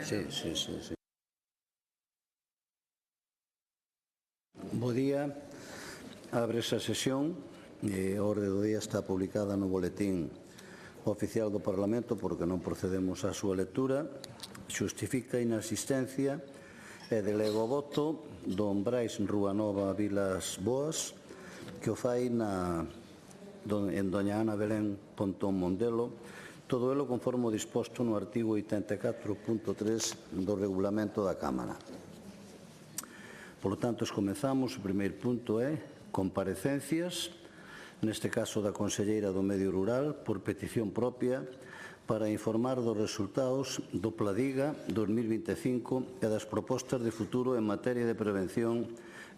Sí. Bo día. Ábrese a sesión. A orde do día está publicada no boletín oficial do Parlamento porque non procedemos á súa lectura. Xustifica a inasistencia e delega o voto don Brais Ruanova Vilas Boas, que o fai en doña Ana Belén Pontón Mondelo, todo elo conforme o disposto no artigo 84.3 do regulamento da Cámara. Por lo tanto, comezamos. O primeiro punto é comparecencias, neste caso da Conselleira do Medio Rural, por petición propia, para informar dos resultados do Pladiga 2025 e das propostas de futuro en materia de prevención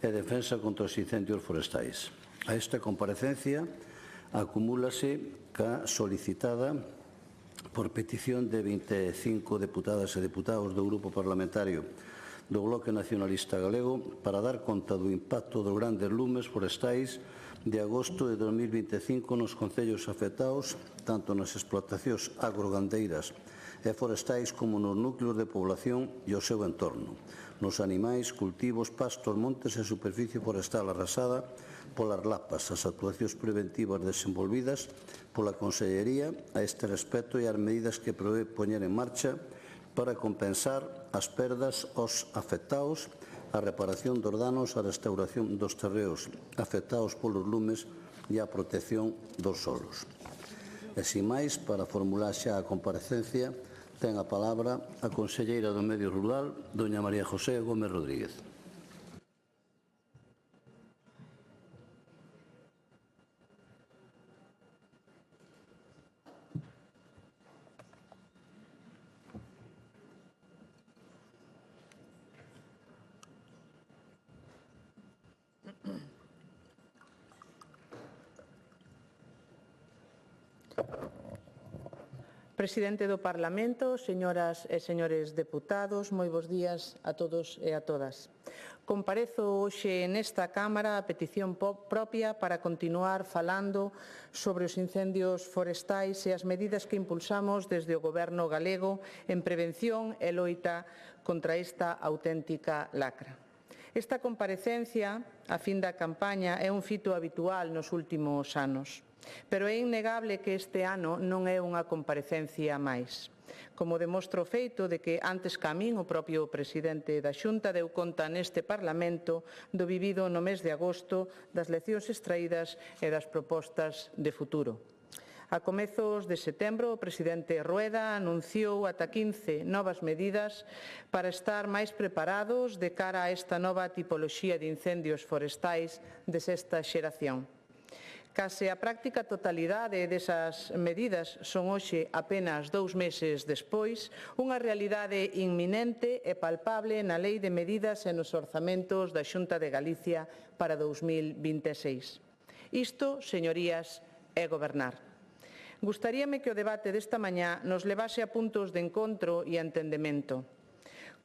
e defensa contra os incendios forestais. A esta comparecencia acumúlase ca solicitada por petición de 25 deputadas e deputados do Grupo Parlamentario do Bloque Nacionalista Galego para dar conta do impacto dos grandes lumes forestais de agosto de 2025 nos concellos afectados, tanto nas explotacións agrogandeiras e forestais como nos núcleos de población e o seu entorno, nos animais, cultivos, pastos, montes e superficie forestal arrasada polas lapas, as actuacións preventivas desenvolvidas pola Consellería a este respecto e as medidas que prevé poñer en marcha para compensar as perdas aos afectados, a reparación dos danos, a restauración dos terreos afectados polos lumes e a protección dos solos. E sin máis, para formular xa a comparecencia, ten a palabra a Conselleira do Medio Rural, doña María José Gómez Rodríguez. Presidente do Parlamento, señoras e señores deputados, moi bons días a todos e a todas. Comparezo hoxe nesta Cámara a petición propia para continuar falando sobre os incendios forestais e as medidas que impulsamos desde o Goberno galego en prevención e loita contra esta auténtica lacra. Esta comparecencia, a fin da campaña, é un fito habitual nos últimos anos. Pero é innegable que este ano non é unha comparecencia máis. Como demostra o feito de que antes ca min o propio presidente da Xunta deu conta neste Parlamento do vivido no mes de agosto, das leccións extraídas e das propostas de futuro. A comezos de setembro, o presidente Rueda anunciou ata 15 novas medidas para estar máis preparados de cara a esta nova tipoloxía de incendios forestais de sexta xeración. Case a práctica totalidade desas medidas son hoxe, apenas 2 meses despois, unha realidade inminente e palpable na Lei de Medidas e nos orzamentos da Xunta de Galicia para 2026. Isto, señorías, é gobernar. Gustaríame que o debate desta mañá nos levase a puntos de encontro e entendemento.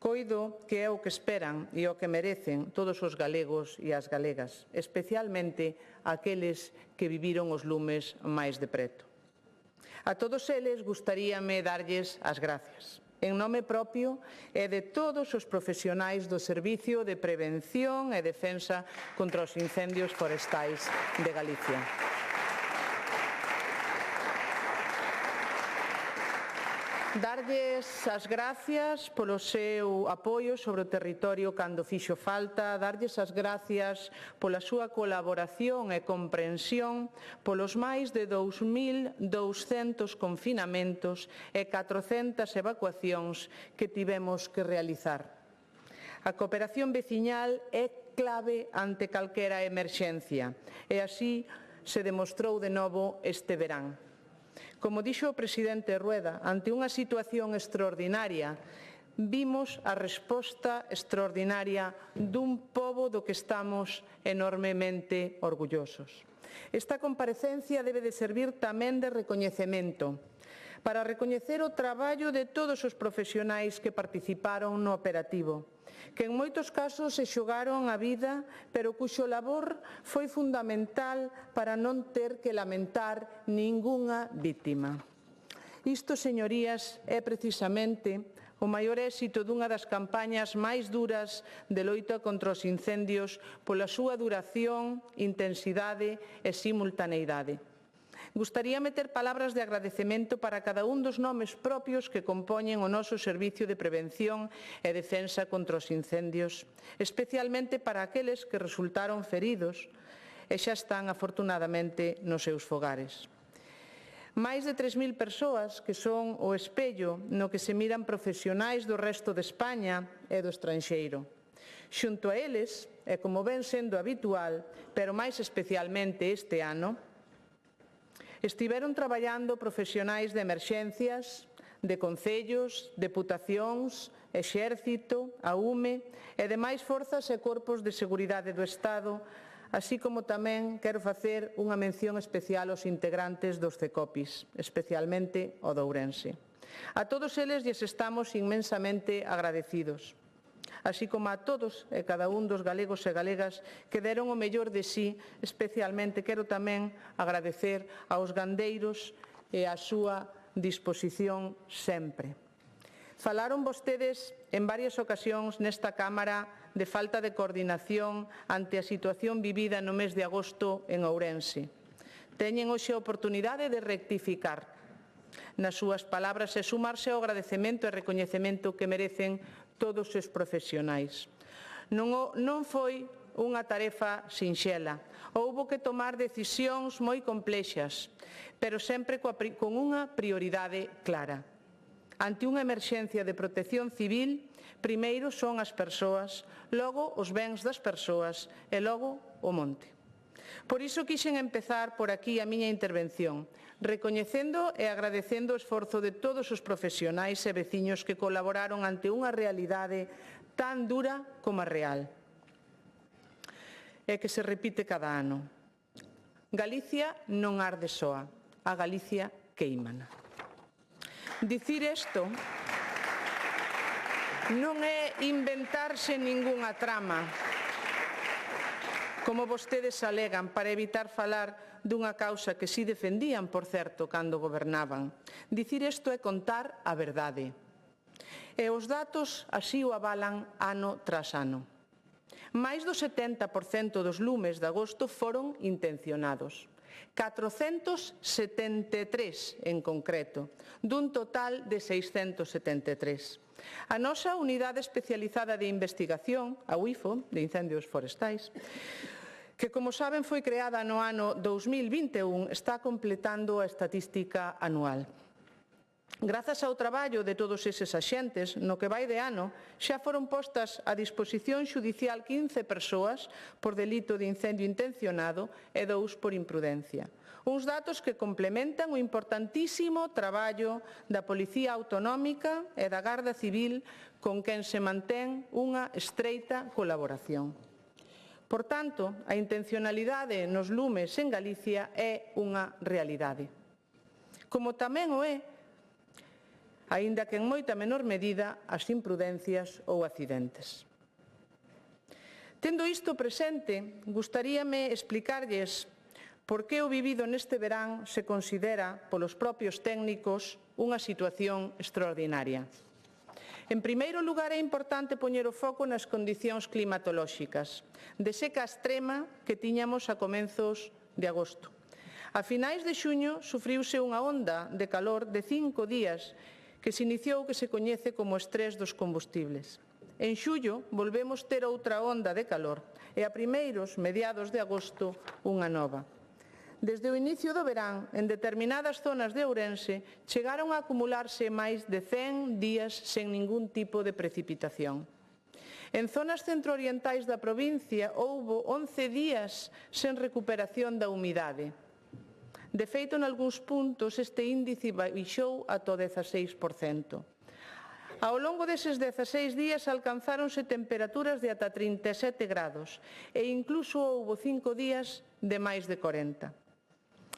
Coido que é o que esperan e o que merecen todos os galegos e as galegas, especialmente aqueles que viviron os lumes máis de preto. A todos eles gustaríame darlles as gracias, en nome propio e de todos os profesionais do Servicio de Prevención e Defensa contra os Incendios Forestais de Galicia. Darlles as gracias polo seu apoio sobre o territorio cando fixo falta, darlles as gracias pola súa colaboración e comprensión polos máis de 2.200 confinamentos e 400 evacuacións que tivemos que realizar. A cooperación veciñal é clave ante calquera emerxencia e así se demostrou de novo este verán. Como dixo o presidente Rueda, ante unha situación extraordinaria, vimos a resposta extraordinaria dun pobo do que estamos enormemente orgullosos. Esta comparecencia debe de servir tamén de recoñecemento, para recoñecer o traballo de todos os profesionais que participaron no operativo, que en moitos casos se xogaron a vida, pero cuxo labor foi fundamental para non ter que lamentar ningunha vítima. Isto, señorías, é precisamente o maior éxito dunha das campañas máis duras de loita contra os incendios pola súa duración, intensidade e simultaneidade. Gustaríame ter palabras de agradecemento para cada un dos nomes propios que compoñen o noso Servicio de Prevención e Defensa contra os Incendios, especialmente para aqueles que resultaron feridos e xa están, afortunadamente, nos seus fogares. Máis de 3.000 persoas que son o espello no que se miran profesionais do resto de España e do estranxeiro. Xunto a eles, e como ven sendo habitual, pero máis especialmente este ano, estiveron traballando profesionais de emerxencias, de concellos, deputacións, exército, AUME e demais forzas e corpos de seguridade do Estado, así como tamén quero facer unha mención especial aos integrantes dos CECOPIS, especialmente o de Ourense. A todos eles lles estamos inmensamente agradecidos, así como a todos e cada un dos galegos e galegas que deron o mellor de sí, especialmente quero tamén agradecer aos gandeiros e a súa disposición sempre. Falaron vostedes en varias ocasións nesta Cámara de falta de coordinación ante a situación vivida no mes de agosto en Ourense. Teñen hoxe a oportunidade de rectificar nas súas palabras e sumarse ao agradecemento e recoñecemento que merecen todos os profesionais. Non foi unha tarefa sinxela. Houbo que tomar decisións moi complexas, pero sempre con unha prioridade clara. Ante unha emerxencia de protección civil, primeiro son as persoas, logo os bens das persoas e logo o monte. Por iso quixen empezar por aquí a miña intervención, recoñecendo e agradecendo o esforzo de todos os profesionais e veciños que colaboraron ante unha realidade tan dura como a real e que se repite cada ano. Galicia non arde soa, a Galicia queimana. Dicir isto non é inventarse ningunha trama, como vostedes alegan, para evitar falar dunha causa que si defendían, por certo, cando gobernaban. Dicir isto é contar a verdade. E os datos así o avalan ano tras ano. Máis do 70% dos lumes de agosto foron intencionados. 473 en concreto, dun total de 673. A nosa Unidade Especializada de Investigación, a UIFO, de Incendios Forestais, que, como saben, foi creada no ano 2021, está completando a estatística anual. Grazas ao traballo de todos eses axentes, no que vai de ano, xa foron postas a disposición xudicial 15 persoas por delito de incendio intencionado e 2 por imprudencia. Uns datos que complementan o importantísimo traballo da Policía Autonómica e da Garda Civil, con quen se mantén unha estreita colaboración. Por tanto, a intencionalidade nos lumes en Galicia é unha realidade. Como tamén o é, aínda que en moita menor medida, as imprudencias ou accidentes. Tendo isto presente, gustaríame explicarlles por que o vivido neste verán se considera, polos propios técnicos, unha situación extraordinaria. En primeiro lugar, é importante poñer o foco nas condicións climatolóxicas, de seca extrema que tiñamos a comenzos de agosto. A finais de xuño, sufriuse unha onda de calor de 5 días que se iniciou o que se coñece como estrés dos combustibles. En xullo, volvemos ter outra onda de calor e a primeiros mediados de agosto unha nova. Desde o inicio do verán, en determinadas zonas de Ourense, chegaron a acumularse máis de 100 días sen ningún tipo de precipitación. En zonas centroorientais da provincia houbo 11 días sen recuperación da humidade. De feito, en algúns puntos, este índice baixou ata o 16%. Ao longo deses 16 días alcanzáronse temperaturas de ata 37 grados e incluso houbo 5 días de máis de 40.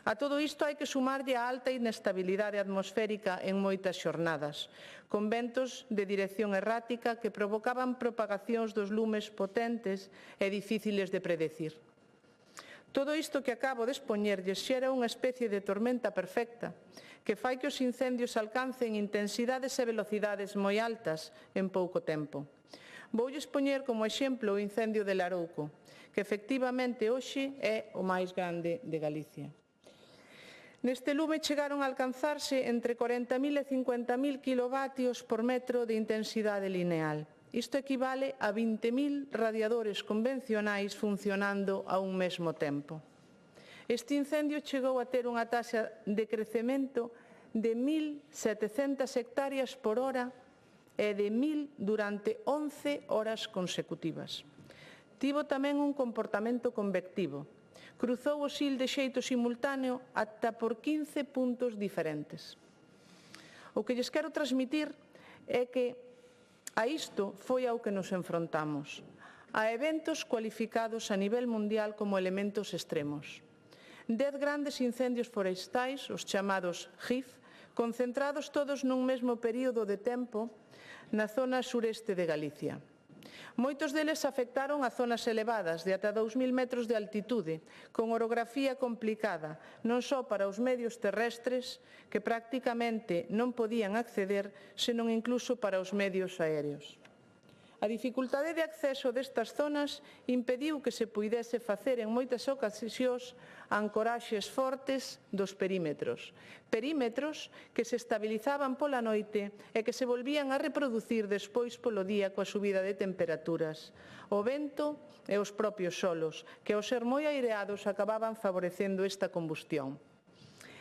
A todo isto hai que sumarlle a alta inestabilidade atmosférica en moitas xornadas, con ventos de dirección errática que provocaban propagacións dos lumes potentes e difíciles de predecir. Todo isto que acabo de expoñerlles xera unha especie de tormenta perfecta que fai que os incendios alcancen intensidades e velocidades moi altas en pouco tempo. Voulles poñer como exemplo o incendio de Larouco, que efectivamente hoxe é o máis grande de Galicia. Neste lume chegaron a alcanzarse entre 40.000 e 50.000 kilovatios por metro de intensidade lineal. Isto equivale a 20.000 radiadores convencionais funcionando a un mesmo tempo. Este incendio chegou a ter unha taxa de crecemento de 1.700 hectáreas por hora e de 1.000 durante 11 horas consecutivas. Tivo tamén un comportamento convectivo. Cruzou o Sil de xeito simultáneo ata por 15 puntos diferentes. O que lles quero transmitir é que a isto foi ao que nos enfrontamos, a eventos cualificados a nivel mundial como elementos extremos. 10 grandes incendios forestais, os chamados GIF, concentrados todos nun mesmo período de tempo na zona sureste de Galicia. Moitos deles afectaron a zonas elevadas de ata 2.000 metros de altitude, con orografía complicada, non só para os medios terrestres, que prácticamente non podían acceder, senón incluso para os medios aéreos. A dificultade de acceso destas zonas impediu que se puidese facer en moitas ocasións ancoraxes fortes dos perímetros. Perímetros que se estabilizaban pola noite e que se volvían a reproducir despois polo día coa subida de temperaturas. O vento e os propios solos, que ao ser moi aireados acababan favorecendo esta combustión.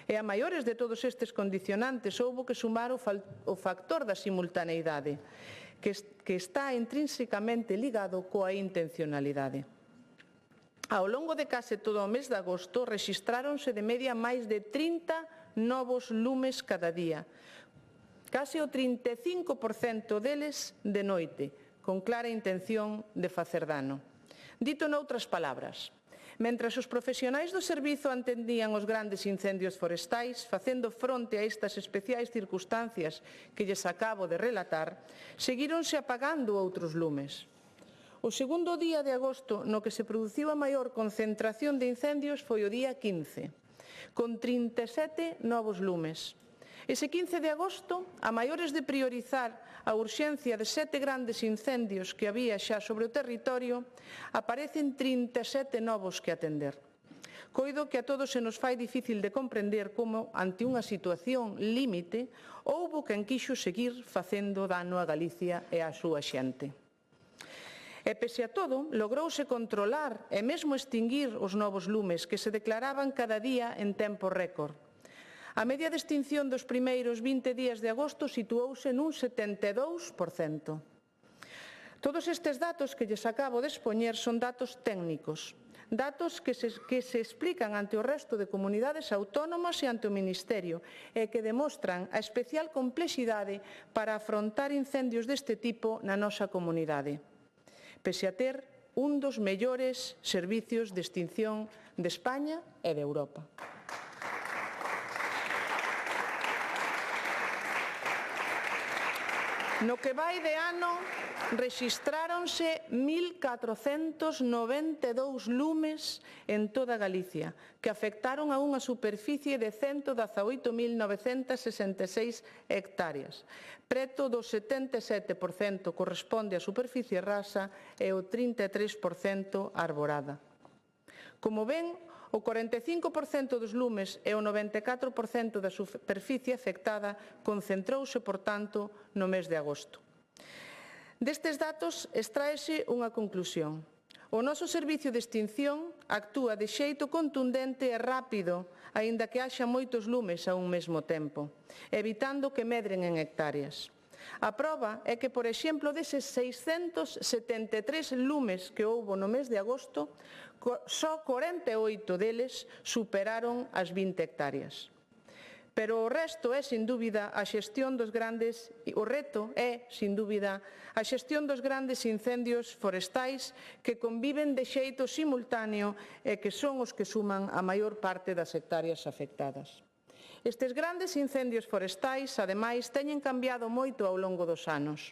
E a maiores de todos estes condicionantes houbo que sumar o factor da simultaneidade, que está intrínsecamente ligado coa intencionalidade. Ao longo de case todo o mes de agosto rexistráronse de media máis de 30 novos lumes cada día, case o 35% deles de noite, con clara intención de facer dano. Dito noutras palabras, mentras os profesionais do servizo atendían os grandes incendios forestais, facendo fronte a estas especiais circunstancias que lles acabo de relatar, seguíronse apagando outros lumes. O segundo día de agosto no que se produciu a maior concentración de incendios foi o día 15, con 37 novos lumes. Ese 15 de agosto, a maiores de priorizar a urxencia de 7 grandes incendios que había xa sobre o territorio, aparecen 37 novos que atender. Coido que a todos se nos fai difícil de comprender como, ante unha situación límite, houbo quen quixo seguir facendo dano a Galicia e á súa xente. E pese a todo, logrouse controlar e mesmo extinguir os novos lumes que se declaraban cada día en tempo récord. A media de extinción dos primeiros 20 días de agosto situouse nun 72%. Todos estes datos que lles acabo de expoñer son datos técnicos, datos que se explican ante o resto de comunidades autónomas e ante o Ministerio e que demostran a especial complexidade para afrontar incendios deste tipo na nosa comunidade, pese a ter un dos mellores servicios de extinción de España e de Europa. No que vai de ano, rexistráronse 1.492 lumes en toda Galicia, que afectaron a unha superficie de 118.966 hectáreas. Preto do 77% corresponde á superficie rasa e o 33% arborada. Como ven, o 45% dos lumes e o 94% da superficie afectada concentrouse, por tanto, no mes de agosto. Destes datos extraese unha conclusión. O noso servicio de extinción actúa de xeito contundente e rápido, aínda que haxa moitos lumes a un mesmo tempo, evitando que medren en hectáreas. A proba é que, por exemplo, deses 673 lumes que houbo no mes de agosto, só 48 deles superaron as 20 hectáreas. Pero o resto é, sin dúbida, a xestión dos grandes, o reto é, sin dúbida, a xestión dos grandes incendios forestais que conviven de xeito simultáneo e que son os que suman a maior parte das hectáreas afectadas. Estes grandes incendios forestais, ademais, teñen cambiado moito ao longo dos anos.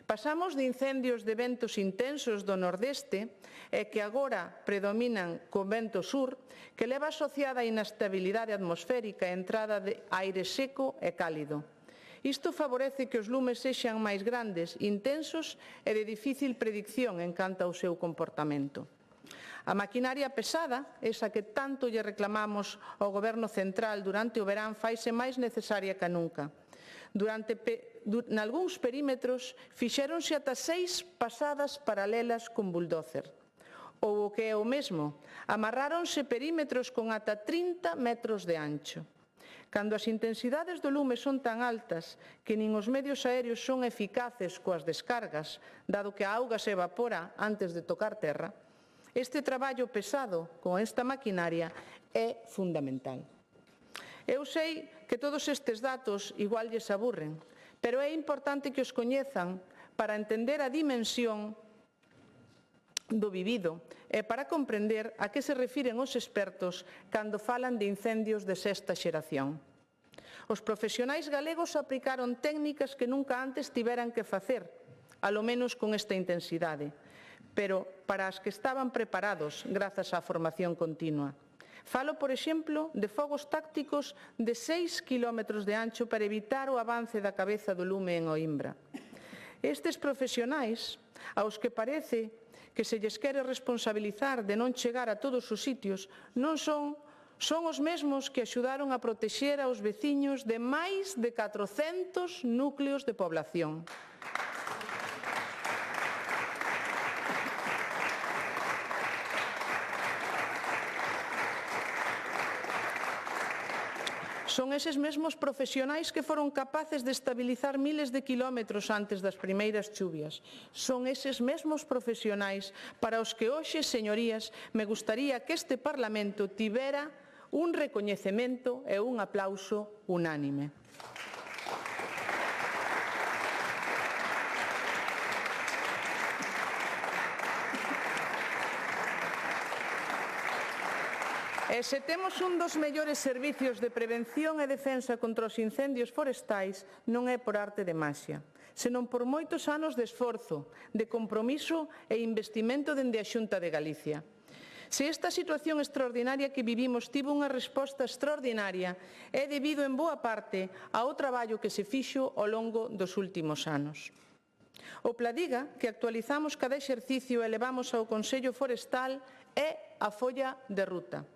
Pasamos de incendios de ventos intensos do nordeste e que agora predominan co vento sur, que leva asociada a inestabilidade atmosférica e a entrada de aire seco e cálido. Isto favorece que os lumes sexan máis grandes, intensos e de difícil predicción en canto ao seu comportamento. A maquinaria pesada, esa que tanto lle reclamamos ao Goberno central durante o verán, faise máis necesaria que nunca. Nalgúns perímetros fixéronse ata 6 pasadas paralelas con bulldozer. Ou o que é o mesmo, amarráronse perímetros con ata 30 metros de ancho. Cando as intensidades do lume son tan altas que nin os medios aéreos son eficaces coas descargas, dado que a auga se evapora antes de tocar terra, este traballo pesado con esta maquinaria é fundamental. Eu sei que todos estes datos igual lles aburren, pero é importante que os coñezan para entender a dimensión do vivido e para comprender a que se refiren os expertos cando falan de incendios de sexta xeración. Os profesionais galegos aplicaron técnicas que nunca antes tiveran que facer, alo menos con esta intensidade, pero para as que estaban preparados grazas á formación continua. Falo, por exemplo, de fogos tácticos de 6 km de ancho para evitar o avance da cabeza do lume en Oimbra. Estes profesionais, aos que parece que se lles quere responsabilizar de non chegar a todos os sitios, non son os mesmos que axudaron a protexer aos veciños de máis de 400 núcleos de población. Son eses mesmos profesionais que foron capaces de estabilizar miles de quilómetros antes das primeiras chuvias. Son eses mesmos profesionais para os que hoxe, señorías, me gustaría que este Parlamento tivera un recoñecemento e un aplauso unánime. E se temos un dos mellores servicios de prevención e defensa contra os incendios forestais, non é por arte de maxia, senón por moitos anos de esforzo, de compromiso e investimento dende a Xunta de Galicia. Se esta situación extraordinaria que vivimos tivo unha resposta extraordinaria, é debido en boa parte ao traballo que se fixo ao longo dos últimos anos. O Pladiga, que actualizamos cada exercicio e levamos ao Consello Forestal, é a folla de ruta.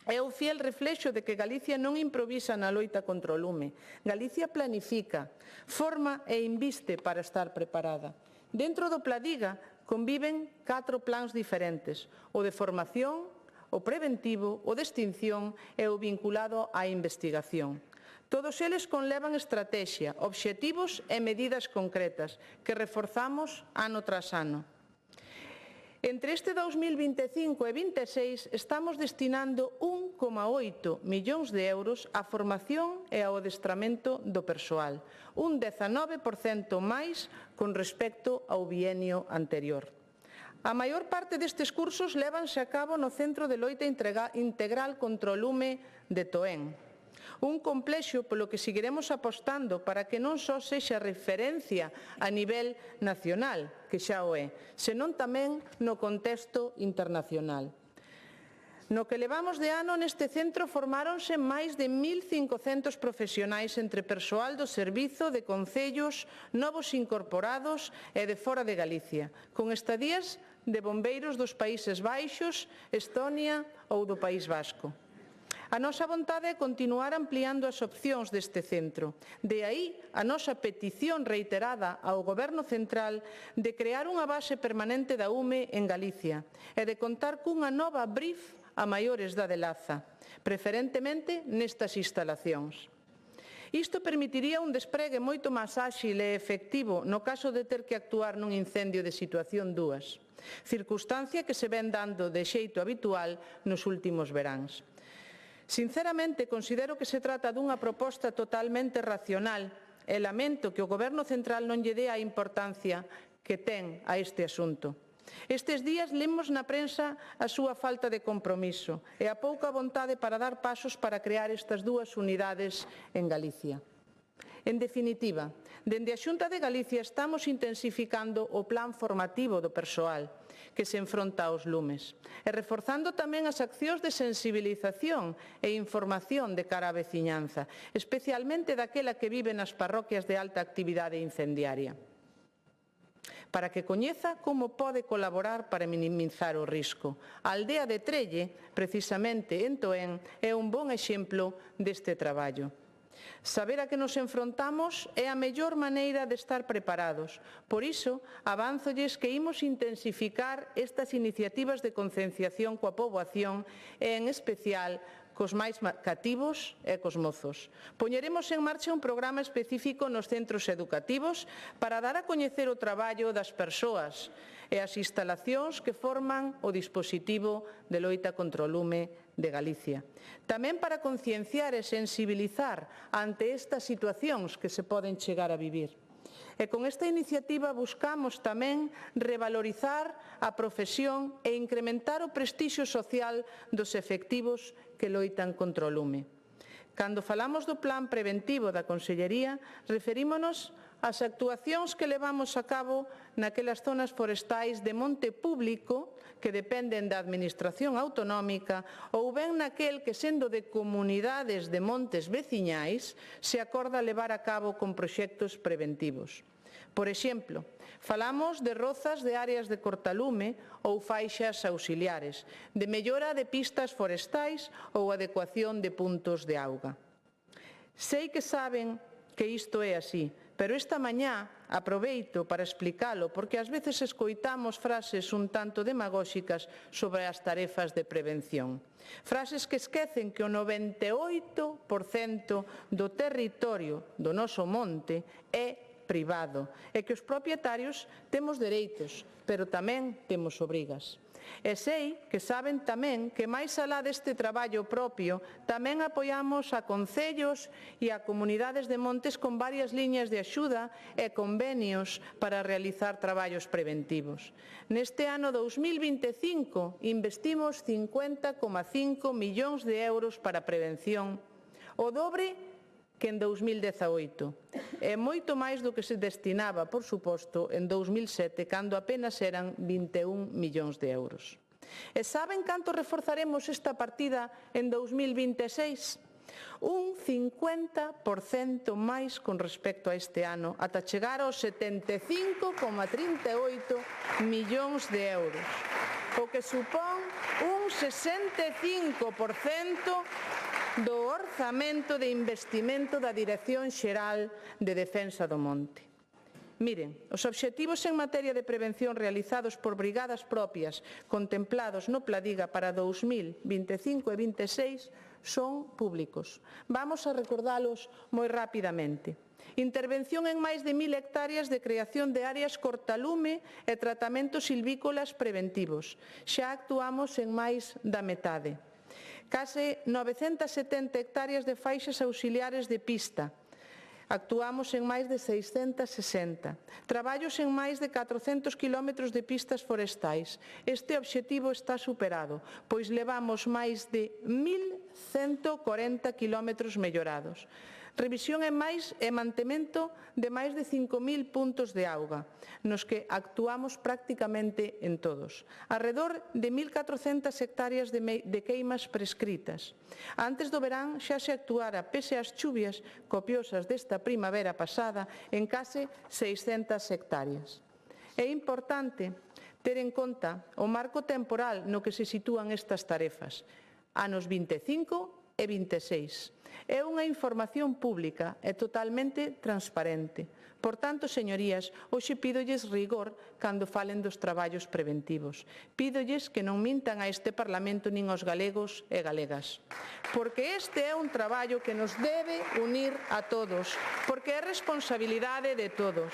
É o fiel reflexo de que Galicia non improvisa na loita contra o lume. Galicia planifica, forma e inviste para estar preparada. Dentro do Pladiga conviven 4 plans diferentes: o de formación, o preventivo, o de extinción e o vinculado á investigación. Todos eles conlevan estrategia, obxectivos e medidas concretas que reforzamos ano tras ano. Entre este 2025 e 2026 estamos destinando 1,8 millóns de euros á formación e ao adestramento do persoal, un 19% máis con respecto ao bienio anterior. A maior parte destes cursos lévanse a cabo no Centro de Loita Integral contra o Lume de Toén, un complexo polo que seguiremos apostando para que non só sexa referencia a nivel nacional, que xa o é, senón tamén no contexto internacional. No que levamos de ano neste centro formáronse máis de 1.500 profesionais entre persoal do servizo, de concellos, novos incorporados e de fora de Galicia, con estadías de bombeiros dos Países Baixos, Estonia ou do País Vasco. A nosa vontade é continuar ampliando as opcións deste centro. De aí a nosa petición reiterada ao Goberno central de crear unha base permanente da UME en Galicia e de contar cunha nova BRIF a maiores da de Laza, preferentemente nestas instalacións. Isto permitiría un despregue moito máis áxil e efectivo no caso de ter que actuar nun incendio de situación 2, circunstancia que se ven dando de xeito habitual nos últimos veráns. Sinceramente, considero que se trata dunha proposta totalmente racional e lamento que o Goberno central non lle dé a importancia que ten a este asunto. Estes días lemos na prensa a súa falta de compromiso e a pouca vontade para dar pasos para crear estas 2 unidades en Galicia. En definitiva, dende a Xunta de Galicia estamos intensificando o plan formativo do persoal que se enfronta aos lumes e reforzando tamén as accións de sensibilización e información de cara á veciñanza, especialmente daquela que vive nas parroquias de alta actividade incendiaria, para que coñeza como pode colaborar para minimizar o risco. A aldea de Trelle, precisamente en Toén, é un bon exemplo deste traballo. Saber a que nos enfrontamos é a mellor maneira de estar preparados. Por iso, avánzolles que imos intensificar estas iniciativas de concienciación coa poboación e, en especial, cos máis cativos e cos mozos. Poñeremos en marcha un programa específico nos centros educativos para dar a coñecer o traballo das persoas e as instalacións que forman o dispositivo de loita contra o lume de Galicia. Tamén para concienciar e sensibilizar ante estas situacións que se poden chegar a vivir. E con esta iniciativa buscamos tamén revalorizar a profesión e incrementar o prestixio social dos efectivos que loitan contra o lume. Cando falamos do plan preventivo da Consellería, referímonos ás actuacións que levamos a cabo naquelas zonas forestais de monte público que dependen da Administración autonómica ou ben naquel que, sendo de comunidades de montes veciñais, se acorda levar a cabo con proxectos preventivos. Por exemplo, falamos de rozas de áreas de cortalume ou faixas auxiliares, de mellora de pistas forestais ou adecuación de puntos de auga. Sei que saben que isto é así, pero esta mañá aproveito para explicalo porque ás veces escoitamos frases un tanto demagóxicas sobre as tarefas de prevención. Frases que esquecen que o 98% do territorio do noso monte é privado e que os propietarios temos dereitos, pero tamén temos obrigas. E sei que saben tamén que máis alá deste traballo propio tamén apoiamos a concellos e a comunidades de montes con varias liñas de axuda e convenios para realizar traballos preventivos. Neste ano 2025 investimos 50,5 millóns de euros para prevención, o dobre que en 2018. É moito máis do que se destinaba, por suposto, en 2007, cando apenas eran 21 millóns de euros. E saben canto reforzaremos esta partida en 2026? Un 50% máis con respecto a este ano, ata chegar aos 75,38 millóns de euros, o que supón un 65% do orzamento de investimento da Dirección Xeral de Defensa do Monte. Miren, os obxectivos en materia de prevención realizados por brigadas propias contemplados no Pladiga para 2025 e 2026 son públicos. Vamos a recordalos moi rapidamente. Intervención en máis de 1000 hectáreas de creación de áreas cortalume e tratamentos silvícolas preventivos. Xa actuamos en máis da metade. Case 970 hectáreas de faixas auxiliares de pista. Actuamos en máis de 660. Traballos en máis de 400 kilómetros de pistas forestais. Este obxectivo está superado, pois levamos máis de 1.140 kilómetros mellorados. Revisión e mantemento de máis de 5.000 puntos de auga, nos que actuamos prácticamente en todos. Arredor de 1.400 hectáreas de queimas prescritas. Antes do verán xa se actuara, pese ás chuvias copiosas desta primavera pasada, en case 600 hectáreas. É importante ter en conta o marco temporal no que se sitúan estas tarefas, anos 25 e 26. É unha información pública e totalmente transparente. Por tanto, señorías, hoxe pídolles rigor cando falen dos traballos preventivos. Pídolles que non mintan a este Parlamento nin aos galegos e galegas. Porque este é un traballo que nos debe unir a todos, porque é responsabilidade de todos.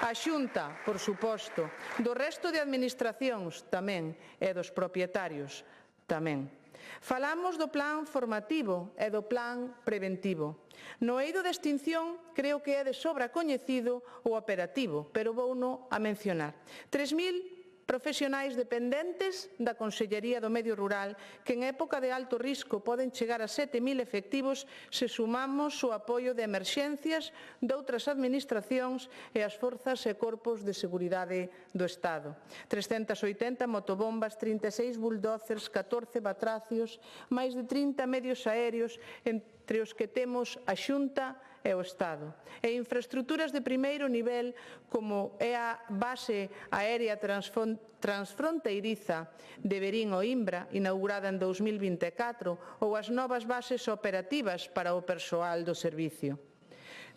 A Xunta, por suposto, do resto de administracións tamén e dos propietarios tamén. Falamos do plan formativo e do plan preventivo. No eido de extinción creo que é de sobra coñecido o operativo, pero vouno a mencionar. 3.000 Profesionais dependentes da Consellería do Medio Rural que en época de alto risco poden chegar a 7.000 efectivos se sumamos o apoio de emerxencias de outras administracións e as forzas e corpos de seguridade do Estado. 380 motobombas, 36 bulldozers, 14 batracios, máis de 30 medios aéreos, entre os que temos a Xunta e o Estado. E infraestruturas de primeiro nivel como é a base aérea transfronteiriza de Verín o Imbra, inaugurada en 2024, ou as novas bases operativas para o persoal do servicio.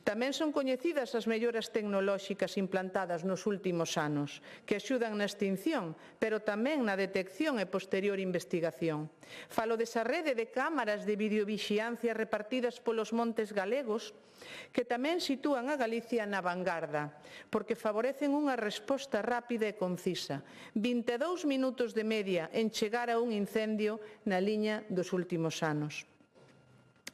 Tamén son coñecidas as melloras tecnolóxicas implantadas nos últimos anos, que axudan na extinción, pero tamén na detección e posterior investigación. Falo desa rede de cámaras de videovixiancia repartidas polos montes galegos, que tamén sitúan a Galicia na vangarda, porque favorecen unha resposta rápida e concisa. 22 minutos de media en chegar a un incendio na liña dos últimos anos.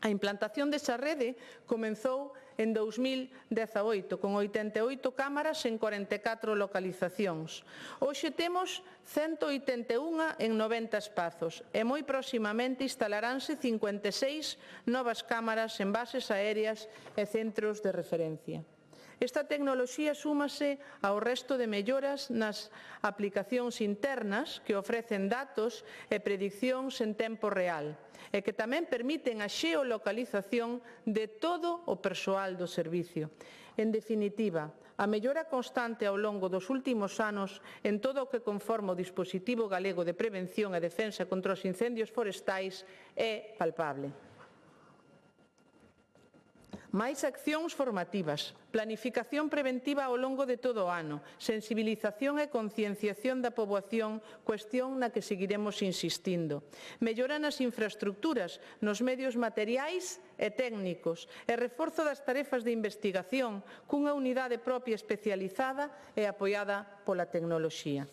A implantación desa rede comenzou en 2018, con 88 cámaras en 44 localizacións. Hoxe temos 181 en 90 espazos e moi proximamente instalaránse 56 novas cámaras en bases aéreas e centros de referencia. Esta tecnoloxía súmase ao resto de melloras nas aplicacións internas que ofrecen datos e prediccións en tempo real e que tamén permiten a xeolocalización de todo o persoal do servicio. En definitiva, a mellora constante ao longo dos últimos anos en todo o que conforma o dispositivo galego de prevención e defensa contra os incendios forestais é palpable. Máis accións formativas, planificación preventiva ao longo de todo o ano, sensibilización e concienciación da poboación, cuestión na que seguiremos insistindo. Mellora nas infraestructuras, nos medios materiais e técnicos e reforzo das tarefas de investigación cunha unidade propia especializada e apoiada pola tecnoloxía.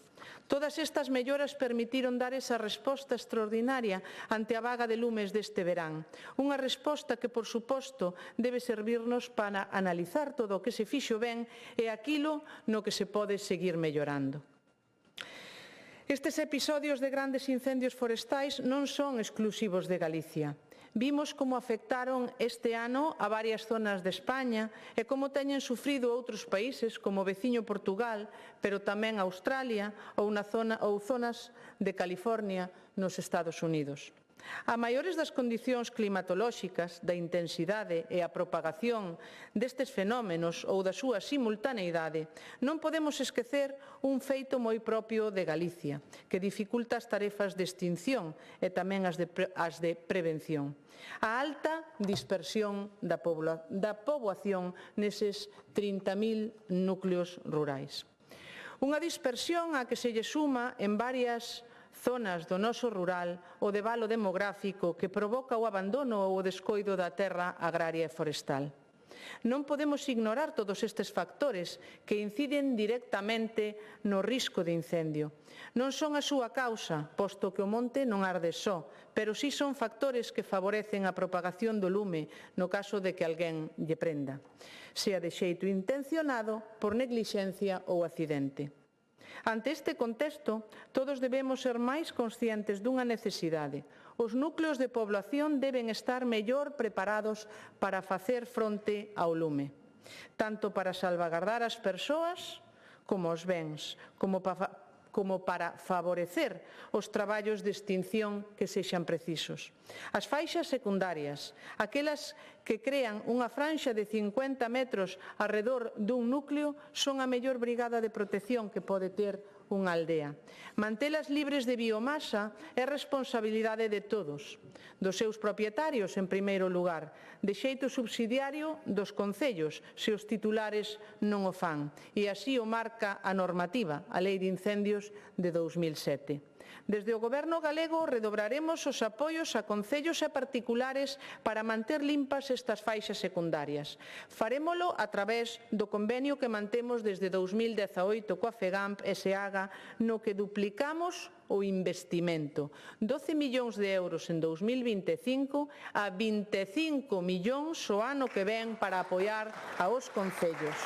Todas estas melloras permitiron dar esa resposta extraordinaria ante a vaga de lumes deste verán. Unha resposta que, por suposto, debe servirnos para analizar todo o que se fixo ben e aquilo no que se pode seguir mellorando. Estes episodios de grandes incendios forestais non son exclusivos de Galicia. Vimos como afectaron este ano a varias zonas de España e como teñen sufrido outros países como o veciño Portugal, pero tamén Australia ou zonas de California nos Estados Unidos. A maiores das condicións climatolóxicas, da intensidade e a propagación destes fenómenos ou da súa simultaneidade, non podemos esquecer un feito moi propio de Galicia, que dificulta as tarefas de extinción e tamén as de prevención. A alta dispersión da poboación neses 30.000 núcleos rurais. Unha dispersión a que se lle suma en varias zonas do noso rural o debalo demográfico que provoca o abandono ou o descoido da terra agraria e forestal. Non podemos ignorar todos estes factores que inciden directamente no risco de incendio. Non son a súa causa, posto que o monte non arde só, pero si son factores que favorecen a propagación do lume no caso de que alguén lle prenda, sea de xeito intencionado, por neglixencia ou accidente. Ante este contexto, todos debemos ser máis conscientes dunha necesidade. Os núcleos de población deben estar mellor preparados para facer fronte ao lume, tanto para salvagardar as persoas como os bens, como para favorecer os traballos de extinción que sexan precisos. As faixas secundarias, aquelas que crean unha franxa de 50 metros arredor dun núcleo, son a mellor brigada de protección que pode ter unha aldea. Mantelas libres de biomasa é responsabilidade de todos, dos seus propietarios en primeiro lugar, de xeito subsidiario dos concellos, se os titulares non o fan, e así o marca a normativa, a Lei de Incendios de 2007. Desde o Goberno galego redobraremos os apoios a concellos e particulares para manter limpas estas faixas secundarias. Farémolo a través do convenio que mantemos desde 2018 coa FEGAMP e SEAGA, no que duplicamos o investimento, 12 millóns de euros en 2025 a 25 millóns o ano que ven para apoiar aos concellos.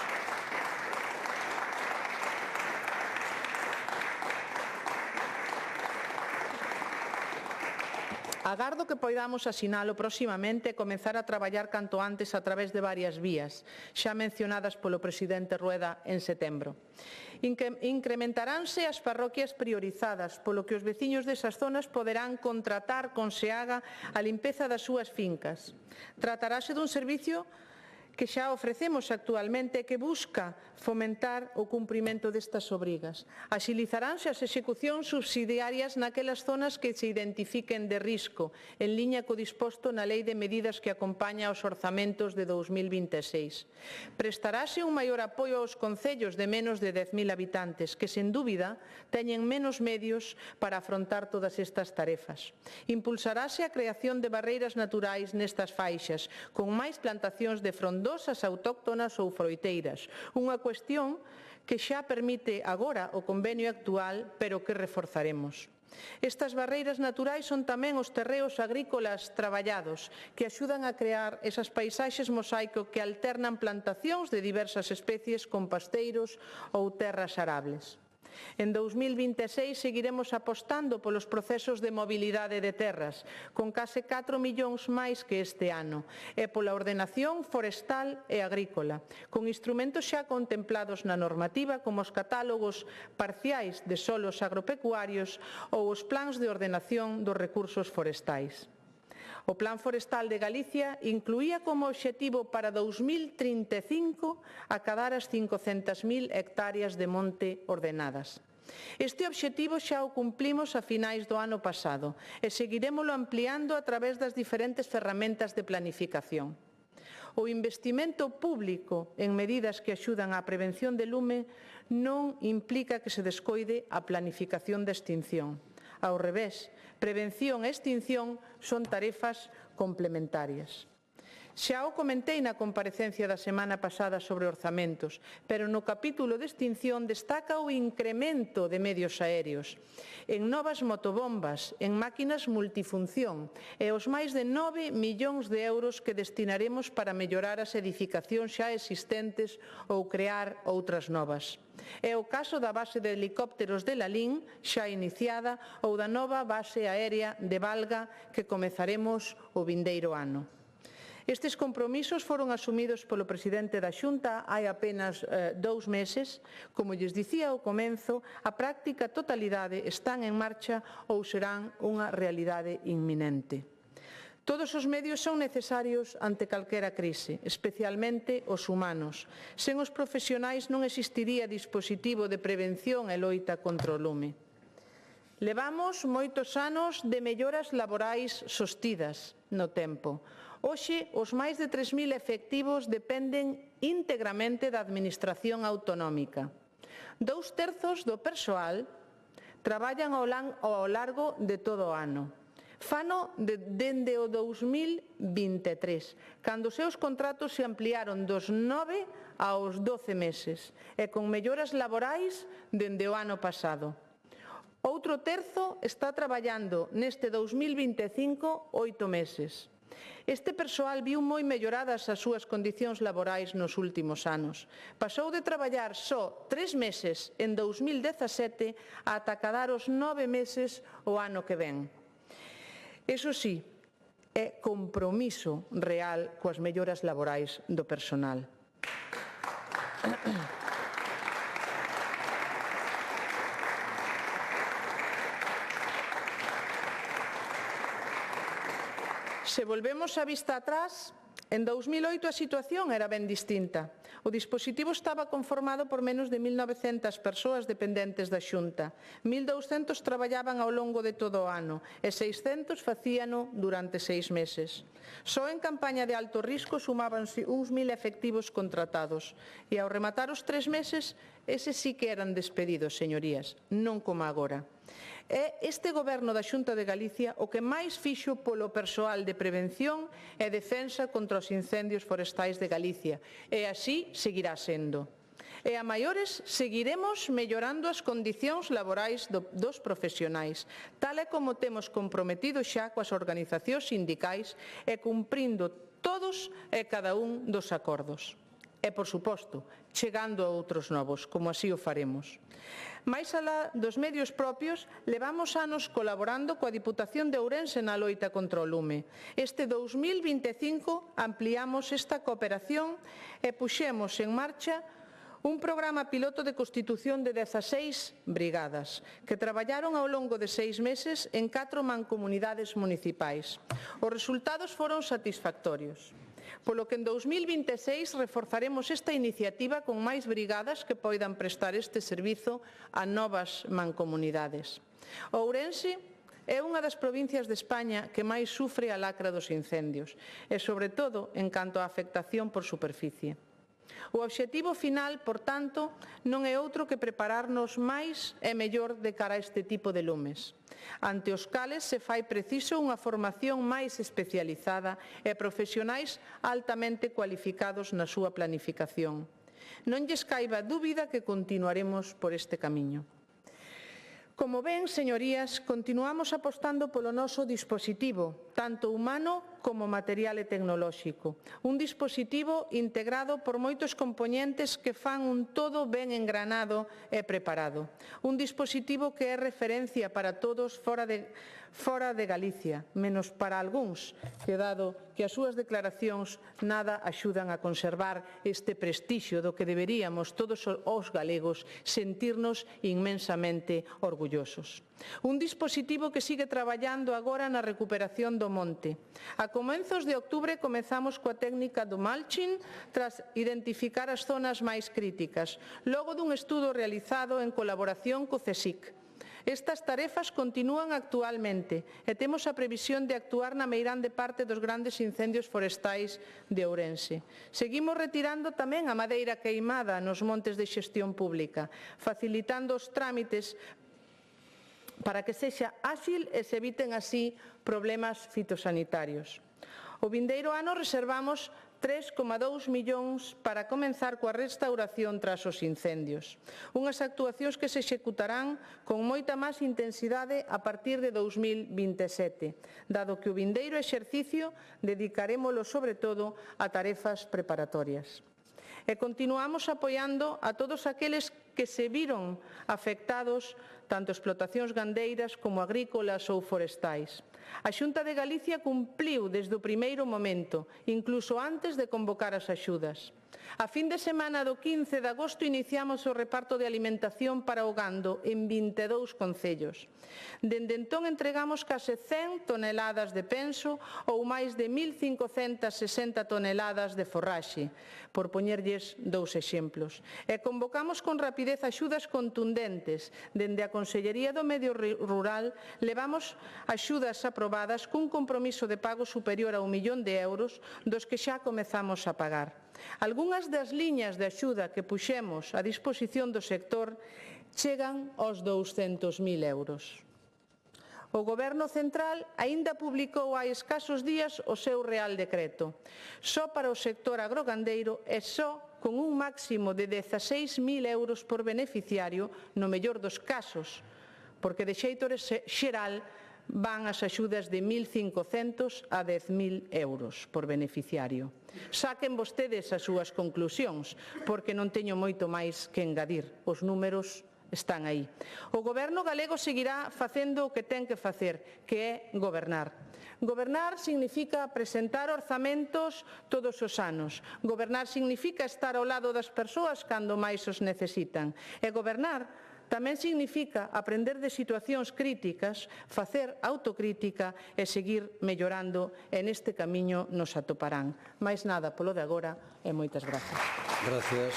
Agardo que poidamos asinalo proximamente e comezar a traballar canto antes a través de varias vías, xa mencionadas polo presidente Rueda en setembro. Incrementaránse as parroquias priorizadas, polo que os veciños desas zonas poderán contratar con SEAGA a limpeza das súas fincas. Tratarase dun servicio que xa ofrecemos actualmente e que busca fomentar o cumprimento destas obrigas. Axilizaránse as execucións subsidiarias naquelas zonas que se identifiquen de risco, en liña co disposto na Lei de Medidas que acompaña aos orzamentos de 2026. Prestarase un maior apoio aos concellos de menos de 10.000 habitantes, que, sen dúbida, teñen menos medios para afrontar todas estas tarefas. Impulsarase a creación de barreiras naturais nestas faixas, con máis plantacións de frondosas autóctonas ou froiteiras, unha cuestión que xa permite agora o convenio actual, pero que reforzaremos. Estas barreiras naturais son tamén os terreos agrícolas traballados, que axudan a crear esas paisaxes mosaico que alternan plantacións de diversas especies con pasteiros ou terras arables. En 2026 seguiremos apostando polos procesos de mobilidade de terras, con case 4 millóns máis que este ano, e pola ordenación forestal e agrícola, con instrumentos xa contemplados na normativa como os catálogos parciais de solos agropecuarios ou os plans de ordenación dos recursos forestais. O Plan Forestal de Galicia incluía como obxectivo para 2035 acadar as 500.000 hectáreas de monte ordenadas. Este obxectivo xa o cumplimos a finais do ano pasado e seguirémolo ampliando a través das diferentes ferramentas de planificación. O investimento público en medidas que axudan á prevención de lume non implica que se descoide a planificación de extinción. Ao revés, prevención e extinción son tarefas complementarias. Xa o comentei na comparecencia da semana pasada sobre orzamentos, pero no capítulo de extinción destaca o incremento de medios aéreos, en novas motobombas, en máquinas multifunción e os máis de 9 millóns de euros que destinaremos para mellorar as edificacións xa existentes ou crear outras novas. É o caso da base de helicópteros de Lalín, xa iniciada, ou da nova base aérea de Valga, que comezaremos o vindeiro ano. Estes compromisos foron asumidos polo presidente da Xunta hai apenas 2 meses. Como lles dicía ao comezo, a práctica totalidade están en marcha ou serán unha realidade inminente. Todos os medios son necesarios ante calquera crise, especialmente os humanos. Sen os profesionais non existiría dispositivo de prevención e loita contra o lume. Levamos moitos anos de melloras laborais sostidas no tempo. Hoxe, os máis de 3.000 efectivos dependen íntegramente da Administración autonómica. 2/3 do persoal traballan ao largo de todo o ano. Fano dende o 2023, cando os seus contratos se ampliaron dos 9 aos 12 meses e con melloras laborais dende o ano pasado. Outro terzo está traballando neste 2025 8 meses. Este persoal viu moi melloradas as súas condicións laborais nos últimos anos. Pasou de traballar só 3 meses en 2017 ata acadar os 9 meses o ano que ven. Iso sí, é compromiso real coas melloras laborais do personal. Se volvemos a vista atrás, en 2008 a situación era ben distinta. O dispositivo estaba conformado por menos de 1.900 persoas dependentes da Xunta. 1.200 traballaban ao longo de todo o ano e 600 facíano durante 6 meses. Só en campaña de alto risco sumábanse uns 1.000 efectivos contratados e ao rematar os 3 meses, eses sí que eran despedidos, señorías, non como agora. É este Goberno da Xunta de Galicia o que máis fixo polo persoal de prevención e defensa contra os incendios forestais de Galicia, e así seguirá sendo. E a maiores seguiremos mellorando as condicións laborais dos profesionais, tal e como temos comprometido xa coas organizacións sindicais e cumprindo todos e cada un dos acordos. e, por suposto, chegando a outros novos, como así o faremos. Mais alá dos medios propios, levamos anos colaborando coa Diputación de Ourense na loita contra o lume. Este 2025 ampliamos esta cooperación e puxemos en marcha un programa piloto de constitución de 16 brigadas que traballaron ao longo de 6 meses en 4 mancomunidades municipais. Os resultados foron satisfactorios, polo que en 2026 reforzaremos esta iniciativa con máis brigadas que poidan prestar este servizo a novas mancomunidades. Ourense é unha das provincias de España que máis sufre a lacra dos incendios e, sobre todo, en canto á afectación por superficie. O obxectivo final, por tanto, non é outro que prepararnos máis e mellor de cara a este tipo de lumes, ante os cales se fai preciso unha formación máis especializada e profesionais altamente cualificados na súa planificación. Non lles caiba dúbida que continuaremos por este camiño. Como ven, señorías, continuamos apostando polo noso dispositivo, tanto humano como material e tecnolóxico. Un dispositivo integrado por moitos compoñentes que fan un todo ben engranado e preparado. Un dispositivo que é referencia para todos fora de Galicia, menos para algúns, que dado que as súas declaracións nada axudan a conservar este prestixio do que deberíamos todos os galegos sentirnos inmensamente orgullosos. Un dispositivo que sigue traballando agora na recuperación do monte. A comenzos de outubro comezamos coa técnica do mulching tras identificar as zonas máis críticas, logo dun estudo realizado en colaboración co CSIC. Estas tarefas continúan actualmente e temos a previsión de actuar na meirande parte dos grandes incendios forestais de Ourense. Seguimos retirando tamén a madeira queimada nos montes de xestión pública, facilitando os trámites para que sexa áxil e se eviten así problemas fitosanitarios. O vindeiro ano reservamos 3,2 millóns para comenzar coa restauración tras os incendios. Unhas actuacións que se executarán con moita máis intensidade a partir de 2027, dado que o vindeiro exercicio dedicarémolo sobre todo a tarefas preparatorias. E continuamos apoiando a todos aqueles que se viron afectados tanto explotacións gandeiras como agrícolas ou forestais. A Xunta de Galicia cumpliu desde o primeiro momento, incluso antes de convocar as axudas. A fin de semana do 15 de agosto iniciamos o reparto de alimentación para o gando en 22 concellos. Dende entón entregamos case 100 toneladas de penso ou máis de 1.560 toneladas de forraxe, por poñerlles 2 exemplos. E convocamos con rapidez axudas contundentes. Dende a Consellería do Medio Rural levamos axudas aprobadas cun compromiso de pago superior a 1 millón de euros, dos que xa comezamos a pagar. Algúnas das liñas de axuda que puxemos a disposición do sector chegan aos 200.000 euros. O Goberno Central aínda publicou hai escasos días o seu Real Decreto, só para o sector agrogandeiro e só con un máximo de 16.000 euros por beneficiario no mellor dos casos, porque de xeito xeral van as axudas de 1.500 a 10.000 euros por beneficiario. Saquen vostedes as súas conclusións, porque non teño moito máis que engadir. Os números están aí. O Goberno galego seguirá facendo o que ten que facer, que é gobernar. Gobernar significa presentar orzamentos todos os anos. Gobernar significa estar ao lado das persoas cando máis os necesitan. E gobernar tamén significa aprender de situacións críticas, facer autocrítica e seguir mellorando, e neste camiño nos atoparán. Mais nada polo de agora e moitas grazas. Gracias.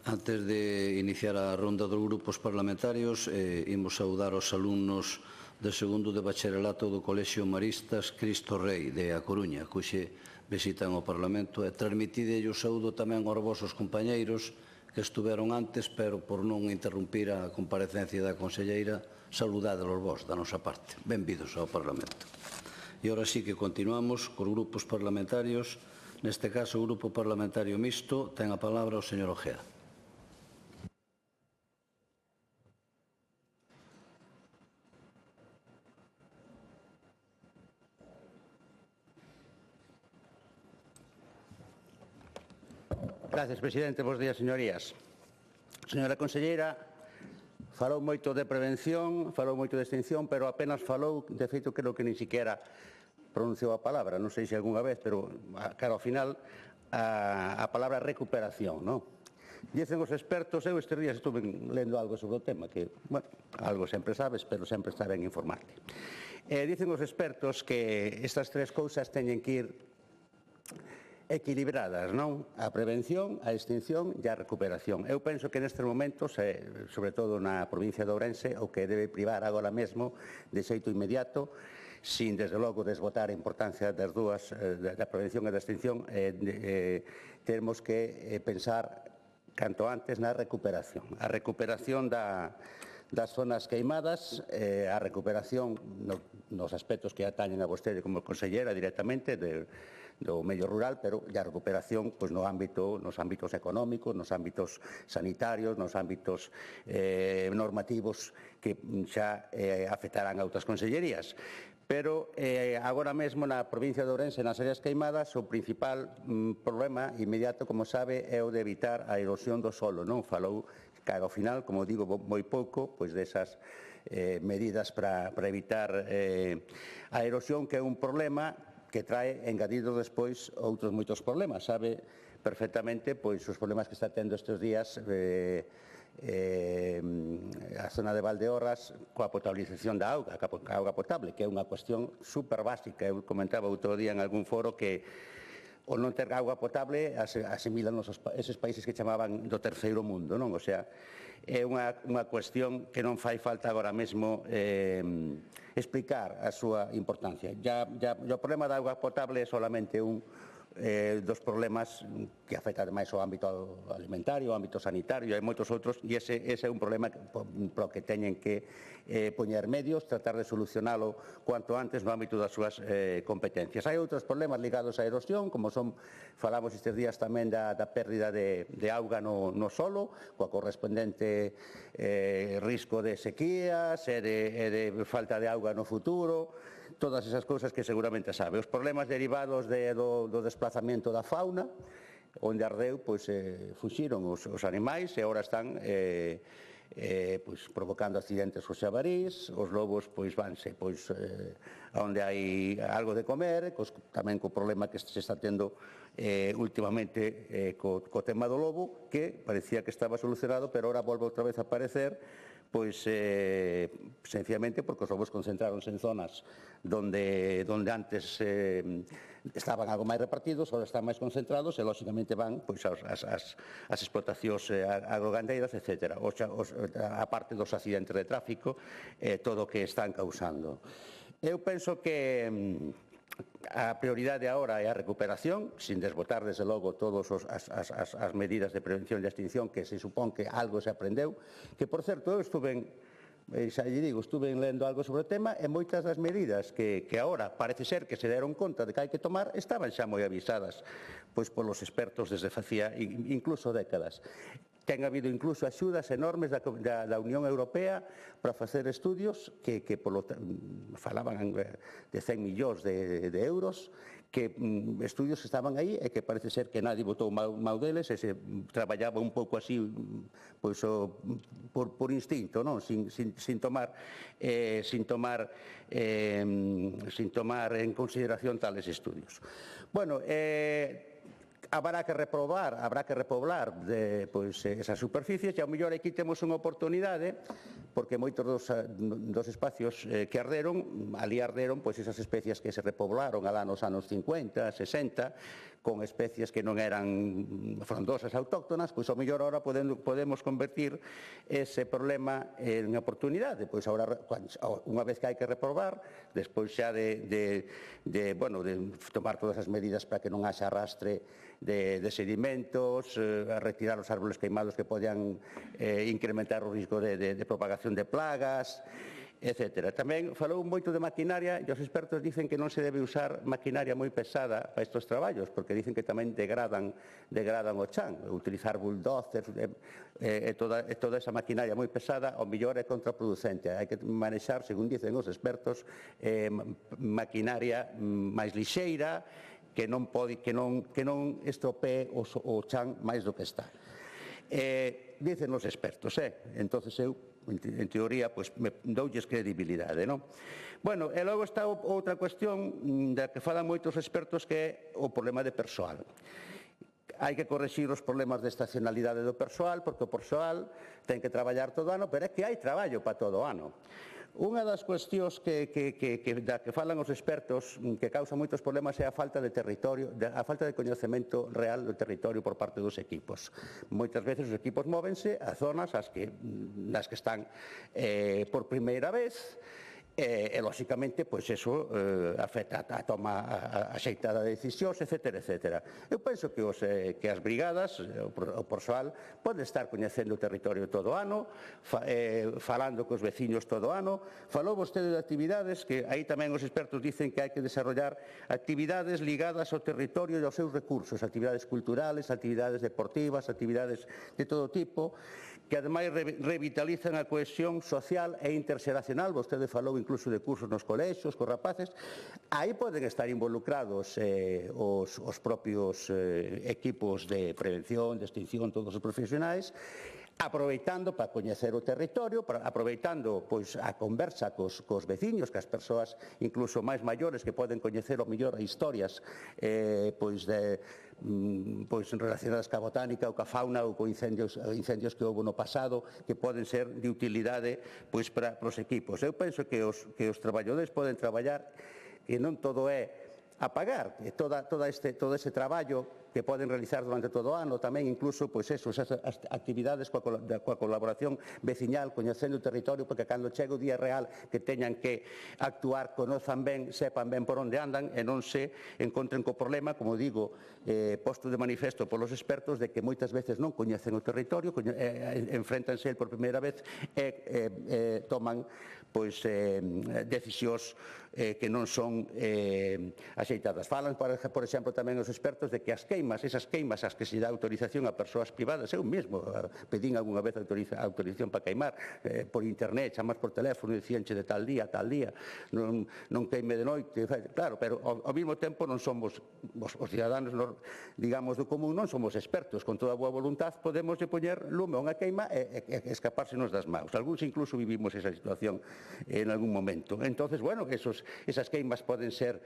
Antes de iniciar a ronda dos grupos parlamentarios, imos saudar os alumnos de segundo de bacharelato do Colexio Maristas Cristo Rei de A Coruña, que hoxe visitan o Parlamento, e transmitidelle o saúdo tamén aos vosos compañeiros que estuveron antes, pero por non interrumpir a comparecencia da conselleira, saludádelos vos da nosa parte. Benvidos ao Parlamento. E agora sí que continuamos cos grupos parlamentarios. Neste caso, o Grupo Parlamentario Mixto ten a palabra o señor Ojea. Gracias, presidente. Bos días, señorías. Señora conselleira, falou moito de prevención, falou moito de extinción, pero apenas falou, de feito, creo que ni siquiera pronunciou a palabra, non sei se algunha vez, pero claro, ao final, a palabra recuperación, non? Dicen os expertos, eu estes días estuve lendo algo sobre o tema, que, bueno, algo sempre sabes, pero sempre está ben informarte. Dicen os expertos que estas tres cousas teñen que ir equilibradas, non? A prevención, a extinción e a recuperación. Eu penso que nestes momentos, sobre todo na provincia de Ourense, o que debe privar agora mesmo, de xeito inmediato, sin, desde logo, desbotar a importancia das dúas, da prevención e da extinción, temos que pensar canto antes na recuperación. A recuperación das zonas queimadas, a recuperación nos aspectos que atañen a vostede como consellera directamente do medio rural, pero a recuperación pois, nos ámbitos económicos, nos ámbitos sanitarios, nos ámbitos normativos que xa afectarán a outras consellerías. Pero agora mesmo na provincia de Ourense, nas áreas queimadas, o principal problema inmediato, como sabe, é o de evitar a erosión do solo, non? Falou que ao final, como digo, moi pouco, pois desas medidas para evitar a erosión, que é un problema que trae engadido despois outros moitos problemas. Sabe perfectamente pois os problemas que está tendo estes días a zona de Valdeorras coa potabilización da auga, a auga potable, que é unha cuestión super básica. Eu comentaba outro día en algún foro que o non ter auga potable asimilan eses países que chamaban do terceiro mundo, non? O sea, é unha cuestión que non fai falta agora mesmo explicar a súa importancia. O problema da auga potable é solamente un dos problemas que afecta ademais ao ámbito alimentario, ao ámbito sanitario, hai moitos outros, e ese é un problema pro que teñen que poñer medios, tratar de solucionalo cuanto antes no ámbito das súas competencias. Hai outros problemas ligados á erosión, como falamos estes días tamén da pérdida de auga no solo, coa correspondente risco de sequías e de falta de auga no futuro, todas esas cousas que seguramente sabe. Os problemas derivados do desplazamento da fauna, onde ardeu, pois fuxiron os animais e agora están provocando accidentes os xabarís, os lobos vanse onde hai algo de comer, tamén co problema que se está tendo últimamente co tema do lobo, que parecía que estaba solucionado, pero ahora volve outra vez a aparecer, sencillamente porque os lobos concentráronse en zonas donde antes estaban algo máis repartidos, agora están máis concentrados e, lóxicamente, van as explotacións agrogandeiras, etc. A parte dos accidentes de tráfico, todo o que están causando. Eu penso que a prioridade agora é a recuperación, sin desbotar, desde logo, todas as medidas de prevención e de extinción que se supón que algo se aprendeu, que, por certo, eu estuve lendo algo sobre o tema e moitas das medidas que agora parece ser que se deron conta de que hai que tomar estaban xa moi avisadas polos expertos desde facía incluso décadas. Ten habido incluso axudas enormes da Unión Europea para facer estudios que falaban de 100 millóns de euros, que estudios estaban aí e que parece ser que nadie botou mau deles e se traballaba un pouco así por instinto, non? Sin tomar en consideración tales estudios. Bueno, habrá que repoblar esas superficies e ao mellor aquí temos unha oportunidade porque moitos dos espacios que arderon, ali arderon esas especies que se repoblaron alá nos anos 50, 60, con especies que non eran frondosas autóctonas, ao mellor agora podemos convertir ese problema en unha oportunidade. Agora, unha vez que hai que repoblar, despois xa de tomar todas as medidas para que non haxa arrastre de sedimentos, a retirar os árboles queimados que podan incrementar o risco de propagación de plagas, etc. Tamén falou moito de maquinaria e os expertos dicen que non se debe usar maquinaria moi pesada para estes traballos, porque dicen que tamén degradan o chan. Utilizar bulldozers e toda esa maquinaria moi pesada, ao mellor é contraproducente. Hai que manexar, según dicen os expertos, maquinaria máis lixeira, que non estropee o chan máis do que está. Dicen os expertos, entonces eu, en teoría, doulles credibilidade, non? Bueno, e logo está outra cuestión da que falan moitos expertos, que é o problema de persoal. Hai que correxir os problemas de estacionalidade do persoal, porque o persoal ten que traballar todo o ano, pero é que hai traballo para todo o ano. Unha das cuestións que falan os expertos que causa moitos problemas é a falta de territorio, a falta de coñecemento real do territorio por parte dos equipos. Moitas veces os equipos móvense a zonas nas que están por primeira vez, e, lóxicamente, pois eso afecta a toma axeitada de decisións, etc. Eu penso que as brigadas, o persoal, pode estar coñecendo o territorio todo o ano, falando cos veciños todo o ano. Falou vostede de actividades, que aí tamén os expertos dicen que hai que desarrollar actividades ligadas ao territorio e aos seus recursos, actividades culturales, actividades deportivas, actividades de todo tipo, que ademais revitalizan a cohesión social e interxeracional. Vostede falou incluso de cursos nos colexios, cos rapaces. Aí poden estar involucrados os propios equipos de prevención, de extinción, todos os profesionais, aproveitando para coñecer o territorio, aproveitando a conversa cos veciños, que as persoas incluso máis maiores que poden coñecer o mellor historias relacionadas ca botánica ou ca fauna ou co incendios que houve no pasado, que poden ser de utilidade para os equipos. Eu penso que os traballadores poden traballar, e non todo é a pagar, todo ese traballo que poden realizar durante todo o ano, tamén incluso esas actividades coa colaboración veciñal, coñecendo o territorio, porque cando chega o día real que teñan que actuar, conozan ben, sepan ben por onde andan e non se encontren co problema, como digo, posto de manifesto polos expertos, de que moitas veces non coñecen o territorio, enfréntanse por primeira vez e toman decisións que non son axeitadas. Falan, por exemplo, tamén os expertos de que esas queimas ás que se dá autorización a persoas privadas, eu mesmo pedín algunha vez autorización para queimar por internet, chamas por teléfono e dicíanche de tal día, non queime de noite, claro, pero ao mesmo tempo non somos os ciudadanos, digamos, do común, non somos expertos, con toda a boa voluntad podemos poñer lume a unha queima e escapársenos das maus. Algúns incluso vivimos esa situación en algún momento. Entonces, bueno, esas queimas poden ser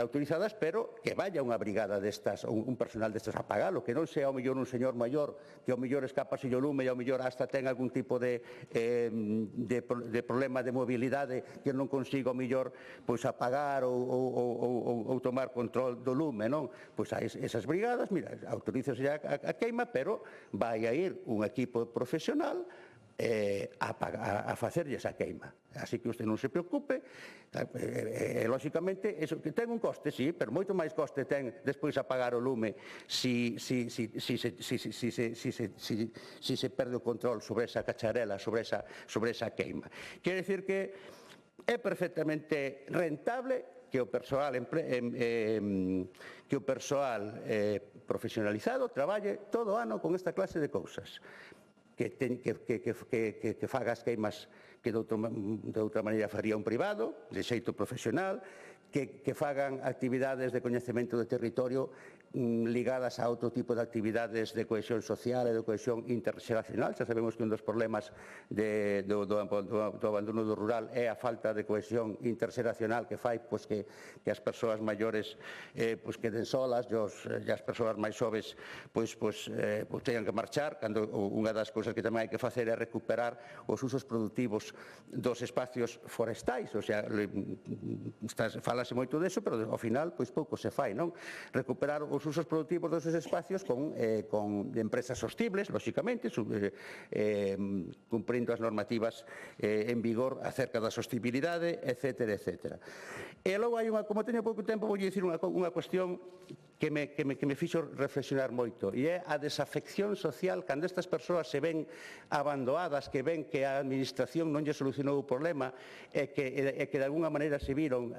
autorizadas, pero que vaya unha brigada destas, un personal destas a pagalo, que non sea ao mellor un señor maior que ao mellor escapase o lume e ao mellor hasta ten algún tipo de problema de mobilidade que non consiga ao mellor apagar ou tomar control do lume, non? Pois a esas brigadas, mira, autorízase a queima, pero vai a ir un equipo profesional a facerlles a queima. Así que usted non se preocupe, lóxicamente, eso que ten un coste, sí, pero moito máis coste ten despois apagar o lume si se perde o control sobre esa cacharela, sobre esa queima. Quere dicir que é perfectamente rentable que o persoal profesionalizado traballe todo o ano con esta clase de cousas. Que faga as queimas que de outra maneira faría un privado, de xeito profesional, que fagan actividades de coñecemento do territorio ligadas a outro tipo de actividades de cohesión social e de cohesión interxeracional. Xa sabemos que un dos problemas do abandono do rural é a falta de cohesión interxeracional que fai que as persoas maiores queden solas e as persoas máis xoves teñan que marchar, cando unha das cousas que tamén hai que facer é recuperar os usos productivos dos espacios forestais. O sea, falase moito deso, pero ao final pouco se fai, non? Recuperar os os usos productivos dos espacios con empresas sostibles, lóxicamente, cumprindo as normativas en vigor acerca da sostibilidade, etcétera, etcétera. E logo hai como teño pouco tempo, vou dicir unha cuestión que me fixo reflexionar moito, e é a desafección social cando estas persoas se ven abandonadas, que ven que a administración non lle solucionou o problema e que de alguna maneira se viron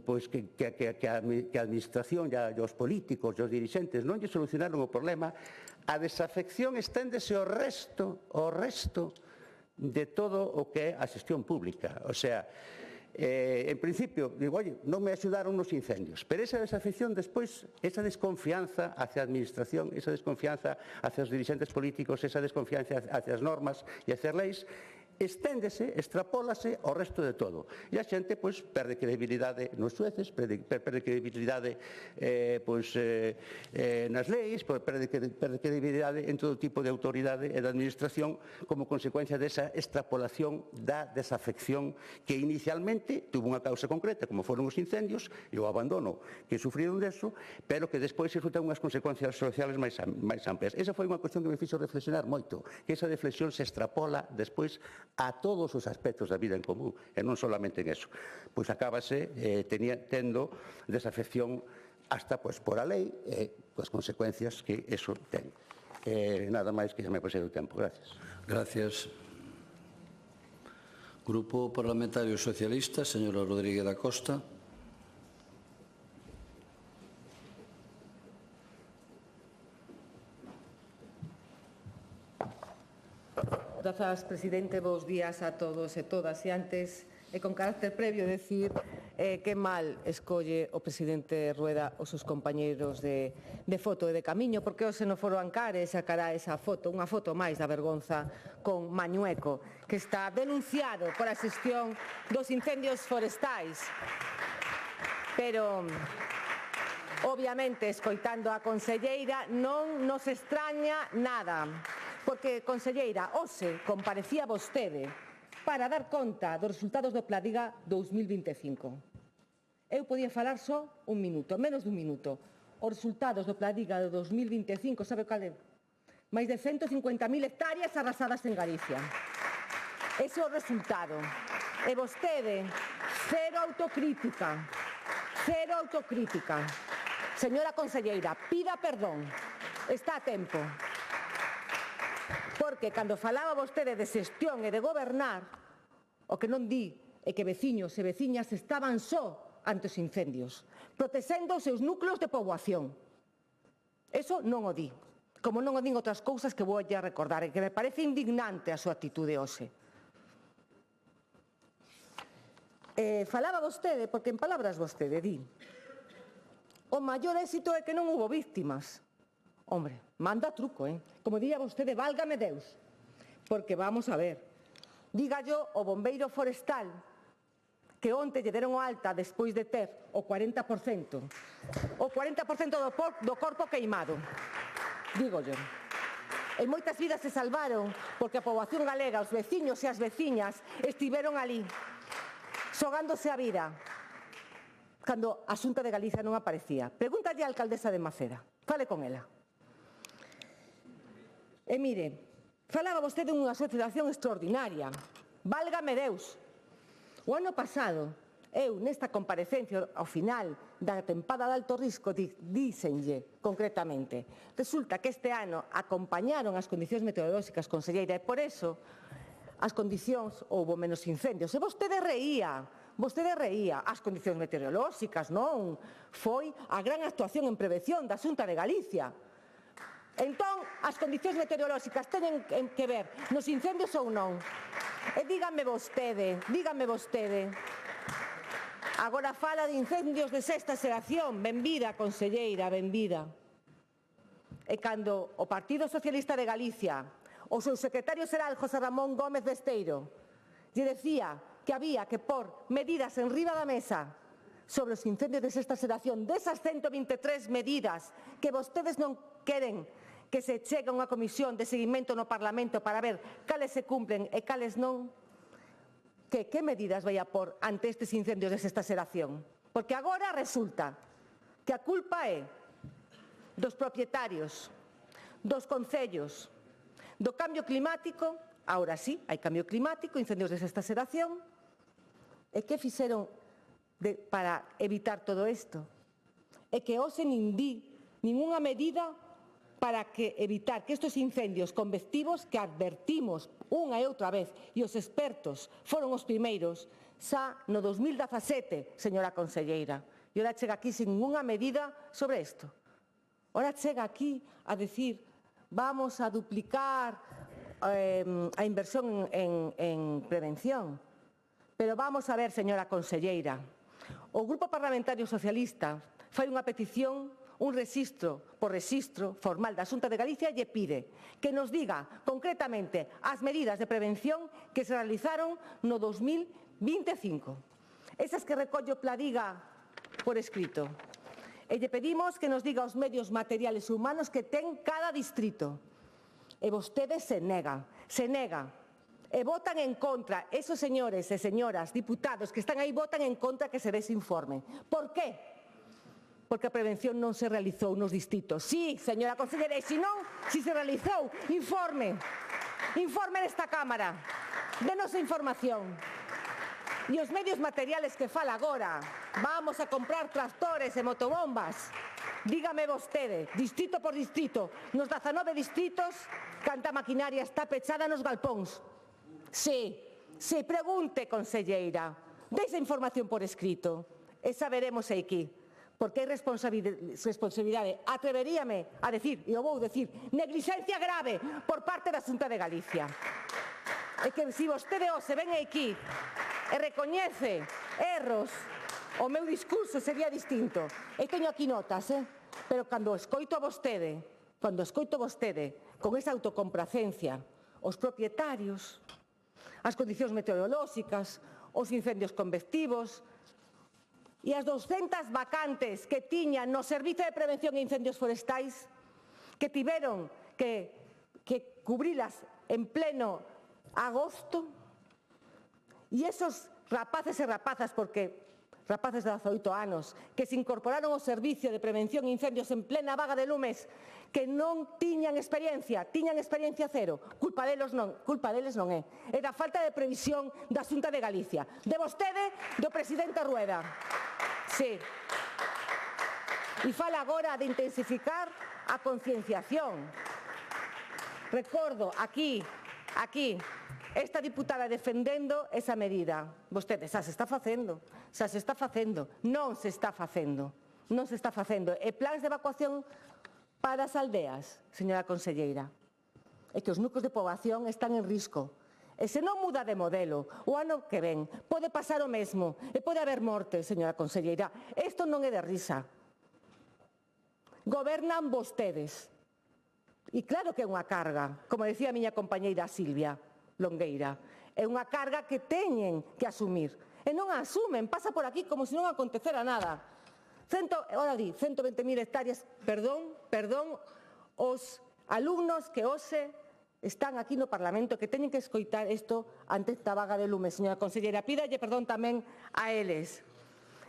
pois que a administración e os políticos e os dirixentes non lle solucionaron o problema, a desafección esténdese ao resto de todo o que é a xestión pública. O sea, en principio, digo, oye, non me axudaron nos incendios, pero esa desafección despois, esa desconfianza hacia a administración, esa desconfianza hacia os dirixentes políticos, esa desconfianza hacia as normas e hacia as leis, esténdese, extrapólase ao resto de todo. E a xente, pois, perde credibilidade nos xueces, perde credibilidade nas leis, perde credibilidade en todo tipo de autoridade e de administración como consecuencia desa extrapolación da desafección que inicialmente tuvo unha causa concreta, como foron os incendios e o abandono que sufriron deso, pero que despois resultan unhas consecuencias sociales máis amplias. Esa foi unha cuestión que me fixo reflexionar moito, que esa deflexión se extrapola despois a todos os aspectos da vida en común, e non solamente en eso. Pois acábase tendo desafección hasta por a lei e as consecuencias que eso ten. Nada máis, que xa me pasei o tempo. Gracias. Gracias. Grupo Parlamentario Socialista, señora Rodríguez da Costa. Grazas, presidente. Bos días a todos e todas. E antes, e con carácter previo, decir que mal escolle o presidente Rueda os seus compañeiros de foto e de camiño, porque hoxe no Foro Ancare sacará esa foto, unha foto máis da vergonza con Mañueco, que está denunciado por a xestión dos incendios forestais. Pero, obviamente, escoitando a conselleira, non nos extraña nada. Porque, conselleira, hoxe comparecía vostede para dar conta dos resultados do Pladiga 2025. Eu podía falar só un minuto, menos dun minuto. Os resultados do Pladiga de 2025, sabe cal é? Máis de 150.000 hectáreas arrasadas en Galicia. Ese é o resultado. E vostede, cero autocrítica. Cero autocrítica. Señora conselleira, pida perdón. Está a tempo. Porque cando falaba vostede de xestión e de gobernar, o que non di é que veciños e veciñas estaban só ante os incendios, protexendo os seus núcleos de poboación. Eso non o di, como non o din outras cousas que vou a recordar, e que me parece indignante a súa actitude hoxe. Falaba vostede, porque en palabras vostede di, o maior éxito é que non hubo víctimas. Hombre, manda truco, Como diría vostede, válgame Deus. Porque vamos a ver, dígallo o bombeiro forestal que onte lle deron o alta despois de ter o 40% do corpo queimado. Dígollo. E moitas vidas se salvaron porque a poboación galega, os veciños e as veciñas estiveron ali, xogándose a vida, cando a Xunta de Galicia non aparecía. Pregúntalle á alcaldesa de Maceda, fale con ela. E mire, falaba vostede dunha situación extraordinaria. Válgame Deus. O ano pasado, eu nesta comparecencia ao final da tempada de alto risco díxenlle concretamente, resulta que este ano acompañaron as condicións meteorolóxicas, conselleira, e por eso as condicións houbo menos incendios. E vostede reía, as condicións meteorolóxicas, non? Foi a gran actuación en prevención da Xunta de Galicia. Entón, as condicións meteorolóxicas teñen que ver nos incendios ou non? E dígame vostede, agora fala de incendios de sexta xeración, benvida, conselleira, benvida. E cando o Partido Socialista de Galicia, o seu secretario xeral, José Ramón Gómez Besteiro, lle decía que había que pôr medidas en riba da mesa sobre os incendios de sexta xeración, desas 123 medidas que vostedes non queren que se chegue a unha comisión de seguimento no Parlamento para ver cales se cumplen e cales non, que medidas vai a pôr ante estes incendios de sexta xeración? Porque agora resulta que a culpa é dos propietarios, dos concellos, do cambio climático, ahora sí, hai cambio climático, incendios de sexta xeración, e que fixeron para evitar todo isto? E que hoxe nin di ningunha medida para evitar que estes incendios convectivos que advertimos unha e outra vez, e os expertos foron os primeiros, xa no 2017, señora conselleira, e ora chega aquí sin ninguna medida sobre isto. Ora chega aquí a decir vamos a duplicar a inversión en prevención. Pero vamos a ver, señora conselleira, o Grupo Parlamentario Socialista fai unha petición, un rexistro por rexistro formal da Xunta de Galicia e lle pide que nos diga concretamente as medidas de prevención que se realizaron no 2025. Esas que recollo Pladiga por escrito. E lle pedimos que nos diga os medios materiales e humanos que ten cada distrito. E vostede se nega. E votan en contra. Esos señores e señoras diputados que están aí votan en contra que se dé ese informe. Por qué? Porque a prevención non se realizou nos distritos. Sí, señora conselleira, e se non, se realizou, informe. Informe nesta Cámara. Denos a información. E os medios materiales que fala agora, vamos a comprar tractores e motobombas. Dígame vostede, distrito por distrito, nos 19 distritos, canta maquinaria está pechada nos galpóns. Sí, pregunte, conselleira, deixa información por escrito e saberemos aquí, porque hai responsabilidade, atreveríame a decir, e o vou decir, negligencia grave por parte da Xunta de Galicia. E que se vostede hoxe ven aquí e recoñece erros, o meu discurso sería distinto. E teño aquí notas, pero cando escoito a vostede, con esa autocomplacencia, os propietarios, as condicións meteorolóxicas, os incendios convectivos e as 200 vacantes que tiñan no Servizo de Prevención e Incendios Forestais que tiveron que cubrilas en pleno agosto, e esos rapaces e rapazas, porque rapaces de 18 anos, que se incorporaron ao Servicio de Prevención e Incendios en plena vaga de lumes, que non tiñan experiencia cero, culpa deles non é. É da falta de previsión da Xunta de Galicia, de vostede, do presidente Rueda. Sí. E fala agora de intensificar a concienciación. Recordo aquí, esta diputada defendendo esa medida. Vostede, xa se está facendo. Non se está facendo. E plans de evacuación para as aldeas, señora conselleira. É que os núcleos de poboación están en risco. E se non muda de modelo, o ano que ven pode pasar o mesmo e pode haber morte, señora conselleira. Isto non é de risa. Gobernan vostedes. E claro que é unha carga, como decía a miña compañeira Silvia Longueira, é unha carga que teñen que asumir. E non a asumen, pasa por aquí como se non acontecera nada. 120.000 hectáreas, perdón, os alumnos que hoxe están aquí no Parlamento, que teñen que escoitar isto ante esta vaga de lume, señora conselleira. Pídalle perdón tamén a eles.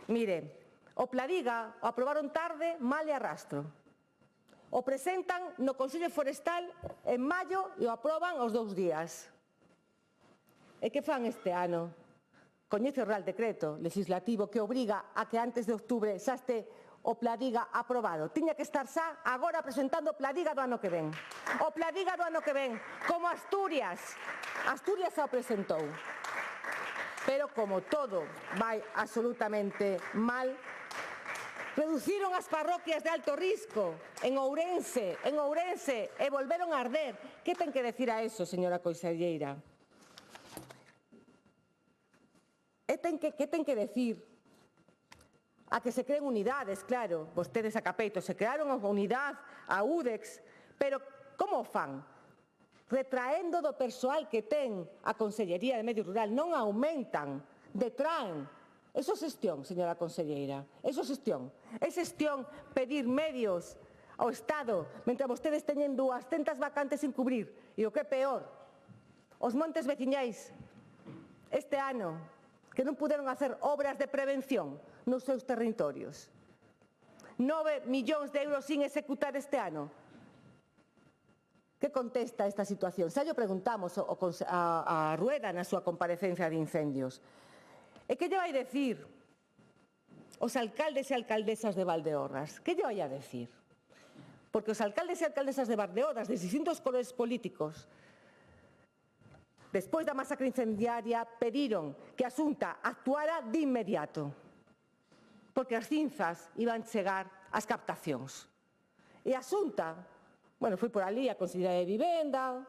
Mire, o Pladiga o aprobaron tarde, mal e arrastro. O presentan no Consello Forestal en maio e o aproban aos 2 días. E que fan este ano? Coñece o Real Decreto legislativo que obriga a que antes de outubro xa este o Pladiga aprobado. Tiña que estar xa agora presentando o Pladiga do ano que ven. O Pladiga do ano que ven, como Asturias. Asturias xa o presentou. Pero como todo vai absolutamente mal, reduciron as parroquias de alto risco en Ourense, e volveron a arder. Que ten que decir a eso, señora conselleira? Que ten que decir a que se creen unidades, claro, vostedes a capeito, se crearon a unidade, a UDEX, pero como fan? Retraendo do persoal que ten a Consellería de Medio Rural, non aumentan, detraen. Eso é xestión, señora conselleira, eso é xestión. É xestión pedir medios ao Estado, mentre vostedes teñen 200 vacantes sin cubrir. E o que é peor, os montes veciñais, este ano, que non puderon hacer obras de prevención nos seus territorios. 9 millóns de euros sin executar este ano. Que contesta esta situación? Xa llo preguntamos a Rueda na súa comparecencia de incendios. E que lle vai decir os alcaldes e alcaldesas de Valdeorras? Que lle vai a decir? Porque os alcaldes e alcaldesas de Valdeorras, de distintos colores políticos, despois da masacre incendiaria, pediron que a Xunta actuara de inmediato, porque as cinzas iban chegar ás captacións. E a Xunta, bueno, foi por ali a Consellería de Vivenda,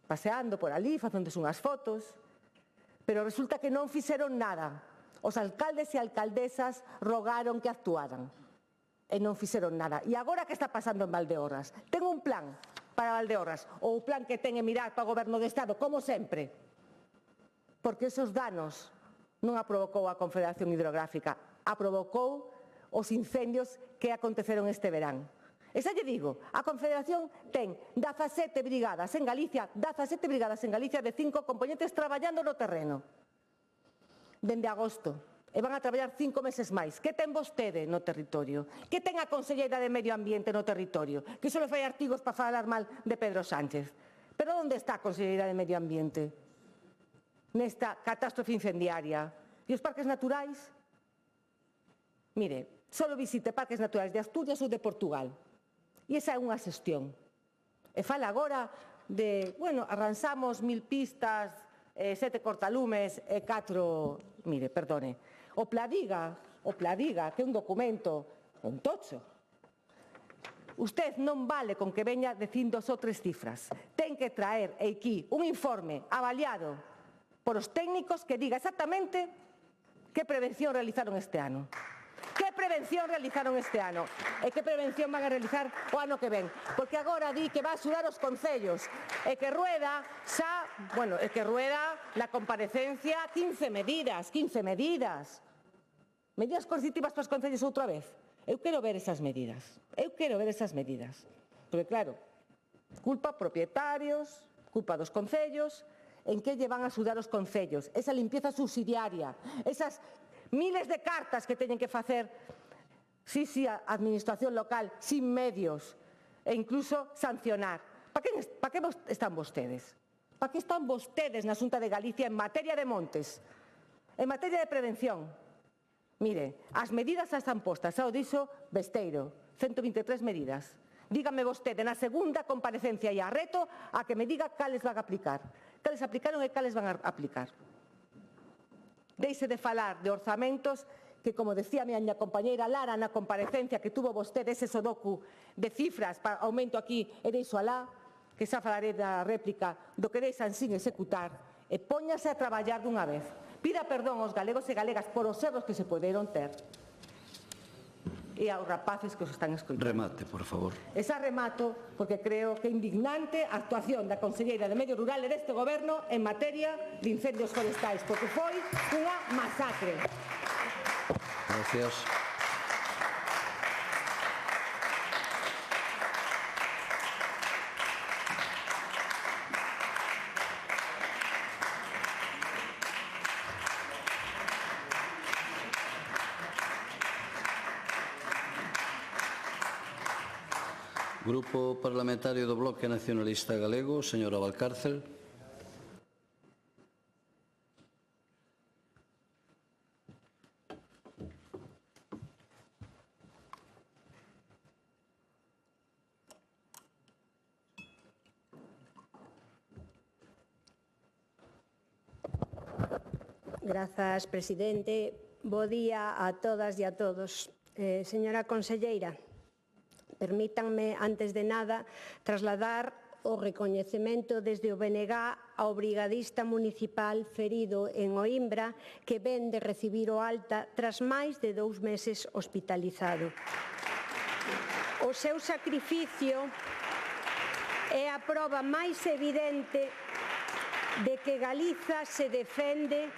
paseando por ali, facéndose unhas fotos, pero resulta que non fixeron nada. Os alcaldes e alcaldesas rogaron que actuaran e non fixeron nada. E agora que está pasando en Valdeorras? Ten un plan para Valdeorras, ou o plan que ten é mirar para o Goberno do Estado, como sempre, porque esos danos non a provocou a Confederación Hidrográfica, a provocou os incendios que aconteceron este verán. E xa lle digo, a Confederación ten 17 brigadas en Galicia, 17 brigadas en Galicia de 5 componentes traballando no terreno, dende agosto. E van a traballar 5 meses máis. Que ten vostede no territorio? Que ten a Conselleira de Medio Ambiente no territorio? Que só le fai artigos para falar mal de Pedro Sánchez. Pero onde está a Conselleira de Medio Ambiente? Nesta catástrofe incendiaria. E os parques naturais? Mire, só visite parques naturais de Asturias ou de Portugal. E esa é unha xestión. E fala agora de, bueno, arranxamos 1000 pistas, 7 cortalumes e 4... Mire, perdone, o Pladiga, que é un documento, un tocho. Usted non vale con que veña dicindo só 3 cifras. Ten que traer aquí un informe avaliado por os técnicos que diga exactamente que prevención realizaron este ano. Que prevención realizaron este ano? E que prevención van a realizar o ano que ven? Porque agora di que va a axudar os concellos e que Rueda xa, bueno, e que Rueda na comparecencia 15 medidas. Medidas coercitivas para os concellos outra vez. Eu quero ver esas medidas. Porque claro, culpa propietarios, culpa dos concellos, en que lle van a axudar os concellos? Esa limpieza subsidiaria, esas miles de cartas que teñen que facer, a administración local, sin medios, e incluso sancionar. Para que están vostedes? Para que están vostedes na Xunta de Galicia en materia de montes? En materia de prevención? Mire, as medidas están postas, xa o dixo Besteiro, 123 medidas. Dígame vostede, na segunda comparecencia e a reto a que me diga cales van a aplicar. Cales aplicaron e cales van a aplicar. Deixe de falar de orzamentos que, como decía a miña compañeira Lara na comparecencia que tuvo vostede ese sodoku de cifras para aumento aquí e deixo alá, que xa falaré da réplica do que deixan sin executar, e póñase a traballar dunha vez. Pida perdón aos galegos e galegas por os erros que se poderon ter e aos rapaces que os están escoitando. Remate, por favor. Esa remato porque creo que é indignante a actuación da Conselleira de Medio Rural e deste Goberno en materia de incendios forestais, porque foi unha masacre. Gracias. Grupo Parlamentario do Bloque Nacionalista Galego, señora Valcárcel. Grazas, presidente. Bo día a todas e a todos. Señora conselleira, permítanme, antes de nada, trasladar o recoñecemento desde o BNG ao brigadista municipal ferido en Oimbra que ven de recibir o alta tras máis de 2 meses hospitalizado. O seu sacrificio é a proba máis evidente de que Galiza se defende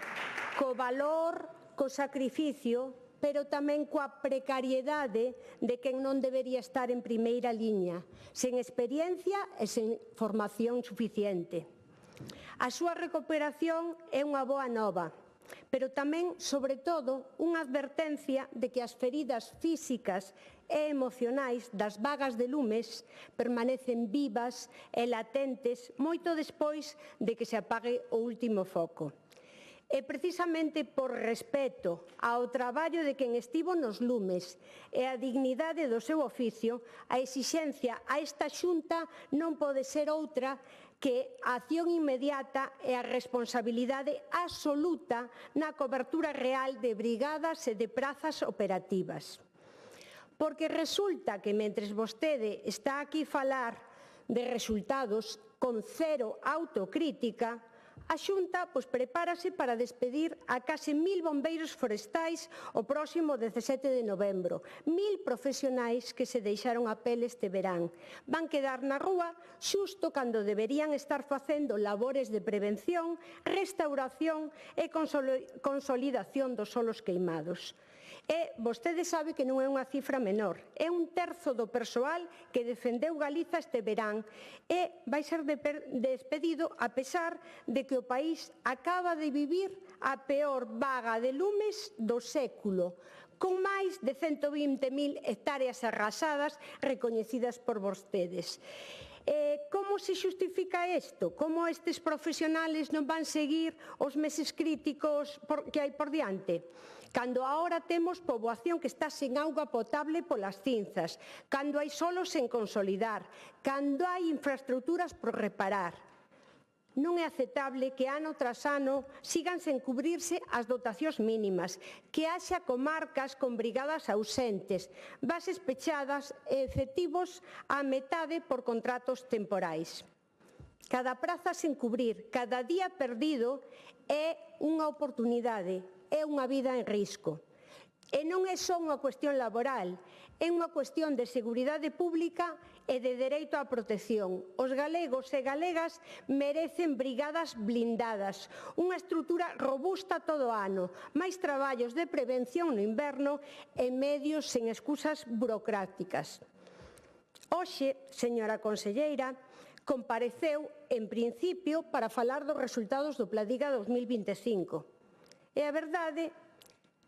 co valor, co sacrificio, pero tamén coa precariedade de quen non debería estar en primeira liña, sen experiencia e sen formación suficiente. A súa recuperación é unha boa nova, pero tamén, sobre todo, unha advertencia de que as feridas físicas e emocionais das vagas de lumes permanecen vivas e latentes moito despois de que se apague o último foco. E precisamente por respeto ao traballo de quen estivo nos lumes e a dignidade do seu oficio, a exixencia a esta Xunta non pode ser outra que a acción inmediata e a responsabilidade absoluta na cobertura real de brigadas e de prazas operativas. Porque resulta que mentres vostede está aquí a falar de resultados con cero autocrítica, a Xunta prepárase para despedir a case 1000 bombeiros forestais o próximo 17 de novembro. 1000 profesionais que se deixaron a pele este verán. Van quedar na rúa xusto cando deberían estar facendo labores de prevención, restauración e consolidación dos solos queimados. E vostede sabe que non é unha cifra menor, é 1/3 do persoal que defendeu Galiza este verán e vai ser despedido a pesar de que o país acaba de vivir a peor vaga de lumes do século, con máis de 120.000 hectáreas arrasadas recoñecidas por vostedes. Como se xustifica isto? Como estes profesionales non van seguir os meses críticos que hai por diante? Cando agora temos poboación que está sen auga potable polas cinzas, cando hai solos sen consolidar, cando hai infraestruturas por reparar. Non é aceptable que ano tras ano sigan sen cubrirse as dotacións mínimas, que haxa comarcas con brigadas ausentes, bases pechadas e efectivos á metade por contratos temporais. Cada praza sen cubrir, cada día perdido é unha oportunidade, é unha vida en risco. E non é só unha cuestión laboral, é unha cuestión de seguridade pública e de dereito á protección. Os galegos e galegas merecen brigadas blindadas, unha estrutura robusta todo o ano, máis traballos de prevención no inverno e medios sen excusas burocráticas. Hoxe, señora conselleira, compareceu en principio para falar dos resultados do Pladiga 2025. E a verdade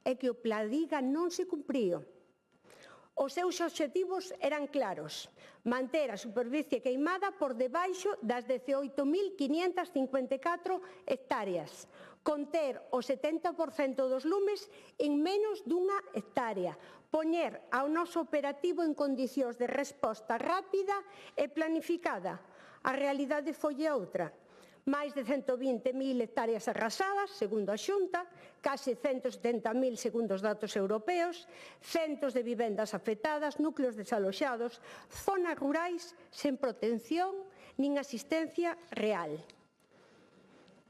é que o Pladiga non se cumpriu. Os seus obxectivos eran claros: manter a superficie queimada por debaixo das 18.554 hectáreas, conter o 70% dos lumes en menos dunha hectárea, poñer ao noso operativo en condicións de resposta rápida e planificada. A realidade foi outra. Máis de 120.000 hectáreas arrasadas, segundo a Xunta, case 170.000 segundo os datos europeos, centos de vivendas afectadas, núcleos desaloxados, zonas rurais sen protección nin asistencia real.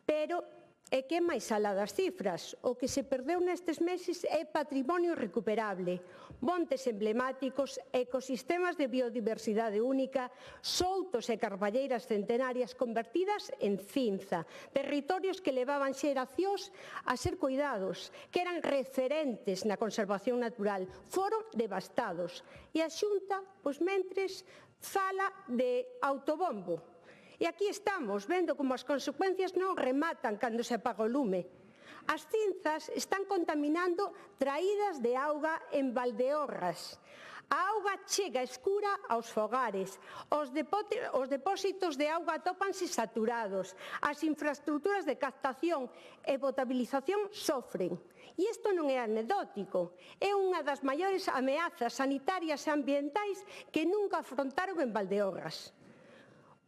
Pero é que máis alá das cifras, o que se perdeu nestes meses é patrimonio recuperable, montes emblemáticos, ecosistemas de biodiversidade única, soutos e carballeiras centenarias convertidas en cinza, territorios que levaban xeracións a ser cuidados, que eran referentes na conservación natural, foron devastados. E a Xunta, mentres, fala de autobombo. E aquí estamos, vendo como as consecuencias non rematan cando se apaga o lume. As cinzas están contaminando traídas de auga en Valdeorras. A auga chega escura aos fogares, os depósitos de auga atópanse saturados, as infraestruturas de captación e potabilización sofren. E isto non é anecdótico, é unha das maiores ameazas sanitarias e ambientais que nunca afrontaron en Valdeorras.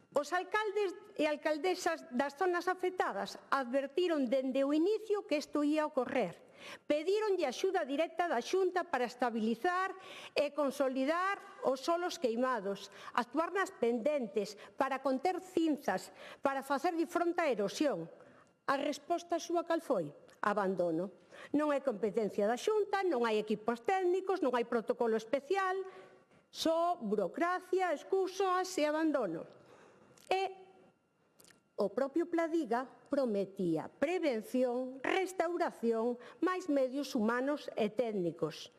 Os alcaldes e alcaldesas das zonas afectadas advertiron dende o inicio que isto ia ocorrer. Pedíronlle axuda directa da Xunta para estabilizar e consolidar os solos queimados, actuar nas pendentes, para conter cinzas, para facerlle fronte á erosión. A resposta súa cal foi? Abandono. Non é competencia da Xunta, non hai equipos técnicos, non hai protocolo especial, só burocracia, excusas e abandono. E o propio Pladiga prometía prevención, restauración, máis medios humanos e técnicos.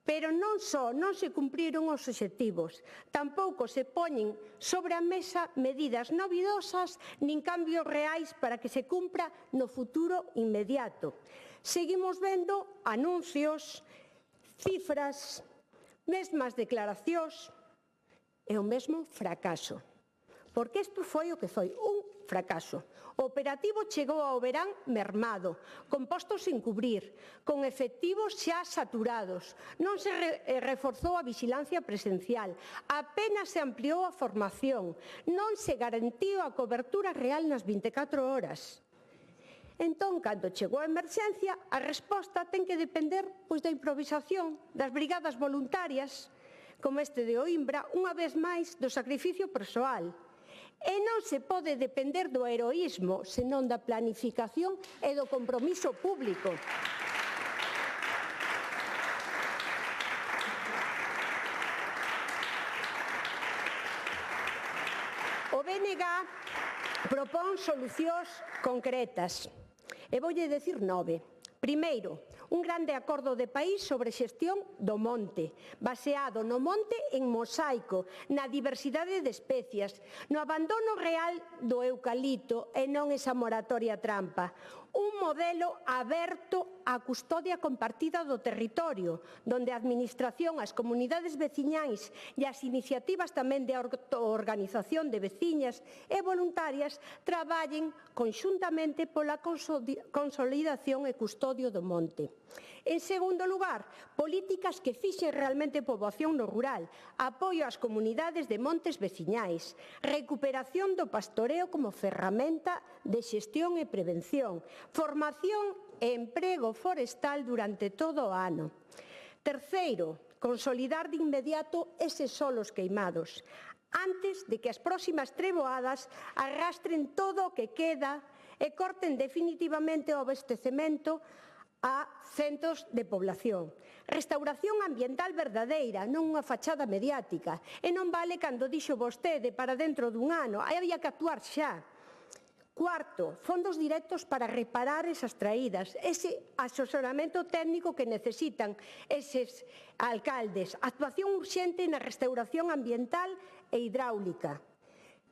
Pero non só non se cumpriron os obxectivos, tampouco se poñen sobre a mesa medidas novidosas nin cambios reais para que se cumpra no futuro inmediato. Seguimos vendo anuncios, cifras, mesmas declaracións e o mesmo fracaso. Porque isto foi o que foi, un fracaso. O operativo chegou ao verán mermado, con postos sin cubrir, con efectivos xa saturados. Non se reforzou a vixilancia presencial, apenas se ampliou a formación, non se garantiu a cobertura real nas 24 horas. Entón, cando chegou a emerxencia, a resposta ten que depender da improvisación das brigadas voluntarias, como este de Oimbra, unha vez máis do sacrificio persoal. E non se pode depender do heroísmo, senón da planificación e do compromiso público. O BNG propón solucións concretas, e voulle decir 9. Primeiro, un grande acordo de país sobre xestión do monte, baseado no monte en mosaico, na diversidade de especies, no abandono real do eucalipto e non esa moratoria trampa. Un modelo aberto á custodia compartida do territorio, donde a Administración, as comunidades veciñais e as iniciativas tamén de organización de veciñas e voluntarias traballen conxuntamente pola consolidación e custodio do monte. En segundo lugar, políticas que fixen realmente poboación no rural, apoio ás comunidades de montes veciñais, recuperación do pastoreo como ferramenta de xestión e prevención, formación e emprego forestal durante todo o ano. Terceiro, consolidar de inmediato eses solos queimados, antes de que as próximas treboadas arrastren todo o que queda e corten definitivamente o abastecemento a centos de población. Restauración ambiental verdadeira, non unha fachada mediática. E non vale cando dixo vostede para dentro dun ano, había que actuar xa. Cuarto, fondos directos para reparar esas traídas, ese asesoramento técnico que necesitan eses alcaldes, actuación urxente na restauración ambiental e hidráulica.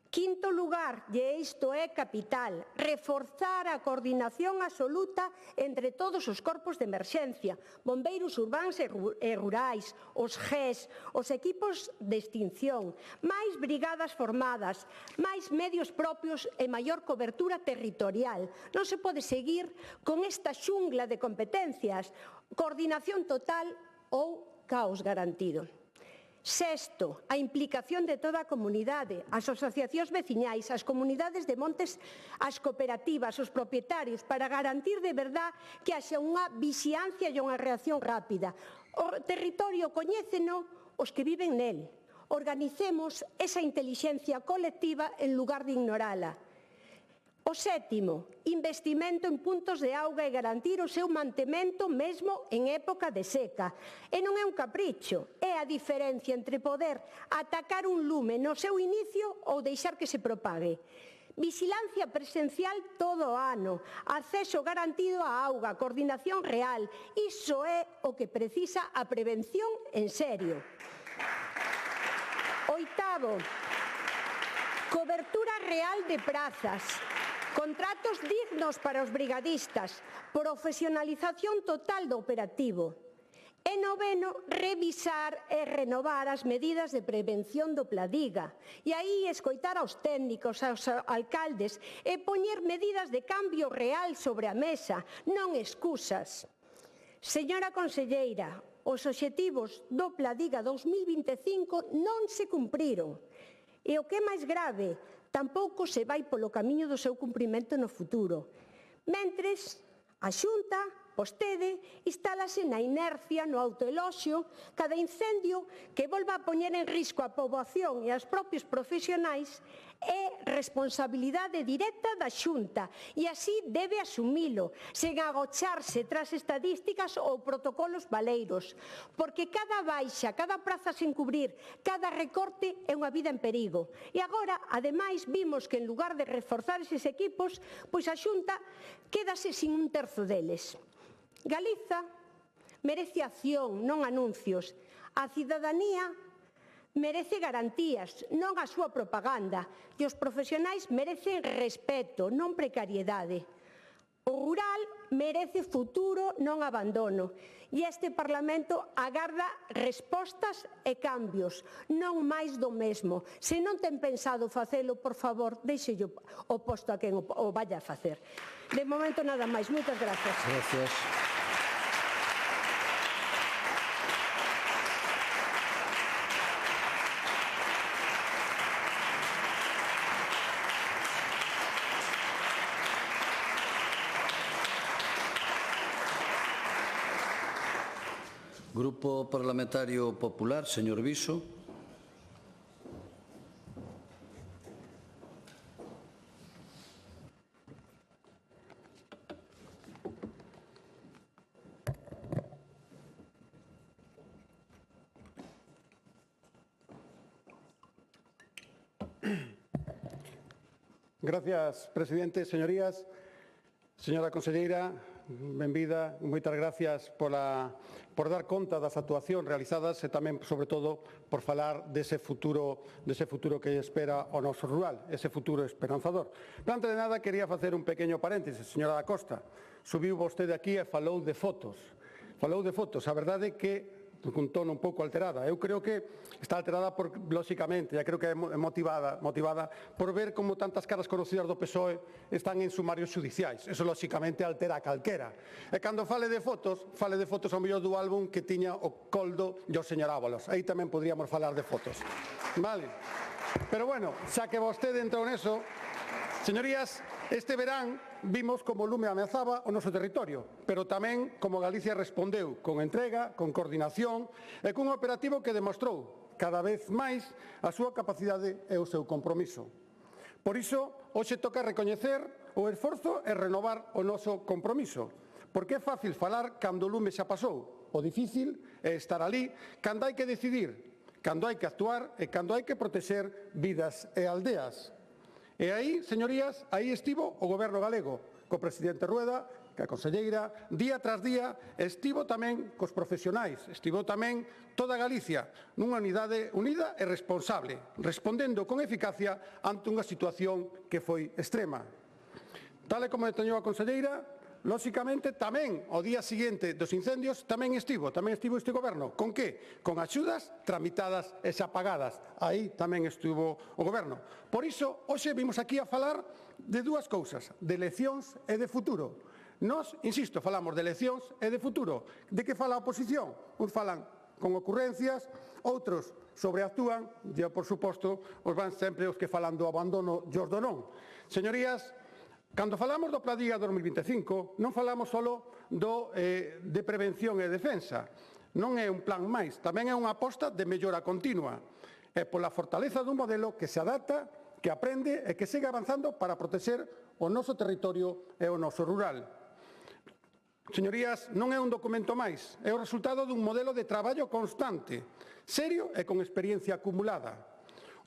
Quinto lugar, e isto é capital, reforzar a coordinación absoluta entre todos os corpos de emerxencia, bombeiros urbáns e rurais, os GES, os equipos de extinción, máis brigadas formadas, máis medios propios e maior cobertura territorial. Non se pode seguir con esta xungla de competencias, coordinación total ou caos garantido. Sexto, a implicación de toda a comunidade, as asociacións veciñais, as comunidades de montes, as cooperativas, os propietarios, para garantir de verdad que haxa unha vixiancia e unha reacción rápida. O territorio coñéceno os que viven nel. Organicemos esa intelixencia colectiva en lugar de ignorala. O sétimo, investimento en puntos de auga e garantir o seu mantemento mesmo en época de seca. E non é un capricho, é a diferencia entre poder atacar un lume no seu inicio ou deixar que se propague. Vixilancia presencial todo o ano, acceso garantido á auga, coordinación real. Iso é o que precisa a prevención en serio. Oitavo, cobertura real de prazas. Contratos dignos para os brigadistas, profesionalización total do operativo. E noveno, revisar e renovar as medidas de prevención do Pladiga. E aí escoitar aos técnicos, aos alcaldes e poñer medidas de cambio real sobre a mesa, non excusas. Señora conselleira, os obxectivos do Pladiga 2025 non se cumpriron. E o que é máis grave, tampouco se vai polo camiño do seu cumprimento no futuro. Mentres, a Xunta, vostede, instálase na inercia, no autoeloxio, cada incendio que volva a poñer en risco a poboación e as propios profesionais é responsabilidade directa da Xunta e así debe asumilo, sen agocharse tras estadísticas ou protocolos baleiros, porque cada baixa, cada praza sen cubrir, cada recorte é unha vida en perigo. E agora, ademais, vimos que en lugar de reforzar eses equipos, pois a Xunta quédase sin un terzo deles. Galiza merece acción, non anuncios. A cidadanía merece garantías, non a súa propaganda. E os profesionais merecen respeto, non precariedade. O rural merece futuro, non abandono. E este Parlamento agarda respostas e cambios, non máis do mesmo. Se non ten pensado facelo, por favor, deixelle o posto a quen o vaya a facer. De momento nada máis. Moitas gracias. Gracias. Grupo Parlamentario Popular, señor Viso. Gracias, presidente. Señorías, señora conselleira, benvida, moitas gracias por dar conta das actuacións realizadas e tamén, sobre todo, por falar dese futuro que espera o noso rural, ese futuro esperanzador. Pero antes de nada, quería facer un pequeno paréntesis, señora da Costa. Subiu vostede aquí e falou de fotos. A verdade é que cun tono un pouco alterada. Eu creo que está alterada, lóxicamente, e creo que é motivada por ver como tantas caras conocidas do PSOE están en sumarios judiciais. Eso, lóxicamente, altera a calquera. E cando fale de fotos ao mellor do álbum que tiña o Coldo e o señor Ábalos. Aí tamén podríamos falar de fotos. Vale? Pero, bueno, xa que vostede entrou neso, señorías, este verán vimos como o lume ameazaba o noso territorio, pero tamén como Galicia respondeu con entrega, con coordinación e cun operativo que demostrou cada vez máis a súa capacidade e o seu compromiso. Por iso, hoxe toca recoñecer o esforzo e renovar o noso compromiso, porque é fácil falar cando o lume xa pasou. O difícil é estar ali cando hai que decidir, cando hai que actuar e cando hai que protexer vidas e aldeas. E aí, señorías, aí estivo o Goberno galego, co presidente Rueda, que a conselleira, día tras día, estivo tamén cos profesionais, estivo tamén toda Galicia, nunha unidade unida e responsable, respondendo con eficacia ante unha situación que foi extrema. Tal e como deteñou a conselleira, lóxicamente, tamén, ao día seguinte dos incendios, tamén estivo este goberno. Con que? Con axudas tramitadas e xa pagadas. Aí tamén estivo o goberno. Por iso, hoxe vimos aquí a falar de dúas cousas, de eleccións e de futuro. Nós, insisto, falamos de eleccións e de futuro. De que fala a oposición? Uns falan con ocurrencias, outros sobreactúan, e, por suposto, os van sempre os que falan do abandono e os do non. Señorías, cando falamos do Plan Diga 2025, non falamos só de prevención e defensa. Non é un plan máis, tamén é unha aposta de mellora continua. É pola fortaleza dun modelo que se adapta, que aprende e que segue avanzando para protexer o noso territorio e o noso rural. Señorías, non é un documento máis, é o resultado dun modelo de traballo constante, serio e con experiencia acumulada.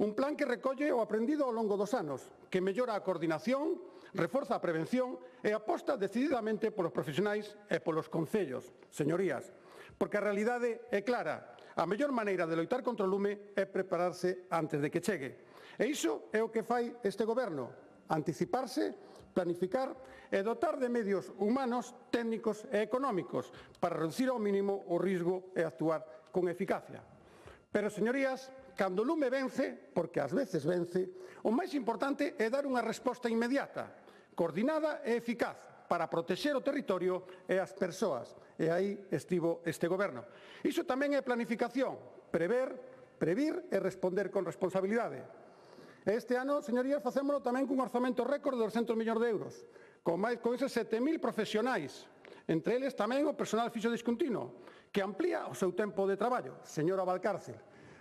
Un plan que recolle o aprendido ao longo dos anos, que mellora a coordinación, reforza a prevención e aposta decididamente polos profesionais e polos concellos. Señorías, porque a realidade é clara. A mellor maneira de loitar contra o lume é prepararse antes de que chegue. E iso é o que fai este goberno, anticiparse, planificar e dotar de medios humanos, técnicos e económicos para reducir ao mínimo o risco e actuar con eficacia. Pero, señorías, cando o lume vence, porque ás veces vence, o máis importante é dar unha resposta inmediata, coordinada e eficaz para protexer o territorio e as persoas. E aí estivo este goberno. Iso tamén é planificación, prever, previr e responder con responsabilidade. Este ano, señorías, facémolo tamén cun orzamento récord de 200 millóns de euros, con eses 7.000 profesionais, entre eles tamén o personal fixo discontinuo, que amplía o seu tempo de traballo. Señora Valcárcel,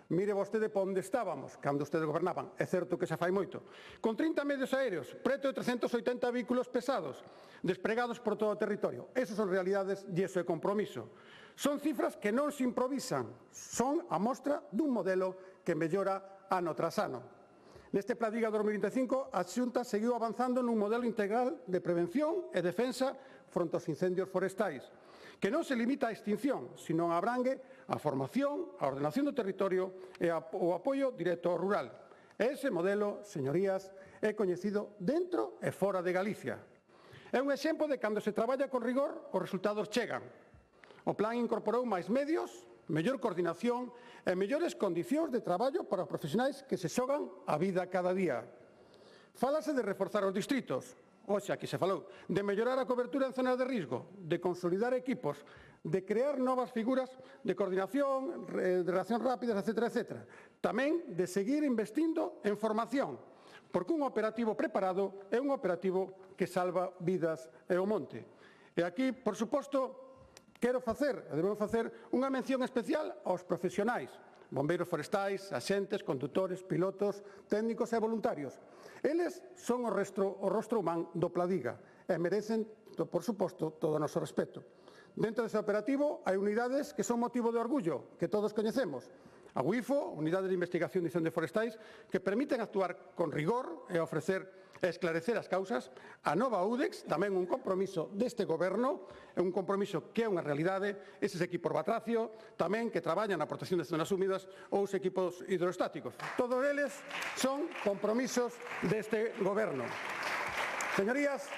mire vostede para onde estábamos cando ustedes gobernaban. É certo que xa fai moito. Con 30 medios aéreos, preto de 380 vehículos pesados, despregados por todo o territorio. Esas son realidades e iso é compromiso. Son cifras que non se improvisan, son a mostra dun modelo que mellora ano tras ano. Neste Plan Diga 2025, a Xunta seguiu avanzando nun modelo integral de prevención e defensa fronte aos incendios forestais, que non se limita á extinción, sino abrangue a formación, a ordenación do territorio e o apoio directo ao rural. E ese modelo, señorías, é coñecido dentro e fora de Galicia. É un exemplo de cando se traballa con rigor, os resultados chegan. O plan incorporou máis medios, mellor coordinación e mellores condicións de traballo para os profesionais que se xogan a vida cada día. Fálase de reforzar os distritos, hoxe aquí se falou, de mellorar a cobertura en zonas de risco, de consolidar equipos, de crear novas figuras de coordinación, de reacción rápidas, etc. Tamén de seguir investindo en formación, porque un operativo preparado é un operativo que salva vidas e o monte. E aquí, por suposto, debemos facer unha mención especial aos profesionais, bombeiros forestais, axentes, conductores, pilotos, técnicos e voluntarios. Eles son o rostro humán do Pladiga e merecen, por suposto, todo o noso respeto. Dentro dese operativo hai unidades que son motivo de orgullo, que todos coñecemos. A UIFO, Unidade de Investigación e Incendios Forestais, que permiten actuar con rigor e esclarecer as causas. A nova UDEX, tamén un compromiso deste Goberno, é un compromiso que é unha realidade, eses equipos Batracio, tamén que traballan na protección de zonas húmidas ou os equipos hidroestáticos. Todos eles son compromisos deste Goberno. Señorías,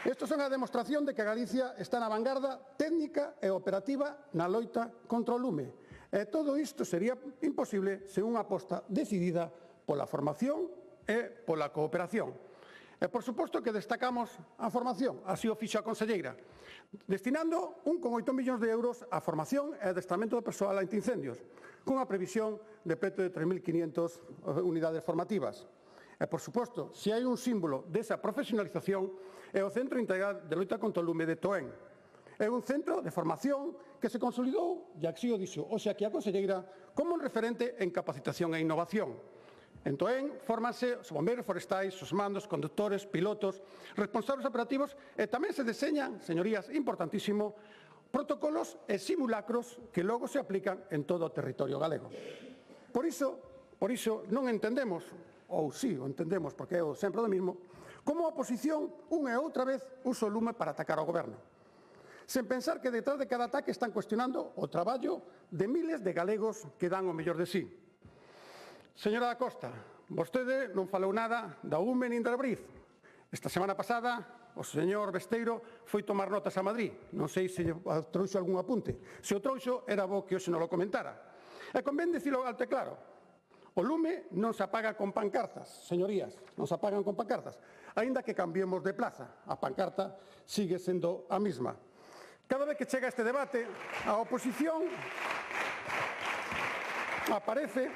estes son a demostración de que Galicia está na vanguarda técnica e operativa na loita contra o lume. E todo isto sería imposible sen unha aposta decidida pola formación e pola cooperación. E, por suposto, que destacamos a formación, así o fixo a conselleira, destinando 1,8 millóns de euros a formación e adestramento do persoal antiincendios, cunha previsión de preto de 3.500 unidades formativas. E, por suposto, se hai un símbolo desa profesionalización, é o Centro Integral de Loita contra o Lume de Toén. É un centro de formación que se consolidou, e así o dixo hoxe aquí a conselleira, como un referente en capacitación e innovación. En Toén fórmanse os bombeiros forestais, os mandos, conductores, pilotos, responsables operativos e tamén se deseñan, señorías, importantísimo, protocolos e simulacros que logo se aplican en todo o territorio galego. Por iso non entendemos, ou sí o entendemos porque é sempre o mesmo, como a oposición unha e outra vez usa o lume para atacar ao goberno. Sen pensar que detrás de cada ataque están cuestionando o traballo de miles de galegos que dan o mellor de sí. Señora da Costa, vostede non falou nada da UME nin da Brif. Esta semana pasada, o señor Besteiro foi tomar notas a Madrid. Non sei se trouxo algún apunte. Se o trouxo, era bo que hoxe non o comentara. E convén dicilo alto e claro. O lume non se apaga con pancartas, señorías, non se apagan con pancartas. Aínda que cambiemos de plaza, a pancarta sigue sendo a mesma. Cada vez que chega este debate, a oposición aparece...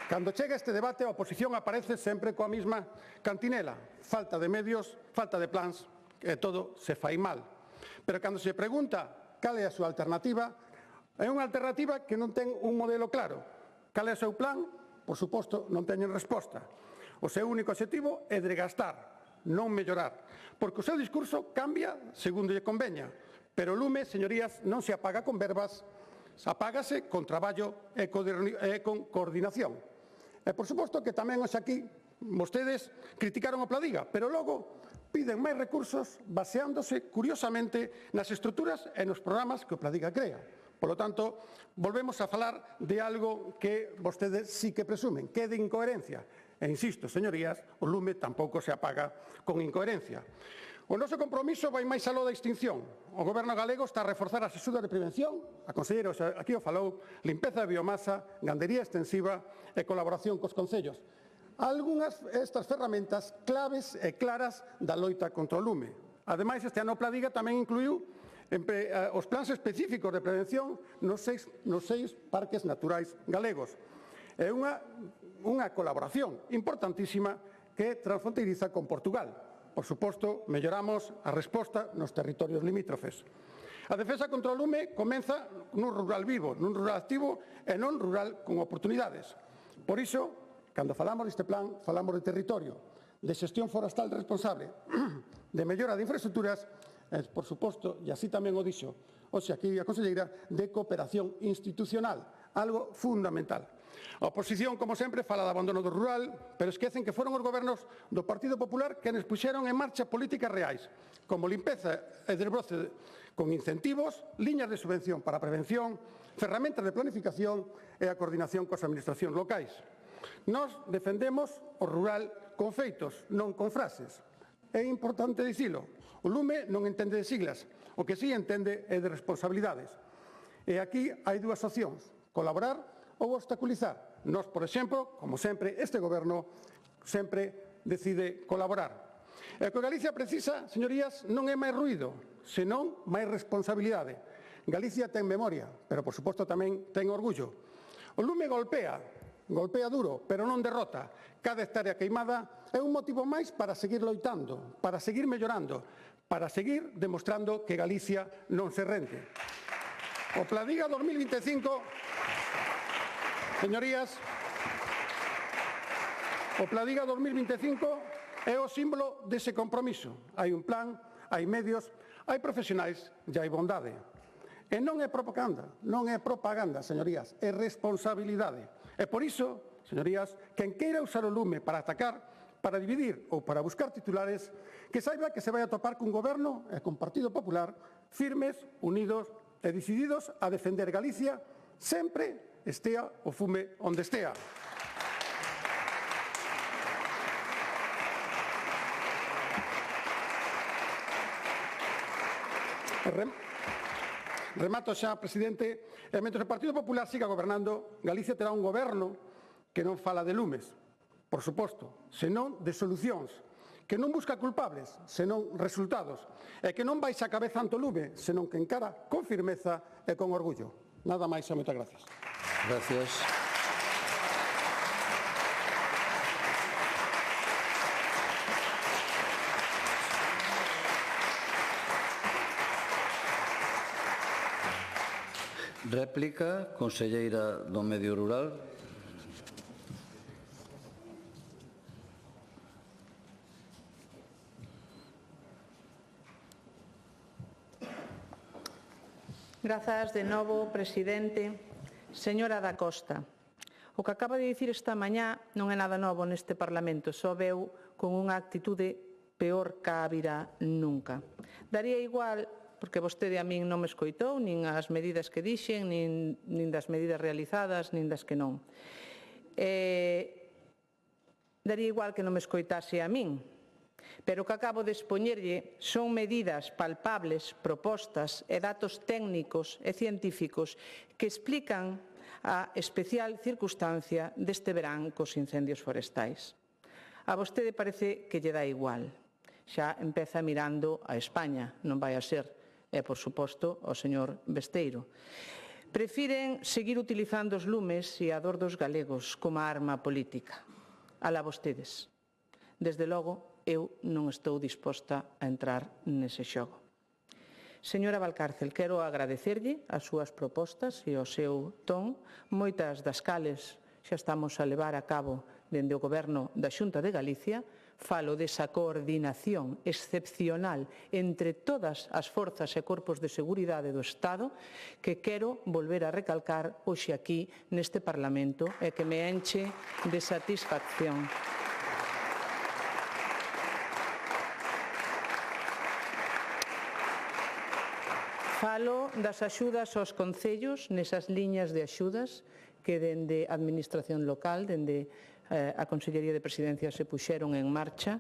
Cando chega este debate, a oposición aparece sempre coa mesma cantinela. Falta de medios, falta de plans, e todo se fai mal. Pero cando se pregunta cal é a súa alternativa, é unha alternativa que non ten un modelo claro. Cal é o seu plan? Por suposto, non teñen resposta. O seu único objetivo é desgastar, non mellorar. Porque o seu discurso cambia segundo lle conveña. Pero o lume, señorías, non se apaga con verbas, apágase con traballo e con coordinación. E, por suposto, que tamén hoxe aquí vostedes criticaron o Pladiga, pero logo piden máis recursos baseándose, curiosamente, nas estruturas e nos programas que o Pladiga crea. Por lo tanto, volvemos a falar de algo que vostedes sí que presumen, que é de incoherencia. E insisto, señorías, o lume tampouco se apaga con incoherencia. O noso compromiso vai máis aló da extinción. O Goberno galego está a reforzar as axudas de prevención, a conselleira aquí o falou, limpeza de biomasa, gandería extensiva e colaboración cos concellos. Algunhas destas ferramentas claves e claras da loita contra o lume. Ademais, este ano o Pladiga tamén incluiu os plans específicos de prevención nos seis parques naturais galegos. É unha colaboración importantísima que transfronteiriza con Portugal. Por suposto, melloramos a resposta nos territorios limítrofes. A defensa contra o lume comeza nun rural vivo, nun rural activo e non rural con oportunidades. Por iso, cando falamos deste plan, falamos de territorio, de xestión forestal responsable, de mellora de infraestructuras e, por suposto, e así tamén o dixo hoxe aquí a conselleira, de cooperación institucional, algo fundamental. A oposición, como sempre, fala de abandono do rural, pero esquecen que foron os gobernos do Partido Popular que nos puxeron en marcha políticas reais, como limpeza e desbroce con incentivos, liñas de subvención para a prevención, ferramentas de planificación e a coordinación coas administracións locais. Nós defendemos o rural con feitos, non con frases. É importante dicilo. O lume non entende de siglas, o que sí entende é de responsabilidades. E aquí hai dúas opcións, colaborar ou obstaculizar. Nós, por exemplo, como sempre, este goberno sempre decide colaborar. E o que Galicia precisa, señorías, non é máis ruído, senón máis responsabilidade. Galicia ten memoria, pero, por suposto, tamén ten orgullo. O lume golpea duro, pero non derrota. Cada hectárea queimada é un motivo máis para seguir loitando, para seguir mellorando, para seguir demostrando que Galicia non se rende. O Pladiga 2025, señorías, o Pladiga 2025 é o símbolo dese compromiso. Hai un plan, hai medios, hai profesionais e hai bondade. E non é propaganda, señorías, é responsabilidade. E por iso, señorías, quen queira usar o lume para atacar, para dividir ou para buscar titulares, que saiba que se vai a topar cun goberno e con Partido Popular firmes, unidos e decididos a defender Galicia sempre estea o fume onde estea. Remato xa, presidente, e mentre o Partido Popular siga gobernando, Galicia terá un goberno que non fala de lumes, por suposto, senón de solucións, que non busca culpables, senón resultados, e que non baixa a cabeza ante o lume, senón que encara con firmeza e con orgullo. Nada máis e moitas gracias. Gracias. Réplica, conselleira do Medio Rural. Grazas de novo, presidente. Señora da Costa, o que acaba de dicir esta mañá non é nada novo neste Parlamento, só veu con unha actitude peor que a virá nunca. Daría igual, porque vostede a min non me escoitou, nin as medidas que dixen, nin das medidas realizadas, nin das que non. Daría igual que non me escoitase a min, pero o que acabo de expoñerlle son medidas palpables, propostas e datos técnicos e científicos que explican a especial circunstancia deste verán cos incendios forestais. A vostede parece que lle dá igual. Xa empeza mirando a España, non vai a ser, e, por suposto, ao señor Besteiro. Prefiren seguir utilizando os lumes e a dor dos galegos como arma política. Alá vostedes. Desde logo, eu non estou disposta a entrar nese xogo. Señora Valcárcel, quero agradecerlle as súas propostas e o seu ton, moitas das cales xa estamos a levar a cabo dende o Goberno da Xunta de Galicia. Falo desa coordinación excepcional entre todas as forzas e corpos de seguridade do Estado que quero volver a recalcar hoxe aquí neste Parlamento e que me enche de satisfacción. Falo das axudas aos concellos nesas liñas de axudas que dende a Administración local, dende a Consellería de Presidencia se puxeron en marcha.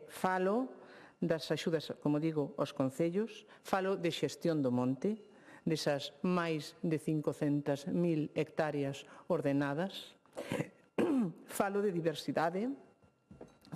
Falo das axudas, como digo, aos concellos. Falo de xestión do monte, desas máis de 500.000 hectáreas ordenadas. Falo de diversidade.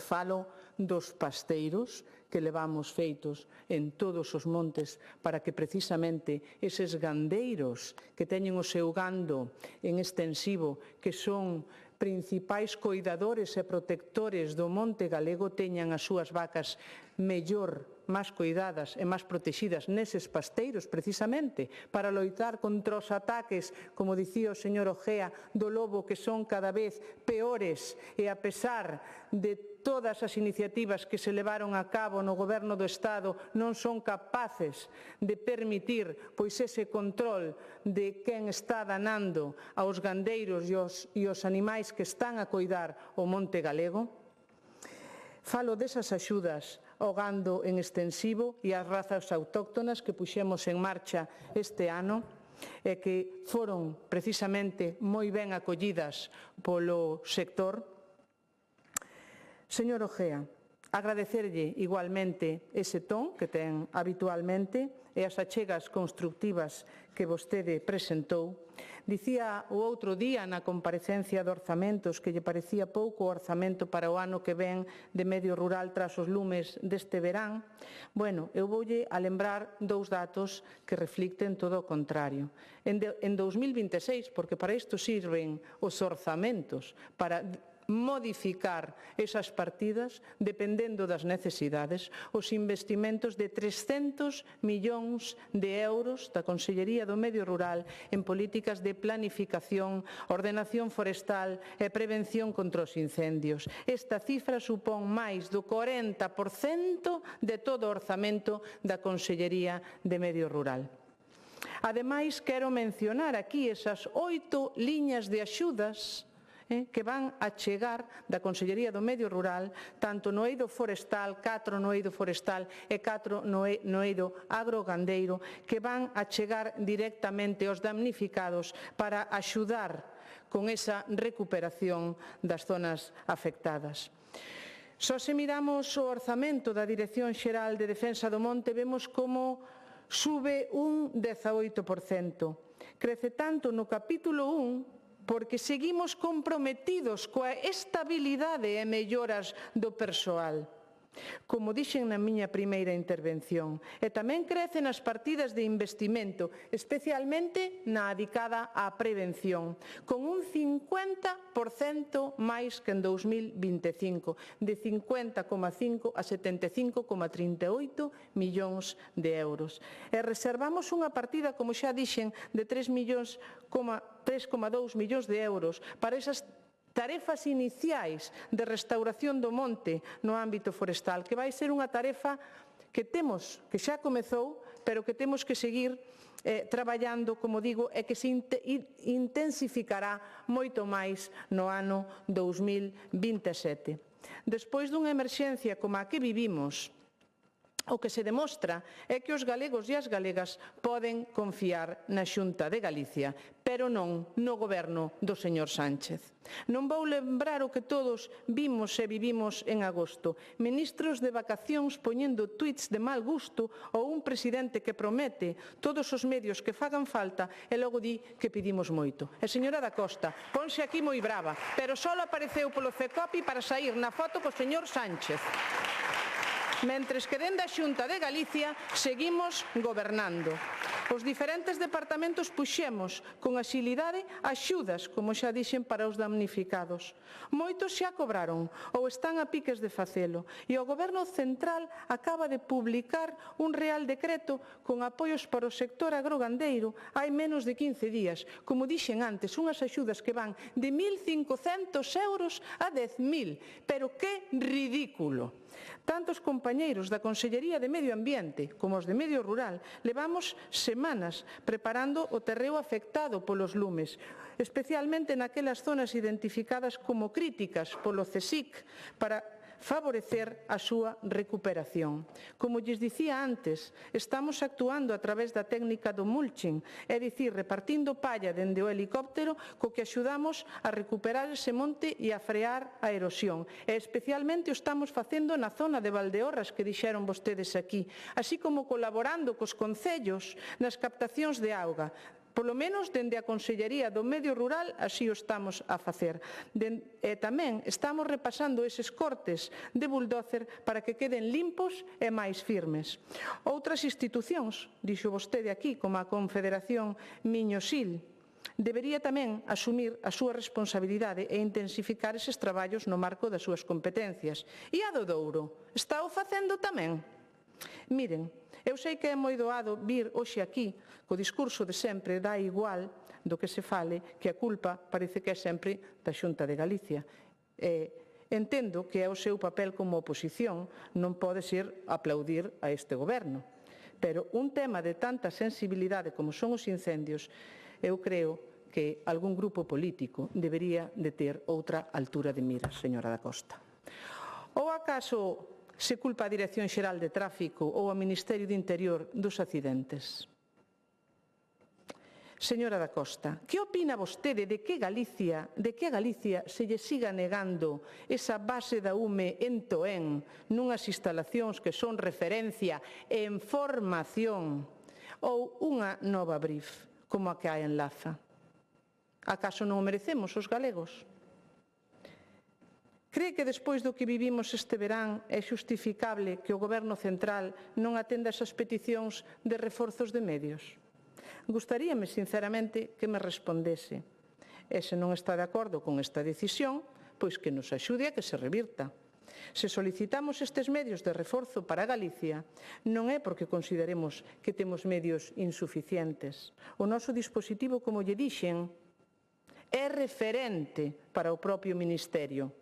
Falo dos pasteiros que levamos feitos en todos os montes para que precisamente eses gandeiros que teñen o seu gando en extensivo, que son principais coidadores e protectores do monte galego, teñan as súas vacas mellor, máis coidadas e máis protegidas neses pasteiros, precisamente, para loitar contra os ataques, como dicía o señor Ojea, do lobo, que son cada vez peores, e a pesar de todas as iniciativas que se levaron a cabo no Goberno do Estado non son capaces de permitir pois ese control de quen está danando aos gandeiros e os animais que están a coidar o monte galego. Falo desas axudas ao gando en extensivo e ás razas autóctonas que puxemos en marcha este ano e que foron precisamente moi ben acollidas polo sector. Señor Ojea, agradecerlle igualmente ese ton que ten habitualmente e as achegas constructivas que vostede presentou. Dicía o outro día na comparecencia de orzamentos que lle parecía pouco o orzamento para o ano que ven de medio rural tras os lumes deste verán. Bueno, eu voulle a lembrar dous datos que reflicten todo o contrario. En 2026, porque para isto sirven os orzamentos, para modificar esas partidas dependendo das necesidades, os investimentos de 300 millóns de euros da Consellería do Medio Rural en políticas de planificación, ordenación forestal e prevención contra os incendios. Esta cifra supón máis do 40% de todo o orzamento da Consellería de Medio Rural. Ademais, quero mencionar aquí esas 8 liñas de axudas que van a chegar da Consellería do Medio Rural, tanto no eido forestal, 4 no eido forestal e 4 no eido agrogandeiro, que van a chegar directamente aos damnificados para axudar con esa recuperación das zonas afectadas. Só se miramos o orzamento da Dirección Xeral de Defensa do Monte, vemos como sube un 18%. Crece tanto no capítulo 1 porque seguimos comprometidos coa estabilidade e melloras do persoal. Como dixen na miña primeira intervención, e tamén crecen as partidas de investimento, especialmente na dedicada á prevención, con un 50% máis que en 2025, de 50,5 a 75,38 millóns de euros. E reservamos unha partida, como xa dixen, de 3,2 millóns de euros para esas tarefas iniciais de restauración do monte no ámbito forestal, que vai ser unha tarefa que xa comezou, pero que temos que seguir traballando, como digo, e que se intensificará moito máis no ano 2027. Despois dunha emerxencia como a que vivimos, o que se demostra é que os galegos e as galegas poden confiar na Xunta de Galicia, pero non no goberno do señor Sánchez. Non vou lembrar o que todos vimos e vivimos en agosto. Ministros de vacacións poñendo tuits de mal gusto ou un presidente que promete todos os medios que fagan falta e logo di que pedimos moito. E señora da Costa, ponse aquí moi brava, pero só apareceu polo CECOPI para saír na foto co señor Sánchez. Mentres que dende a Xunta de Galicia seguimos gobernando. Os diferentes departamentos puxemos con axilidade axudas, como xa dixen, para os damnificados. Moitos xa cobraron ou están a piques de facelo e o Goberno Central acaba de publicar un Real Decreto con apoios para o sector agrogandeiro hai menos de 15 días. Como dixen antes, unhas axudas que van de 1.500 euros a 10.000, pero que ridículo. Tanto os compañeiros da Consellería de Medio Ambiente como os de Medio Rural levamos semanas preparando o terreo afectado polos lumes, especialmente naquelas zonas identificadas como críticas polo CSIC para favorecer a súa recuperación. Como lles dicía antes, estamos actuando a través da técnica do mulching, é dicir, repartindo palla dende o helicóptero co que axudamos a recuperar ese monte e a frear a erosión. E especialmente o estamos facendo na zona de Valdeorras que dixeron vostedes aquí, así como colaborando cos concellos nas captacións de auga. Polo menos dende a Consellería do Medio Rural así o estamos a facer. E tamén estamos repasando eses cortes de bulldozer para que queden limpos e máis firmes. Outras institucións, dixo vostede aquí, como a Confederación Miño-Sil, debería tamén asumir a súa responsabilidade e intensificar eses traballos no marco das súas competencias. E a do Douro, está o facendo tamén? Miren, eu sei que é moi doado vir hoxe aquí co discurso de sempre, dá igual do que se fale, que a culpa parece que é sempre da Xunta de Galicia. Entendo que é o seu papel como oposición, non pode ser aplaudir a este goberno. Pero un tema de tanta sensibilidade como son os incendios, eu creo que algún grupo político debería de ter outra altura de miras, señora da Costa. Ou acaso se culpa a Dirección Xeral de Tráfico ou ao Ministerio de Interior dos accidentes? Señora da Costa, que opina vostede de que a Galicia se lle siga negando esa base da UME en Toén nunhas instalacións que son referencia en formación ou unha nova BRIF como a que hai en Laza? Acaso non o merecemos os galegos? Cree que despois do que vivimos este verán é xustificable que o Goberno central non atenda esas peticións de reforzos de medios? Gustaríame, sinceramente, que me respondese. E se non está de acordo con esta decisión, pois que nos axude a que se revirta. Se solicitamos estes medios de reforzo para Galicia, non é porque consideremos que temos medios insuficientes. O noso dispositivo, como lle dixen, é referente para o propio Ministerio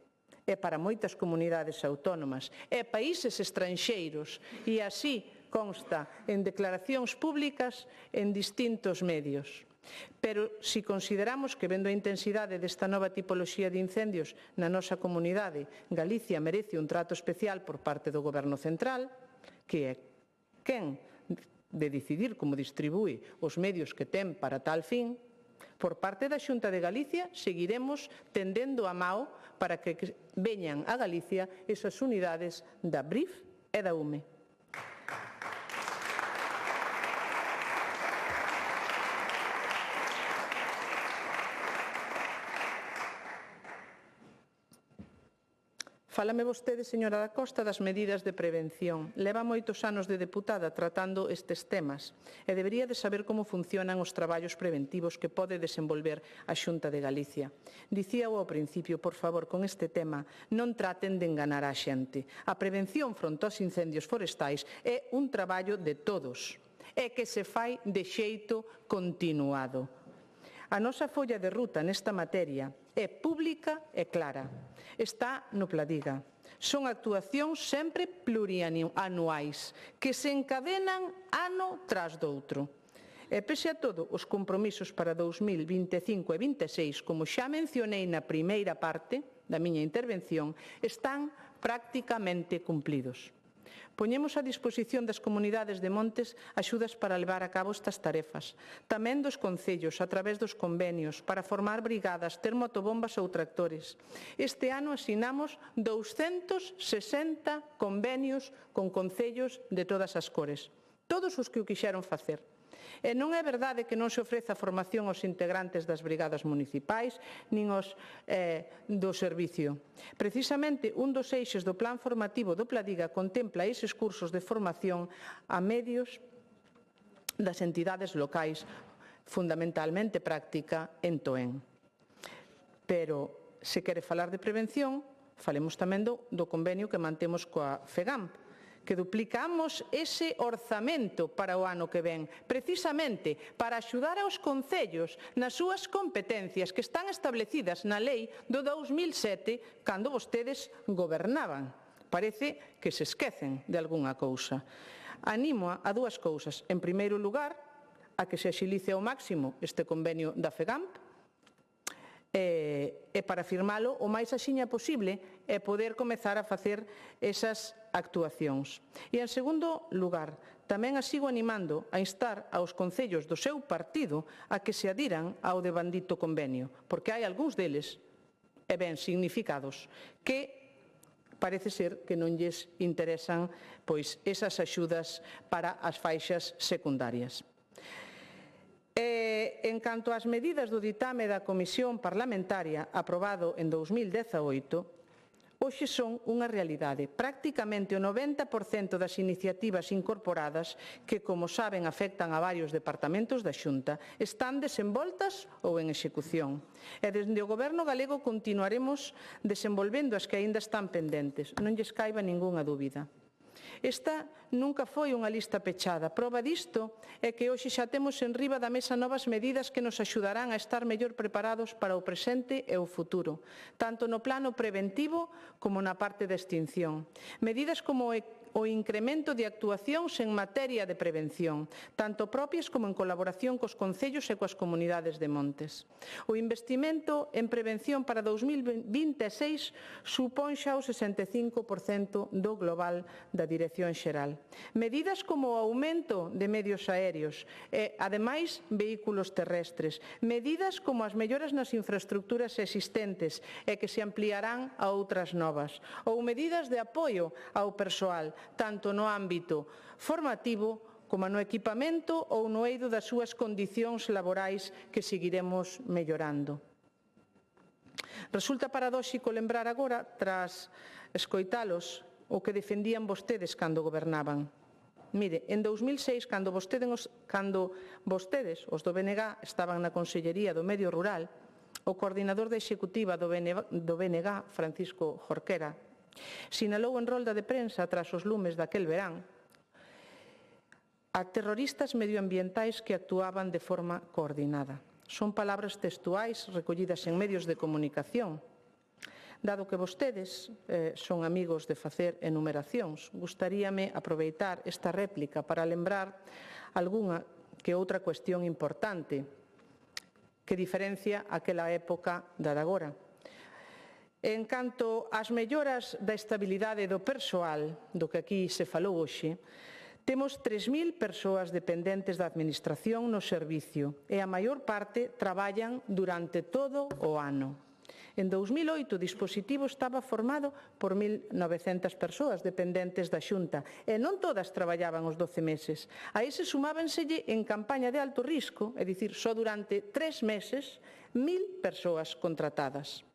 e para moitas comunidades autónomas e países estranxeiros, e así consta en declaracións públicas en distintos medios. Pero se consideramos que, vendo a intensidade desta nova tipoloxía de incendios na nosa comunidade, Galicia merece un trato especial por parte do Goberno central, que é quen de decidir como distribúe os medios que ten para tal fin, por parte da Xunta de Galicia seguiremos tendendo a mao para que veñan a Galicia esas unidades da BRIF e da UME. Fálame vostede, señora da Costa, das medidas de prevención. Leva moitos anos de deputada tratando estes temas e debería de saber como funcionan os traballos preventivos que pode desenvolver a Xunta de Galicia. Dicíao ao principio, por favor, con este tema, non traten de enganar a xente. A prevención fronte aos incendios forestais é un traballo de todos e que se fai de xeito continuado. A nosa folla de ruta nesta materia é pública e clara. Está no Pladiga. Son actuacións sempre plurianuais que se encadenan ano tras doutro. E pese a todo, os compromisos para 2025 e 2026, como xa mencionei na primeira parte da miña intervención, están prácticamente cumplidos. Poñemos a disposición das comunidades de montes axudas para levar a cabo estas tarefas. Tamén dos concellos, a través dos convenios, para formar brigadas, ter motobombas ou tractores. Este ano asinamos 260 convenios con concellos de todas as cores. Todos os que o quixeron facer. E non é verdade que non se ofreza formación aos integrantes das brigadas municipais nin aos do servicio. Precisamente, un dos eixes do plan formativo do Pladiga contempla eses cursos de formación a medios das entidades locais, fundamentalmente práctica en Toén. Pero, se quere falar de prevención, falemos tamén do convenio que mantemos coa FEGAMP, que duplicamos ese orzamento para o ano que ven, precisamente para axudar aos concellos nas súas competencias que están establecidas na lei do 2007, cando vostedes gobernaban. Parece que se esquecen de algunha cousa. Animo a dúas cousas. En primeiro lugar, a que se axilice ao máximo este convenio da FEGAMP, e para firmalo o máis axiña posible e poder comezar a facer esas actuacións. E, en segundo lugar, tamén a sigo animando a instar aos concellos do seu partido a que se adiran ao devandito convenio, porque hai algúns deles, e ben significados, que parece ser que non lles interesan pois esas axudas para as faixas secundarias. En canto ás medidas do ditame da Comisión Parlamentaria aprobado en 2018, hoxe son unha realidade. Prácticamente o 90% das iniciativas incorporadas, que, como saben, afectan a varios departamentos da Xunta, están desenvoltas ou en execución. E desde o Goberno galego continuaremos desenvolvendo as que aínda están pendentes. Non lles caiba ningunha dúbida. Esta nunca foi unha lista pechada. Proba disto é que hoxe xa temos en riba da mesa novas medidas que nos axudarán a estar mellor preparados para o presente e o futuro, tanto no plano preventivo como na parte de extinción. Medidas como o incremento de actuacións en materia de prevención, tanto propias como en colaboración cos concellos e coas comunidades de montes. O investimento en prevención para 2026 supón xa o 65% do global da Dirección Xeral. Medidas como o aumento de medios aéreos e, ademais, vehículos terrestres. Medidas como as melloras nas infraestructuras existentes e que se ampliarán a outras novas. Ou medidas de apoio ao persoal, tanto no ámbito formativo como no equipamento ou no eido das súas condicións laborais que seguiremos mellorando. Resulta paradóxico lembrar agora, tras escoitalos, o que defendían vostedes cando gobernaban. Mire, en 2006, cando vostedes, os do BNG, estaban na Consellería do Medio Rural, o coordinador da executiva do BNG, Francisco Jorquera, sinalou en rolda de prensa tras os lumes daquel verán a terroristas medioambientais que actuaban de forma coordinada. Son palabras textuais recollidas en medios de comunicación. Dado que vostedes son amigos de facer enumeracións, gustaríame aproveitar esta réplica para lembrar algunha que outra cuestión importante que diferencia aquela época da de agora. En canto ás melloras da estabilidade do persoal, do que aquí se falou hoxe, temos 3.000 persoas dependentes da Administración no servicio e a maior parte traballan durante todo o ano. En 2008 o dispositivo estaba formado por 1.900 persoas dependentes da Xunta e non todas traballaban os 12 meses. A ese sumábenselle en campaña de alto risco, é dicir, só durante 3 meses, 1.000 persoas contratadas.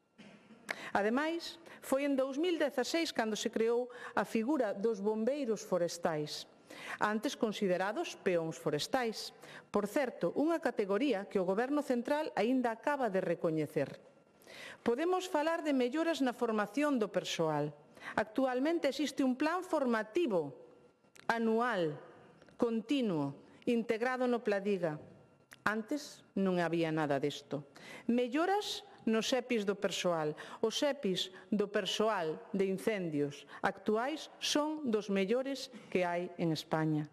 Ademais, foi en 2016 cando se creou a figura dos bombeiros forestais, antes considerados peóns forestais. Por certo, unha categoría que o Goberno Central aínda acaba de recoñecer. Podemos falar de melloras na formación do persoal. Actualmente existe un plan formativo anual, continuo, integrado no Pladiga. Antes non había nada disto. Melloras nos EPIs do persoal. Os EPIs do persoal de incendios actuais son dos mellores que hai en España.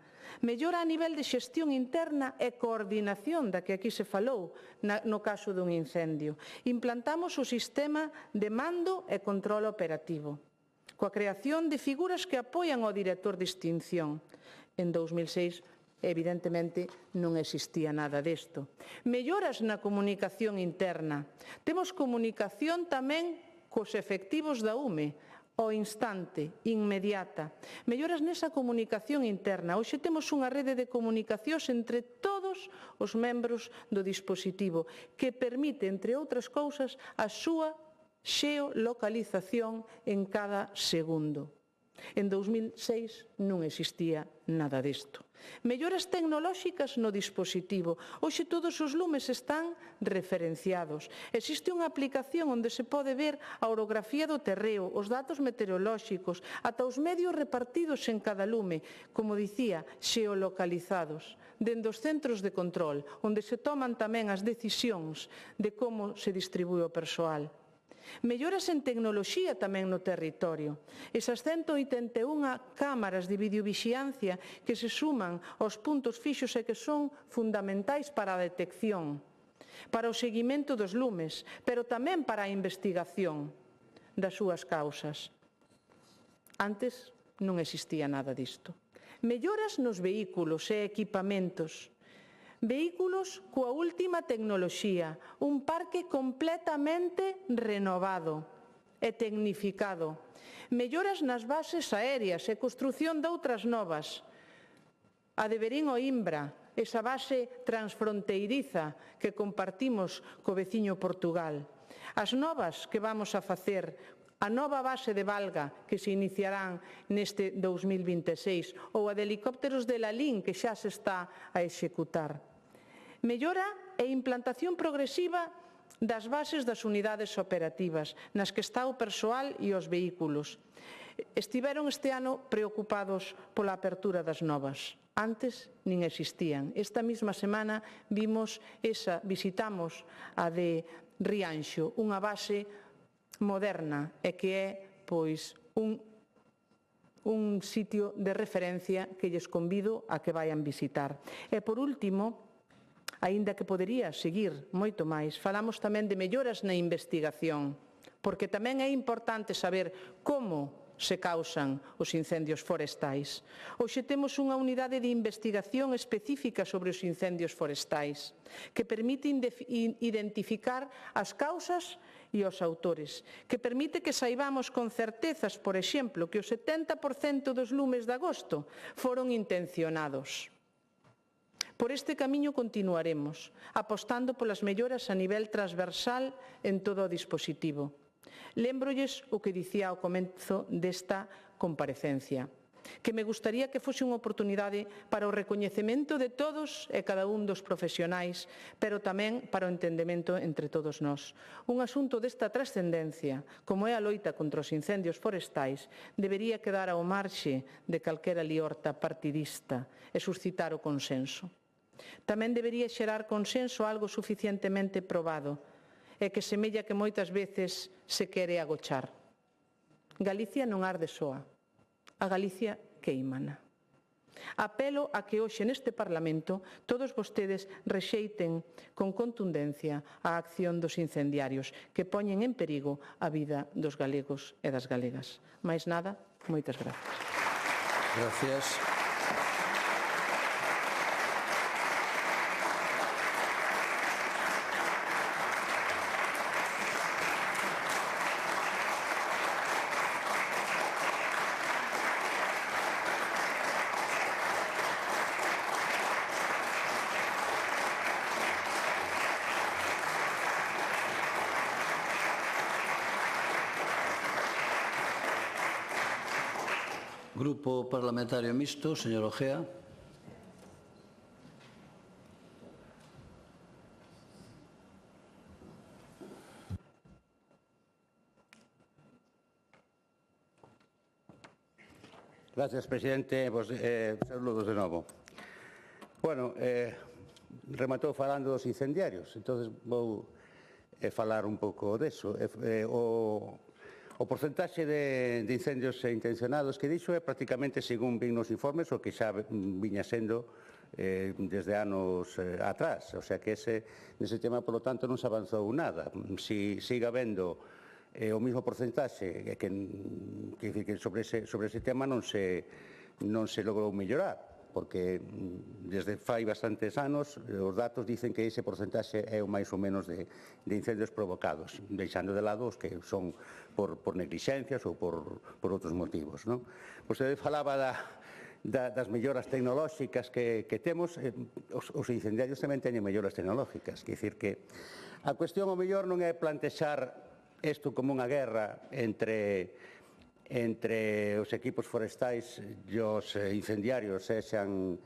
Mellora a nivel de xestión interna e coordinación da que aquí se falou no caso dun incendio. Implantamos o sistema de mando e control operativo, coa creación de figuras que apoian ao director de extinción. En 2006, evidentemente, non existía nada disto. Melloras na comunicación interna. Temos comunicación tamén cos efectivos da UME, ao instante, inmediata. Melloras nesa comunicación interna. Hoxe temos unha rede de comunicacións entre todos os membros do dispositivo que permite, entre outras cousas, a súa xeolocalización en cada segundo. En 2006 non existía nada disto. Melloras tecnolóxicas no dispositivo. Hoxe todos os lumes están referenciados. Existe unha aplicación onde se pode ver a orografía do terreo, os datos meteorolóxicos, ata os medios repartidos en cada lume, como dicía, xeolocalizados, dende os centros de control, onde se toman tamén as decisións de como se distribúe o persoal. Melloras en tecnoloxía tamén no territorio. Esas 181 cámaras de videovixiancia que se suman aos puntos fixos e que son fundamentais para a detección, para o seguimento dos lumes, pero tamén para a investigación das súas causas. Antes non existía nada disto. Melloras nos vehículos e equipamentos. Vehículos coa última tecnoloxía, un parque completamente renovado e tecnificado. Melloras nas bases aéreas e construción de outras novas. A de Verín o Imbra, esa base transfronteiriza que compartimos co veciño Portugal. As novas que vamos a facer, a nova base de Valga que se iniciarán neste 2026 ou a de helicópteros de Lalín que xa se está a executar. Mellora e implantación progresiva das bases das unidades operativas, nas que está o persoal e os vehículos. Estiveron este ano preocupados pola apertura das novas. Antes nin existían. Esta mesma semana visitamos a de Rianxo, unha base moderna e que é pois un sitio de referencia que lles convido a que vayan visitar. E por último, aínda que podería seguir moito máis, falamos tamén de melloras na investigación, porque tamén é importante saber como se causan os incendios forestais. Hoxe temos unha unidade de investigación específica sobre os incendios forestais que permite identificar as causas e os autores, que permite que saibamos con certezas, por exemplo, que o 70% dos lumes de agosto foron intencionados. Por este camiño continuaremos, apostando polas melloras a nivel transversal en todo o dispositivo. Lémbrolles o que dicía ao comezo desta comparecencia, que me gustaría que fose unha oportunidade para o recoñecemento de todos e cada un dos profesionais, pero tamén para o entendemento entre todos nós. Un asunto desta trascendencia, como é a loita contra os incendios forestais, debería quedar ao marxe de calquera liorta partidista e suscitar o consenso. Tamén debería xerar consenso algo suficientemente probado, e que semella que moitas veces se quere agochar. Galicia non arde soa, a Galicia queimana. Apelo a que hoxe neste Parlamento todos vostedes rexeiten con contundencia a acción dos incendiarios que poñen en perigo a vida dos galegos e das galegas. Mais nada, moitas gracias. Gracias. Grupo Parlamentario Mixto, señor Ojea. Gracias, presidente. Saludos de novo. Bueno, rematou falando dos incendiarios, entonces vou falar un pouco deso. O porcentaxe de incendios intencionados que dixo é prácticamente, según vin nos informes, o que xa viña sendo desde anos atrás. O sea que nese tema, por lo tanto, non se avanzou nada. Si siga habendo o mesmo porcentaxe, que sobre ese tema non se logrou mellorar, porque desde fai bastantes anos os datos dicen que ese porcentaxe é o máis ou menos de incendios provocados, deixando de lado os que son por neglixencias ou por outros motivos. Vostede falaba das melloras tecnolóxicas que temos. Os incendiarios tamén teñen melloras tecnolóxicas, quer dicir que a cuestión o mellor non é plantexar isto como unha guerra entre os equipos forestais e os incendiarios, sexan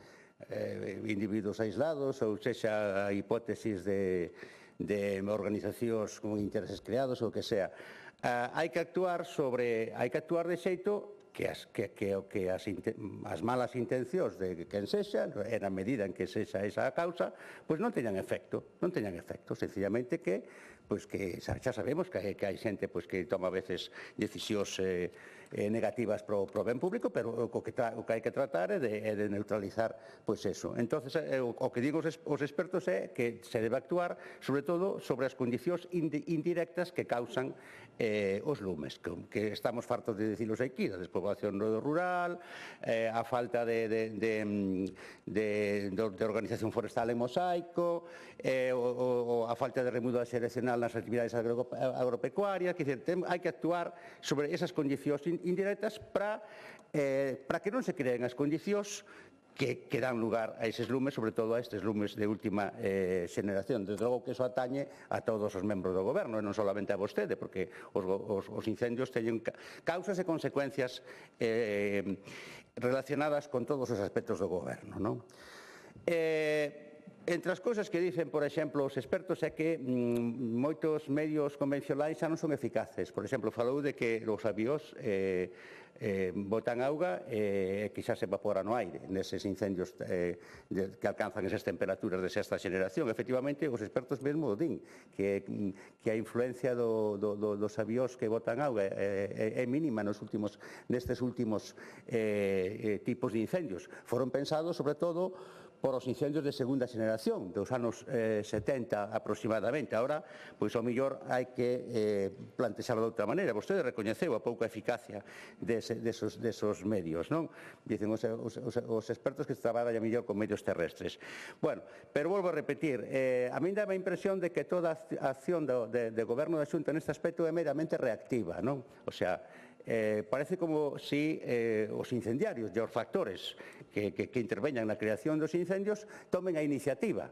individuos aislados ou sexa hipótesis de organizacións con intereses creados ou o que sea. Hai que actuar de xeito que as malas intencións de quen sexa, na medida en que sexa esa a causa, pois non teñan efecto, sencillamente que xa sabemos que hai xente que toma a veces decisións negativas pro ben público, pero o que hai que tratar é de neutralizar eso. Entonces, o que digo os expertos é que se debe actuar sobre todo sobre as condicións indirectas que causan os lumes, que estamos fartos de dicilos aquí, a despoblación rural, a falta de organización forestal en mosaico, a falta de remuda xeracional nas actividades agropecuarias. Hai que actuar sobre esas condicións indirectas para que non se creen as condicións que dan lugar a eses lumes, sobre todo a estes lumes de última xeneración. Desde logo que iso atañe a todos os membros do goberno, e non solamente a vostede, porque os incendios teñen causas e consecuencias relacionadas con todos os aspectos do goberno. Entre as cousas que dicen, por exemplo, os expertos é que moitos medios convencionais xa non son eficaces. Por exemplo, falou de que os avións botan auga e que xa se evapora no aire neses incendios que alcanzan esas temperaturas de sexta xeración. Efectivamente, os expertos mesmo o din, que a influencia dos avións que botan auga é mínima nestes últimos tipos de incendios. Foron pensados, sobre todo, por os incendios de segunda xeración, dos anos 70 aproximadamente. Ahora, pois, ao mellor, hai que plantexarlo de outra maneira. Vostede recoñeceu a pouca eficacia desos medios, non? Dicen os expertos que traballan a mellor con medios terrestres. Bueno, pero volvo a repetir, a min dá a impresión de que toda a acción de goberno da Xunta neste aspecto é meramente reactiva, non? O sea, parece como si os incendiarios e os factores que interveñan na creación dos incendios tomen a iniciativa.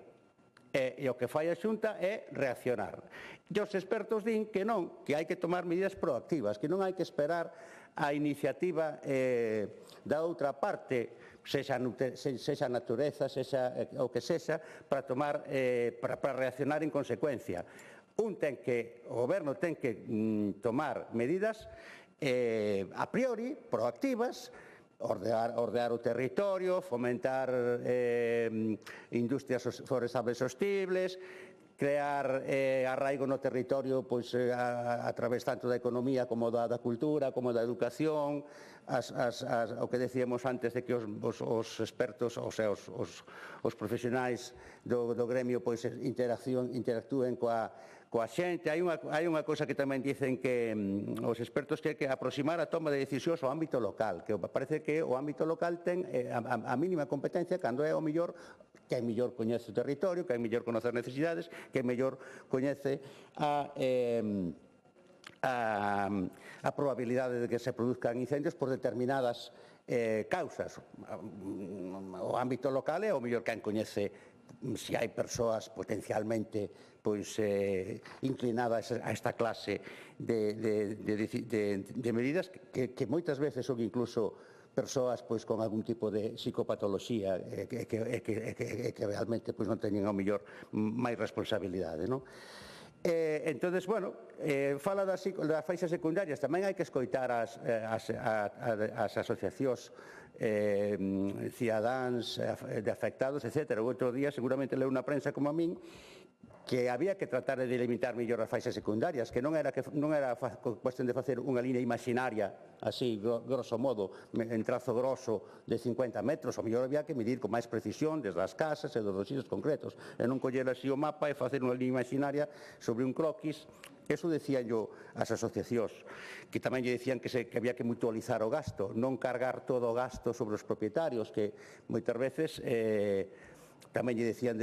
E o que fai a Xunta é reaccionar. E os expertos din que non, que hai que tomar medidas proactivas, que non hai que esperar a iniciativa da outra parte, sexa a natureza, sexa o que sexa, para reaccionar en consecuencia. O goberno ten que tomar medidas a priori, proactivas, ordear o territorio, fomentar industrias forestables sostibles, crear arraigo no territorio a través tanto da economía como da cultura, como da educación, o que decíamos antes de que os expertos, o sea, os profesionais do gremio interactúen coa xente. Hai unha cousa que tamén dicen que os expertos que aproximar a toma de decisións ao ámbito local, que parece que o ámbito local ten a mínima competencia cando é o mellor que mellor coñece o territorio, que mellor conoce as necesidades, que mellor coñece a probabilidade de que se produzcan incendios por determinadas causas. O ámbito local é o mellor quen coñece se hai persoas potencialmente inclinadas a esta clase de medidas que moitas veces son incluso persoas con algún tipo de psicopatoloxía que realmente non teñen ao mellor máis responsabilidade, non? Entonces, bueno, fala das faixas secundarias, tamén hai que escoitar as asociacións cidadáns de afectados, etc. O outro día seguramente leu na prensa como a min que había que tratar de delimitar mellor as faixas secundarias, que non era cuestión de facer unha línea imaginaria, así, grosso modo, en trazo grosso de 50 metros, o mellor había que medir con máis precisión desde as casas e dos sitios concretos, e non coller así o mapa e facer unha línea imaginaria sobre un croquis. Eso decían as asociacións, que tamén lle decían que había que mutualizar o gasto, non cargar todo o gasto sobre os propietarios, que moitas veces tamén lle decían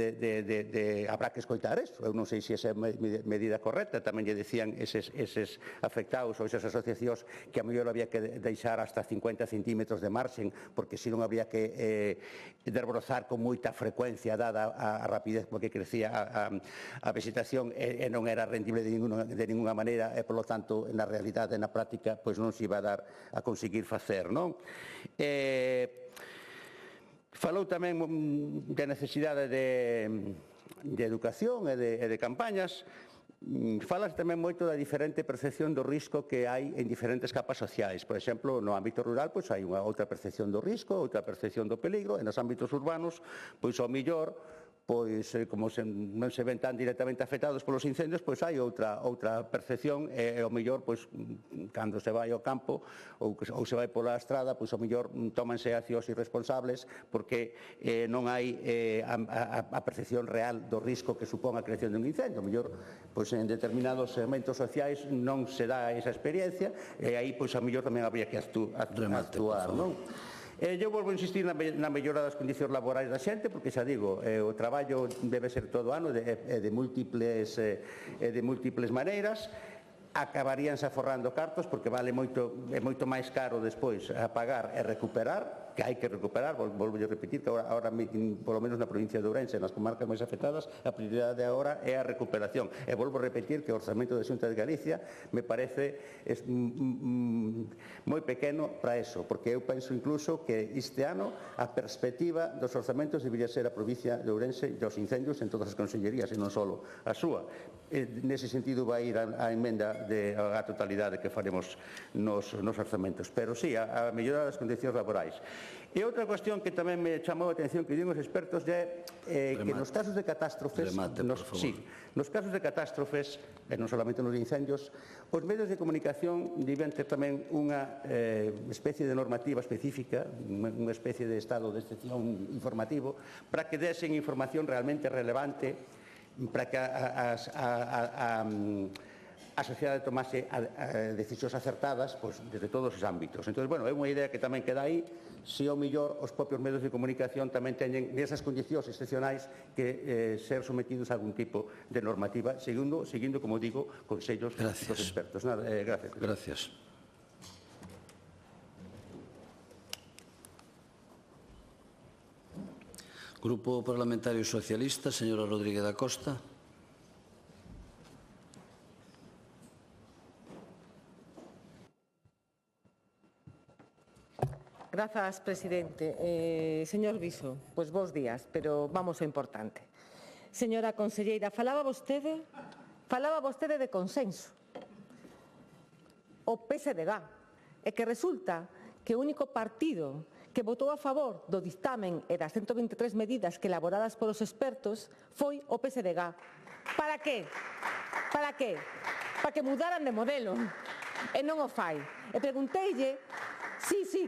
habrá que escoitar eso. Eu non sei se esa é a medida correcta. Tamén lle decían eses afectados ou esas asociacións que a mellor había que deixar hasta 50 centímetros de marxen, porque senón había que desbrozar con moita frecuencia dada a rapidez porque crecía a vegetación e non era rendible de ninguna maneira e, polo tanto, na realidade, na práctica, pois non se iba a dar a conseguir facer, non? Falou tamén da necesidade de educación e de campañas. Falas tamén moito da diferente percepción do risco que hai en diferentes capas sociais. Por exemplo, no ámbito rural hai unha outra percepción do risco, outra percepción do peligro, e nos ámbitos urbanos, ao mellor, como non se ven tan directamente afectados polos incendios, hai outra percepción e ao mellor, cando se vai ao campo ou se vai pola estrada, ao mellor tómanse accións irresponsables porque non hai a percepción real do risco que supón a creación dun incendio. Ao mellor, en determinados segmentos sociais non se dá esa experiencia e aí, ao mellor, tamén habría que actuar, non? Eu volvo a insistir na mellora das condicións laborais da xente, porque xa digo, o traballo debe ser todo ano de múltiples maneiras. Acabaríanse aforrando cartos porque é moito máis caro despois a pagar e recuperar que hai que recuperar, volvo a repetir, que ahora polo menos na provincia de Ourense, nas comarcas máis afectadas, a prioridade agora é a recuperación. E volvo a repetir que o orzamento da Xunta de Galicia me parece moi pequeno para eso, porque eu penso incluso que este ano a perspectiva dos orzamentos debería ser a provincia de Ourense e os incendios en todas as consellerías e non só a súa. Nese sentido vai ir a emenda a totalidade que faremos nos orzamentos. Pero sí, a mellora das condicións laborais. E outra cuestión que tamén me chamou a atención que din os expertos é que nos casos de catástrofes, nos casos de catástrofes, e non solamente nos incendios, os medios de comunicación deben ter tamén unha especie de normativa específica, unha especie de estado de excepción informativo, para que desen información realmente relevante, para que a sociedade tomase decisións acertadas desde todos os ámbitos. Entón, bueno, é unha idea que tamén queda aí, se ao mellor os propios medios de comunicación tamén teñen nesas condicións excepcionais que ser sometidos a algún tipo de normativa, seguindo, como digo, consellos dos expertos. Gracias. Gracias. Grupo Parlamentario Socialista, señora Rodríguez da Costa. Grazas, presidente. Señor Viso, pois bons días, pero vamos ao importante. Señora conselleira, falaba vostede de consenso. O PSDG. É que resulta que o único partido que votou a favor do dictamen e das 123 medidas que elaboradas polos expertos foi o PSDG. Para que? Para que? Para que mudaran de modelo. E non o fai. E pregunteille,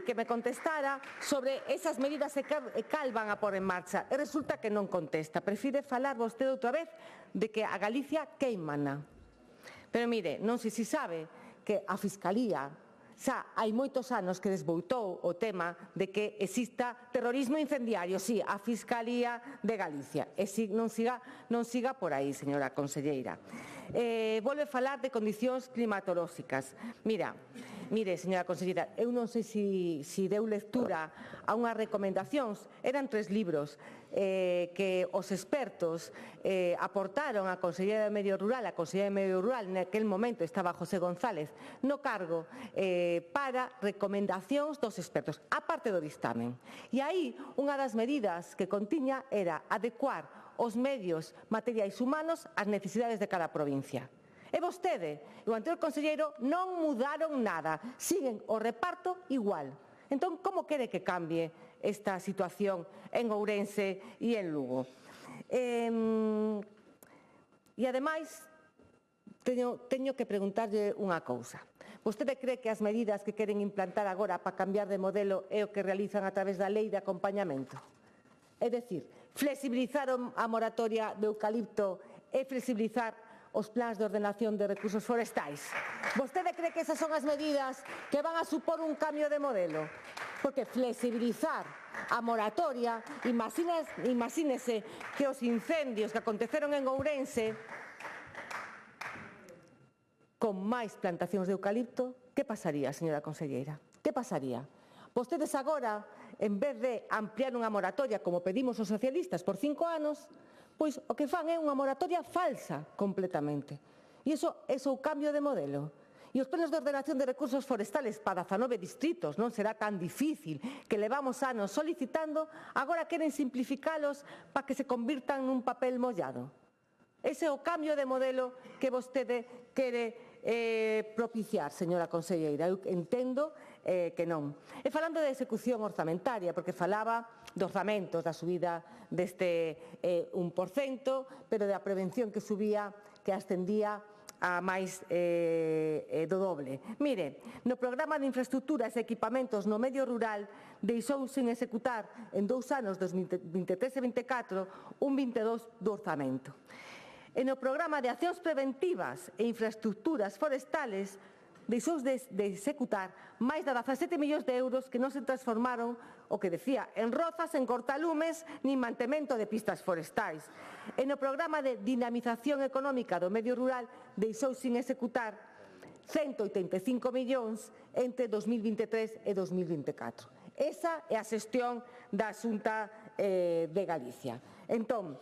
que me contestara sobre esas medidas e cal van a pôr en marcha. E resulta que non contesta. Prefire falar vostede outra vez de que a Galicia queimana. Pero mire, non sei se sabe que a Fiscalía xa hai moitos anos que desboutou o tema de que exista terrorismo incendiario, a Fiscalía de Galicia. E non siga por aí, señora conselleira. Volve falar de condicións climatolóxicas. Mire, señora conselleira, eu non sei se deu lectura a unhas recomendacións, eran 3 libros que os expertos aportaron á Conselleira de Medio Rural, a Conselleira de Medio Rural, naquel momento estaba José González no cargo, para recomendacións dos expertos, a parte do dictamen. E aí, unha das medidas que contiña era adecuar os medios materiais humanos ás necesidades de cada provincia. E vostede e o anterior conselleiro non mudaron nada, siguen o reparto igual. Entón, como quere que cambie esta situación en Ourense e en Lugo? E ademais, teño que preguntarlle unha cousa. Vostede cree que as medidas que queren implantar agora para cambiar de modelo é o que realizan a través da lei de acompañamento? É dicir, flexibilizar a moratoria do eucalipto e flexibilizar os plans de ordenación de recursos forestais. Vostede cree que esas son as medidas que van a supor un cambio de modelo? Porque flexibilizar a moratoria, imagínese que os incendios que aconteceron en Ourense con máis plantacións de eucalipto, que pasaría, señora conselleira? Que pasaría? Vostedes agora, en vez de ampliar unha moratoria, como pedimos os socialistas, por 5 anos, pois o que fan é unha moratoria falsa completamente. E iso é o cambio de modelo. E os planos de ordenación de recursos forestales para 19 distritos non será tan difícil, que levamos anos solicitando, agora queren simplificalos para que se convirtan nun papel mollado. Ese é o cambio de modelo que vostede quere propiciar, señora conselleira. Eu entendo que non. E falando de execución orzamentaria, porque falaba de orzamentos, da subida deste 1%, pero da prevención que subía, que ascendía a máis do doble. Mire, no programa de infraestructuras e equipamentos no medio rural deixou sin executar en 2 anos, 2023 e 2024, un 22% do orzamento. E no programa de accións preventivas e infraestructuras forestales deixou de executar máis de 17 millóns de euros que non se transformaron, o que decía, en rozas, en cortalumes, nin mantemento de pistas forestais. E no programa de dinamización económica do medio rural deixou sin executar 185 millóns entre 2023 e 2024. Esa é a xestión da Xunta de Galicia. Entón,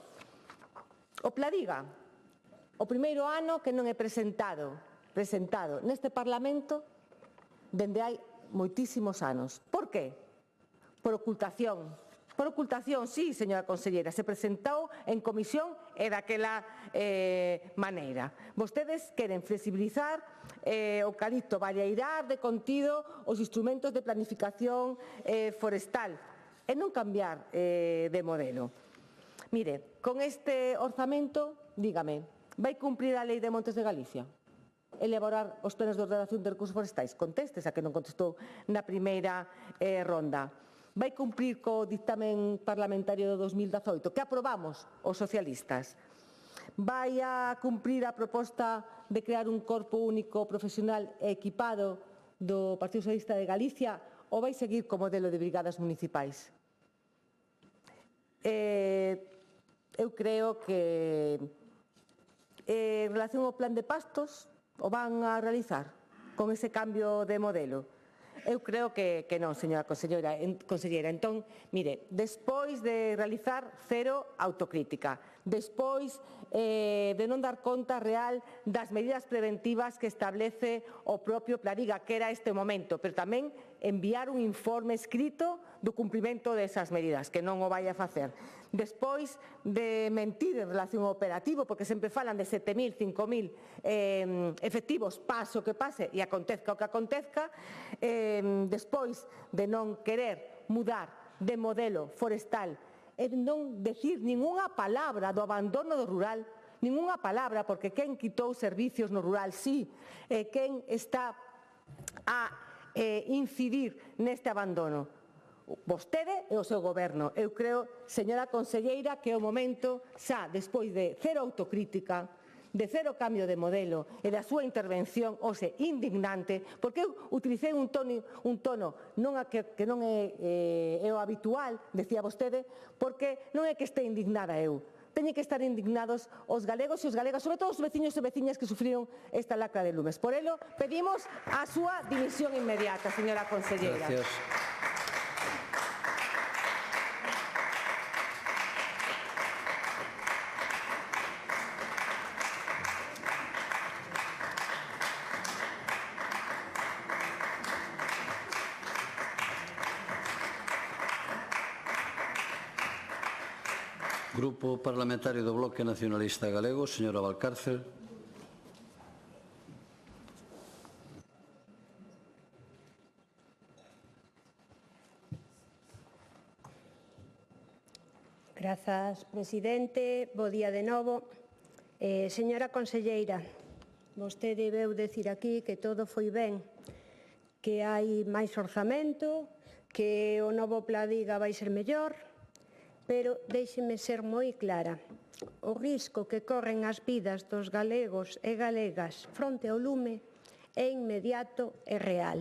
o Pladiga, o primeiro ano que non é presentado neste Parlamento dende hai moitísimos anos. Por qué? Por ocultación. Por ocultación, sí, señora conselleira, se presentou en comisión e daquela maneira. Vostedes queren flexibilizar o calito valleirar de contido os instrumentos de planificación forestal e non cambiar de modelo. Mire, con este orzamento, dígame, vai cumprir a Lei de Montes de Galicia? Elaborar os planos de ordenación de recursos forestais? Contestes, a que non contestou na primeira ronda. Vai cumprir co dictamen parlamentario do 2018 que aprobamos os socialistas? Vai a cumprir a proposta de crear un corpo único profesional e equipado do Partido Socialista de Galicia ou vai seguir co modelo de brigadas municipais? Eu creo que en relación ao plan de pastos o van a realizar con ese cambio de modelo. Eu creo que non, señora conselleira. Entón, mire, despois de realizar cero autocrítica, despois de non dar conta real das medidas preventivas que establece o propio Pladiga, que era este momento, pero tamén enviar un informe escrito do cumprimento desas medidas, que non o vai a facer. Despois de mentir en relación ao operativo, porque sempre falan de 7.000, 5.000 efectivos, pase o que pase e acontezca o que acontezca, despois de non querer mudar de modelo forestal e non decir ningunha palabra do abandono do rural, ningunha palabra, porque quen quitou servicios no rural, sí, quen está a incidir neste abandono? Vostede e o seu goberno. Eu creo, señora conselleira, que é o momento xa despois de cero autocrítica, de cero cambio de modelo e da súa intervención, hoxe, indignante, porque eu utilicei un tono que non é o habitual, decía vostede, porque non é que este indignada eu. Teñen que estar indignados os galegos e os galegas, sobre todo os veciños e veciñas que sufriron esta lacra de lumes. Por elo, pedimos a súa dimisión inmediata, señora conselleira. Gracias. Grupo Parlamentario do Bloque Nacionalista Galego, señora Valcárcel. Grazas, presidente. Bo día de novo. Señora conselleira, vostede veu decir aquí que todo foi ben, que hai máis orzamento, que o novo Pladiga vai ser mellor, pero déixeme ser moi clara. O risco que corren as vidas dos galegos e galegas fronte ao lume é inmediato e real.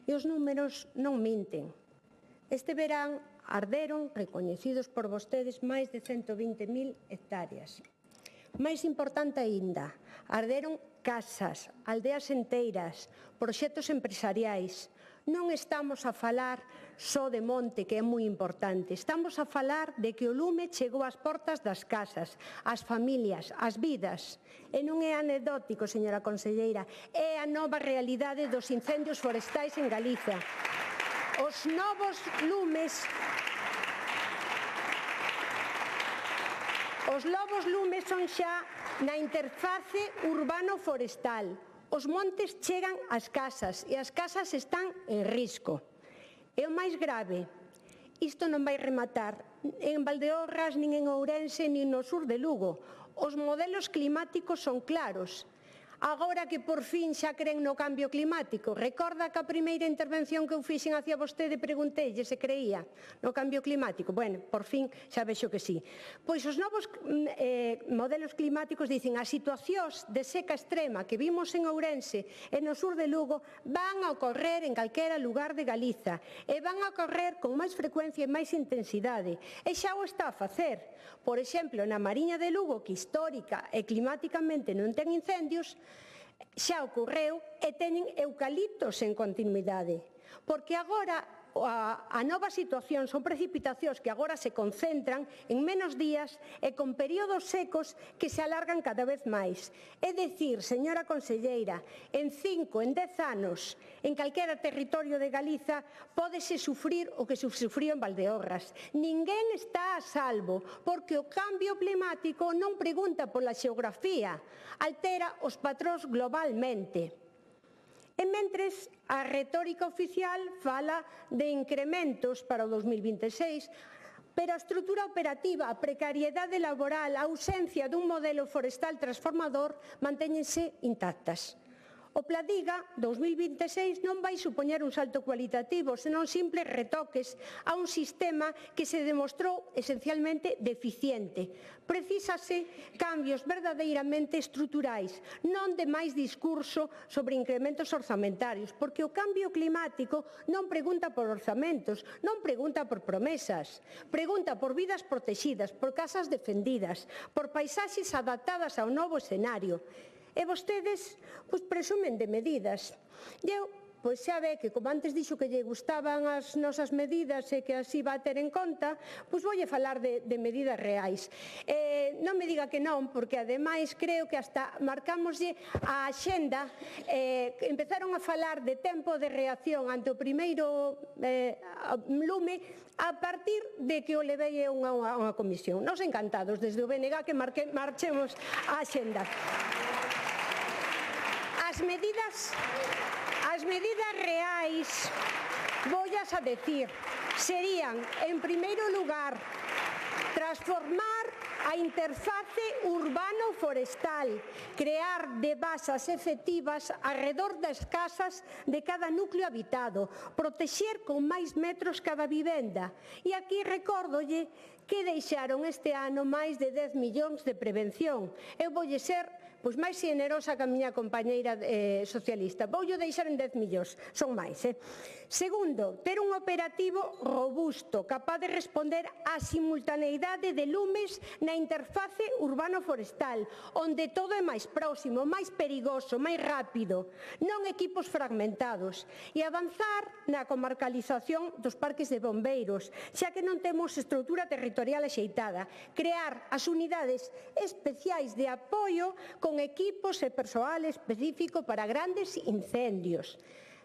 E os números non minten. Este verán arderon, recoñecidos por vostedes, máis de 120.000 hectáreas. Máis importante aínda, arderon casas, aldeas enteiras, proxectos empresariais. Non estamos a falar só de monte, que é moi importante. Estamos a falar de que o lume chegou ás portas das casas, ás familias, ás vidas. E non é anecdótico, señora conselleira, é a nova realidade dos incendios forestais en Galicia. Os novos lumes son xa na interface urbano-forestal. Os montes chegan ás casas e as casas están en risco. E o máis grave, isto non vai rematar en Valdeorras, nin en Ourense, nin no sur de Lugo. Os modelos climáticos son claros. Agora que por fin xa creen no cambio climático, recorda que a primeira intervención que eu fixen hacia vostede pregunteille se creía no cambio climático. Bueno, por fin xa vexo que sí. Pois os novos modelos climáticos dicen as situacións de seca extrema que vimos en Ourense e no sur de Lugo van a ocorrer en calquera lugar de Galiza e van a ocorrer con máis frecuencia e máis intensidade. E xa o está a facer. Por exemplo, na Mariña de Lugo, que histórica e climáticamente non ten incendios, xa ocorreu e teñen eucaliptos en continuidade. Porque agora a nova situación son precipitacións que agora se concentran en menos días e con períodos secos que se alargan cada vez máis. É dicir, señora conselleira, en 5, en 10 anos, en calquera territorio de Galiza pódese sufrir o que se sufriu en Valdeorras. Ninguén está a salvo, porque o cambio climático non pregunta pola xeografía, altera os patróns globalmente. E mentres, a retórica oficial fala de incrementos para o 2026, pero a estrutura operativa, a precariedade laboral, a ausencia dun modelo forestal transformador mantéñense intactas. O Pladiga 2026 non vai supoñer un salto cualitativo, senón simples retoques a un sistema que se demostrou esencialmente deficiente. Precisase cambios verdadeiramente estruturais, non de máis discurso sobre incrementos orzamentarios, porque o cambio climático non pregunta por orzamentos, non pregunta por promesas, pregunta por vidas protegidas, por casas defendidas, por paisaxes adaptadas ao novo escenario. E vostedes presumen de medidas. E eu, xa ve que, como antes dixo que lle gustaban as nosas medidas e que así va a ter en conta, voulle falar de medidas reais. Non me diga que non, porque ademais creo que hasta marcámoslle a axenda, empezaron a falar de tempo de reacción ante o primeiro lume a partir de que o levei a unha comisión. Nos encantados desde o BNG que marchemos a axenda. As medidas reais, voullas a decir, serían, en primeiro lugar, transformar a interface urbano-forestal, crear devasas efectivas arredor das casas de cada núcleo habitado, protexer con máis metros cada vivenda. E aquí recórdolle que deixaron este ano máis de 10 millóns de prevención. Eu voulle ser máis xenerosa que a miña compañeira socialista. Voullo deixar en 10 millóns, son máis. Segundo, ter un operativo robusto, capaz de responder á simultaneidade de lumes na interface urbano-forestal, onde todo é máis próximo, máis perigoso, máis rápido, non equipos fragmentados, e avanzar na comarcalización dos parques de bombeiros, xa que non temos estrutura territorial axeitada, crear as unidades especiais de apoio con equipos e persoal específico para grandes incendios.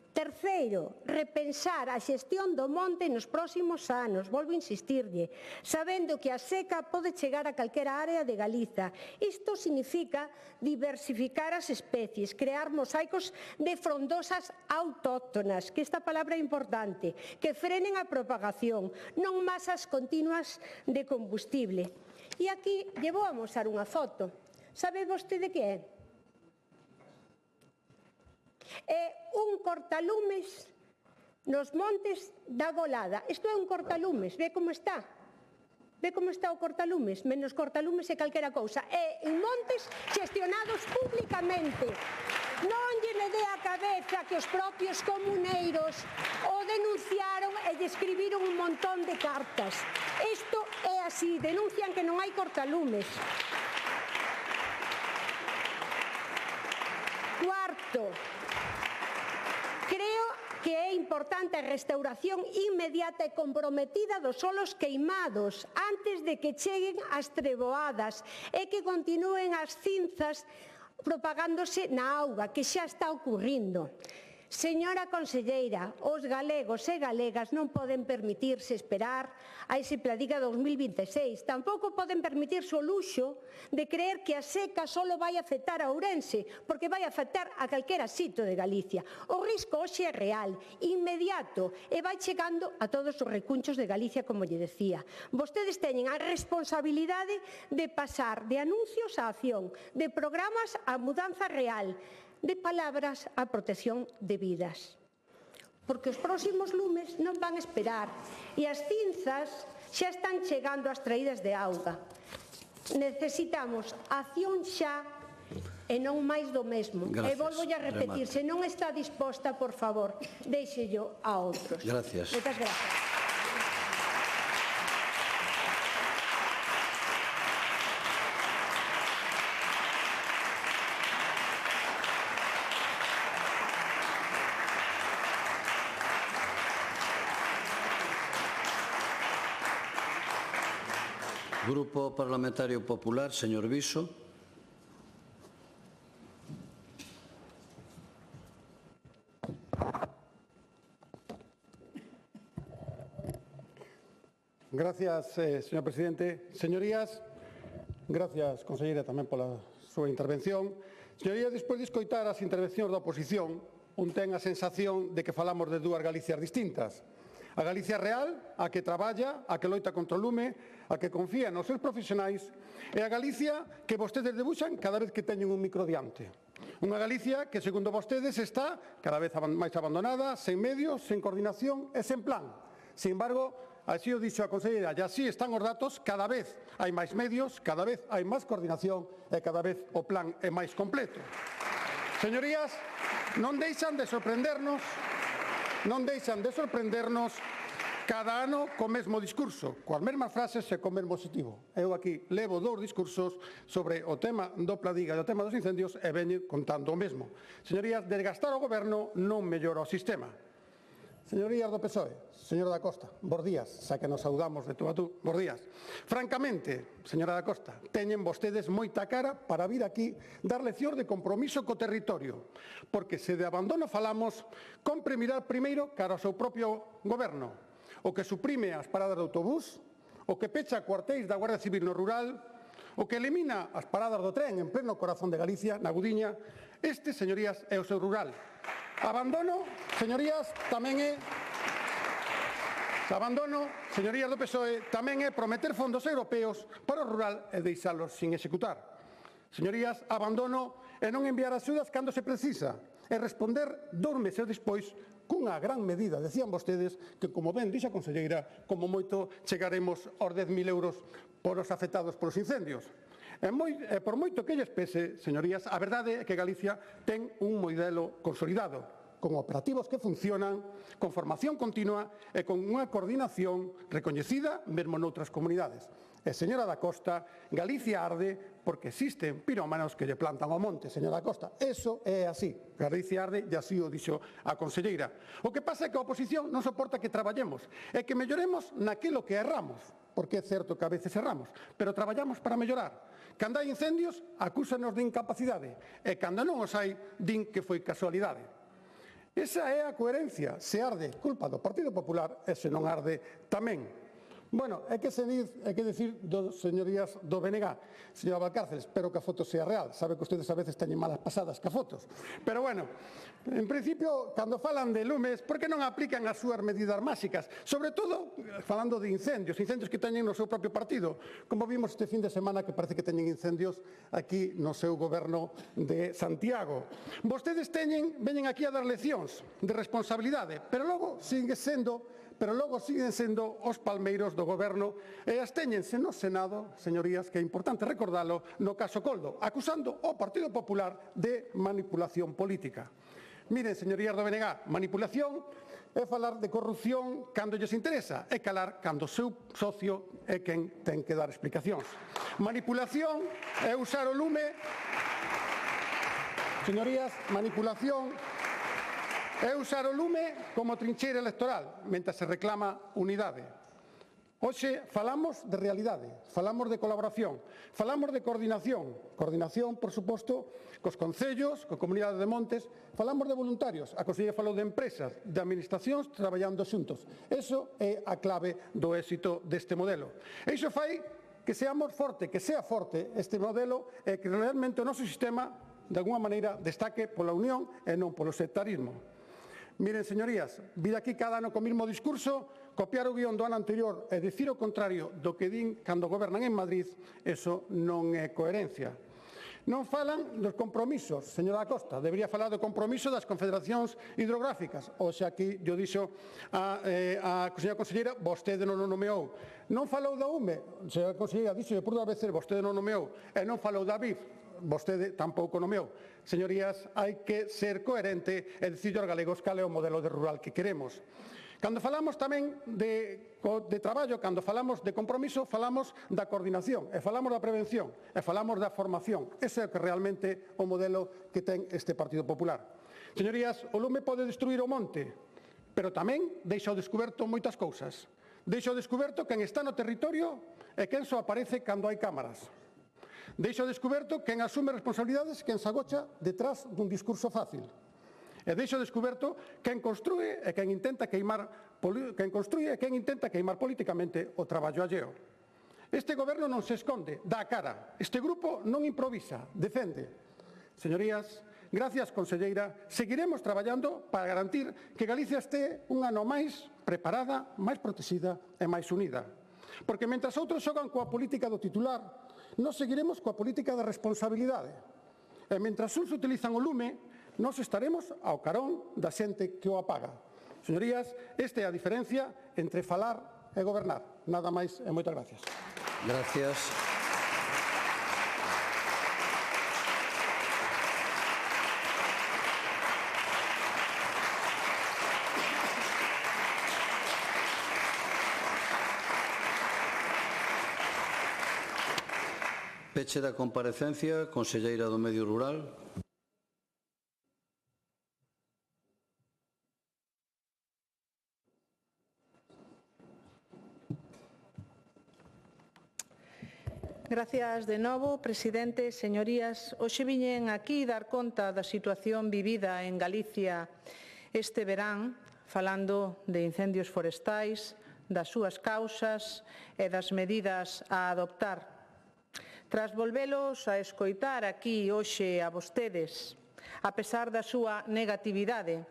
Terceiro, repensar a xestión do monte nos próximos anos, volvo a insistirlle, sabendo que a seca pode chegar a calquera área de Galiza. Isto significa diversificar as especies, crear mosaicos de frondosas autóctonas, que esta palabra é importante, que frenen a propagación, non masas continuas de combustible. E aquí lle vou a mostrar unha foto. Sabe vostede que é? É un cortalumes nos montes da Golada. Isto é un cortalumes, ve como está? Ve como está o cortalumes? Menos cortalumes e calquera cousa. É en montes gestionados públicamente. Non lle dé a cabeza que os propios comuneiros o denunciaron e lle escribiron un montón de cartas. Isto é así, denuncian que non hai cortalumes. Cuarto, creo que é importante a restauración inmediata e comprometida dos solos queimados antes de que cheguen as treboadas e que continúen as cinzas propagándose na auga, que xa está ocurrindo. Señora conselleira, os galegos e galegas non poden permitirse esperar a ese Pladiga 2026. Tampouco poden permitirse o luxo de creer que a seca só vai afectar a Ourense, porque vai afectar a calquera sitio de Galicia. O risco hoxe é real, inmediato, e vai chegando a todos os recunchos de Galicia, como lle decía. Vostedes teñen a responsabilidade de pasar de anuncios á acción, de programas á mudanza real, de palabras á protección de vidas. Porque os próximos lumes non van esperar e as cinzas xa están chegando ás traídas de auga. Necesitamos acción xa e non máis do mesmo. Gracias. E volvo a repetir, se non está disposta, por favor, déixello a outros. Gracias. Moitas gracias. Grupo Parlamentario Popular, señor Viso. Gracias, señor presidente. Señorías, gracias, conselleira, tamén pola súa intervención. Señorías, despois de escoitar as intervencións da oposición, un ten a sensación de que falamos de dúas Galicias distintas. A Galicia real, a que traballa, a que loita contra o lume, a que confía nos seus profesionais, e a Galicia que vostedes debuxan cada vez que teñen un micro diante. Unha Galicia que, segundo vostedes, está cada vez máis abandonada, sen medios, sen coordinación e sen plan. Sin embargo, así o dixo a conselleira, e así están os datos, cada vez hai máis medios, cada vez hai máis coordinación e cada vez o plan é máis completo. Señorías, non deixan de sorprendernos cada ano co mesmo discurso, coas mesmas frases e co mesmo objetivo. Eu aquí levo 2 discursos sobre o tema do Pladiga e o tema dos incendios e veño contando o mesmo. Señorías, desgastar o goberno non mellora o sistema. Señorías do PSOE, señora da Costa, bos días, xa que nos saudamos de tú a tú, bos días. Francamente, señora da Costa, teñen vostedes moita cara para vir aquí dar leccións de compromiso co territorio, porque se de abandono falamos, compre mirar primeiro cara ao seu propio goberno, o que suprime as paradas de autobús, o que pecha cuartéis da Guardia Civil no rural, o que elimina as paradas do tren en pleno corazón de Galicia, na Gudiña. Este, señorías, é o seu rural. Abandono, señorías, tamén é do PSOE, tamén é prometer fondos europeos para o rural e deixalos sin executar. Señorías, abandono é non enviar axudas cando se precisa e responder 2 meses despois cunha gran medida. Decían vostedes que, como ben dixe a conselleira, como moito chegaremos aos 10.000 euros por os afectados polos incendios. E por moito que lles pese, señorías, a verdade é que Galicia ten un modelo consolidado, con operativos que funcionan, con formación continua e con unha coordinación recoñecida mesmo noutras comunidades. E, señora da Costa, Galicia arde porque existen pirómanos que lle plantan ao monte, señora da Costa. Eso é así. Galicia arde e así o dixo a conselleira. O que pasa é que a oposición non soporta que traballemos e que melloremos naquilo que erramos, porque é certo que a veces erramos, pero traballamos para mellorar. Cando hai incendios, acúsanos de incapacidade e cando non os hai, din que foi casualidade. Esa é a coherencia. Se arde, culpa do Partido Popular, e se non arde, tamén. Bueno, é que decir, señorías do BNG, señora Valcárcel, espero que a foto sea real. Sabe que ustedes a veces teñen malas pasadas que a fotos. Pero bueno, en principio, cando falan de lumes, por que non aplican as súas medidas máxicas? Sobre todo, falando de incendios que teñen no seu propio partido. Como vimos este fin de semana que parece que teñen incendios aquí no seu goberno de Santiago. Vostedes veñen aquí a dar leccións de responsabilidade, pero logo siguen sendo os palmeiros do goberno e abstéñense no Senado, señorías, que é importante recordalo, no caso Coldo, acusando ao Partido Popular de manipulación política. Miren, señorías do BNG, manipulación é falar de corrupción cando lles interesa e calar cando o seu socio é quen ten que dar explicacións. Manipulación é usar o lume, señorías, manipulación é usar o lume como trincheira electoral, mentre se reclama unidade. Hoxe falamos de realidade, falamos de colaboración, falamos de coordinación. Coordinación, por suposto, cos concellos, coa comunidade de montes, falamos de voluntarios. A conselleira falou de empresas, de administracións traballando xuntos. Eso é a clave do éxito deste modelo. E iso fai que seamos forte, que sea forte este modelo e que realmente o noso sistema, de alguma maneira, destaque pola unión e non polo sectarismo. Miren, señorías, vir aquí cada ano co mesmo discurso, copiar o guión do ano anterior e dicir o contrario do que din cando gobernan en Madrid, eso non é coherencia. Non falan dos compromisos, señora Costa, debería falar do compromiso das confederacións hidrográficas. Oxe, aquí, yo dixo a señora conselleira, vostede non o nomeou. Non falou da UME, señora conselleira, dixo por 2 veces, vostede non nomeou, e non falou da BIF, vostede tampouco nomeou. Señorías, hai que ser coherente e dicir aos galegos cal é o modelo de rural que queremos. Cando falamos tamén de traballo, cando falamos de compromiso, falamos da coordinación, e falamos da prevención, e falamos da formación. Ese é o que realmente o modelo que ten este Partido Popular. Señorías, o lume pode destruir o monte, pero tamén deixa ao descoberto moitas cousas. Deixo descuberto quen está no territorio e quen só aparece cando hai cámaras. Deixo descuberto quen asume responsabilidades e quen se agocha detrás dun discurso fácil. E deixo descuberto quen construe e quen intenta queimar políticamente o traballo alleo. Este goberno non se esconde, dá a cara. Este grupo non improvisa, defende. Señorías, gracias, conselleira, seguiremos traballando para garantir que Galicia este un ano máis preparada, máis protexida e máis unida. Porque mentras outros xogan coa política do titular, nós seguiremos coa política da responsabilidade. E mentras uns utilizan o lume, nós estaremos ao carón da xente que o apaga. Señorías, esta é a diferencia entre falar e gobernar. Nada máis e moitas gracias. Gracias. Peche da comparecencia, conselleira do Medio Rural. Gracias de novo, presidente. Señorías, hoxe viñen aquí dar conta da situación vivida en Galicia este verán, falando de incendios forestais, das súas causas e das medidas a adoptar. Tras volvelos a escoitar aquí hoxe a vostedes, a pesar da súa negatividade,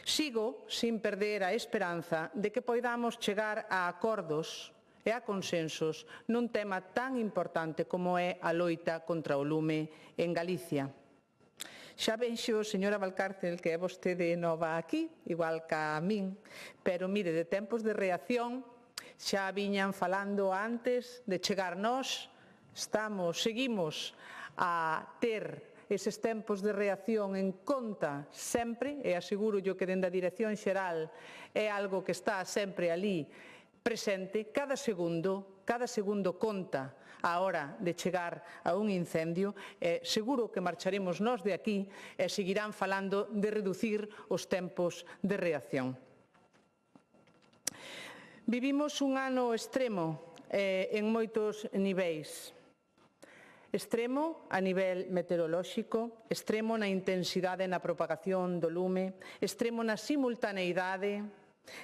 sigo sin perder a esperanza de que poidamos chegar a acordos e a consensos nun tema tan importante como é a loita contra o lume en Galicia. Xa vexo, señora Valcárcel, que é vostede nova aquí, igual ca a min, pero mire, de tempos de reacción xa viñan falando antes de chegar nós, seguimos a ter eses tempos de reacción en conta sempre, e aseguro yo que dende a Dirección Xeral é algo que está sempre ali presente, cada segundo conta a hora de chegar a un incendio. Seguro que marcharemos nós de aquí e seguirán falando de reducir os tempos de reacción. Vivimos un ano extremo en moitos niveis. Extremo a nivel meteorolóxico, extremo na intensidade na propagación do lume, extremo na simultaneidade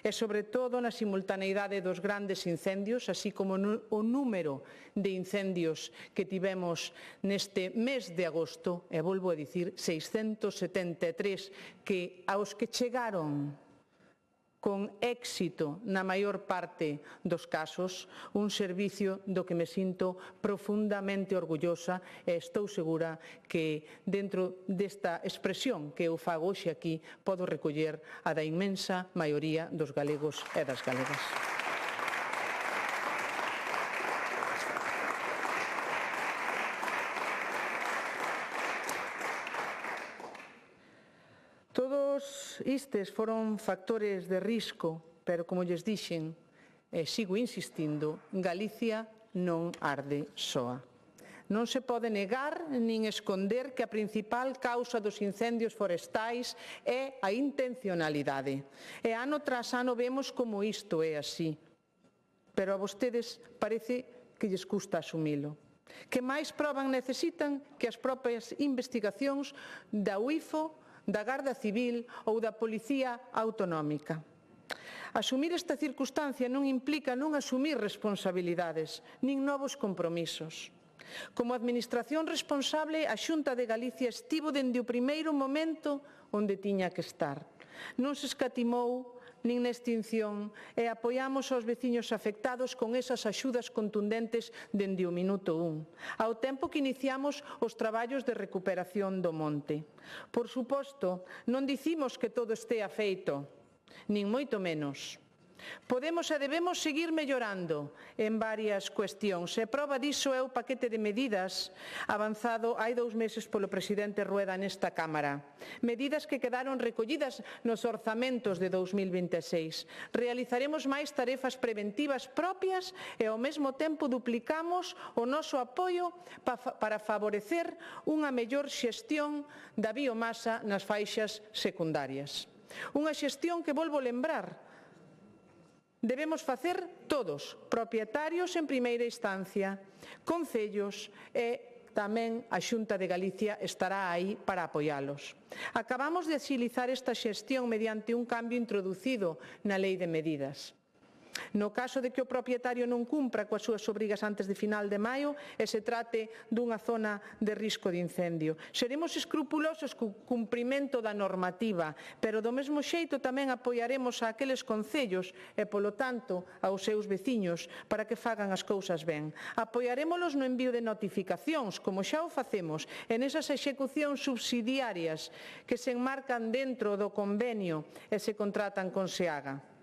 e, sobre todo, na simultaneidade dos grandes incendios, así como o número de incendios que tivemos neste mes de agosto, e volvo a dicir, 673, que aos que chegaron con éxito na maior parte dos casos, un servicio do que me sinto profundamente orgullosa e estou segura que dentro desta expresión que eu fago hoxe aquí podo recoller a da inmensa maioría dos galegos e das galegas. Todos estes foron factores de risco, pero, como lles dixen, sigo insistindo, Galicia non arde soa. Non se pode negar nin esconder que a principal causa dos incendios forestais é a intencionalidade. E ano tras ano vemos como isto é así. Pero a vostedes parece que lles custa asumilo. Que máis proban necesitan que as propias investigacións da UIFO, da Garda Civil ou da Policía Autonómica. Asumir esta circunstancia non implica non asumir responsabilidades, nin novos compromisos. Como Administración responsable, a Xunta de Galicia estivo dende o primeiro momento onde tiña que estar. Non se escatimou nin na extinción e apoiamos aos veciños afectados con esas axudas contundentes dende o minuto 1, ao tempo que iniciamos os traballos de recuperación do monte. Por suposto, non dicimos que todo estea feito, nin moito menos. Podemos e debemos seguir mellorando en varias cuestións. E proba diso é o paquete de medidas avanzado hai 2 meses polo presidente Rueda nesta Cámara. Medidas que quedaron recollidas nos orzamentos de 2026. Realizaremos máis tarefas preventivas propias e ao mesmo tempo duplicamos o noso apoio para favorecer unha mellor xestión da biomasa nas faixas secundarias. Unha xestión que, volvo lembrar, Debemos facer todos, propietarios en primeira instancia, concellos e tamén a Xunta de Galicia estará aí para apoialos. Acabamos de axilizar esta xestión mediante un cambio introducido na Lei de Medidas. No caso de que o propietario non cumpra coas súas obrigas antes de final de maio e se trate dunha zona de risco de incendio. Seremos escrupulosos co cumprimento da normativa, pero do mesmo xeito tamén apoiaremos a aqueles concellos e, polo tanto, aos seus veciños para que fagan as cousas ben. Apoiarémolos no envío de notificacións, como xa o facemos, en esas execucións subsidiarias que se enmarcan dentro do convenio e se contratan con SEAGA.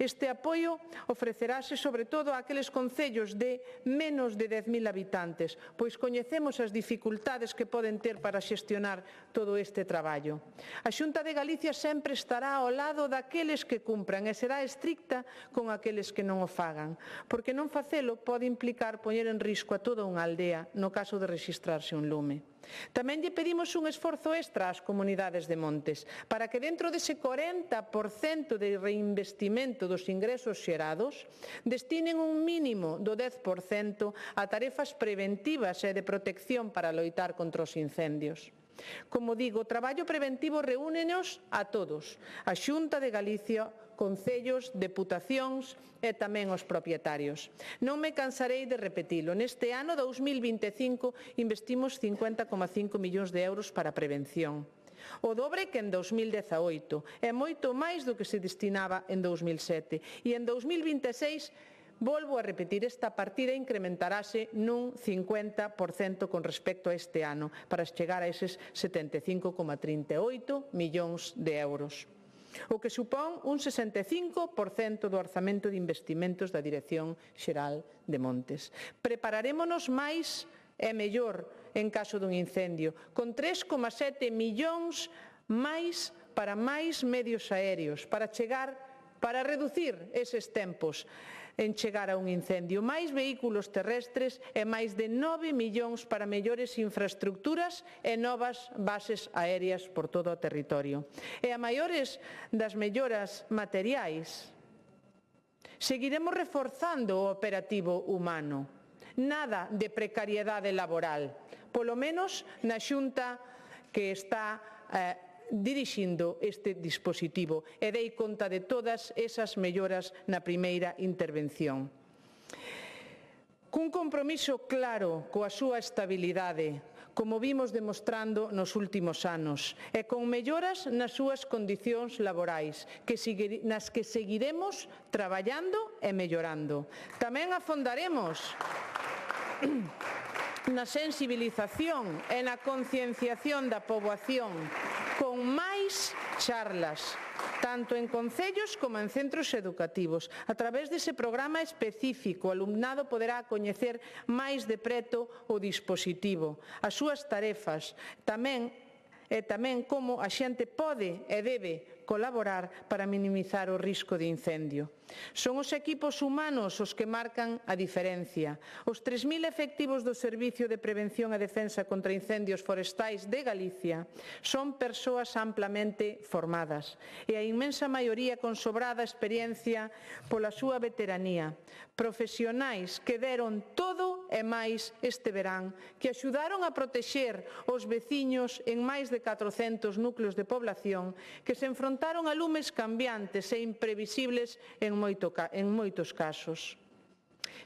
Este apoio ofrecerase sobre todo a aqueles concellos de menos de 10.000 habitantes, pois coñecemos as dificultades que poden ter para xestionar todo este traballo. A Xunta de Galicia sempre estará ao lado daqueles que cumpran e será estricta con aqueles que non o fagan, porque non facelo pode implicar poñer en risco a toda unha aldea no caso de rexistrarse un lume. Tamén lle pedimos un esforzo extra ás comunidades de montes para que dentro dese 40% de reinvestimento dos ingresos xerados destinen un mínimo do 10% a tarefas preventivas e de protección para loitar contra os incendios. Como digo, o traballo preventivo reúnenos a todos, a Xunta de Galicia, concellos, deputacións e tamén os propietarios. Non me cansarei de repetilo. Neste ano 2025 investimos 50,5 millóns de euros para a prevención. O dobre que en 2018, é moito máis do que se destinaba en 2007. E en 2026, volvo a repetir, esta partida incrementarase nun 50% con respecto a este ano, para chegar a eses 75,38 millóns de euros. O que supón un 65% do orzamento de investimentos da Dirección Xeral de Montes. Prepararémonos máis e mellor en caso dun incendio, con 3,7 millóns máis para máis medios aéreos, para reducir eses tempos en chegar a un incendio, máis vehículos terrestres e máis de 9 millóns para mellores infraestructuras e novas bases aéreas por todo o territorio. E a maiores das melloras materiais, seguiremos reforzando o operativo humano. Nada de precariedade laboral, polo menos na Xunta que está dirixindo este dispositivo e dei conta de todas esas melloras na primeira intervención. Cun compromiso claro coa súa estabilidade, como vimos demostrando nos últimos anos, e con melloras nas súas condicións laborais, nas que seguiremos traballando e mellorando. Tamén afondaremos na sensibilización e na concienciación da poboación con máis charlas, tanto en concellos como en centros educativos. A través dese programa específico, o alumnado poderá coñecer máis de preto o dispositivo, as súas tarefas, tamén como a xente pode e debe colaborar para minimizar o risco de incendio. Son os equipos humanos os que marcan a diferencia. Os 3.000 efectivos do Servicio de Prevención e Defensa contra Incendios Forestais de Galicia son persoas amplamente formadas e a inmensa maioría con sobrada experiencia pola súa veteranía. Profesionais que deron todo e máis este verán, que axudaron a protexer os veciños en máis de 400 núcleos de población que se enfrontaron a lumes cambiantes e imprevisibles en moitos casos.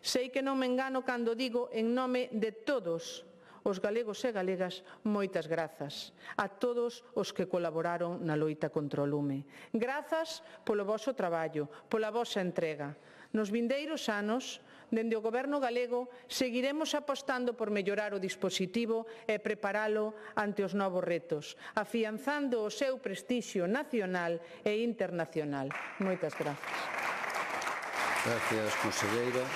Sei que non me engano cando digo en nome de todos os galegos e galegas, moitas grazas a todos os que colaboraron na loita contra o lume. Grazas polo voso traballo, pola vosa entrega. Nos vindeiros anos, dende o Goberno galego, seguiremos apostando por mellorar o dispositivo e preparalo ante os novos retos, afianzando o seu prestixio nacional e internacional. Moitas grazas. Gracias, conselleira.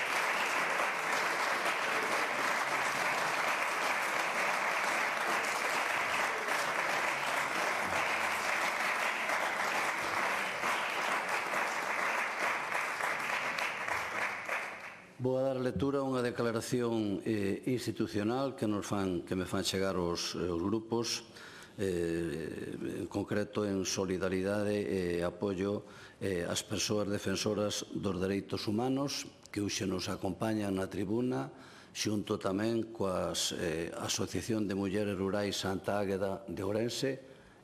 Vou a dar lectura a unha declaración institucional que me fan chegar os grupos en concreto en solidaridade e apoio ás persoas defensoras dos dereitos humanos que hoxe nos acompañan na tribuna, xunto tamén coas Asociación de Mulleres Rurais Santa Águeda de Ourense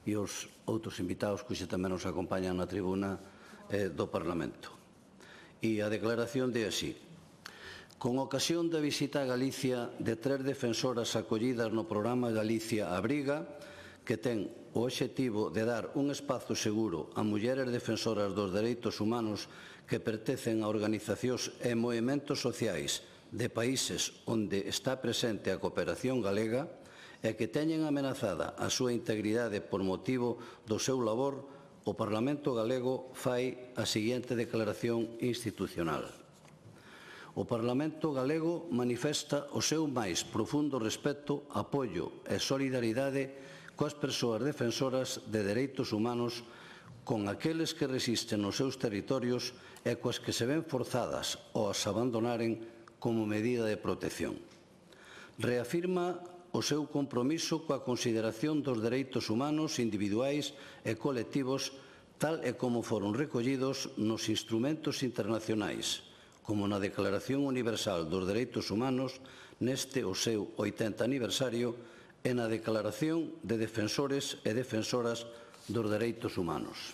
e os outros invitados que hoxe tamén nos acompañan na tribuna do Parlamento. E a declaración de así: con ocasión da visita a Galicia de 3 defensoras acollidas no programa Galicia Abriga, que ten o obxectivo de dar un espazo seguro a mulleres defensoras dos dereitos humanos que pertencen a organizacións e movementos sociais de países onde está presente a cooperación galega e que teñen amenazada a súa integridade por motivo do seu labor, o Parlamento galego fai a seguinte declaración institucional. O Parlamento galego manifesta o seu máis profundo respeto, apoio e solidaridade coas persoas defensoras de dereitos humanos, con aqueles que resisten nos seus territorios e coas que se ven forzadas ou as abandonaren como medida de protección. Reafirma o seu compromiso coa consideración dos dereitos humanos individuais e colectivos tal e como foron recollidos nos instrumentos internacionais, como na Declaración Universal dos Dereitos Humanos neste o seu 80 aniversario e na Declaración de Defensores e Defensoras dos Dereitos Humanos.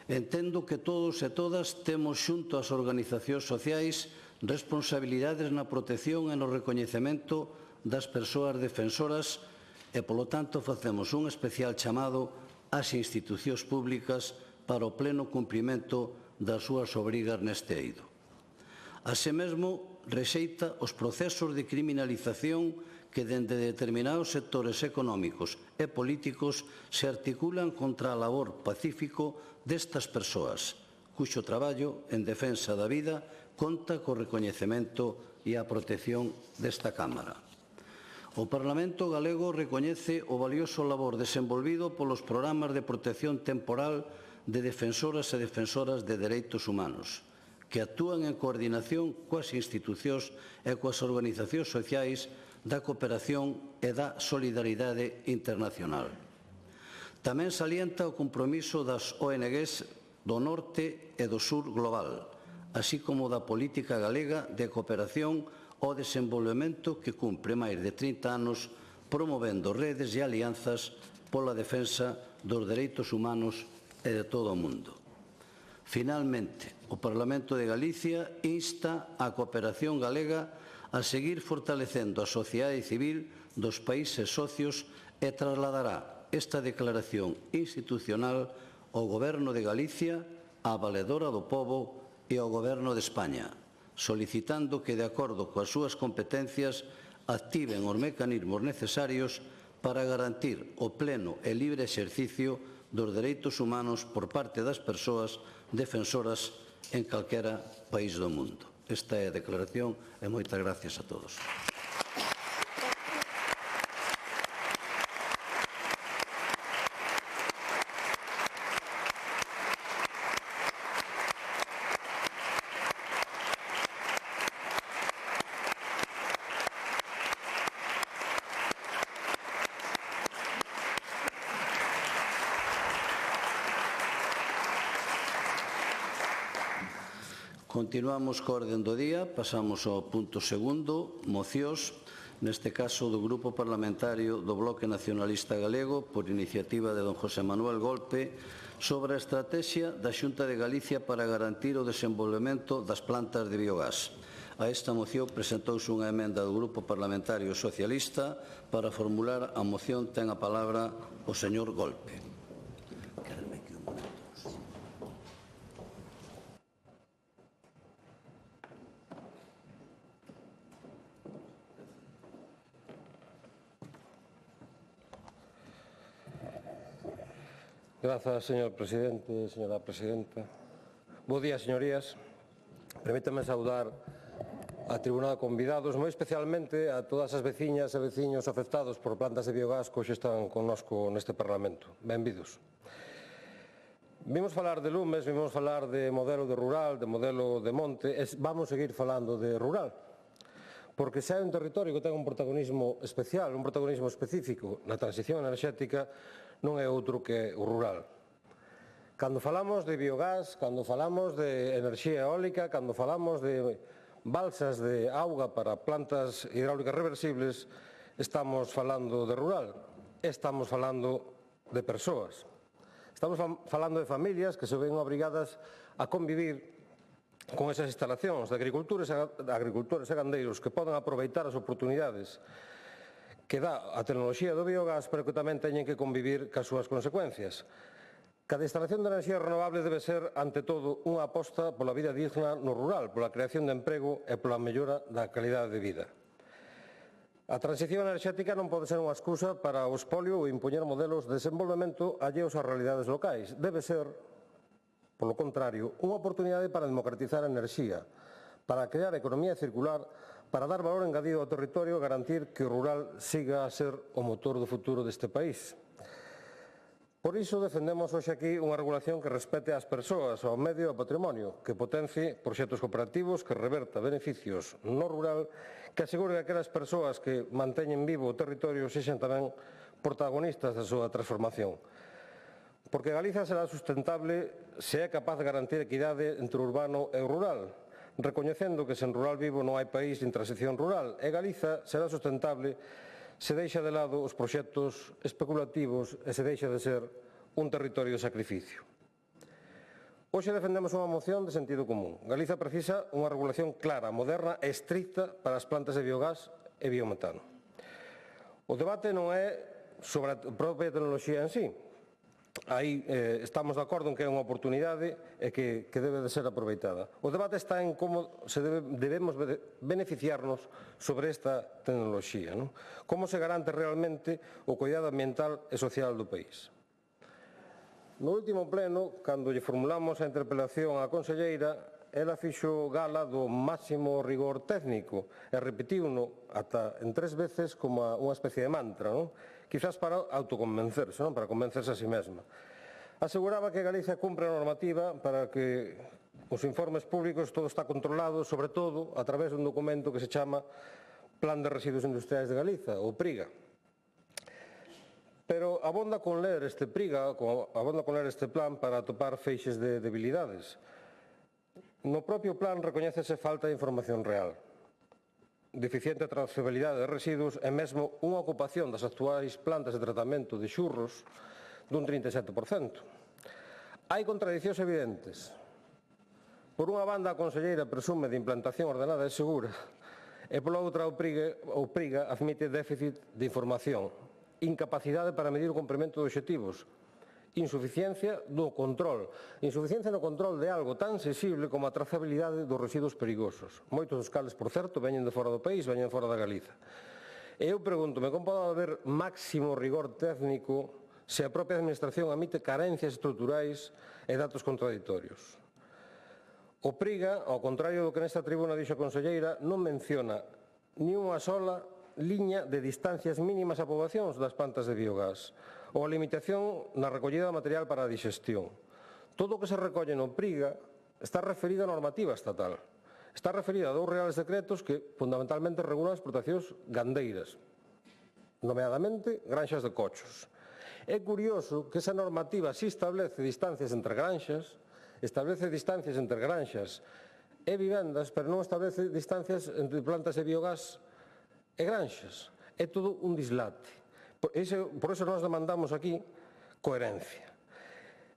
Entendo que todos e todas temos xunto ás organizacións sociais responsabilidades na protección e no recoñecemento das persoas defensoras e, polo tanto, facemos un especial chamado ás institucións públicas para o pleno cumprimento das súas obrigas neste eido. Así mesmo, rexeita os procesos de criminalización que dende determinados sectores económicos e políticos se articulan contra a labor pacífico destas persoas, cuxo traballo en defensa da vida conta co recoñecemento e a protección desta Cámara. O Parlamento galego recoñece o valioso labor desenvolvido polos programas de protección temporal de defensoras e defensoras de dereitos humanos, que actúan en coordinación coas institucións e coas organizacións sociais da cooperación e da solidaridade internacional. Tamén salienta o compromiso das ONGs do norte e do sur global, así como da política galega de cooperación ao desenvolvemento que cumpre máis de 30 anos promovendo redes e alianzas pola defensa dos dereitos humanos e de todo o mundo. Finalmente, o Parlamento de Galicia insta a cooperación galega a seguir fortalecendo a sociedade civil dos países socios e trasladará esta declaración institucional ao Goberno de Galicia, á Valedora do Pobo e ao Goberno de España, solicitando que, de acordo coas súas competencias, activen os mecanismos necesarios para garantir o pleno e libre exercicio dos dereitos humanos por parte das persoas defensoras en calquera país do mundo. Esta é a declaración e moitas gracias a todos. Continuamos co orden do día, pasamos ao punto segundo, mocións, neste caso do Grupo Parlamentario do Bloque Nacionalista Galego, por iniciativa de don José Manuel Golpe, sobre a estrategia da Xunta de Galicia para garantir o desenvolvemento das plantas de biogás. A esta moción presentouse unha emenda do Grupo Parlamentario Socialista. Para formular a moción ten a palabra o señor Golpe. Grazas, señor presidente, señora presidenta. Bo día, señorías. Permítame saudar a tribuna de convidados, moi especialmente a todas as veciñas e veciños afectados por plantas de biogás que hoxe están connosco neste Parlamento. Benvidos. Vimos falar de lumes, vimos falar de modelo de rural, de modelo de monte, e vamos seguir falando de rural. porque se hai un territorio que ten un protagonismo especial, un protagonismo específico na transición enerxética, non é outro que o rural. Cando falamos de biogás, cando falamos de enerxía eólica, cando falamos de balsas de auga para plantas hidráulicas reversibles, estamos falando de rural, estamos falando de persoas. Estamos falando de familias que se ven obrigadas a convivir con esas instalacións de agricultores e gandeiros que poden aproveitar as oportunidades que dá a tecnoloxía do biogás, pero que tamén teñen que convivir cas súas consecuencias. Cada instalación de enerxía renovable debe ser, ante todo, unha aposta pola vida digna no rural, pola creación de emprego e pola mellora da calidade de vida. A transición enerxética non pode ser unha excusa para o expolio ou impoñer modelos de desenvolvemento alleos ás realidades locais. Debe ser, polo contrario, unha oportunidade para democratizar a enerxía, para crear economía circular, para dar valor engadido ao territorio e garantir que o rural siga a ser o motor do futuro deste país. Por iso defendemos hoxe aquí unha regulación que respete ás persoas, ao medio e ao patrimonio, que potencie proxectos cooperativos, que reverta beneficios no rural, que asegure que aquelas persoas que manteñen vivo o territorio sexan tamén protagonistas da súa transformación. Porque Galiza será sustentable se é capaz de garantir equidade entre o urbano e o rural, recoñecendo que sen rural vivo non hai país nin transición rural, e Galiza será sustentable se deixa de lado os proxectos especulativos e se deixa de ser un territorio de sacrificio. Hoxe defendemos unha moción de sentido común. Galiza precisa unha regulación clara, moderna e estricta para as plantas de biogás e biometano. O debate non é sobre a propia tecnoloxía en sí. Aí estamos de acordo en que é unha oportunidade e que debe de ser aproveitada. O debate está en como debemos beneficiarnos sobre esta tecnoloxía, non? Como se garante realmente o cuidado ambiental e social do país. No último pleno, cando lle formulamos a interpelación á conselleira, ela fixo gala do máximo rigor técnico e repetiuno ata en 3 veces como unha especie de mantra, non? Quizás para autoconvencerse, non? Para convencerse a si mesma. Aseguraba que Galicia cumpre a normativa para que os informes públicos todo está controlado, sobre todo a través dun documento que se chama Plan de Residuos Industriais de Galiza, ou PRIGA. Pero abonda con ler este PRIGA, abonda con ler este plan para atopar feixes de debilidades. No propio plan recoñécese falta de información real, deficiente trazabilidade de residuos e mesmo unha ocupación das actuais plantas de tratamento de xurros dun 37%. Hai contradicións evidentes. Por unha banda, a conselleira presume de implantación ordenada e segura e pola outra o PRIGA admite déficit de información, incapacidade para medir o cumprimento de obxectivos, insuficiencia no control de algo tan sensible como a trazabilidade dos residuos perigosos. Moitos dos cales, por certo, veñen de fora do país, veñen de fora da Galiza. E eu pregúntome, como pode haber máximo rigor técnico se a propia administración admite carencias estruturais e datos contraditorios? O PRIGA, ao contrario do que nesta tribuna dixo a conselleira, non menciona ni unha sola liña de distancias mínimas a poboacións das plantas de biogás ou a limitación na recollida de material para a digestión. Todo o que se recolle no PRIGA está referido a normativa estatal. Está referido a 2 reales decretos que fundamentalmente regulan as explotacións gandeiras, nomeadamente granxas de cochos. É curioso que esa normativa si establece distancias entre granxas, establece distancias entre granxas e vivendas, pero non establece distancias entre plantas de biogás e granxas. É todo un dislate. Por iso nós demandamos aquí coherencia.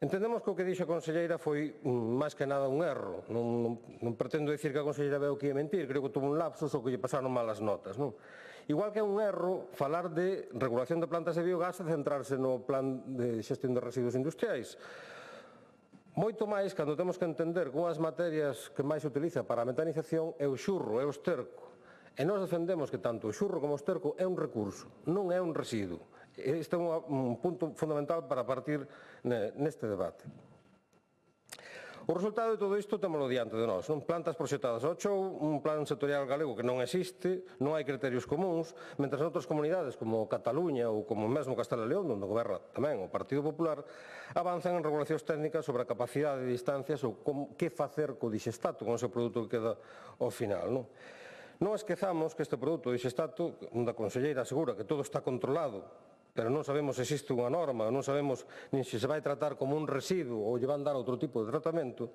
Entendemos que o que dixo a conselleira foi máis que nada un erro. Non pretendo dicir que a conselleira veu que ia mentir, creo que tuvo un lapsus ou que lle pasaron malas notas, non? Igual que é un erro falar de regulación de plantas de biogás e centrarse no plan de xestión de residuos industriais. Moito máis cando temos que entender que unhas materias que máis se utiliza para a metanización é o xurro, é o esterco. E nós defendemos que tanto o xurro como o esterco é un recurso, non é un residuo. Este é un punto fundamental para partir neste debate. O resultado de todo isto témolo diante de nós. Plantas proxectadas ao chou, un plan sectorial galego que non existe, non hai criterios comuns, mentre noutras comunidades como Cataluña ou como mesmo Castela e León, onde goberna tamén o Partido Popular, avanzan en regulacións técnicas sobre a capacidade de distancias ou que facer co dixestato, con ese produto que queda ao final, non? Non esquezamos que este produto dixestato, onde a conselleira asegura que todo está controlado, pero non sabemos se existe unha norma, non sabemos nin se vai tratar como un residuo ou lle van dar outro tipo de tratamento,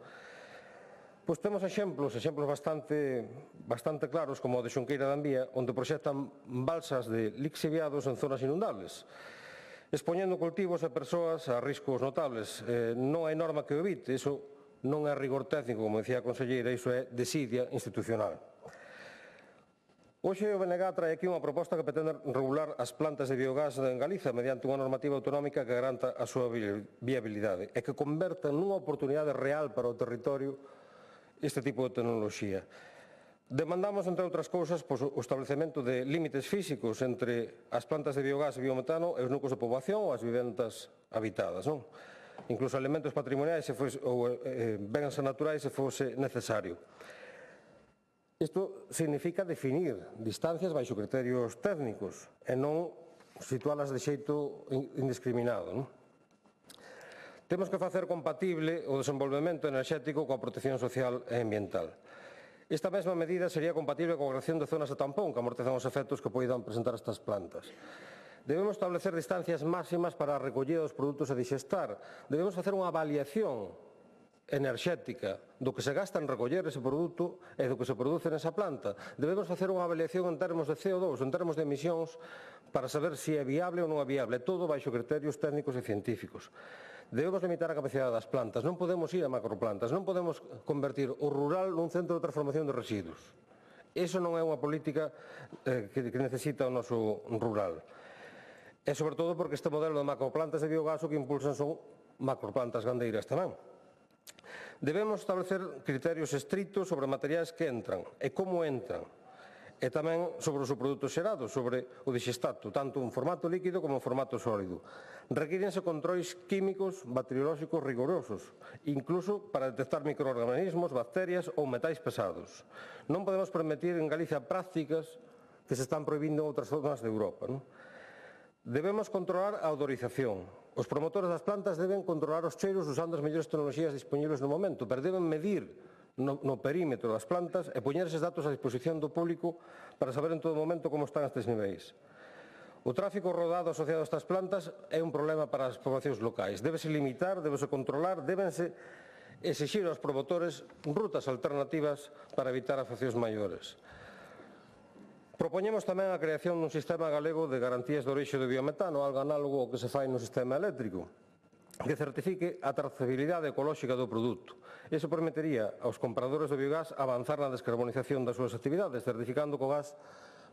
pois temos exemplos bastante claros, como o de Xunqueira de Ambía, onde proxectan balsas de lixiviados en zonas inundables, expoñendo cultivos e persoas a riscos notables. Non hai norma que o evite, iso non é rigor técnico, como decía a conselleira, iso é desidia institucional. Hoxe o BNG trae aquí unha proposta que pretende regular as plantas de biogás en Galiza mediante unha normativa autonómica que garanta a súa viabilidade e que converta nunha oportunidade real para o territorio este tipo de tecnoloxía. Demandamos, entre outras cousas, o establecemento de límites físicos entre as plantas de biogás e biometano e os núcleos de poboación ou as vivendas habitadas, non? Incluso elementos patrimoniais ou bens naturais se fose necesario. Isto significa definir distancias baixo criterios técnicos e non situalas de xeito indiscriminado, non? Temos que facer compatible o desenvolvemento enerxético coa protección social e ambiental. Esta mesma medida sería compatible coa creación de zonas de tampón que amortezan os efectos que poidan presentar estas plantas. Debemos establecer distancias máximas para a recollida dos produtos a dixestar. Debemos facer unha avaliación enerxética do que se gasta en recoller ese produto e do que se produce nesa planta. Debemos facer unha avaliación en termos de CO2, en termos de emisións, para saber se é viable ou non é viable, todo baixo criterios técnicos e científicos. Debemos limitar a capacidade das plantas, non podemos ir a macroplantas, non podemos convertir o rural nun centro de transformación de residuos. Iso non é unha política que necesita o noso rural. E sobre todo porque este modelo de macroplantas de biogás o que impulsan son macroplantas gandeiras tamén. Debemos establecer criterios estritos sobre materiais que entran e como entran, e tamén sobre os produtos xerados, sobre o dixestato, tanto en formato líquido como en formato sólido. Requírense controis químicos bacteriolóxicos rigorosos, incluso para detectar microorganismos, bacterias ou metais pesados. Non podemos permitir en Galicia prácticas que se están prohibindo en outras zonas de Europa, non? Debemos controlar a odorización. Os promotores das plantas deben controlar os cheiros usando as mellores tecnoloxías disponibles no momento, pero deben medir no perímetro das plantas e poñer eses datos a disposición do público para saber en todo momento como están estes niveis. O tráfico rodado asociado a estas plantas é un problema para as poboacións locais. Débese limitar, débese controlar, débense exixir aos promotores rutas alternativas para evitar afeccións maiores. Propoñemos tamén a creación dun sistema galego de garantías de orixe do biometano, algo análogo ao que se fai no sistema eléctrico, que certifique a trazabilidade ecolóxica do produto. Iso permitiría aos compradores do biogás avanzar na descarbonización das súas actividades, certificando que o gas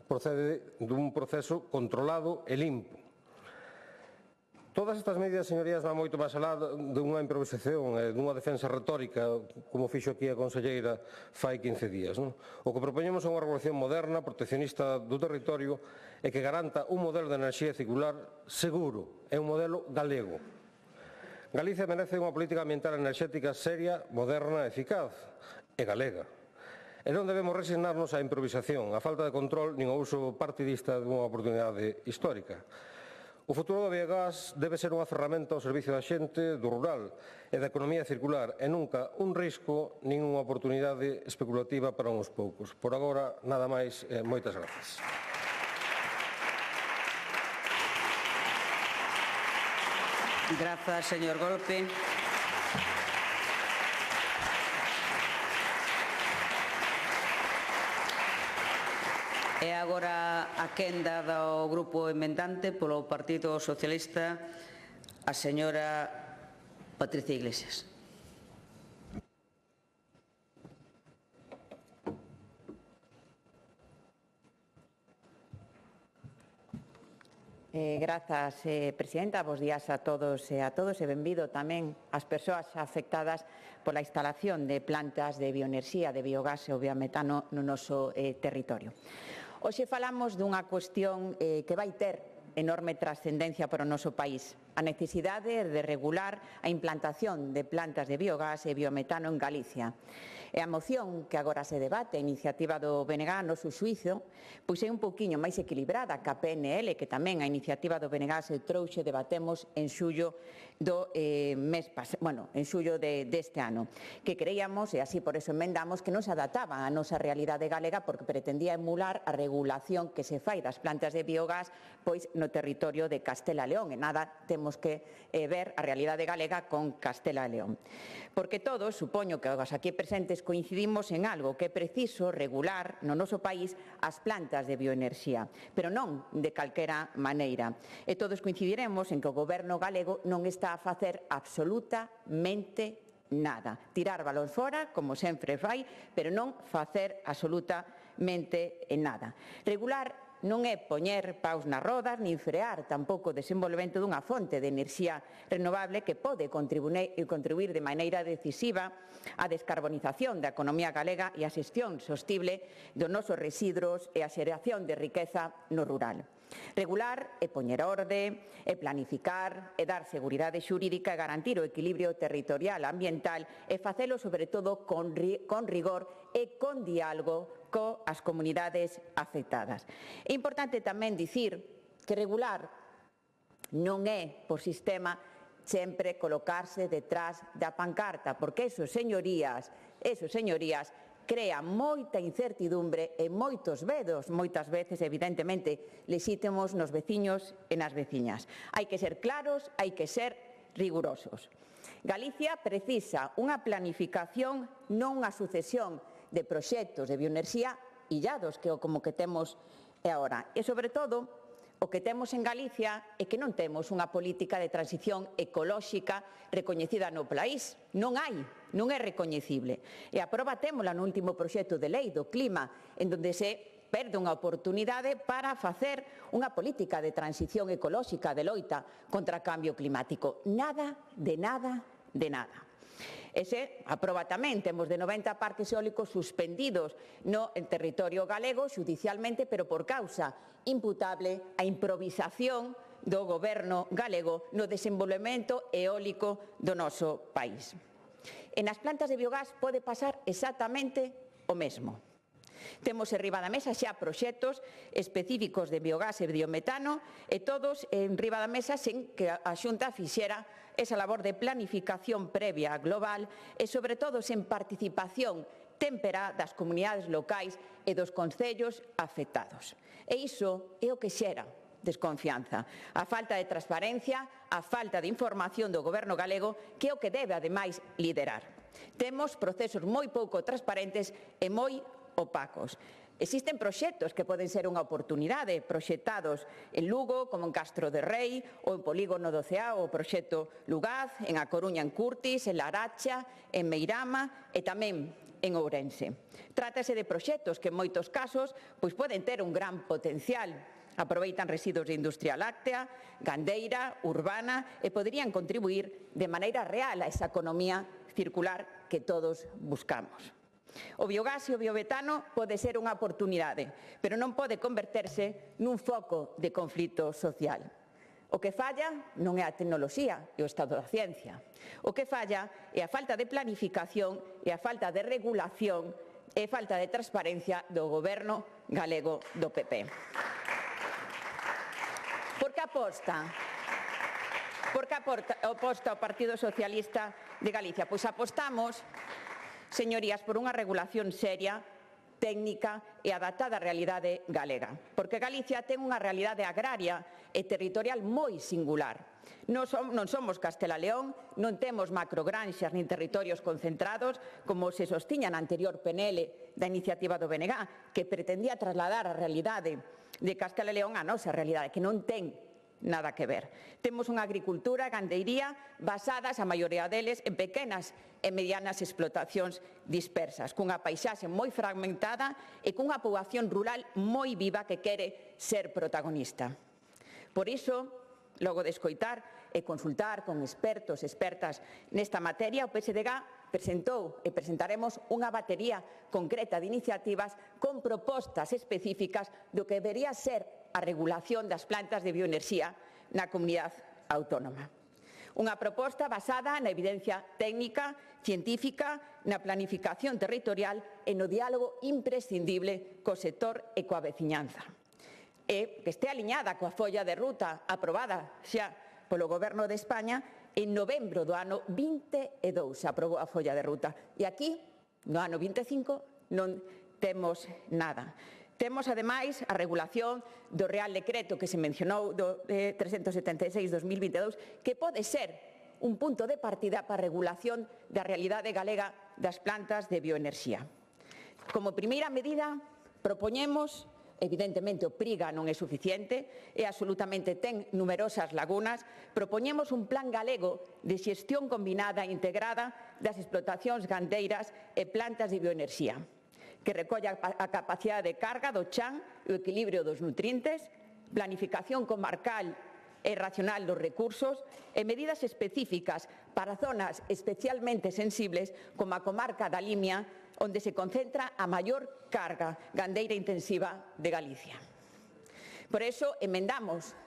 procede dun proceso controlado e limpo. Todas estas medidas, señorías, van moito máis alá dunha improvisación e dunha defensa retórica, como fixo aquí a conselleira fai 15 días. O que propoñemos é unha regulación moderna, proteccionista do territorio e que garanta un modelo de enerxía circular seguro, é un modelo galego. Galicia merece unha política ambiental enerxética seria, moderna, eficaz e galega. E non debemos resignarnos á improvisación, á falta de control nin ao uso partidista dunha oportunidade histórica. O futuro do biogás debe ser unha ferramenta ao servicio da xente, do rural e da economía circular e nunca un risco nin unha oportunidade especulativa para uns poucos. Por agora, nada máis e moitas grazas. Grazas, señor Golpe. E agora a quenda do grupo emendante polo Partido Socialista, a señora Patricia Iglesias. Grazas, presidenta. Bos días a todos e benvido tamén ás persoas afectadas pola instalación de plantas de bioenerxía, de biogás e o biometano no noso territorio. Hoxe falamos dunha cuestión que vai ter enorme trascendencia para o noso país. a necesidade de regular a implantación de plantas de biogás e biometano en Galicia. E a moción que agora se debate, a iniciativa do BNG, no seu xuízo, pois é un pouquiño máis equilibrada que a PNL, que tamén a iniciativa do BNG se trouxe, debatemos en xullo do en xullo deste ano, que creíamos, e así por eso emendamos, que non se adaptaba á nosa realidade galega porque pretendía emular a regulación que se fai das plantas de biogás pois no territorio de Castela e León, e nada temos que ver a realidade galega con Castela e León. Porque todos, supoño que os aquí presentes, coincidimos en algo, que é preciso regular no noso país as plantas de bioenerxía, pero non de calquera maneira. E todos coincidiremos en que o Goberno galego non está a facer absolutamente nada. Tirar balóns fora, como sempre fai, pero non facer absolutamente nada. Regular non é poñer paus nas rodas, nin frear tampouco o desenvolvemento dunha fonte de enerxía renovable que pode contribuir de maneira decisiva á descarbonización da economía galega e á xestión sostible dos nosos residuos e á xeración de riqueza no rural. Regular é poñer orde, é planificar, é dar seguridade xurídica e garantir o equilibrio territorial e ambiental e facelo, sobre todo, con rigor e con diálogo coas comunidades afectadas. É importante tamén dicir que regular non é, por sistema, sempre colocarse detrás da pancarta, porque eso, señorías, crea moita incertidumbre e moitos vedos, moitas veces, evidentemente, lexítimos nos veciños e nas veciñas. Hai que ser claros, hai que ser rigurosos. Galicia precisa unha planificación, non unha sucesión de proxectos de bioenerxía illados, que é como que temos agora. E, sobre todo, o que temos en Galicia é que non temos unha política de transición ecolóxica recoñecida no país. Non hai, non é recoñecible. E a proba témola no último proxecto de lei do clima, en donde se perde unha oportunidade para facer unha política de transición ecolóxica de loita contra o cambio climático. Nada, de nada, de nada. Ese aproba tamén, temos de 90 parques eólicos suspendidos no territorio galego xudicialmente, pero por causa imputable a improvisación do Goberno galego no desenvolvemento eólico do noso país. E nas plantas de biogás pode pasar exactamente o mesmo. Temos enriba da mesa xa proxectos específicos de biogás e biometano e todos enriba da mesa sen que a Xunta fixera esa labor de planificación previa global e, sobre todo, sen participación témpera das comunidades locais e dos concellos afectados. E iso é o que xera desconfianza. A falta de transparencia, a falta de información do Goberno galego, que é o que debe, ademais, liderar. Temos procesos moi pouco transparentes e moi opacos. Existen proxectos que poden ser unha oportunidade, proxectados en Lugo, como en Castro de Rei, ou en Polígono do Ceao, o proxecto Lugaz, en A Coruña, en Curtis, en Laracha, en Meirama e tamén en Ourense. Trátase de proxectos que en moitos casos poden ter un gran potencial. Aproveitan residuos de industria láctea, gandeira, urbana e poderían contribuir de maneira real a esa economía circular que todos buscamos. O biogás e o biometano pode ser unha oportunidade, pero non pode converterse nun foco de conflito social. O que falla non é a tecnoloxía e o estado da ciencia. O que falla é a falta de planificación e a falta de regulación e a falta de transparencia do Goberno galego do PP. Por que aposta o Partido Socialista de Galicia? Pois apostamos, señorías, por unha regulación seria, técnica e adaptada á realidade galega. Porque Galicia ten unha realidade agraria e territorial moi singular. Non somos Castela e León, non temos macrogranxas nin territorios concentrados, como se sostiña na anterior PNL da iniciativa do BNG, que pretendía trasladar a realidade de Castela e León a nosa realidade, que non ten nada que ver. Temos unha agricultura e gandeiría basadas, a maioría deles, en pequenas e medianas explotacións dispersas, cunha paisaxe moi fragmentada e cunha poboación rural moi viva que quere ser protagonista. Por iso, logo de escoitar e consultar con expertos e expertas nesta materia, o PSDG presentou e presentaremos unha batería concreta de iniciativas con propostas específicas do que debería ser a regulación das plantas de bioenerxía na comunidade autónoma. Unha proposta basada na evidencia técnica, científica, na planificación territorial e no diálogo imprescindible co sector e coa veciñanza. E que este aliñada coa folla de ruta aprobada xa polo Goberno de España en novembro do ano 22 aprobou a folla de ruta. E aquí, no ano 25, non temos nada. Temos, ademais, a regulación do Real Decreto que se mencionou do 376/2022, que pode ser un punto de partida para a regulación da realidade galega das plantas de bioenerxía. Como primeira medida, propoñemos, evidentemente o PRIGA non é suficiente e absolutamente ten numerosas lagunas, propoñemos un plan galego de xestión combinada e integrada das explotacións gandeiras e plantas de bioenerxía, que recolla a capacidade de carga do chan e o equilibrio dos nutrientes, planificación comarcal e racional dos recursos e medidas específicas para zonas especialmente sensibles como a comarca da Limia, onde se concentra a maior carga gandeira intensiva de Galicia. Por eso, emendamos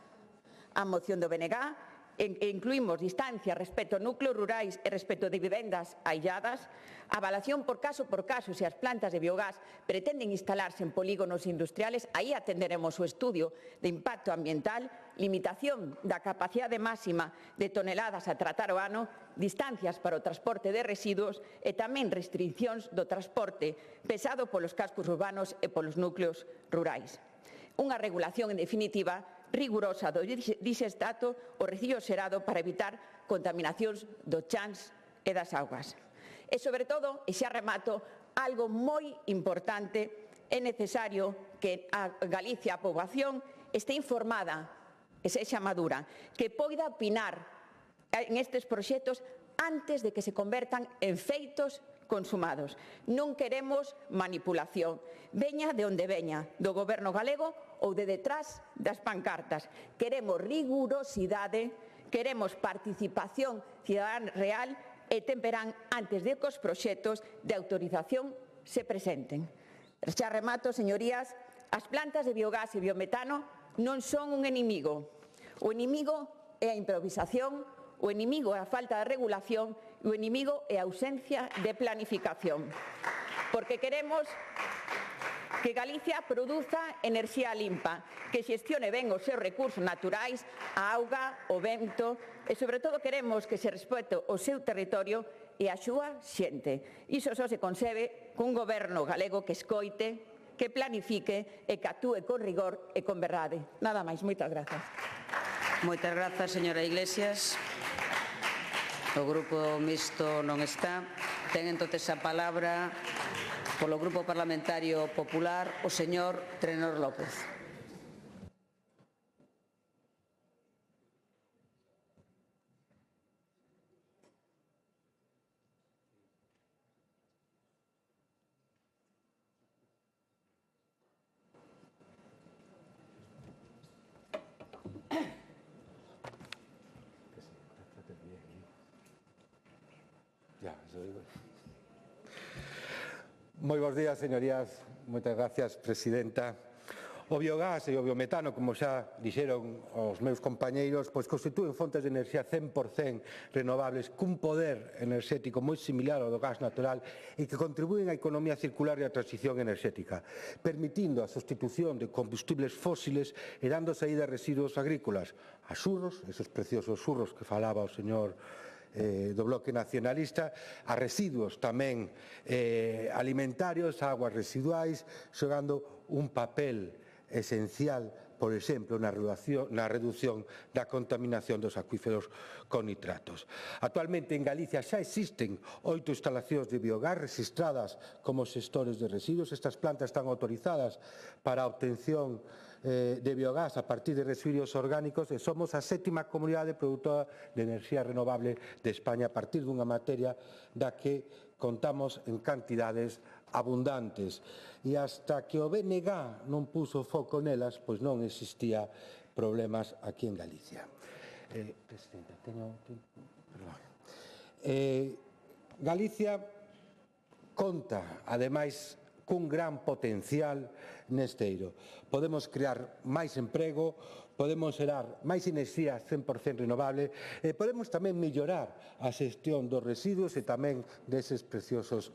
a moción do BNG e incluímos distancia respecto a núcleos rurais e respecto de vivendas ailladas, avalación por caso se as plantas de biogás pretenden instalarse en polígonos industriales, aí atenderemos o estudio de impacto ambiental, limitación da capacidade máxima de toneladas a tratar o ano, distancias para o transporte de residuos e tamén restriccións do transporte pesado polos cascos urbanos e polos núcleos rurais. Unha regulación, en definitiva, rigurosa do disestato o recibo xerado para evitar contaminacións do chans e das augas. E, sobre todo, e xa remato, algo moi importante, é necesario que a Galicia, a poboación, este informada e sexa madura, que poida opinar en estes proxectos antes de que se convertan en feitos consumados. Non queremos manipulación, veña de onde veña, do Goberno galego ou de detrás das pancartas. Queremos rigurosidade, queremos participación cidadana real e temperán antes de que os proxectos de autorización se presenten. Xa remato, señorías, as plantas de biogás e biometano non son un inimigo. O inimigo é a improvisación, o inimigo é a falta de regulación e o inimigo é a ausencia de planificación. Porque queremos que Galicia produza enerxía limpa, que xestione ben os seus recursos naturais, a auga, o vento, e, sobre todo, queremos que se respete o seu territorio e a súa xente. Iso só se concebe cun goberno galego que escoite, que planifique e que actúe con rigor e con verdade. Nada máis. Moitas grazas. Moitas grazas, señora Iglesias. O Grupo Mixto non está. Ten entonces a palabra polo Grupo Parlamentario Popular o señor Trenor López. Moi bons días, señorías. Moitas gracias, presidenta. O biogás e o biometano, como xa dixeron os meus compañeiros, pois constitúen fontes de enerxía 100% renovables cun poder enerxético moi similar ao do gas natural e que contribúen á economía circular e á transición enerxética, permitindo a sustitución de combustibles fósiles e dando saída a residuos agrícolas, a xurros, esos preciosos xurros que falaba o señor do Bloque Nacionalista, a residuos tamén alimentarios, a aguas residuais, xogando un papel esencial, por exemplo, na reducción da contaminación dos acuíferos con nitratos. Actualmente en Galicia xa existen 8 instalacións de biogás registradas como xestores de residuos. Estas plantas están autorizadas para a obtención de biogás a partir de residuos orgánicos e somos a 7ª comunidade produtora de enerxía renovable de España a partir dunha materia da que contamos en cantidades abundantes. E hasta que o BNG non puso foco nelas, pois non existía problemas aquí en Galicia. Presidenta, Galicia conta, ademais, cun gran potencial neste eido. Podemos crear máis emprego, podemos xerar máis enerxía 100% renovable e podemos tamén mellorar a xestión dos residuos e tamén deses preciosos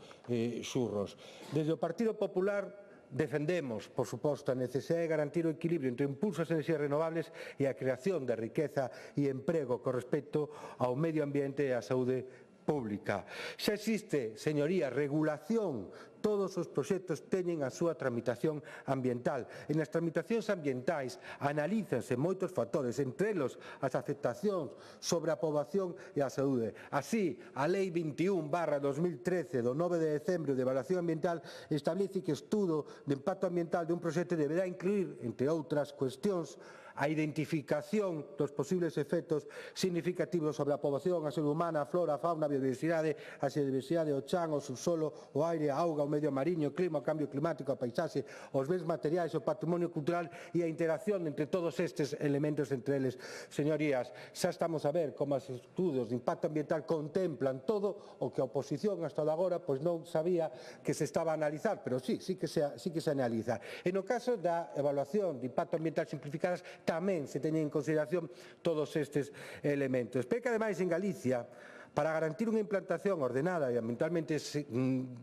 xurros. Desde o Partido Popular defendemos, por suposto, a necesidade de garantir o equilibrio entre o impulso ás enerxías renovables e a creación de riqueza e emprego con respecto ao medio ambiente e á saúde pública. Xa existe, señoría, regulación. Todos os proxectos teñen a súa tramitación ambiental. E nas tramitacións ambientais analízanse moitos factores, entre eles as afectacións sobre a poboación e a saúde. Así, a Lei 21/2013 do 9 de decembro de evaluación ambiental establece que o estudo de impacto ambiental de un proxecto deberá incluir, entre outras cuestións, a identificación dos posibles efectos significativos sobre a poboación, a saúde humana, a flora, a fauna, a biodiversidade, a biodiversidade, o chan, o subsolo, o aire, a auga, o medio mariño, o clima, o cambio climático, a paisaxe, os bens materiais, o patrimonio cultural e a interacción entre todos estes elementos entre eles. Señorías, xa estamos a ver como os estudos de impacto ambiental contemplan todo o que a oposición hasta agora pois non sabía que se estaba a analizar, pero sí que se analiza. E no caso da evaluación de impacto ambiental simplificadas tamén se teñen en consideración todos estes elementos. Pero que, ademais, en Galicia, para garantir unha implantación ordenada e ambientalmente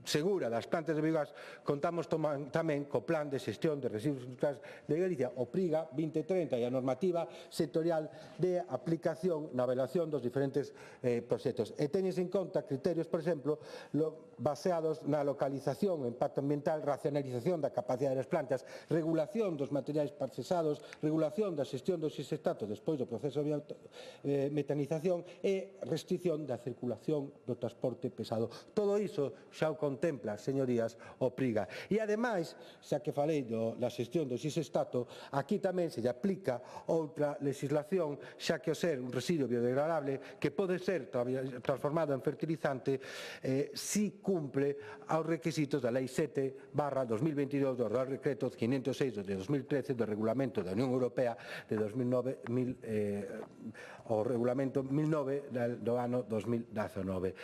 segura das plantas de biogás, contamos tamén co Plan de Xestión de Residuos Industriais de Galicia, o PRIGA 2030, e a normativa sectorial de aplicación na evaluación dos diferentes proxectos. E teñense en conta criterios, por exemplo, baseados na localización, impacto ambiental, racionalización da capacidade das plantas, regulación dos materiais procesados, regulación da xestión dos xisestatos despois do proceso de metanización e restricción da circulación do transporte pesado. Todo iso xa o contempla, señorías, o PRIGA. E, ademais, xa que falei da xestión do xisestato, aquí tamén se lle aplica outra legislación, xa que o ser un residuo biodegradable que pode ser transformado en fertilizante si cumpre aos requisitos da Lei 7/2022 do Real Decreto 506 de 2013 do Regulamento da Unión Europea de 2009, o Regulamento 1009 do ano 2019.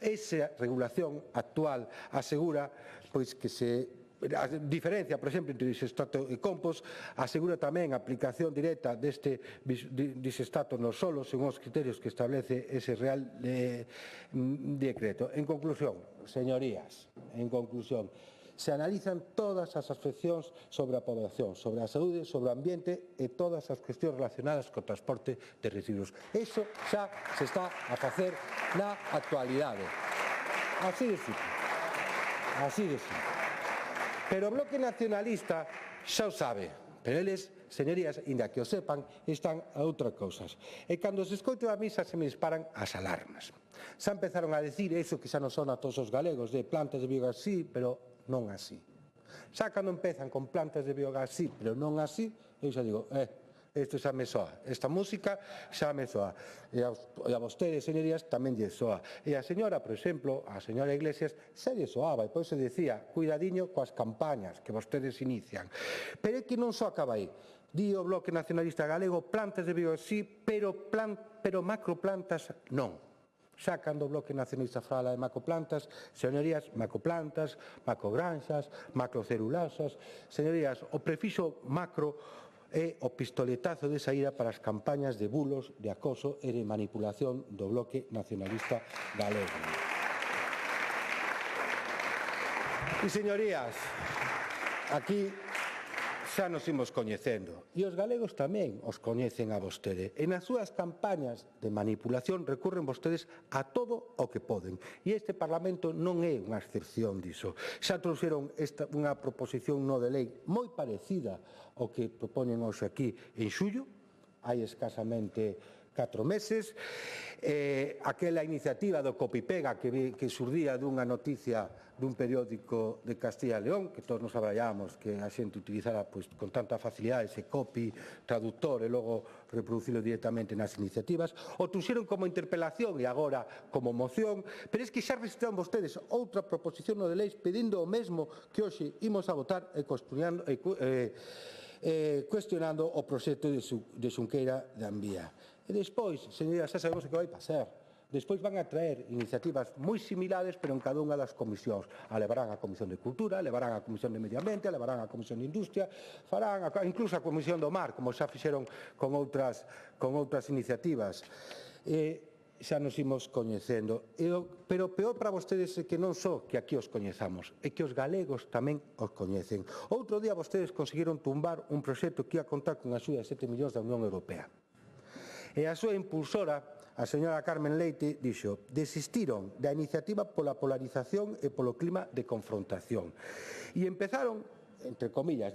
Esa regulación actual asegura pois que a diferencia, por exemplo, entre disestato e compost, asegura tamén a aplicación directa deste disestato nos solos según os criterios que establece ese Real Decreto. En conclusión, señorías, se analizan todas as afeccións sobre a poboación, sobre a saúde, sobre o ambiente e todas as cuestións relacionadas co transporte de residuos. Iso xa se está a facer na actualidade. Así de simple. Así de simple. Pero o Bloque Nacionalista xa o sabe, pero eles, señorías, inda que o sepan, están a outras cousas. E cando se escoito a misa se me disparan as alarmas. Xa empezaron a decir iso que xa non son a todos os galegos, de plantas de biogás sí, pero non así. Xa cando empezan con plantas de biogás sí, pero non así, eu xa digo, isto xa me soa, esta música xa me soa. E a vostedes, señorías, tamén lle soa. E a señora, por exemplo, a señora Iglesias, xa lle soaba, e pois se decía, cuidadiño coas campañas que vostedes inician. Pero é que non só acaba aí. Di o Bloque Nacionalista Galego, plantas de biogás sí, pero macroplantas non. Xa cando o Bloque Nacionalista fala de macroplantas, señorías, macroplantas, macrogranxas, macrocelulasas, señorías, o prefixo macro é o pistoletazo de saída para as campañas de bulos, de acoso e de manipulación do Bloque Nacionalista Galego. E, señorías, aquí xa nos imos coñecendo. E os galegos tamén os coñecen a vostede. E nas súas campañas de manipulación recurren vostedes a todo o que poden. E este Parlamento non é unha excepción diso. Xa trouxeron unha proposición non de lei moi parecida ao que propoñen hoxe aquí en xullo, hai escasamente 4 meses. Aquela iniciativa do copy-pega que xurdía dunha noticia dun periódico de Castilla e León, que todos nos abrallamos que a xente utilizara con tanta facilidade ese copy traductor e logo reproducilo directamente nas iniciativas, o trouxeron como interpelación e agora como moción, pero é que xa rexistran vostedes outra proposición non de leis pedindo o mesmo que hoxe imos a votar e cuestionando o proxecto de Xunqueira de Ambía. E despois, señorías, xa sabemos o que vai pasar. Despois van a traer iniciativas moi similares, pero en cada unha das comisións. A levarán á Comisión de Cultura, levarán á Comisión de Medio Ambiente, levarán á Comisión de Industria, farán incluso a Comisión do Mar, como xa fixeron con outras iniciativas. Xa nos imos coñecendo. Pero peor para vostedes é que non só que aquí os coñezamos, é que os galegos tamén os coñecen. Outro día vostedes conseguiron tumbar un proxecto que ia contar con a axuda de 7 millóns da Unión Europea. E a súa impulsora, a señora Carmen Leite, dixo: desistiron da iniciativa pola polarización e polo clima de confrontación. E empezaron, entre comillas,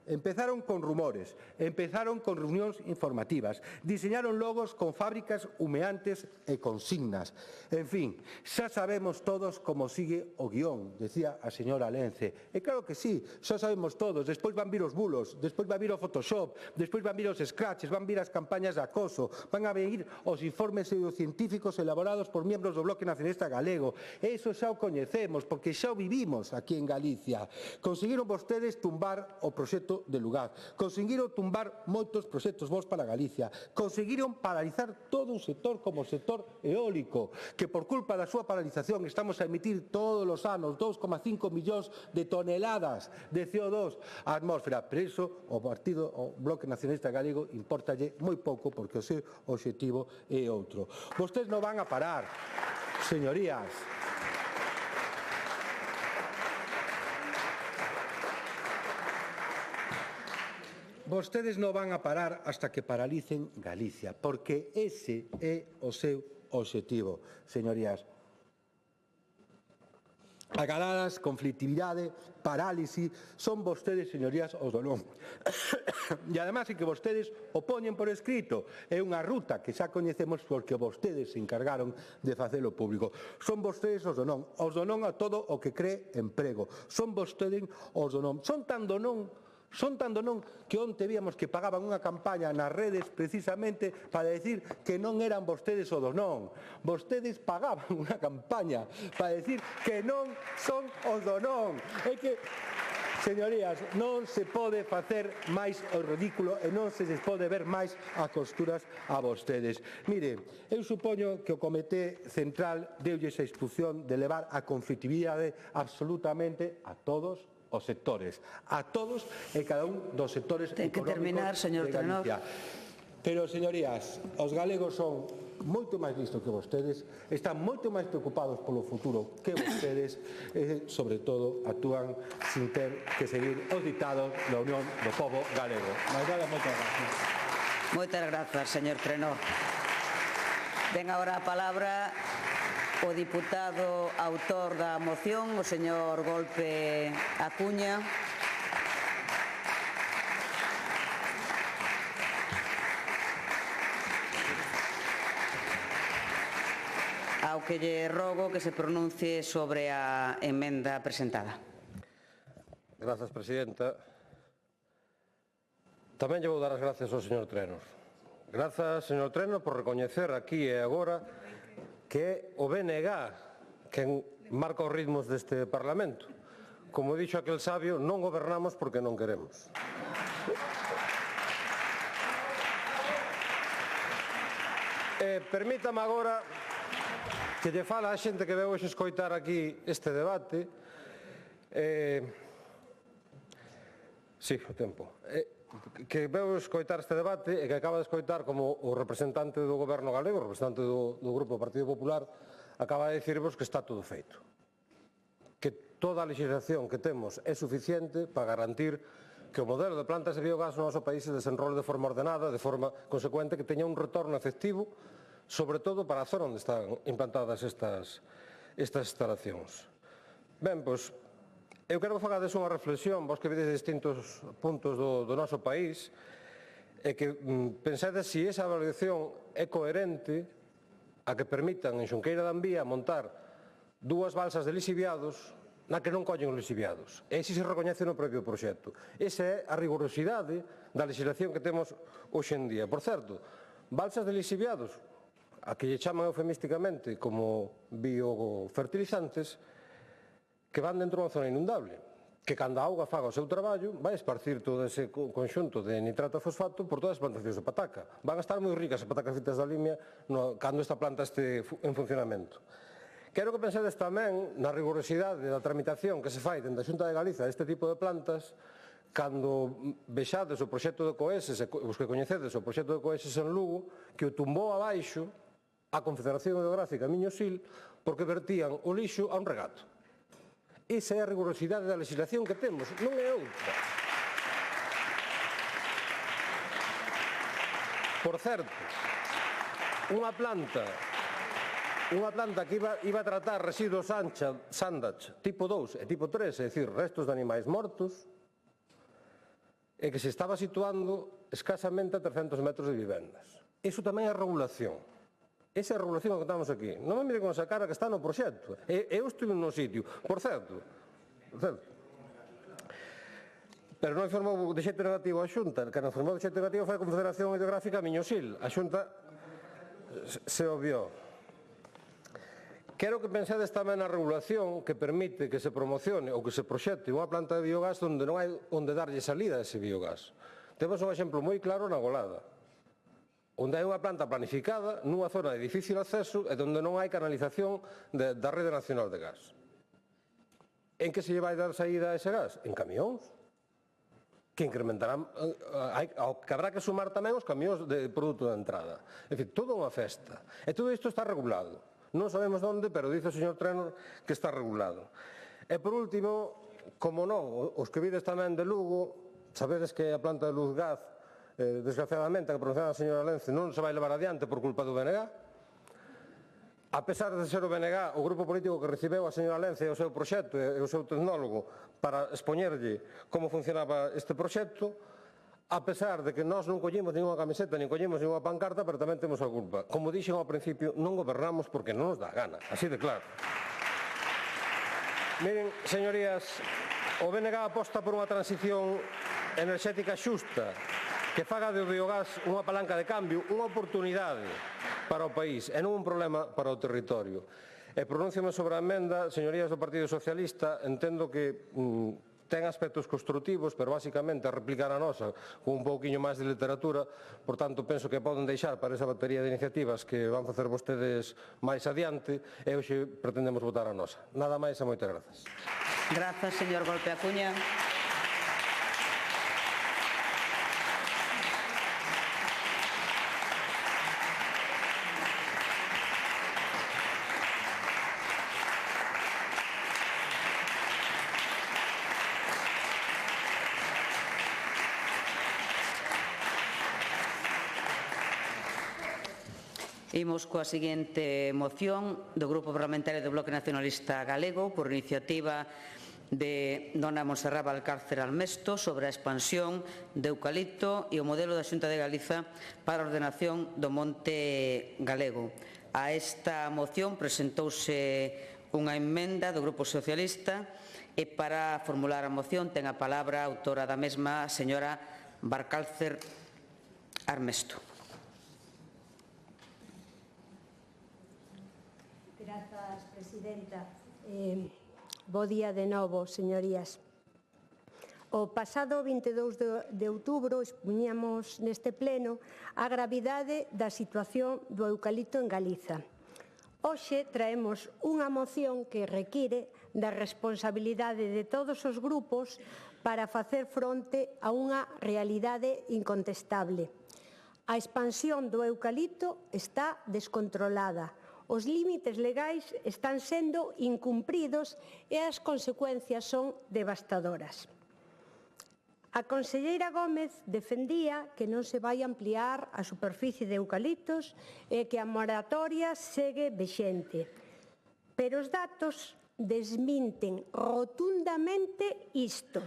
empezaron con rumores, empezaron con reunións informativas, diseñaron logos con fábricas humeantes e consignas. En fin, xa sabemos todos como sigue o guión, decía a señora Lence. E claro que sí, xa sabemos todos. Despois van vir os bulos, despois van vir o Photoshop, despois van vir os scratches, van vir as campañas de acoso, van a vir os informes pseudocientíficos elaborados por miembros do Bloque Nacionalista Galego. E iso xa o coñecemos, porque xa o vivimos aquí en Galicia. Conseguiron vostedes tumbar o proxecto de lugar, conseguiron tumbar moitos proxectos vos para Galicia, conseguiron paralizar todo un sector como o sector eólico, que por culpa da súa paralización estamos a emitir todos os anos 2,5 millóns de toneladas de CO2 á atmósfera, pero iso o Bloque Nacionalista Galego importalle moi pouco, porque o seu obxectivo é outro. Vostedes non van a parar, señorías. Vostedes non van a parar hasta que paralicen Galicia, porque ese é o seu obxectivo, señorías. Agaladas, conflictividade, parálise, son vostedes, señorías, os do non. E además é que vostedes o poñen por escrito. É unha ruta que xa coñecemos porque vostedes se encargaron de facelo público. Son vostedes os do non a todo o que cree emprego. Son vostedes os do non. Son tan do non que onte víamos que pagaban unha campaña nas redes precisamente para decir que non eran vostedes o do non. Vostedes pagaban unha campaña para decir que non son os do non. É que, señorías, non se pode facer máis o ridículo e non se les pode ver máis as costuras a vostedes. Mire, eu supoño que o Comité Central deulle esa instrucción de levar a conflictividade absolutamente a todos os sectores, a todos e cada un dos sectores económicos de Galicia. Pero, señorías, os galegos son moito máis listos que vostedes, están moito máis preocupados polo futuro que vostedes e, sobre todo, actúan sin ter que seguir os ditados da Unión do Pobo Galego. Moitas gracias. Moitas grazas, señor Trenor. Ten agora a palabra o diputado autor da moción, o señor Golpe Acuña. Ao que lle rogo que se pronuncie sobre a emenda presentada. Grazas, presidenta. Tamén lle vou dar as gracias ao señor Trenor. Grazas, señor Trenor, por recoñecer aquí e agora que é o BNG quen marca os ritmos deste Parlamento. Como dixo aquel sabio, non gobernamos porque non queremos. Permítame agora que lle fala a xente que veu hoxe escoitar aquí este debate. Sí, o tempo. Que veu escoitar este debate e que acaba de escoitar como o representante do Goberno galego, o representante do Grupo Partido Popular, acaba de dicirvos que está todo feito. Que toda a legislación que temos é suficiente para garantir que o modelo de plantas de biogás no noso país se desenrole de forma ordenada, de forma consecuente, que teña un retorno efectivo, sobre todo para a zona onde están implantadas estas instalacións. Ben, pois, eu quero que fagades unha reflexión, vos que vedes distintos puntos do noso país, e que pensades se esa avaliación é coherente a que permitan en Xunqueira de Ambía montar dúas balsas de lixiviados na que non collen os lixiviados. E se recoñece no propio proxecto. Esa é a rigorosidade da legislación que temos hoxe en día. Por certo, balsas de lixiviados, a que lle chaman eufemísticamente como biofertilizantes, que van dentro dunha zona inundable. que cando a auga faga o seu traballo vai esparcir todo ese conxunto de nitrato e fosfato por todas as plantacións de pataca. Van a estar moi ricas as patacas fritas da Limia cando esta planta este en funcionamento. Quero que pensedes tamén na rigorosidade da tramitación que se fai dentro da Xunta de Galiza deste tipo de plantas cando vexades o proxecto de Coeses, os que coñecedes o proxecto de Coeses en Lugo, que o tumbou abaixo a Confederación Hidrográfica Miño-Sil porque vertían o lixo a un regato. Esa é a rigorosidade da legislación que temos, non é outra. Por certo, unha planta que iba a tratar residuos Sandach tipo 2 e tipo 3, é dicir, restos de animais mortos, e que se estaba situando escasamente a 300 metros de vivendas. Iso tamén é regulación. Esa é a regulación que contamos aquí. Non me mire con esa cara que está no proxecto. Eu estive no sitio. Por certo, pero non informou de xeito negativo a Xunta, que non informou de xeito negativo foi a Confederación Hidrográfica Miño-Sil. A Xunta se obviou. Quero que pensedes tamén na regulación que permite que se promocione ou que se proxecte unha planta de biogás onde non hai onde darlle salida a ese biogás. Temos un exemplo moi claro na Golada, onde hai unha planta planificada nunha zona de difícil acceso e onde non hai canalización da Rede Nacional de Gas. En que se lle vai dar saída a ese gas? En camións, que incrementarán, que habrá que sumar tamén os camións de produto de entrada. En fin, toda unha festa. E todo isto está regulado. Non sabemos onde, pero dice o señor Trenor que está regulado. E por último, como non, os que vides tamén de Lugo, sabedes que a planta de Luzgaz, desgraciadamente, que pronunciaba a señora Lence, non se vai levar adiante por culpa do BNG. A pesar de ser o BNG o grupo político que recibeu a señora Lence e o seu proxecto e o seu tecnólogo para expoñerlle como funcionaba este proxecto, a pesar de que nós non collemos ninguna camiseta, nin collemos ninguna pancarta, pero tamén temos a culpa. Como dixen ao principio, non gobernamos porque non nos dá gana, así de claro. Miren, señorías, o BNG aposta por unha transición enerxética xusta, que faga do biogás unha palanca de cambio, unha oportunidade para o país e non un problema para o territorio. E pronúnciame sobre a emenda, señorías do Partido Socialista, entendo que ten aspectos construtivos, pero basicamente a replicar a nosa con un pouquiño máis de literatura, por tanto penso que poden deixar para esa batería de iniciativas que van facer vostedes máis adiante e hoxe pretendemos votar a nosa. Nada máis e moitas grazas. Grazas, señor Golpe Acuña. Imos coa seguinte moción do Grupo Parlamentario do Bloque Nacionalista Galego por iniciativa de dona Montserrat Valcárcer Armesto sobre a expansión de eucalipto e o modelo da Xunta de Galiza para a ordenación do monte galego. A esta moción presentouse unha emenda do Grupo Socialista e para formular a moción ten a palabra a autora da mesma, a señora Valcárcer Armesto. Grazas, presidenta. Bo día de novo, señorías. O pasado 22 de outubro expuñamos neste pleno a gravidade da situación do eucalipto en Galiza. Hoxe traemos unha moción que require da responsabilidade de todos os grupos para facer fronte a unha realidade incontestable. A expansión do eucalipto está descontrolada. Os límites legais están sendo incumpridos e as consecuencias son devastadoras. A conselleira Gómez defendía que non se vai ampliar a superficie de eucaliptos e que a moratoria segue vexente. Pero os datos desminten rotundamente isto.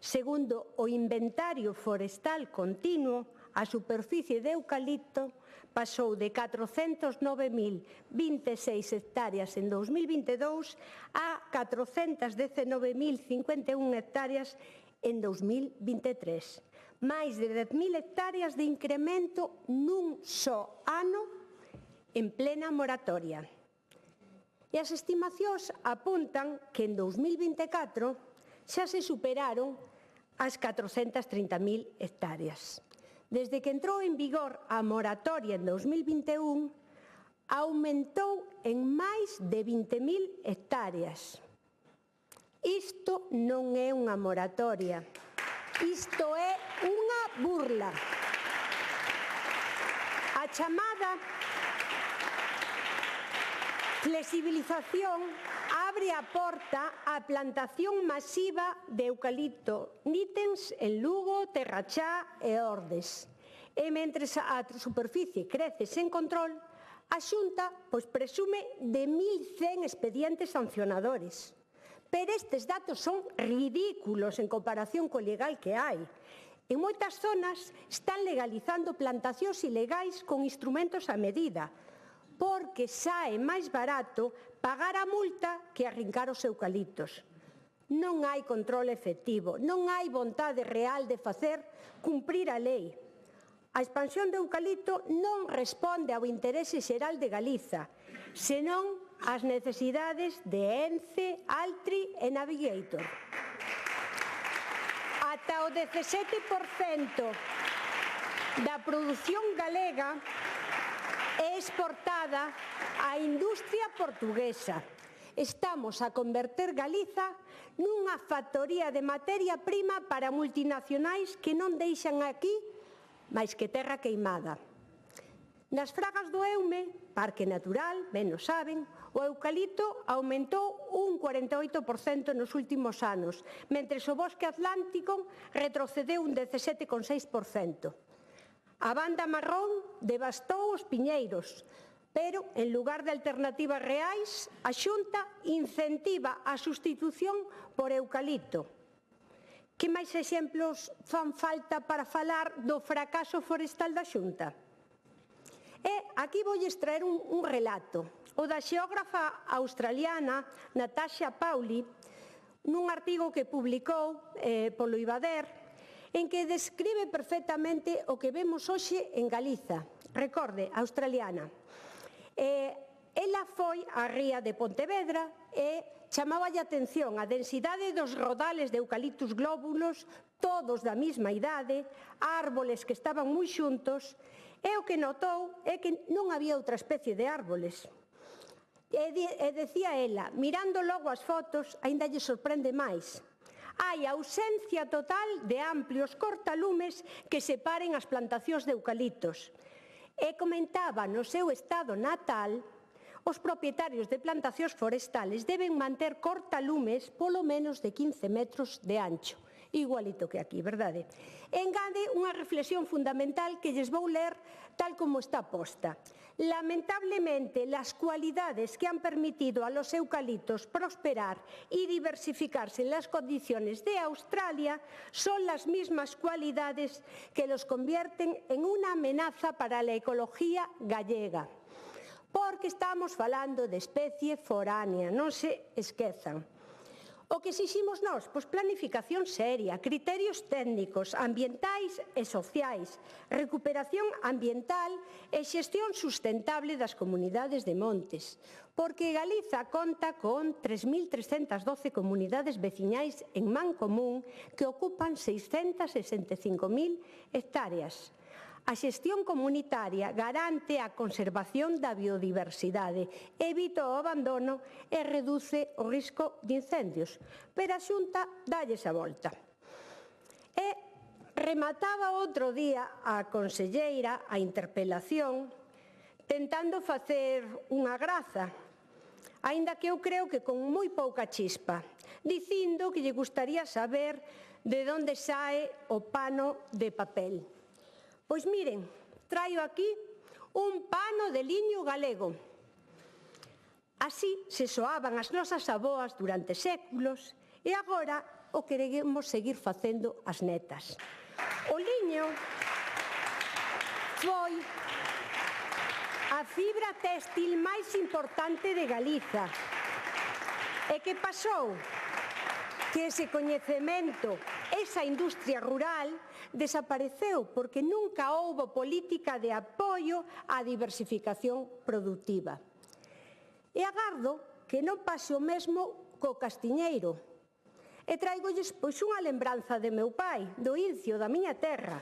Segundo o inventario forestal continuo, a superficie de eucalipto pasou de 409.026 hectáreas en 2022 a 419.051 hectáreas en 2023. Máis de 10.000 hectáreas de incremento nun só ano en plena moratoria. E as estimacións apuntan que en 2024 xa se superaron as 430.000 hectáreas. Desde que entrou en vigor a moratoria en 2021, aumentou en máis de 20.000 hectáreas. Isto non é unha moratoria, isto é unha burla. A chamada flexibilización abre a porta á plantación masiva de eucalipto nítens en Lugo, Terrachá e Ordes. E mentres a superficie crece sen control, a Xunta presume de 1.100 expedientes sancionadores. Pero estes datos son ridículos en comparación co legal que hai. En moitas zonas están legalizando plantacións ilegais con instrumentos a medida, porque sae máis barato pagar a multa que arrincar os eucaliptos. Non hai control efectivo, non hai vontade real de facer cumprir a lei. A expansión do eucalipto non responde ao interese xeral de Galiza, senón ás necesidades de Ence, Altri e Navigator. Ata o 17% da produción galega é exportada á industria portuguesa. Estamos a converter Galiza nunha factoría de materia prima para multinacionais que non deixan aquí máis que terra queimada. Nas fragas do Eume, Parque Natural, ben o saben, o eucalipto aumentou un 48% nos últimos anos, mentres o bosque atlántico retrocedeu un 17,6%. A banda marrón devastou os piñeiros, pero, en lugar de alternativas reais, a Xunta incentiva a sustitución por eucalipto. Que máis exemplos fan falta para falar do fracaso forestal da Xunta? E aquí vou extraer un relato, o da xeógrafa australiana Natasha Pauli, nun artigo que publicou polo Ibader, en que describe perfectamente o que vemos hoxe en Galiza. Recorde, australiana. Ela foi á ría de Pontevedra e chamaba a atención a densidade dos rodales de eucaliptus glóbulos, todos da mesma idade, árboles que estaban moi xuntos, e o que notou é que non había outra especie de árboles. E decía ela, mirando logo as fotos, aínda lle sorprende máis. Hai ausencia total de amplios cortalumes que separen as plantacións de eucaliptos. E comentaba no seu estado natal, os propietarios de plantacións forestales deben manter cortalumes polo menos de 15 metros de ancho. Igualito que aquí, verdade? Engade unha reflexión fundamental que lles vou ler tal como está posta. Lamentablemente, las cualidades que han permitido a los eucaliptos prosperar y diversificarse en las condiciones de Australia son las mismas cualidades que los convierten en una amenaza para la ecología gallega. Porque estamos falando de especie foránea, non se esquezan. O que exiximos nós? Pois planificación seria, criterios técnicos, ambientais e sociais, recuperación ambiental e xestión sustentable das comunidades de montes, porque Galiza conta con 3.312 comunidades veciñais en mancomún que ocupan 665.000 hectáreas. A xestión comunitaria garante a conservación da biodiversidade, evita o abandono e reduce o risco de incendios, pero a Xunta dálles a volta. E remataba outro día a conselleira a interpelación tentando facer unha graza, aínda que eu creo que con moi pouca chispa, dicindo que lle gustaría saber de onde sae o pano de papel. Pois miren, traio aquí un pano de liño galego. Así se soaban as nosas aboas durante séculos e agora o queremos seguir facendo as netas. O liño foi a fibra téxtil máis importante de Galiza. E que pasou? Que ese coñecemento, esa industria rural, desapareceu porque nunca houbo política de apoio á diversificación produtiva. E agardo que non pase o mesmo co castiñeiro. E traigolles pois unha lembranza de meu pai, do Incio, da miña terra,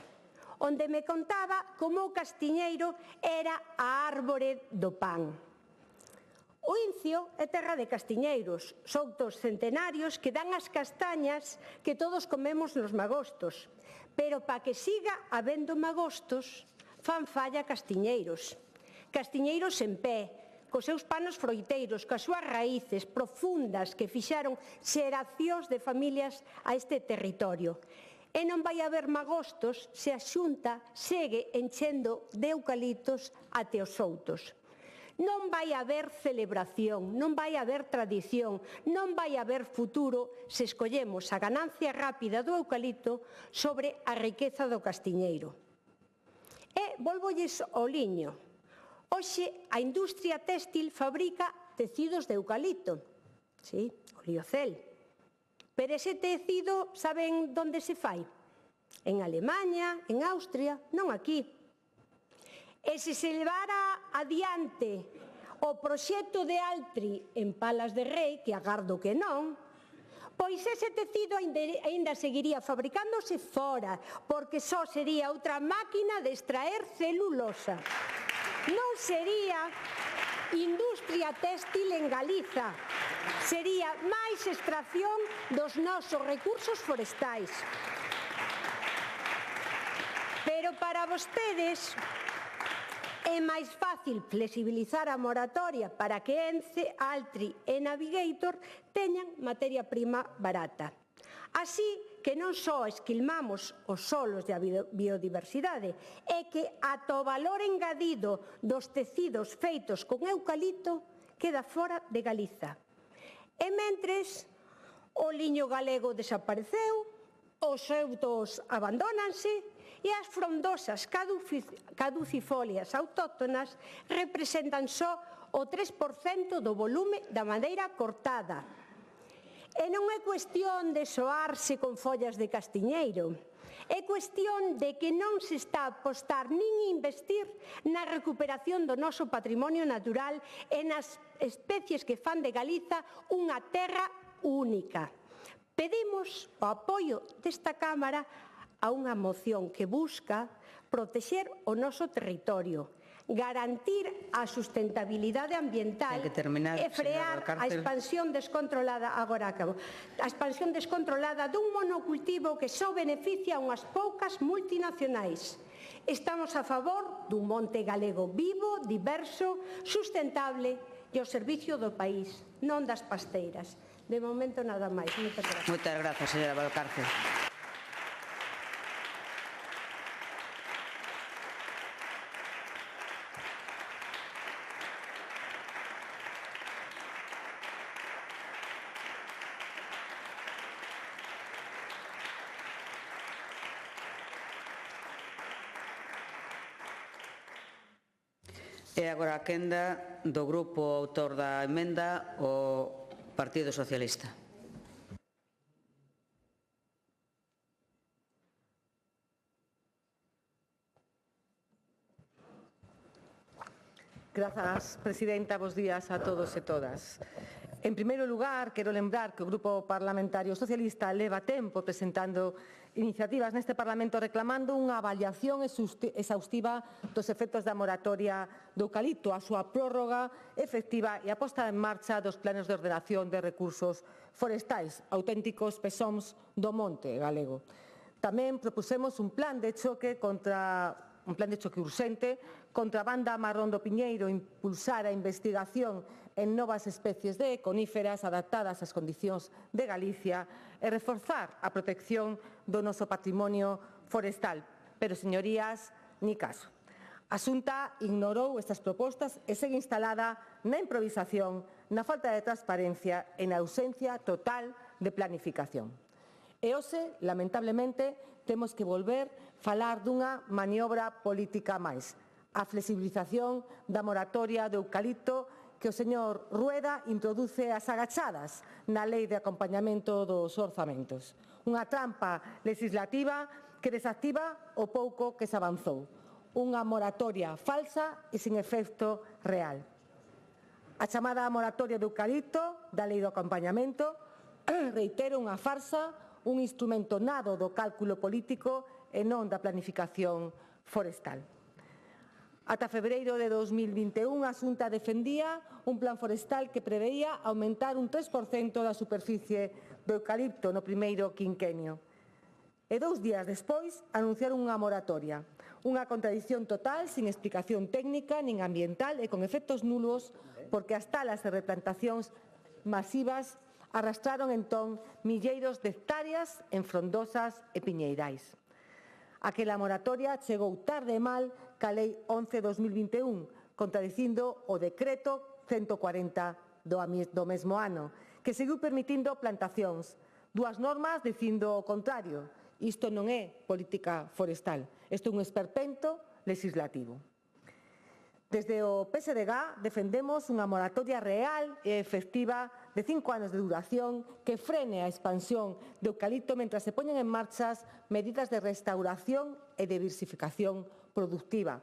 onde me contaba como o castiñeiro era a árbore do pan. O Incio é terra de castiñeiros, soutos centenarios que dan as castañas que todos comemos nos magostos. Pero para que siga habendo magostos, fan falla castiñeiros. Castiñeiros en pé, cos seus panos froiteiros, coas súas raíces profundas que fixaron xeracións de familias a este territorio. E non vai haber magostos se a Xunta segue enchendo de eucaliptos até os soutos. Non vai haber celebración, non vai haber tradición, non vai haber futuro se escollemos a ganancia rápida do eucalipto sobre a riqueza do castiñeiro. E volvolles ao liño. Hoxe a industria téxtil fabrica tecidos de eucalipto, sí, o liocel. Pero ese tecido, saben onde se fai? En Alemanha, en Austria, non aquí. E se se levara adiante o proxecto de Altri en Palas de Rei, que agardo que non, pois ese tecido ainda seguiría fabricándose fora, porque só sería outra máquina de extraer celulosa. Non sería industria téxtil en Galiza, sería máis extracción dos nosos recursos forestais. Pero para vostedes é máis fácil flexibilizar a moratoria para que ENCE, Altri e Navigator teñan materia prima barata. Así que non só esquilmamos os solos da biodiversidade, é que ata o valor engadido dos tecidos feitos con eucalipto queda fora de Galiza. E mentres o liño galego desapareceu, os eutos abandónanse, e as frondosas caducifolias autóctonas representan só o 3% do volume da madeira cortada. E non é cuestión de soarse con follas de castiñeiro, é cuestión de que non se está a apostar nin investir na recuperación do noso patrimonio natural e nas especies que fan de Galiza unha terra única. Pedimos o apoio desta Cámara a unha moción que busca protexer o noso territorio, garantir a sustentabilidade ambiental e frear a expansión descontrolada, agora acabo, a expansión descontrolada dun monocultivo que só beneficia a unhas poucas multinacionais. Estamos a favor dun monte galego vivo, diverso, sustentable e ao servicio do país, non das pasteiras. De momento nada máis. Moitas gracias. Moitas grazas, señora Valcárcel. E agora a quenda do grupo autor da emenda, o Partido Socialista. Grazas, presidenta. Bos días a todos e todas. En primeiro lugar, quero lembrar que o Grupo Parlamentario Socialista leva tempo presentando iniciativas neste Parlamento reclamando unha avaliación exhaustiva dos efectos da moratoria do eucalipto, a súa prórroga efectiva e a posta en marcha dos planes de ordenación de recursos forestais, auténticos pesóns do monte galego. Tamén propusemos un plan de choque urxente contra a banda marrón do Piñeiro, impulsar a investigación en novas especies de coníferas adaptadas ás condicións de Galicia e reforzar a protección do noso patrimonio forestal. Pero, señorías, ni caso. A Xunta ignorou estas propostas e segue instalada na improvisación, na falta de transparencia e na ausencia total de planificación. E hoxe, lamentablemente, temos que volver a falar dunha maniobra política máis, a flexibilización da moratoria do eucalipto que o señor Rueda introduce as agachadas na Lei de Acompañamento dos Orzamentos. Unha trampa legislativa que desactiva o pouco que se avanzou. Unha moratoria falsa e sin efecto real. A chamada moratoria do eucalipto da Lei do Acompañamento reitero, unha farsa, un instrumento nado do cálculo político e non da planificación forestal. Ata febreiro de 2021, a Xunta defendía un plan forestal que preveía aumentar un 3% da superficie do eucalipto no primeiro quinquenio. E 2 días despois anunciaron unha moratoria, unha contradición total, sin explicación técnica nin ambiental e con efectos nulos, porque as talas de replantacións masivas arrastraron entón milleiros de hectáreas en frondosas e piñeirais. Aquela moratoria chegou tarde e mal ca Lei 11/2021, contradicindo o decreto 140 do mesmo ano, que seguiu permitindo plantacións. 2 normas dicindo o contrario. Isto non é política forestal, isto é un esperpento legislativo. Desde o PSDG defendemos unha moratoria real e efectiva de 5 anos de duración que frene a expansión de eucalipto mentras se poñen en marcha medidas de restauración e diversificación productiva.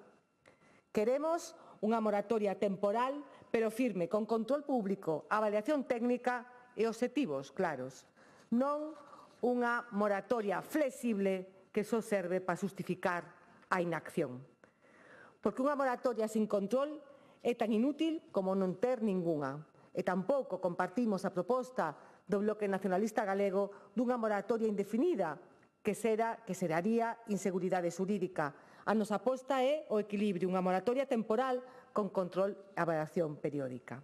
Queremos unha moratoria temporal, pero firme, con control público, avaliación técnica e obxectivos claros. Non unha moratoria flexible que só serve para xustificar a inacción. Porque unha moratoria sin control é tan inútil como non ter ningunha. E tampouco compartimos a proposta do Bloque Nacionalista Galego dunha moratoria indefinida, que xeraría inseguridade xurídica. A nosa aposta é o equilibrio, unha moratoria temporal con control e avaliación periódica.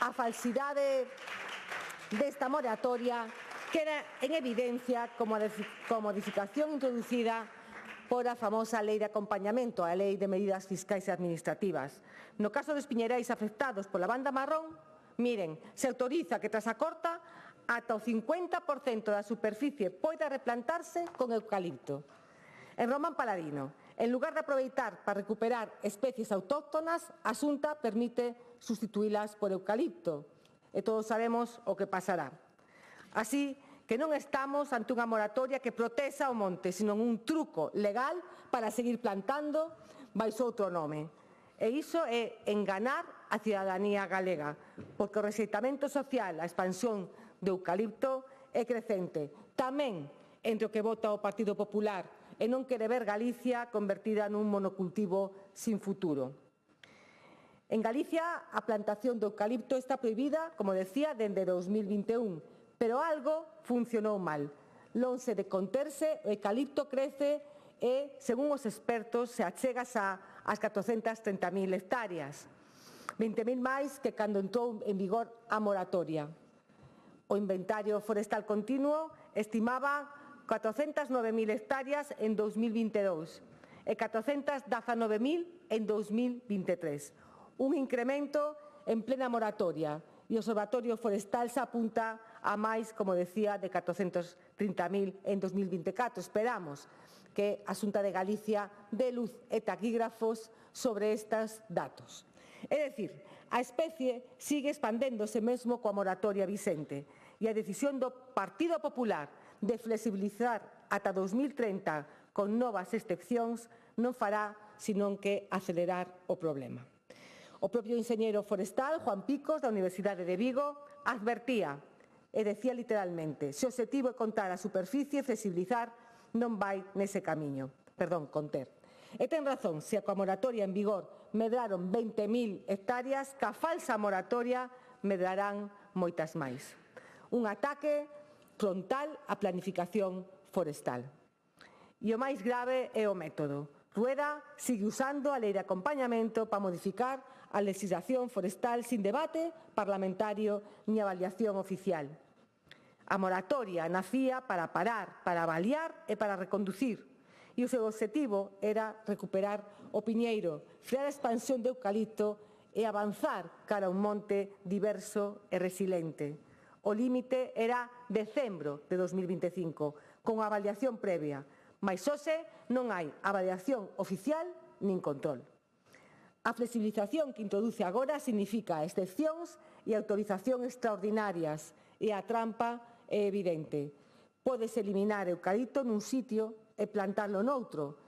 A falsidade desta moratoria queda en evidencia como a modificación introducida por a famosa Lei de Acompañamento, a Lei de Medidas Fiscais e Administrativas. No caso dos piñeirais afectados pola banda marrón, miren, se autoriza que tras a corta ata o 50% da superficie poida replantarse con eucalipto. En Román Paladino, en lugar de aproveitar para recuperar especies autóctonas, a Xunta permite sustituílas por eucalipto. E todos sabemos o que pasará. Así que non estamos ante unha moratoria que protexa o monte, sino un truco legal para seguir plantando baixo outro nome. E iso é enganar a cidadanía galega, porque o rexeitamento social, a expansión do eucalipto é crecente, tamén entre o que vota o Partido Popular e non quere ver Galicia convertida nun monocultivo sin futuro. En Galicia, a plantación do eucalipto está prohibida, como decía, dende 2021, pero algo funcionou mal. Lonxe de conterse, o eucalipto crece e, según os expertos, se achega ás 430.000 hectáreas. 20.000 máis que cando entrou en vigor a moratoria. O Inventario Forestal Continuo estimaba 409.000 hectáreas en 2022 e 419.000 en 2023. Un incremento en plena moratoria e o Observatorio Forestal se apunta a máis, como decía, de 430.000 en 2024. Esperamos que a Xunta de Galicia dé luz e taquígrafos sobre estes datos. É dicir, a especie sigue expandéndose mesmo coa moratoria vixente e a decisión do Partido Popular de flexibilizar ata 2030 con novas excepcións non fará senón que acelerar o problema. O propio enxeñeiro forestal, Juan Picos, da Universidade de Vigo, advertía, e decía literalmente, se o obxectivo é contar a superficie, flexibilizar non vai nese camiño, conter. E ten razón, se coa moratoria en vigor medraron 20.000 hectáreas, ca falsa moratoria medrarán moitas máis. Un ataque frontal á planificación forestal. E o máis grave é o método. Rueda sigue usando a lei de acompañamento para modificar a legislación forestal sin debate parlamentario ni avaliación oficial. A moratoria nacía para parar, para avaliar e para reconducir. E o seu obxectivo era recuperar o piñeiro, frear a expansión do eucalipto e avanzar cara a un monte diverso e resiliente. O límite era decembro de 2025, con avaliación previa, mais hoxe non hai avaliación oficial nin control. A flexibilización que introduce agora significa excepcións e autorización extraordinarias e a trampa é evidente. Podes eliminar eucalipto nun sitio e plantalo noutro.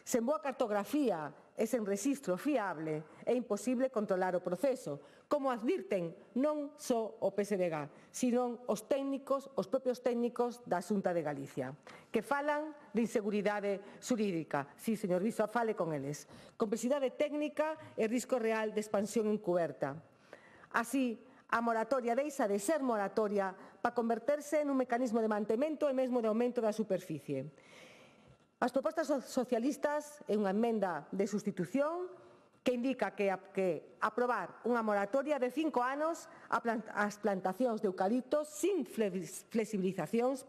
Sen boa cartografía e sen rexistro fiable é imposible controlar o proceso, como advirten non só o PSDG, sino os propios técnicos da Xunta de Galicia, que falan de inseguridade xurídica. Si, señor Viso, fale con eles. Complexidade técnica e risco real de expansión encuberta. Así, a moratoria deixa de ser moratoria para converterse nun mecanismo de mantemento e mesmo de aumento da superficie. As propostas socialistas é unha emenda de sustitución que indica que aprobar unha moratoria de 5 anos ás plantacións de eucaliptos sin flexibilizacións,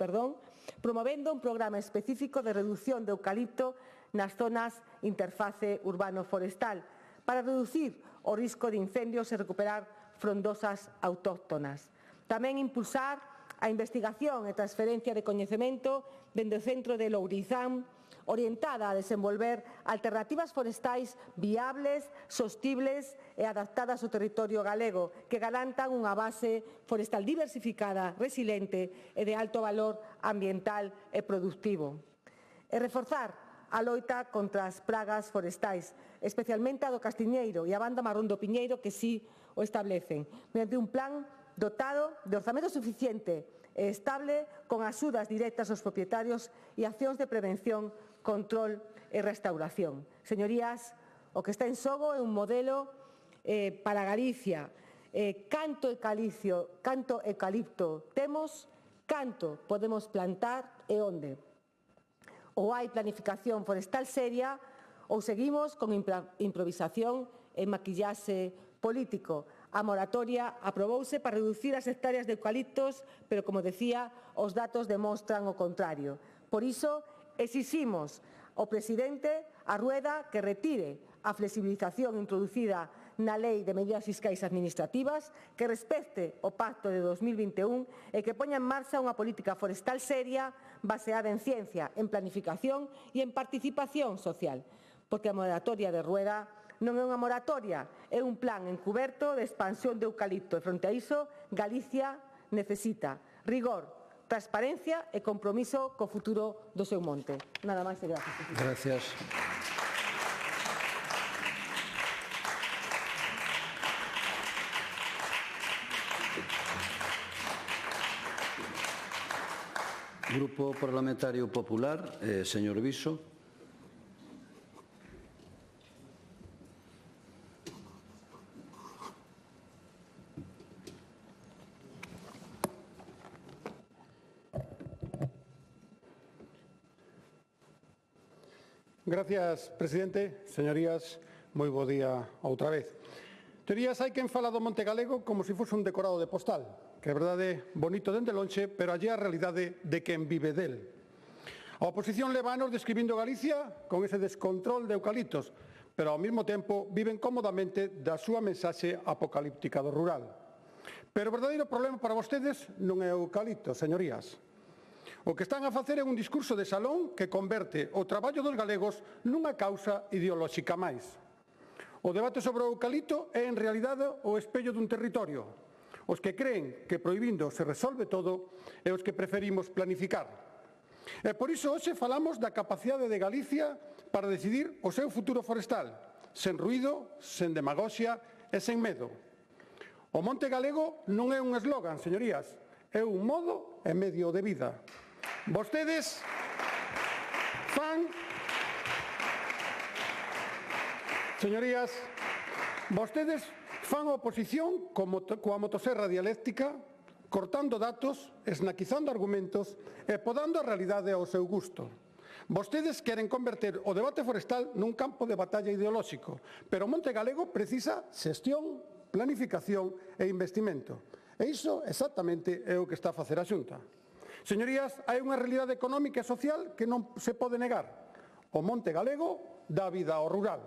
promovendo un programa específico de reducción de eucalipto nas zonas interface urbano-forestal para reducir o risco de incendios e recuperar frondosas autóctonas. Tamén impulsar a investigación e transferencia de coñecemento dende o centro de Lourizán, orientada a desenvolver alternativas forestais viables, sostibles e adaptadas ao territorio galego, que garantan unha base forestal diversificada, resiliente e de alto valor ambiental e productivo. E reforzar a loita contra as pragas forestais, especialmente a do castiñeiro e a banda marrón do piñeiro, que sí o establecen, mediante un plan dotado de orzamento suficiente e estable con axudas directas aos propietarios e accións de prevención, control e restauración. Señorías, o que está en xogo é un modelo para Galicia. Canto eucalipto temos, canto podemos plantar e onde. Ou hai planificación forestal seria ou seguimos con improvisación e maquillaxe político. A moratoria aprobouse para reducir as hectáreas de eucaliptos, pero, como decía, os datos demostran o contrario. Por iso, exiximos ao presidente a Rueda que retire a flexibilización introducida na Lei de Medidas Fiscais Administrativas, que respecte o Pacto de 2021 e que poña en marcha unha política forestal seria baseada en ciencia, en planificación e en participación social. Porque a moratoria de Rueda non é unha moratoria, é un plan encuberto de expansión de eucalipto e, fronte a iso, Galicia necesita rigor, transparencia e compromiso co futuro do seu monte. Nada máis e gracias. Gracias. Grupo Parlamentario Popular, señor Viso. Gracias, presidente. Señorías, moi bo día outra vez. Señorías, hai quen fala do Monte Galego como se fose un decorado de postal, que é verdade bonito dende lonxe, pero allí a realidade de quen vive del. A oposición leva anos describindo Galicia con ese descontrol de eucaliptos, pero ao mesmo tempo viven cómodamente da súa mensaxe apocalíptica do rural. Pero o verdadeiro problema para vostedes non é o eucalipto, señorías. O que están a facer é un discurso de salón que converte o traballo dos galegos nunha causa ideolóxica máis. O debate sobre o eucalipto é, en realidade, o espello dun territorio. Os que creen que prohibindo se resolve todo e os que preferimos planificar. E por iso hoxe falamos da capacidade de Galicia para decidir o seu futuro forestal, sen ruído, sen demagoxia e sen medo. O Monte Galego non é un eslogan, señorías, é un modo e medio de vida. Vostedes fan, señorías, vostedes fan oposición coa motoserra dialéctica, cortando datos, esnaquizando argumentos e podando a realidade ao seu gusto. Vostedes queren converter o debate forestal nun campo de batalla ideolóxico, pero o Monte Galego precisa xestión, planificación e investimento. E iso exactamente é o que está a facer a Xunta. Señorías, hai unha realidade económica e social que non se pode negar. O Monte Galego dá vida ao rural.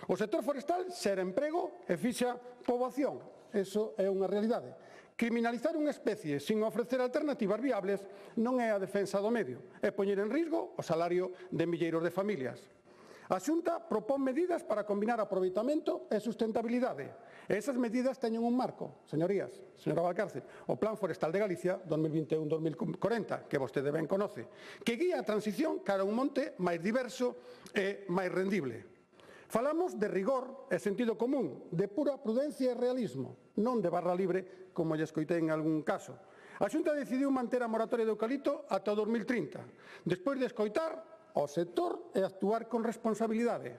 O sector forestal xera emprego e fixa poboación. Eso é unha realidade. Criminalizar unha especie sin ofrecer alternativas viables non é a defensa do medio, é poñer en risco o salario de milleiros de familias. A Xunta propón medidas para combinar aproveitamento e sustentabilidade. E esas medidas teñen un marco, señorías, señora Valcárcel, o Plan Forestal de Galicia 2021-2040, que vostede ben conoce, que guía a transición cara a un monte máis diverso e máis rendible. Falamos de rigor e sentido común, de pura prudencia e realismo, non de barra libre, como lle escoitei en algún caso. A Xunta decidiu manter a moratoria do eucalipto ata o 2030, despois de escoitar ao sector e actuar con responsabilidade.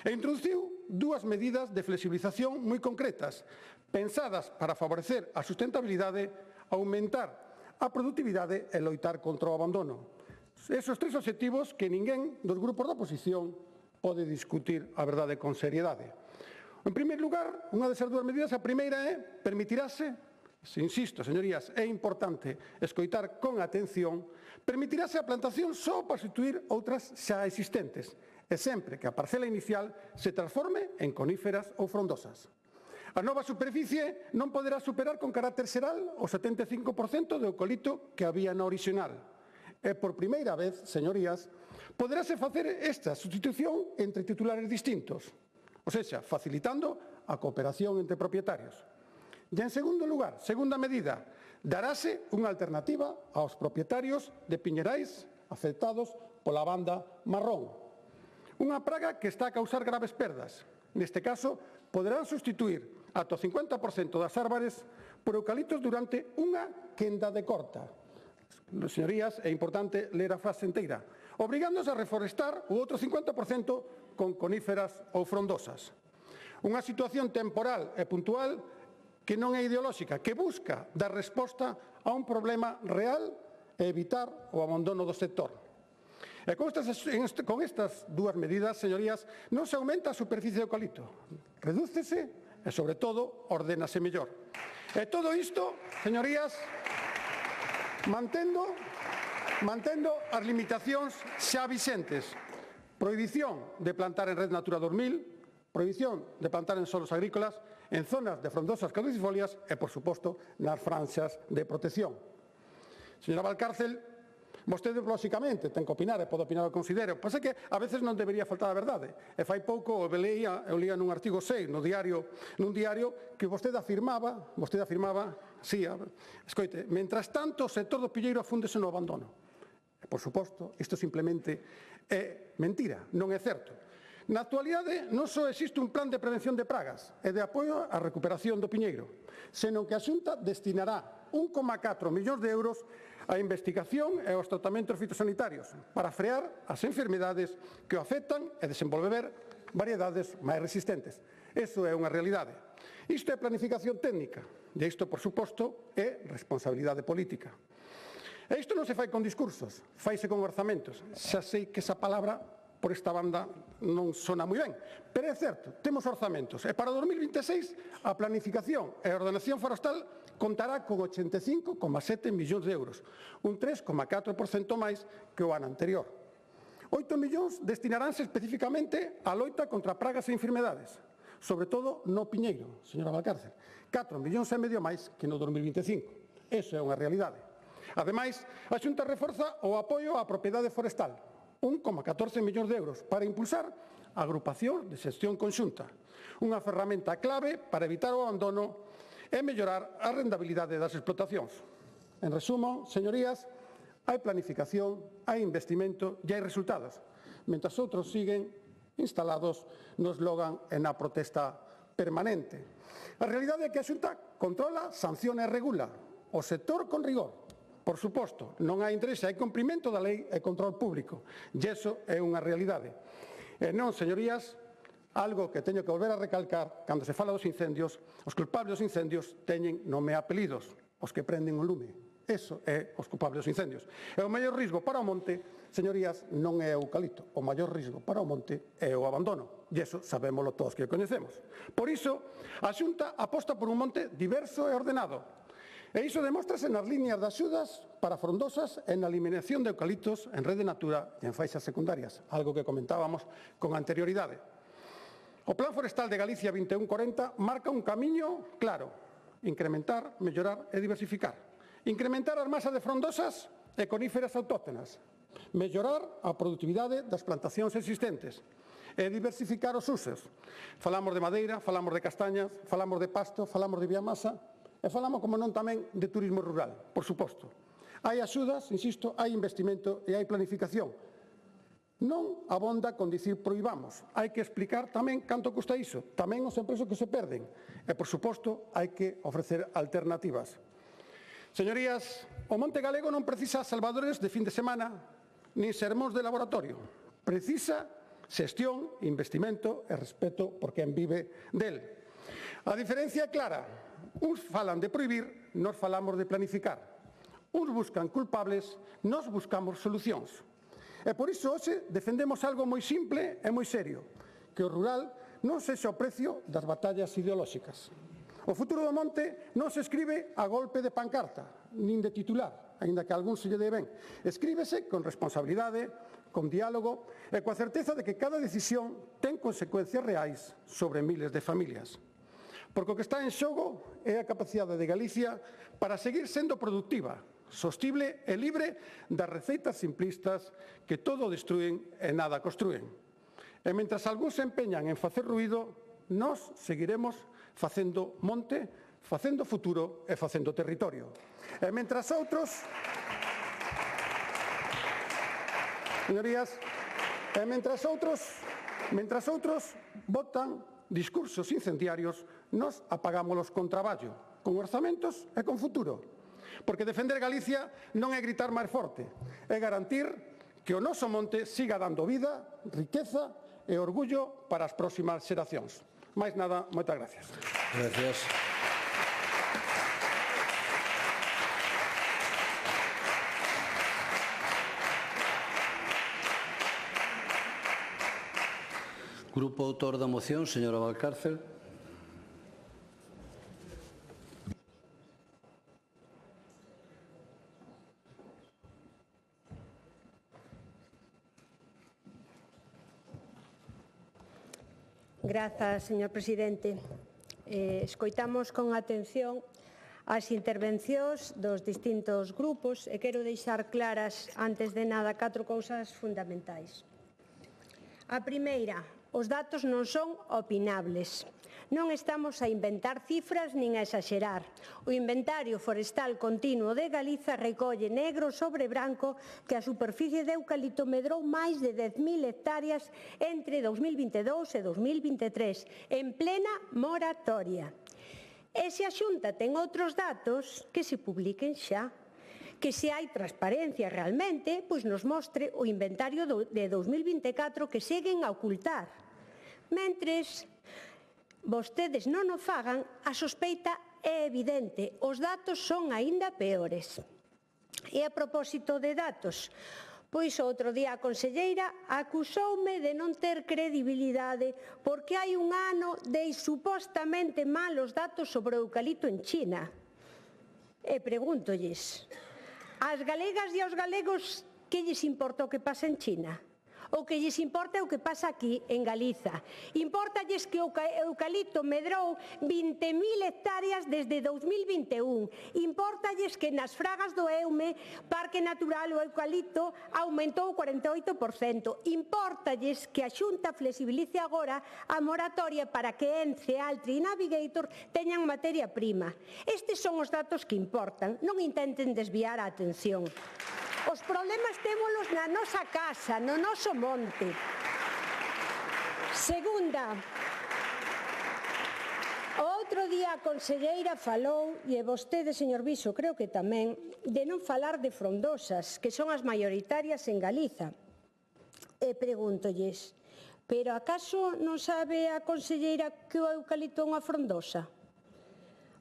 E introduciu dúas medidas de flexibilización moi concretas, pensadas para favorecer a sustentabilidade, aumentar a produtividade e loitar contra o abandono. Esos tres obxectivos que ninguén dos grupos da oposición pode discutir a verdade con seriedade. En primeiro lugar, unha desas dúas medidas, a primeira é permitirase, insisto, señorías, é importante escoitar con atención, permitirase a plantación só para substituir outras xa existentes, e sempre que a parcela inicial se transforme en coníferas ou frondosas. A nova superficie non poderá superar con carácter xeral o 75% do eucalipto que había na orixinal. E por primeira vez, señorías, poderase facer esta sustitución entre titulares distintos, ou seja, facilitando a cooperación entre propietarios. E, en segundo lugar, segunda medida, darase unha alternativa aos propietarios de piñerais afectados pola banda marrón. Unha praga que está a causar graves perdas. Neste caso, poderán sustituir ata o 50% das árbores por eucaliptos durante unha quenda de corta. Señorías, é importante ler a frase inteira. Obrigándose a reforestar o outro 50% con coníferas ou frondosas. Unha situación temporal e puntual que non é ideolóxica, que busca dar resposta a un problema real e evitar o abandono do sector. E con estas dúas medidas, señorías, non se aumenta a superficie de eucalipto, redúcese e, sobre todo, ordénase mellor. E todo isto, señorías, mantendo as limitacións xa vixentes. Prohibición de plantar en Red Natura 2000, prohibición de plantar en solos agrícolas, en zonas de frondosas caducifolias e, por suposto, nas franxas de protección. Señora Valcárcel, vostede, lóxicamente, ten que opinar e pode opinar o que considere. Pois é que a veces non debería faltar a verdade. E fai pouco eu lía nun artigo 6 nun diario que vostede afirmaba, escoite, mentras tanto o sector do pilleiro afúndese no abandono. Por suposto, isto simplemente é mentira, non é certo. Na actualidade non só existe un plan de prevención de pragas e de apoio á recuperación do piñeiro, senón que a Xunta destinará 1,4 millóns de euros á investigación e aos tratamentos fitosanitarios para frear as enfermidades que o afectan e desenvolver variedades máis resistentes. Iso é unha realidade. Isto é planificación técnica e isto, por suposto, é responsabilidade política. E isto non se fai con discursos, faise con orzamentos. Xa sei que esa palabra, por esta banda, non sona moi ben, pero é certo, temos orzamentos. E para 2026, a planificación e a ordenación forestal contará con 85,7 millóns de euros, un 3,4% máis que o ano anterior. 8 millóns destinaránse especificamente á loita contra pragas e enfermedades, sobre todo no piñeiro, señora Valcárcel. 4,5 millóns máis que no 2025. Eso é unha realidade. Ademais, a Xunta reforza o apoio á propiedade forestal, 1,14 millóns de euros, para impulsar a agrupación de xestión conxunta, unha ferramenta clave para evitar o abandono e mellorar a rendabilidade das explotacións. En resumo, señorías, hai planificación, hai investimento e hai resultados, mentras outros siguen instalados no eslogan e na protesta permanente. A realidade é que a Xunta controla, sanciona e regula o sector con rigor. Por suposto, non hai interese, hai cumprimento da lei e control público. E iso é unha realidade. E non, señorías, algo que teño que volver a recalcar, cando se fala dos incendios, os culpables dos incendios teñen nome e apelidos, os que prenden un lume. Eso é os culpables dos incendios. E o maior risco para o monte, señorías, non é o eucalipto. O maior risco para o monte é o abandono. E iso sabémolo todos que o coñecemos. Por iso, a Xunta aposta por un monte diverso e ordenado. E iso demóstrase nas líneas de axudas para frondosas e na eliminación de eucaliptos en Rede Natura e en faixas secundarias, algo que comentábamos con anterioridade. O Plan Forestal de Galicia 2140 marca un camiño claro: incrementar, mellorar e diversificar. Incrementar as masas de frondosas e coníferas autóctonas, mellorar a produtividade das plantacións existentes e diversificar os usos. Falamos de madeira, falamos de castañas, falamos de pasto, falamos de biomasa. E falamos, como non, tamén de turismo rural, por suposto. Hai axudas, insisto, hai investimento e hai planificación. Non abonda con dicir prohibamos. Hai que explicar tamén canto custa iso, tamén os empresos que se perden. E, por suposto, hai que ofrecer alternativas. Señorías, o monte galego non precisa salvadores de fin de semana nin sermóns de laboratorio. Precisa xestión, investimento e respeto por quen vive del. A diferencia é clara. Uns falan de prohibir, nós falamos de planificar. Uns buscan culpables, nós buscamos solucións. E por iso hoxe defendemos algo moi simple e moi serio, que o rural non sexa o precio das batallas ideolóxicas. O futuro do monte non se escribe a golpe de pancarta, nin de titular, aínda que a algún se lle dé ben. Escríbese con responsabilidade, con diálogo e coa certeza de que cada decisión ten consecuencias reais sobre miles de familias. Porque o que está en xogo é a capacidade de Galicia para seguir sendo productiva, sostible e libre das receitas simplistas que todo destruen e nada construen. E mentras algúns se empeñan en facer ruído, nós seguiremos facendo monte, facendo futuro e facendo territorio. E mentras outros, señorías, mentras outros botan discursos incendiarios, nós apagámolos con traballo, con orzamentos e con futuro. Porque defender Galicia non é gritar máis forte, é garantir que o noso monte siga dando vida, riqueza e orgullo para as próximas xeracións. Máis nada, moitas gracias. Gracias. Grupo autor da moción, señora Valcárcel. Grazas, señor presidente. Escoitamos con atención as intervencións dos distintos grupos e quero deixar claras, antes de nada, 4 cousas fundamentais. A primeira, os datos non son opinables. Non estamos a inventar cifras nin a exaxerar. O Inventario Forestal Continuo de Galiza recolle negro sobre branco que a superficie de eucalipto medrou máis de 10.000 hectáreas entre 2022 e 2023, en plena moratoria. E se a Xunta ten outros datos, que se publiquen xa. Que se hai transparencia realmente, pois nos mostre o inventario de 2024 que seguen a ocultar. Mentres vostedes non o fagan, a sospeita é evidente, os datos son aínda peores. E a propósito de datos, pois outro día a conselleira acusoume de non ter credibilidade porque hai un ano dei supostamente malos datos sobre o eucalipto en China. E pregúntolles, ás galegas e aos galegos que lles importa o que pasa en China? O que lles importa é o que pasa aquí, en Galiza. Importalles que o eucalipto medrou 20.000 hectáreas desde 2021. Importalles que nas fragas do Eume, Parque Natural, o eucalipto aumentou o 48%. Importalles que a Xunta flexibilice agora a moratoria para que Ence, Altri e Navigator teñan materia prima. Estes son os datos que importan. Non intenten desviar a atención. Os problemas témolos na nosa casa, no noso monte. Segunda, o outro día a conselleira falou, e vostede, señor Viso, creo que tamén, de non falar de frondosas, que son as maioritarias en Galiza. E pregúntolles, pero acaso non sabe a conselleira que o eucalipto é unha frondosa?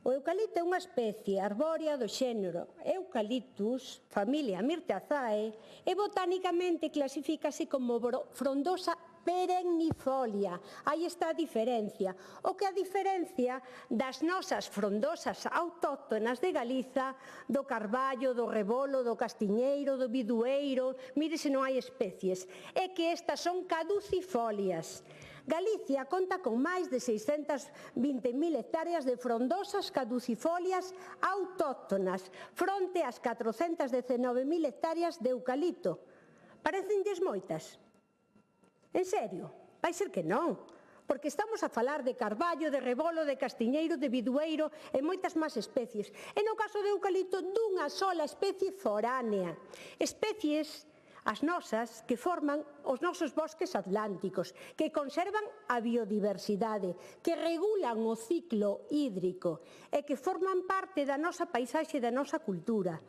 O eucalipto é unha especie arbórea do xénero Eucalyptus, familia Myrtaceae, e botánicamente clasifícase como frondosa perennifolia. Aí está a diferencia. O que a diferencia das nosas frondosas autóctonas de Galiza, do carballo, do rebolo, do castiñeiro, do bidueiro, mire se non hai especies, é que estas son caducifolias. Galicia conta con máis de 620.000 hectáreas de frondosas caducifolias autóctonas, fronte ás 419.000 hectáreas de eucalipto. Parecenlles moitas? En serio? Vai ser que non. Porque estamos a falar de carballo, de rebolo, de castiñeiro, de bidueiro e moitas máis especies. E no caso de eucalipto, dunha sola especie foránea. Especies as nosas que forman os nosos bosques atlánticos, que conservan a biodiversidade, que regulan o ciclo hídrico e que forman parte da nosa paisaxe e da nosa cultura.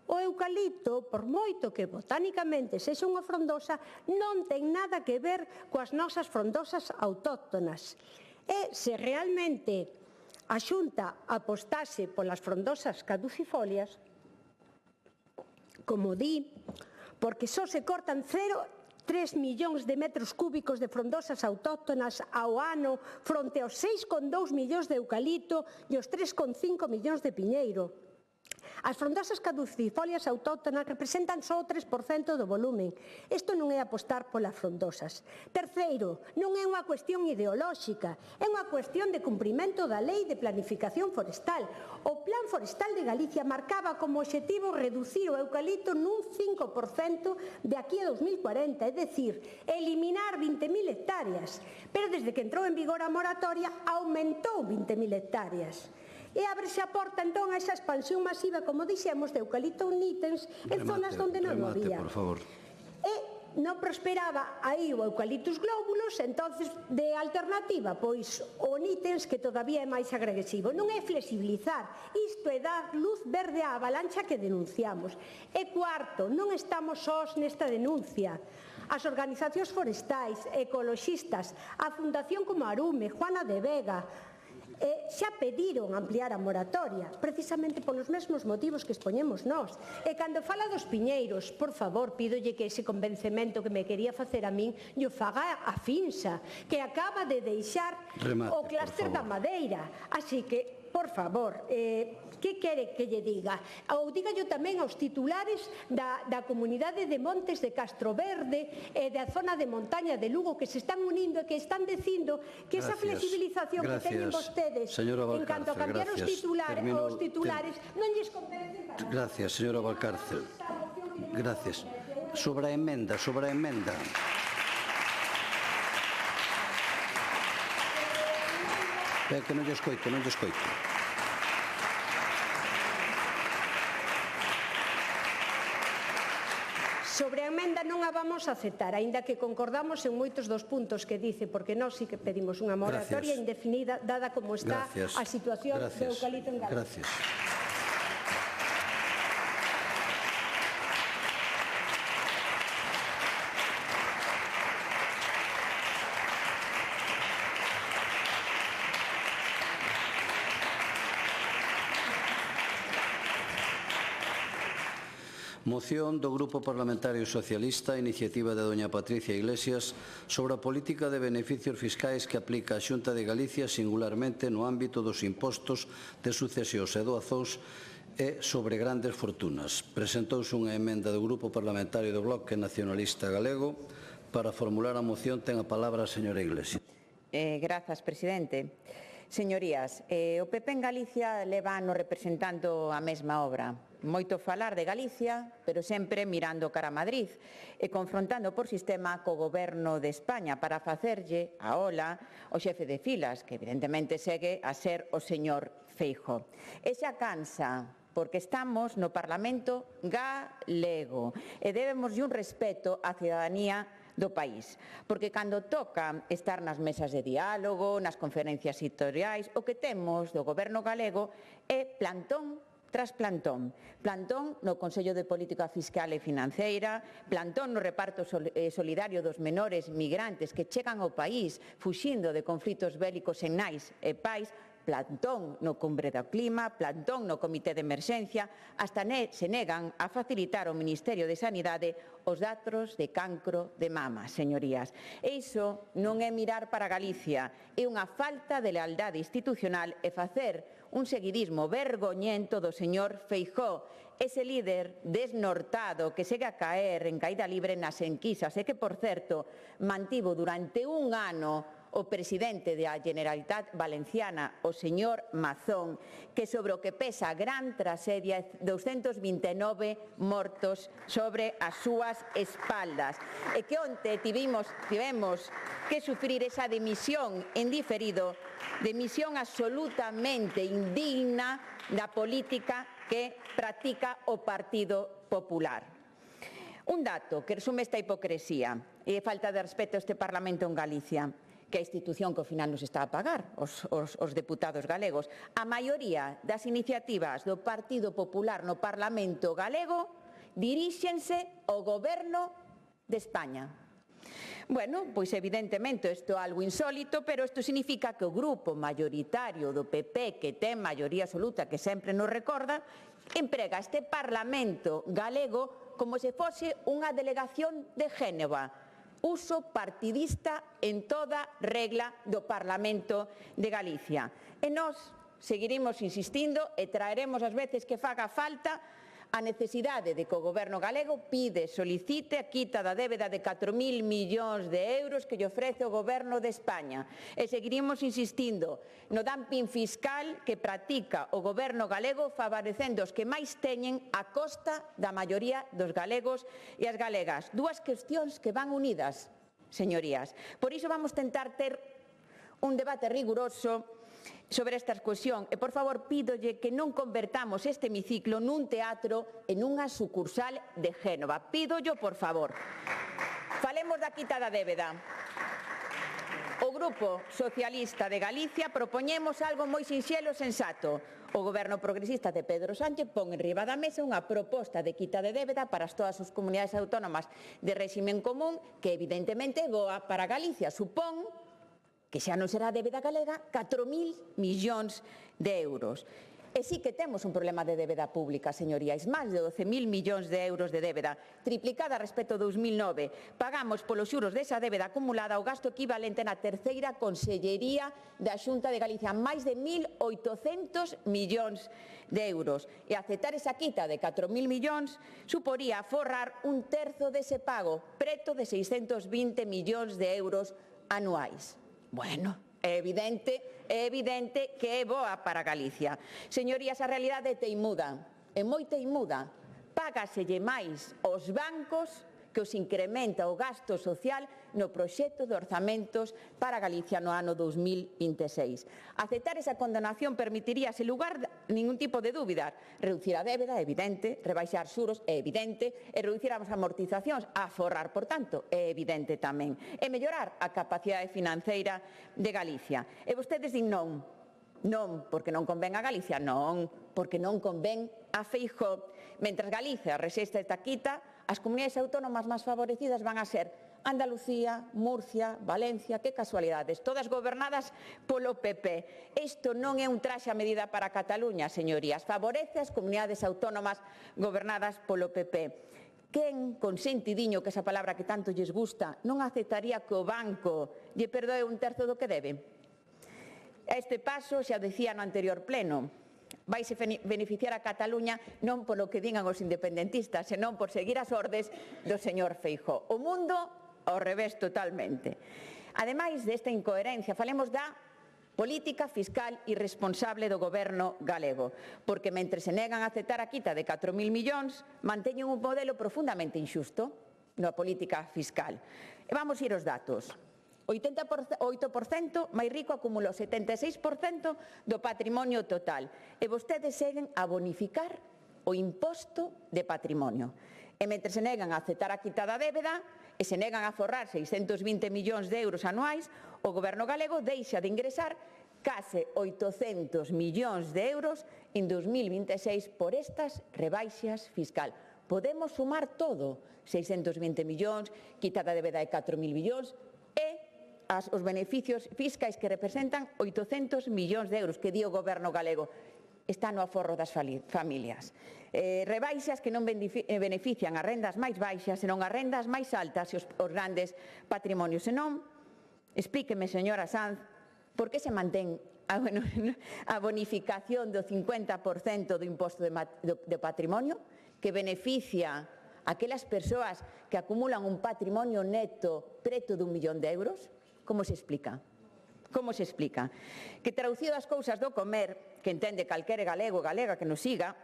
O eucalipto, por moito que botánicamente sexa unha frondosa, non ten nada que ver coas nosas frondosas autóctonas. E se realmente a Xunta apostase polas frondosas caducifolias, como di, porque só se cortan 0,3 millóns de metros cúbicos de frondosas autóctonas ao ano fronte aos 6,2 millóns de eucalipto e os 3,5 millóns de piñeiro. As frondosas caducifolias autóctonas representan só o 3% do volumen. Isto non é apostar polas frondosas. Terceiro, non é unha cuestión ideolóxica, é unha cuestión de cumprimento da Lei de Planificación Forestal. O Plan Forestal de Galicia marcaba como obxectivo reducir o eucalipto nun 5% de aquí a 2040, é dicir, eliminar 20.000 hectáreas. Pero desde que entrou en vigor a moratoria, aumentou 20.000 hectáreas. E ábrese a porta entón a esa expansión masiva, como dixemos, de eucalipto nitens en zonas onde non había. Por favor. E non prosperaba aí o eucaliptus glóbulos, entonces de alternativa, pois o nitens, que todavía é máis agresivo. Non é flexibilizar, isto é dar luz verde á avalancha que denunciamos. E cuarto, non estamos sós nesta denuncia. As organizacións forestais, ecoloxistas, a Fundación como Arume, Juana de Vega, xa pediron ampliar a moratoria, precisamente polos mesmos motivos que expoñemos nós. E cando fala dos piñeiros, por favor, pídolle que ese convencemento que me quería facer a min, yo faga a Finsa, que acaba de deixar o clúster da madeira. Así que, por favor, que quere que lle diga? Ou dígallo tamén aos titulares da comunidade de Montes de Castroverde e da zona de montaña de Lugo, que se están unindo e que están dicindo que esa flexibilización que teñen vostedes en canto a cambiar os titulares non lles convence. Gracias, señora Valcárcel. Gracias. Sobre a emenda. É que non lle escoito. Sobre a emenda non a vamos a aceptar, aínda que concordamos en moitos dos puntos que dice, porque nós sí que pedimos unha moratoria indefinida, dada como está a situación do eucalipto en Galicia. Gracias. Moción do Grupo Parlamentario Socialista, iniciativa de doña Patricia Iglesias, sobre a política de beneficios fiscais que aplica a Xunta de Galicia singularmente no ámbito dos impostos de sucesións e doazóns e sobre grandes fortunas. Presentouse unha emenda do Grupo Parlamentario do Bloque Nacionalista Galego. Para formular a moción ten a palabra a señora Iglesias. Grazas, presidente. Señorías, o PP en Galicia leva anos representando a mesma obra. Moito falar de Galicia, pero sempre mirando cara a Madrid e confrontando por sistema co Goberno de España para facerlle a ola o xefe de filas, que evidentemente segue a ser o señor Feijóo. E xa cansa, porque estamos no Parlamento galego e debemos un respeto á cidadanía do país, porque cando toca estar nas mesas de diálogo, nas conferencias sectoriais, o que temos do Goberno galego é plantón tras plantón. Plantón no Consello de Política Fiscal e Financeira, plantón no reparto solidario dos menores migrantes que chegan ao país fuxindo de conflitos bélicos en nais e pais, plantón no Cumbre do Clima, plantón no Comité de Emerxencia, hasta se negan a facilitar ao Ministerio de Sanidade os datos de cancro de mama, señorías. E iso non é mirar para Galicia, é unha falta de lealdade institucional e facer un seguidismo vergoñento do señor Feijóo, ese líder desnortado que segue a caer en caída libre nas enquisas e que, por certo, mantivo durante un ano o presidente da Generalitat Valenciana, o señor Mazón, que sobre o que pesa a gran traxedia 229 mortos sobre as súas espaldas. E que onte tivemos que sufrir esa dimisión en diferido, dimisión absolutamente indigna da política que practica o Partido Popular. Un dato que resume esta hipocresía e falta de respeto a este Parlamento en Galicia, que a institución que ao final nos está a pagar, os deputados galegos. A maioría das iniciativas do Partido Popular no Parlamento galego diríxense ao Goberno de España. Bueno, pois evidentemente isto é algo insólito, pero isto significa que o grupo maioritario do PP, que ten maioría absoluta, que sempre nos recorda, emprega este Parlamento galego como se fose unha delegación de Génova, uso partidista en toda regla do Parlamento de Galicia. E nós seguiremos insistindo e traeremos as veces que faga falta a necesidade de que o Goberno galego solicite a quita da débeda de 4.000 millóns de euros que lle ofrece o Goberno de España. E seguiremos insistindo no dumping fiscal que practica o Goberno galego favorecendo os que máis teñen a costa da maioría dos galegos e as galegas. Dúas cuestións que van unidas, señorías. Por iso vamos tentar ter un debate riguroso sobre esta cuestión e, por favor, pídolle que non convertamos este hemiciclo nun teatro e nunha sucursal de Génova. Pídollo, por favor. Falemos da quita da débeda. O Grupo Socialista de Galicia propoñemos algo moi sinxelo e sensato. O Goberno progresista de Pedro Sánchez pon enriba da mesa unha proposta de quita de débeda para todas as comunidades autónomas de réxime común que, evidentemente, é boa para Galicia. Supón que xa non será débeda galega, 4.000 millóns de euros. E sí que temos un problema de débeda pública, señorías, máis de 12.000 millóns de euros de débeda, triplicada respecto a 2009. Pagamos polos xuros desa débeda acumulada o gasto equivalente na terceira consellería da Xunta de Galicia, máis de 1.800 millóns de euros. E aceptar esa quita de 4.000 millóns suporía aforrar un terzo dese pago, preto de 620 millóns de euros anuais. Bueno, é evidente que é boa para Galicia. Señorías, a realidade é teimuda, é moi teimuda. Págaselle máis aos bancos que os incrementa o gasto social no proxecto de orzamentos para Galicia no ano 2026. Aceptar esa condenación permitiría, sen lugar ningún tipo de dúbida, reducir a débeda, é evidente, rebaixar xuros, é evidente, e reducir as amortizacións, aforrar, por tanto, é evidente tamén, e mellorar a capacidade financeira de Galicia. E vostedes din non. Non porque non convén a Galicia, non porque non convén a Feijóo. Mentras Galicia resiste esta quita, as comunidades autónomas máis favorecidas van a ser Andalucía, Murcia, Valencia, que casualidades, todas gobernadas polo PP. Isto non é un traxe a medida para Cataluña, señorías, favorece as comunidades autónomas gobernadas polo PP. Quen, con sentidiño, que esa palabra que tanto lles gusta, non aceptaría que o banco lle perdoe un terzo do que debe? Este paso, xa decía no anterior pleno, vaise beneficiar a Cataluña non polo que digan os independentistas, senón por seguir as ordes do señor Feijóo. O mundo ao revés totalmente. Ademais desta incoherencia, falemos da política fiscal irresponsable do Goberno galego, porque mentre se negan a aceptar a quita de 4.000 millóns, manteñen un modelo profundamente inxusto na política fiscal. E vamos ir aos datos. 8% máis rico acumulou 76% do patrimonio total e vostedes seguen a bonificar o imposto de patrimonio. E mentre se negan a aceptar a quita da débeda e se negan a forrar 620 millóns de euros anuais, o Goberno galego deixa de ingresar case 800 millóns de euros en 2026 por estas rebaixas fiscal. Podemos sumar todo, 620 millóns, quita da débeda de 4.000 millóns e os beneficios fiscais que representan 800 millóns de euros que di o Goberno galego. Está no aforro das familias. Rebaixas que non benefician as rendas máis baixas, senón as rendas máis altas e os grandes patrimonios. Senón, explíqueme, señora Sanz, por que se mantén a bonificación do 50% do imposto de patrimonio que beneficia a aquelas persoas que acumulan un patrimonio neto preto de 1 millón de euros? Como se explica? Como se explica? Que traducido as cousas do comer, que entende calquere galego ou galega que nos siga,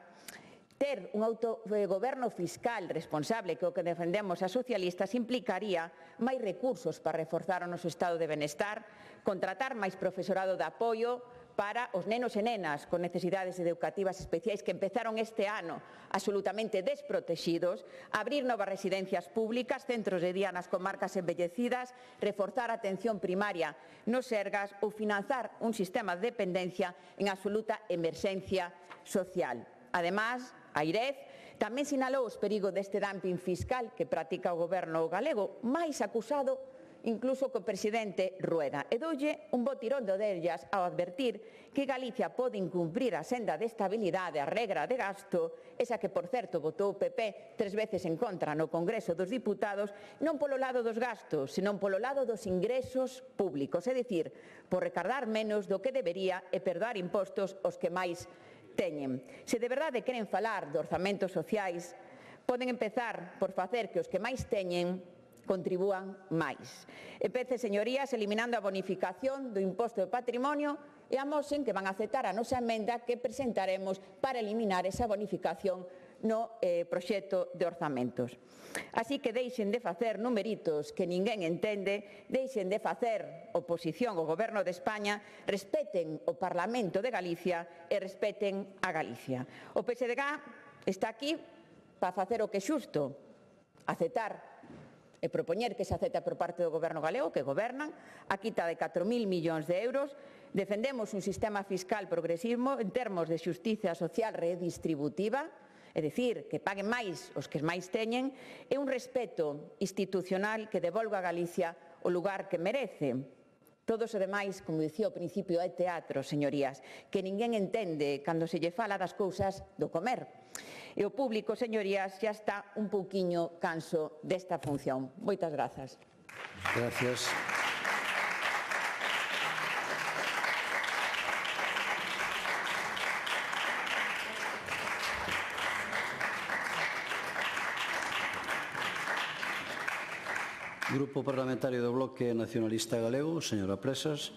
ter un autogoberno fiscal responsable que o que defendemos as socialistas implicaría máis recursos para reforzar o noso estado de benestar, contratar máis profesorado de apoio para os nenos e nenas con necesidades educativas especiais que empezaron este ano absolutamente desprotegidos, abrir novas residencias públicas, centros de día nas comarcas envellecidas, reforzar a atención primaria nos Sergas ou financiar un sistema de dependencia en absoluta emerxencia social. Ademais, a IREF tamén sinalou os perigos deste dumping fiscal que practica o goberno galego, máis acusado incluso co presidente Rueda, e doulle un bo tirón de orellas ao advertir que Galicia pode incumprir a senda de estabilidade, a regra de gasto, esa que, por certo, votou o PP 3 veces en contra no Congreso dos Diputados, non polo lado dos gastos, senón polo lado dos ingresos públicos, é dicir, por recardar menos do que debería e perdoar impostos aos que máis teñen. Se de verdade queren falar de orzamentos sociais, poden empezar por facer que os que máis teñen contribúan máis. Empece, señorías, eliminando a bonificación do imposto de patrimonio e amosen que van a aceptar a nosa emenda que presentaremos para eliminar esa bonificación no proxecto de orzamentos. Así que deixen de facer numeritos que ninguén entende, deixen de facer oposición ao Goberno de España, respeten o Parlamento de Galicia e respeten a Galicia. O PSDG está aquí para facer o que é xusto, aceptar e propoñer que se acepte por parte do Goberno galego, que gobernan, a quita de 4.000 millóns de euros. Defendemos un sistema fiscal progresivo en termos de xustiza social redistributiva, é dicir, que paguen máis os que máis teñen, e un respeto institucional que devolva a Galicia o lugar que merece. Todos o demais, como dicía ao principio, é teatro, señorías, que ninguén entende cando se lle fala das cousas do comer. E o público, señorías, xa está un pouquiño canso desta función. Moitas grazas. Gracias. Grupo Parlamentario do Bloque Nacionalista Galego, señora Presas.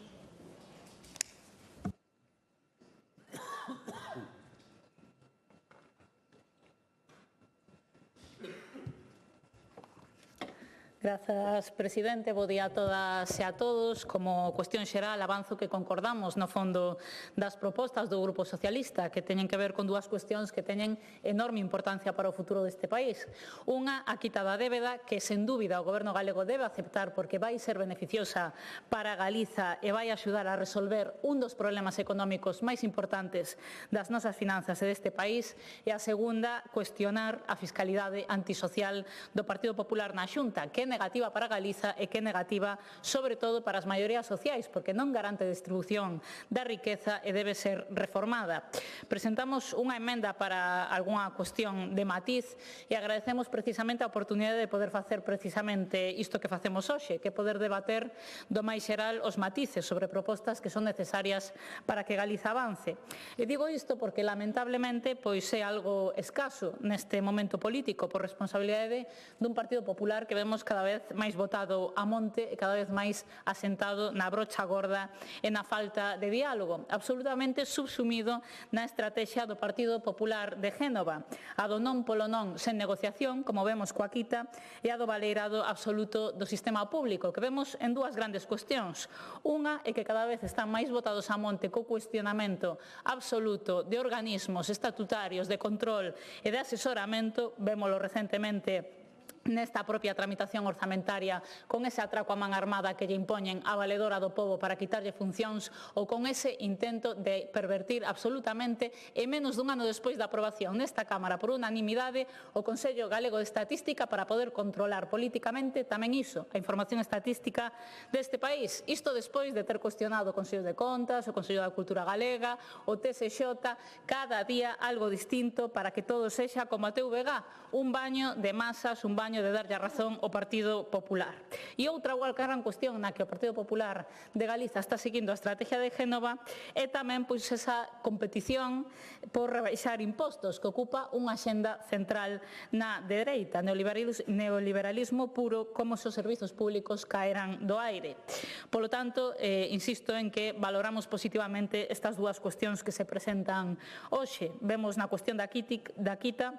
Grazas, presidente. Bo día a todas e a todos. Como cuestión xeral, avanzo que concordamos no fondo das propostas do Grupo Socialista que teñen que ver con dúas cuestións que teñen enorme importancia para o futuro deste país. Unha, a quita da débeda, que sen dúbida o Goberno galego debe aceptar porque vai ser beneficiosa para Galiza e vai axudar a resolver un dos problemas económicos máis importantes das nosas finanzas e deste país. E a segunda, cuestionar a fiscalidade antisocial do Partido Popular na Xunta, que é negativa para Galiza e que é negativa sobre todo para as maiorías sociais, porque non garante distribución da riqueza e debe ser reformada. Presentamos unha emenda para algunha cuestión de matiz e agradecemos precisamente a oportunidade de poder facer precisamente isto que facemos hoxe, que poder debater do máis xeral os matices sobre propostas que son necesarias para que Galiza avance. E digo isto porque lamentablemente pois é algo escaso neste momento político por responsabilidade dun Partido Popular que vemos cada vez máis botado a monte e cada vez máis asentado na brocha gorda e na falta de diálogo, absolutamente subsumido na estrategia do Partido Popular de Génova, a do non polo non sen negociación, como vemos coa quita, e a do baleirado absoluto do sistema público, que vemos en dúas grandes cuestións. Unha é que cada vez están máis botados a monte co cuestionamento absoluto de organismos estatutarios de control e de asesoramento, vémolo recentemente nesta propia tramitación orzamentaria con ese atraco a man armada que lle impoñen a valedora do pobo para quitarlle funcións ou con ese intento de pervertir absolutamente e menos dun ano despois da aprobación nesta Cámara por unanimidade o Consello Galego de Estatística para poder controlar políticamente tamén iso, a información estatística deste país. Isto despois de ter cuestionado o Consello de Contas, o Consello da Cultura Galega, o TSX, cada día algo distinto para que todo sexa como a TVG, un baño de masas, un baño de darlle a razón ao Partido Popular. E outra gran cuestión na que o Partido Popular de Galiza está seguindo a estrategia de Génova é tamén pois esa competición por rebaixar impostos que ocupa unha axenda central na dereita, neoliberalismo puro, como se os servizos públicos caeran do aire. Polo tanto, insisto en que valoramos positivamente estas dúas cuestións que se presentan hoxe. Vemos na cuestión da quita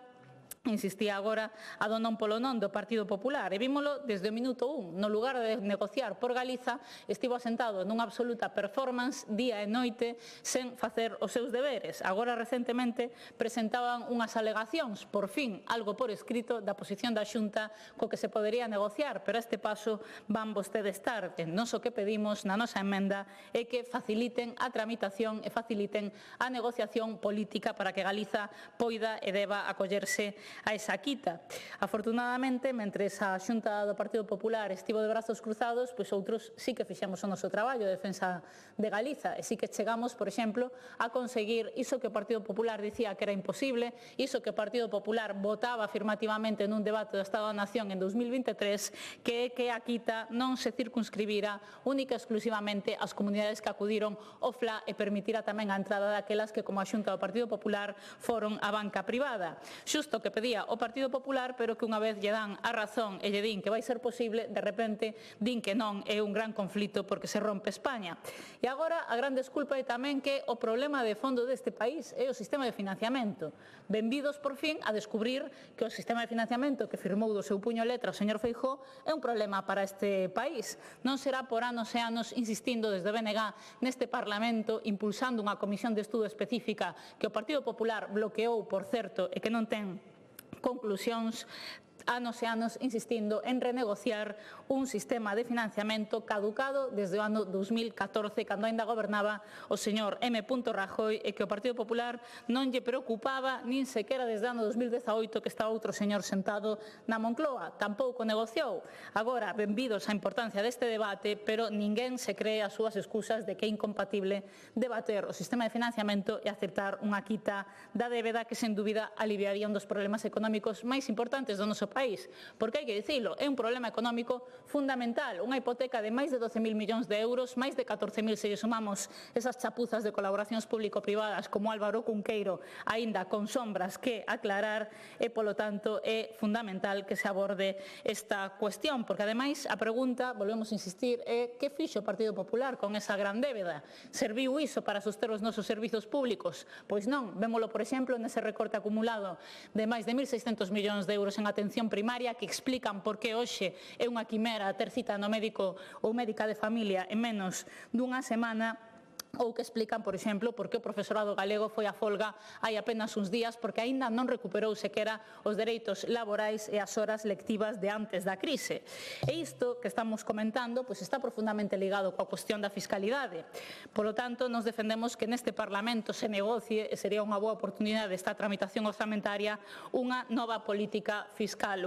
insistía agora a do non polo non do Partido Popular, e vímolo desde o minuto 1. No lugar de negociar por Galiza, estivo asentado nunha absoluta performance día e noite sen facer os seus deberes. Agora, recentemente, presentaban unhas alegacións, por fin, algo por escrito da posición da Xunta co que se podería negociar, pero a este paso van vostedes tarde. Nos o que pedimos na nosa emenda é que faciliten a tramitación e faciliten a negociación política para que Galiza poida e deba acollerse a esa quita. Afortunadamente, mentres a Xunta do Partido Popular estivo de brazos cruzados, pois outros sí que fixemos o noso traballo de defensa de Galiza e sí que chegamos, por exemplo, a conseguir iso que o Partido Popular dicía que era imposible, iso que o Partido Popular votaba afirmativamente nun debate do Estado da Nación en 2023, que é que a quita non se circunscribira única e exclusivamente ás comunidades que acudiron ao FLA e permitira tamén a entrada daquelas que, como a Xunta do Partido Popular, foron a banca privada. Xusto que pedía o Partido Popular, pero que unha vez lle dan a razón e lle din que vai ser posible, de repente din que non, é un gran conflito porque se rompe España. E agora a gran desculpa é tamén que o problema de fondo deste país é o sistema de financiamento. Benvidos por fin a descubrir que o sistema de financiamento que firmou do seu puño e letra o señor Feijóo é un problema para este país. Non será por anos e anos insistindo desde o BNG neste Parlamento, impulsando unha comisión de estudo específica que o Partido Popular bloqueou, por certo, e que non ten conclusións, anos e anos insistindo en renegociar un sistema de financiamento caducado desde o ano 2014, cando ainda gobernaba o señor M. Rajoy, e que o Partido Popular non lle preocupaba nin sequera desde o ano 2018, que estaba outro señor sentado na Moncloa. Tampouco negociou. Agora, benvidos á importancia deste debate, pero ninguén se cree as súas excusas de que é incompatible debater o sistema de financiamento e aceptar unha quita da débeda que, sen dúbida, aliviaría un dos problemas económicos máis importantes do noso país, porque hai que dicilo, é un problema económico fundamental, unha hipoteca de máis de 12.000 millóns de euros, máis de 14.000 se lle sumamos esas chapuzas de colaboracións público-privadas como Álvaro Cunqueiro, aínda con sombras que aclarar, e polo tanto é fundamental que se aborde esta cuestión, porque ademais a pregunta, volvemos a insistir, é que fixo o Partido Popular con esa gran débeda? Serviu iso para soster os nosos servizos públicos? Pois non, vémolo por exemplo nese recorte acumulado de máis de 1.600 millóns de euros en atención primaria, que explican por que hoxe é unha quimera ter cita no médico ou médica de familia en menos dunha semana, ou que explican, por exemplo, por que o profesorado galego foi a folga hai apenas uns días, porque aínda non recuperou sequera os dereitos laborais e as horas lectivas de antes da crise. E isto que estamos comentando pois está profundamente ligado coa cuestión da fiscalidade. Polo tanto, nos defendemos que neste Parlamento se negocie, e sería unha boa oportunidade esta tramitación orzamentaria, unha nova política fiscal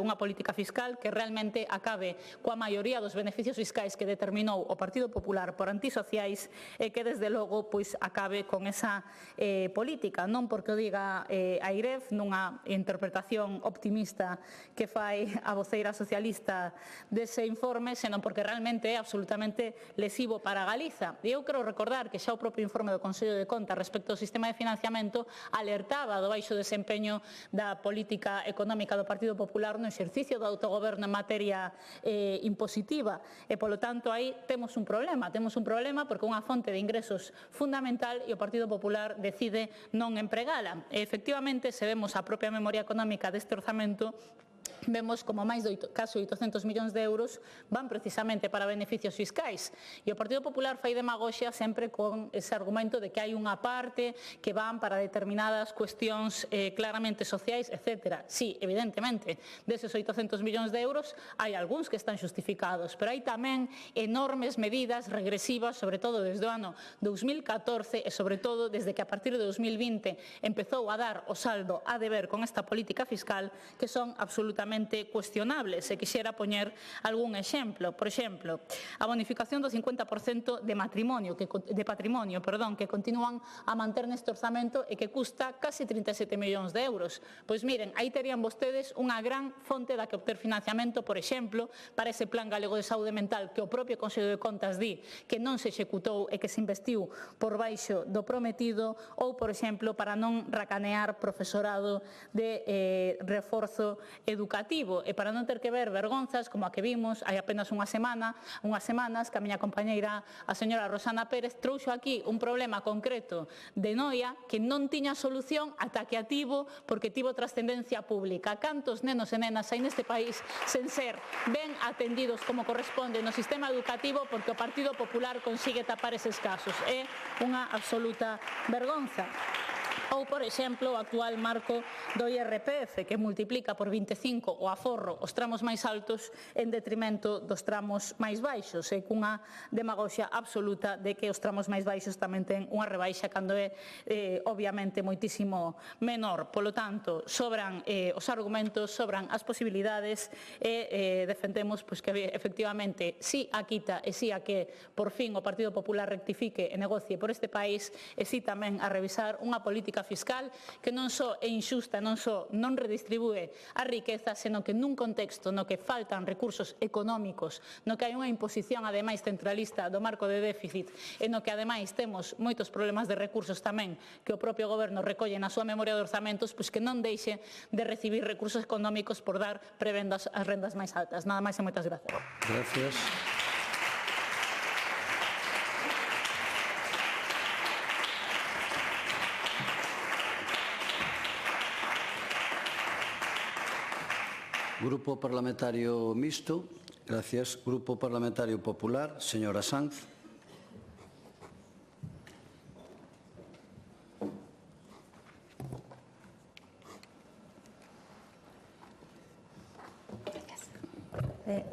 que realmente acabe coa maioría dos beneficios fiscais que determinou o Partido Popular por antisociais, e que desde logo pois acabe con esa política, non porque o diga a IREF nunha interpretación optimista que fai a voceira socialista dese informe, senón porque realmente é absolutamente lesivo para Galiza. E eu quero recordar que xa o propio informe do Consello de Contas respecto ao sistema de financiamento alertaba do baixo desempeño da política económica do Partido Popular no exercicio do autogoberno en materia impositiva, e polo tanto aí temos un problema porque unha fonte de ingresos fundamental e o Partido Popular decide non empregala. E, efectivamente, se vemos a propia memoria económica deste orzamento, vemos como máis de case 800 millóns de euros van precisamente para beneficios fiscais. E o Partido Popular fai demagoxia sempre con ese argumento de que hai unha parte que van para determinadas cuestións claramente sociais, etc. Sí, evidentemente, deses 800 millóns de euros hai algúns que están xustificados, pero hai tamén enormes medidas regresivas, sobre todo desde o ano 2014 e sobre todo desde que a partir de 2020 empezou a dar o saldo a deber con esta política fiscal, que son absolutamente cuestionables. E quixera poñer algún exemplo. Por exemplo, a bonificación do 50% de patrimonio que continúan a manter neste orzamento e que custa casi 37 millóns de euros. Pois miren, aí terían vostedes unha gran fonte da que obter financiamento, por exemplo, para ese Plan Galego de Saúde Mental que o propio Consello de Contas di que non se executou e que se investiu por baixo do prometido, ou, por exemplo, para non racanear profesorado de reforzo educativo educativo e para non ter que ver vergonzas como a que vimos hai apenas unhas semanas que a miña compañeira, a señora Rosana Pérez, trouxo aquí un problema concreto de Noia que non tiña solución ata que a tivo porque tivo trascendencia pública. Cantos nenos e nenas hai neste país sen ser ben atendidos como corresponde no sistema educativo porque o Partido Popular consigue tapar eses casos. É unha absoluta vergonza. Ou, por exemplo, o actual marco do IRPF, que multiplica por 25 o aforro os tramos máis altos en detrimento dos tramos máis baixos, e cunha demagoxia absoluta de que os tramos máis baixos tamén ten unha rebaixa cando é, obviamente, moitísimo menor. Polo tanto, sobran os argumentos, sobran as posibilidades e defendemos que, efectivamente, si a quita e si a que, por fin, o Partido Popular rectifique e negocie por este país e si tamén a revisar unha política fiscal que non só é injusta, non só non redistribúe a riqueza, senón que nun contexto no que faltan recursos económicos, no que hai unha imposición ademais centralista do marco de déficit e no que ademais temos moitos problemas de recursos tamén que o propio goberno recolle na súa memoria de orzamentos, pois que non deixe de recibir recursos económicos por dar prebendas ás rendas máis altas. Nada máis e moitas gracias. Gracias. Grupo Parlamentario Mixto. Gracias. Grupo Parlamentario Popular, señora Sanz.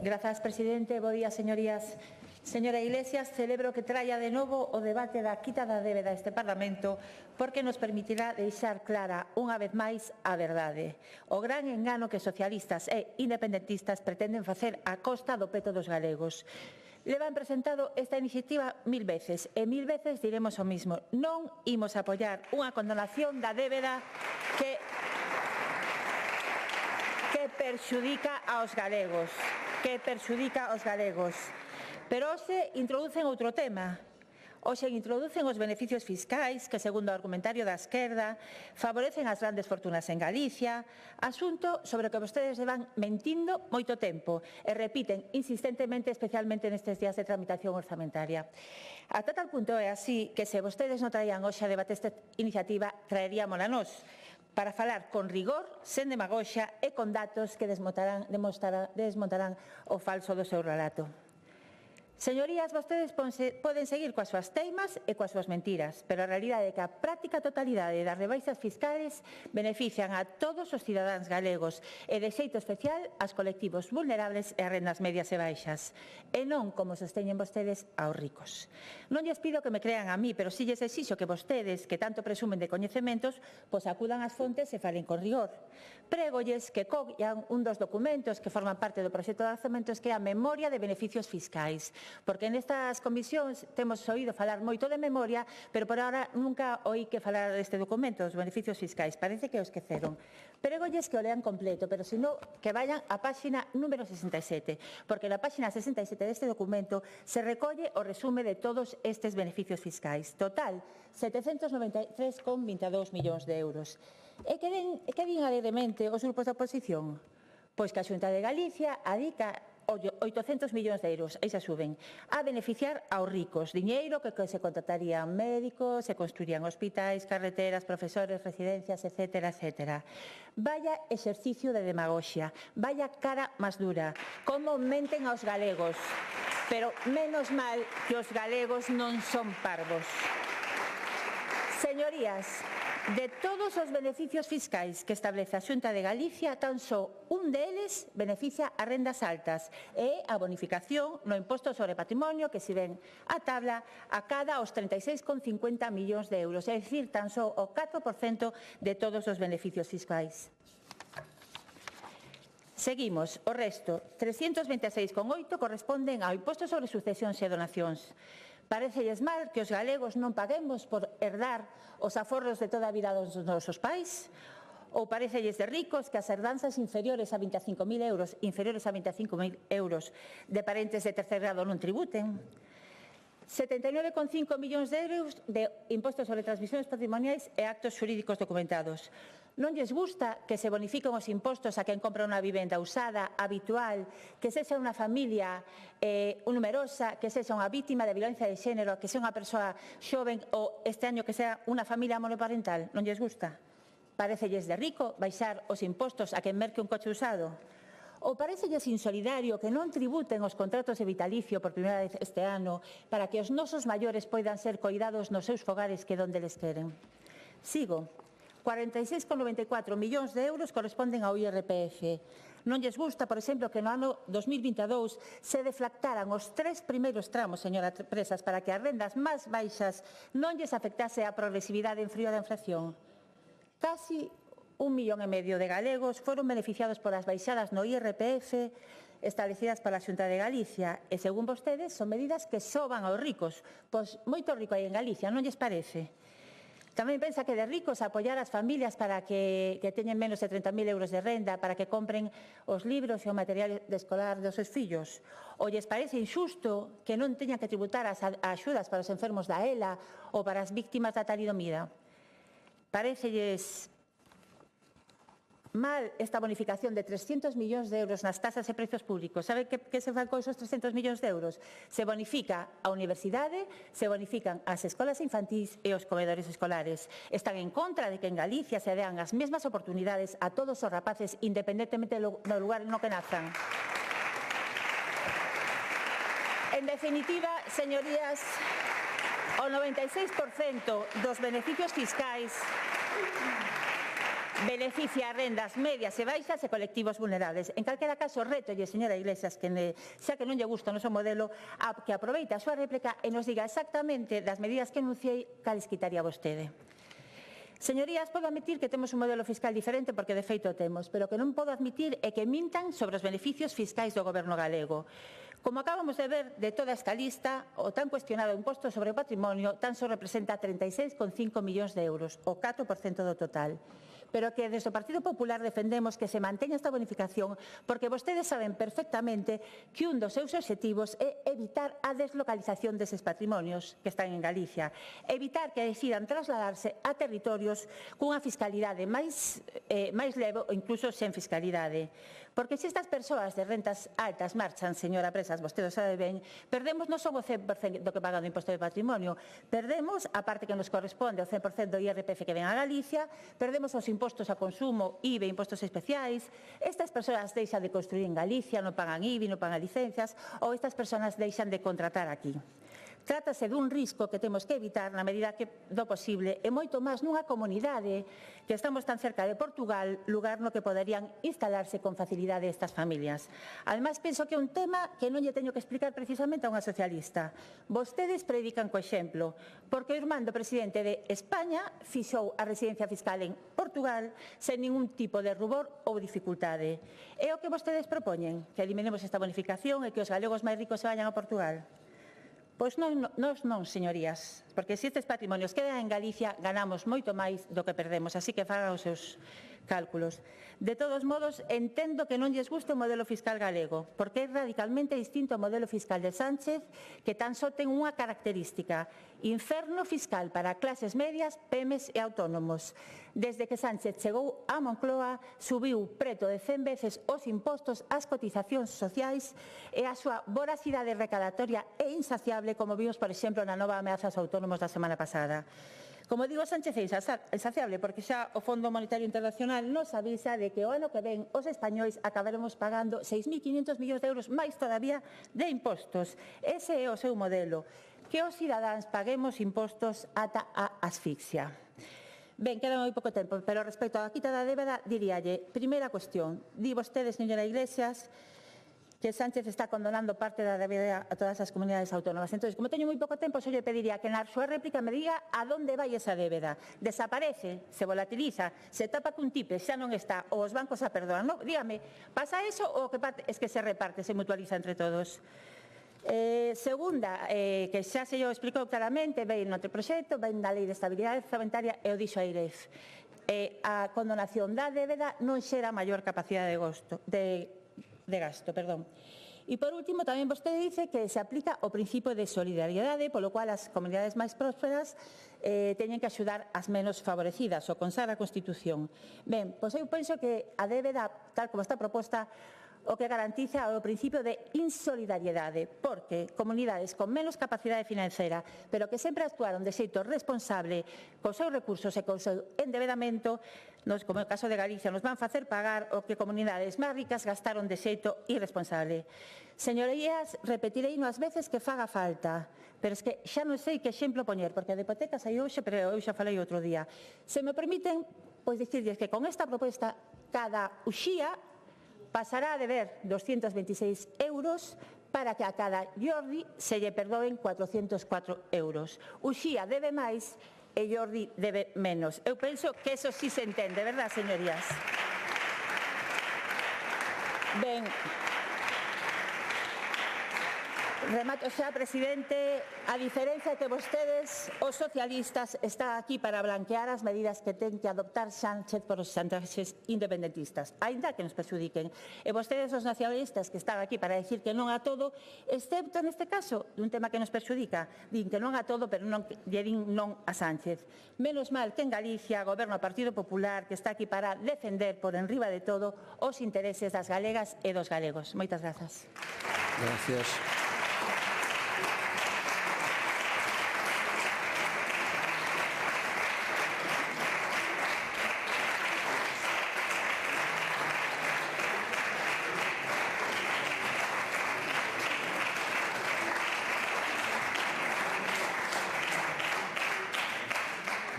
Grazas, presidente. Bo día, señorías. Señora Iglesias, celebro que traia de novo o debate da quita da débeda a este Parlamento porque nos permitirá deixar clara unha vez máis a verdade. O gran engano que socialistas e independentistas pretenden facer a costa do peto dos galegos. Levan presentado esta iniciativa 1000 veces e 1000 veces diremos o mismo. Non imos apoiar unha condonación da débeda que perxudica aos galegos. Pero hoxe introducen outro tema. Hoxe introducen os beneficios fiscais que, segundo o argumentario da esquerda, favorecen as grandes fortunas en Galicia, asunto sobre o que vostedes levan mentindo moito tempo e repiten insistentemente, especialmente nestes días de tramitación orzamentaria. Ata tal punto é así que se vostedes non traían hoxe a debate esta iniciativa, traeríamola nós, para falar con rigor, sen demagoxia e con datos que desmontarán o falso do seu relato. Señorías, vostedes poden seguir coas súas teimas e coas súas mentiras, pero a realidade é que a práctica totalidade das rebaixas fiscais benefician a todos os cidadáns galegos e de xeito especial aos colectivos vulnerables e a rendas medias e baixas, e non, como sosteñen vostedes, aos ricos. Non lles pido que me crean a mí, pero si lles exixo que vostedes, que tanto presumen de coñecementos, pois acudan ás fontes e falen con rigor. Prégolles que collan un dos documentos que forman parte do proxecto de orzamentos, que é a memoria de beneficios fiscais, porque nestas comisións temos oído falar moito de memoria, pero por ahora nunca oí que falar deste documento, dos beneficios fiscais. Parece que o esqueceron. Prégolles que o lean completo, pero senón que vayan á páxina número 67, porque na páxina 67 deste documento se recolle o resume de todos estes beneficios fiscais. Total, 793,22 millóns de euros. E que din alegremente os grupos da oposición? Pois que a Xunta de Galicia adica 800 millóns de euros, aí se suben, a beneficiar aos ricos. Diñeiro que se contratarían médicos, se construirían hospitais, carreteras, profesores, residencias, etcétera, etcétera. Vaya exercicio de demagoxia, vaya cara máis dura. Como menten aos galegos. Pero menos mal que os galegos non son parvos. Señorías, de todos os beneficios fiscais que establece a Xunta de Galicia, tan só un deles beneficia a rendas altas e a bonificación no imposto sobre patrimonio que, se ven a tabla, acada os 36,50 millóns de euros, é dicir, tan só o 4% de todos os beneficios fiscais. Seguimos, o resto, 326,8 corresponden ao imposto sobre sucesións e donacións. Parecelles mal que os galegos non paguemos por herdar os aforros de toda a vida dos nosos pais? Ou parecelles de ricos que as herdanzas inferiores a 25.000 euros, de parentes de terceiro grado non tributen? 79,5 millóns de euros de impostos sobre transmisións patrimoniais e actos xurídicos documentados. Non lles gusta que se bonifiquen os impostos a quen compra unha vivenda usada, habitual, que sexa unha familia numerosa, que sexa unha vítima de violencia de xénero, que sexa unha persoa xoven ou este año que sea unha familia monoparental. Non lles gusta? Parecelles de rico baixar os impostos a quen merque un coche usado? Ou parecelles insolidario que non tributen os contratos de vitalicio por primeira vez este ano para que os nosos maiores poidan ser coidados nos seus fogares que donde les queren? Sigo. 46,94 millóns de euros corresponden ao IRPF. Non lles gusta, por exemplo, que no ano 2022 se deflactaran os 3 primeiros tramos, señora Presas, para que as rendas máis baixas non lles afectase a progresividade en frío da inflación. Casi 1,5 millón de galegos foron beneficiados polas baixadas no IRPF establecidas pola Xunta de Galicia e, según vostedes, son medidas que soban aos ricos. Pois moito rico hai en Galicia, non lles parece? Tamén pensa que de ricos apoiar as familias para que teñen menos de 30.000 euros de renda, para que compren os libros e o material escolar dos seus fillos? Ou lles parece injusto que non teñan que tributar as axudas para os enfermos da ELA ou para as víctimas da talidomida? Parecelles mal esta bonificación de 300 millóns de euros nas tasas e prezos públicos? Sabe que se fan con esos 300 millóns de euros? Se bonifica a universidade, se bonifican as escolas infantís e os comedores escolares. Están en contra de que en Galicia se dean as mesmas oportunidades a todos os rapaces, independentemente do lugar no que nazan. En definitiva, señorías, o 96% dos beneficios fiscais beneficia a rendas medias e baixas e colectivos vulnerables. En calquera caso, retolle, señora Iglesias, que xa que non lle gusta o noso modelo, que aproveite a súa réplica e nos diga exactamente das medidas que anunciei cales quitaría vostede. Señorías, podo admitir que temos un modelo fiscal diferente porque de feito o temos, pero o que non podo admitir é que mintan sobre os beneficios fiscais do Goberno galego. Como acabamos de ver de toda esta lista, o tan cuestionado imposto sobre o patrimonio tan só representa 36,5 millóns de euros, o 4% do total. Pero que desde o Partido Popular defendemos que se manteña esta bonificación porque vostedes saben perfectamente que un dos seus obxectivos é evitar a deslocalización deses patrimonios que están en Galicia, evitar que decidan trasladarse a territorios cunha fiscalidade máis leve ou incluso sen fiscalidade. Porque se estas persoas de rentas altas marchan, señora Presas, vostede sabe ben, perdemos non son o 100% do que pagan do imposto de patrimonio, perdemos a parte que nos corresponde, o 100% do IRPF que ven a Galicia, perdemos os impostos a consumo, IVA, impostos especiais, estas persoas deixan de construir en Galicia, non pagan IVA, non pagan licencias, ou estas persoas deixan de contratar aquí. Trátase dun risco que temos que evitar na medida do posible e moito máis nunha comunidade que estamos tan cerca de Portugal, lugar no que poderían instalarse con facilidade estas familias. Ademais, penso que é un tema que non lle teño que explicar precisamente a unha socialista. Vostedes predican co exemplo, porque o irmán do presidente de España fixou a residencia fiscal en Portugal sen ningún tipo de rubor ou dificultade. É o que vostedes propoñen, que eliminemos esta bonificación e que os galegos máis ricos se vayan a Portugal. Pois non, señorías, porque se estes patrimonios quedan en Galicia, ganamos moito máis do que perdemos, así que fagan os seus cálculos. De todos modos, entendo que non lles guste o modelo fiscal galego, porque é radicalmente distinto ao modelo fiscal de Sánchez, que tan só ten unha característica: inferno fiscal para clases medias, pemes e autónomos. Desde que Sánchez chegou a Moncloa, subiu preto de 100 veces os impostos, as cotizacións sociais e a súa voracidade recadatoria é insaciable, como vimos, por exemplo, na nova ameaza aos autónomos da semana pasada. Como digo, Sánchez é insaciable porque xa o Fondo Monetario Internacional nos avisa de que o ano que ven os españois acabaremos pagando 6.500 millóns de euros máis todavía de impostos. Ese é o seu modelo, que os cidadáns paguemos impostos ata a asfixia. Ben, queda moi pouco tempo, pero respecto á quita da débeda, diríalle, primeira cuestión, di vostede, señora Iglesias, que Sánchez está condonando parte da débeda a todas as comunidades autónomas. Entón, como teño moi pouco tempo, só lle pediría que na súa réplica me diga a donde vai esa débeda. Desaparece, se volatiliza, se tapa cun tipe, xa non está, ou os bancos a perdoan. No, dígame, pasa eso ou o que é que se reparte, se mutualiza entre todos? Segunda, que xa se yo explicou claramente, ven no proxecto, ven na Lei de Estabilidade Orzamentaria e o dixo a IREF. A condonación da débeda non xera maior capacidade de gasto. E, por último, tamén vostede dice que se aplica o principio de solidariedade, polo cual as comunidades máis prósperas teñen que axudar as menos favorecidas, o consagra a Constitución. Ben, pois eu penso que a débeda, tal como está proposta, o que garantiza o principio de insolidariedade, porque comunidades con menos capacidade financiera, pero que sempre actuaron de xeito responsable cos seus recursos e co seu endebedamento, como é o caso de Galicia, nos van facer pagar o que comunidades máis ricas gastaron de xeito irresponsable. Señorías, repetirei as veces que faga falta, pero es que xa non sei que exemplo poñer, porque a de hipotecas hai hoxe, pero eu xa falei outro día. Se me permiten, pois dicirles que con esta proposta, cada uxía pasará a deber 226 euros para que a cada Jordi se lle perdoen 404 euros. Uxía debe máis e Jordi debe menos. Eu penso que eso sí se entende, verdad, señorías? Ben, remato xa, presidente. A diferencia que vostedes, os socialistas, está aquí para blanquear as medidas que ten que adoptar Sánchez por os chantaxes independentistas, aínda que nos perxudiquen. E vostedes, os nacionalistas, que están aquí para decir que non a todo, excepto neste caso, dun tema que nos perxudica, din que non a todo, pero non lle din non a Sánchez. Menos mal que en Galicia goberna o Partido Popular, que está aquí para defender por enriba de todo os intereses das galegas e dos galegos. Moitas grazas. Gracias.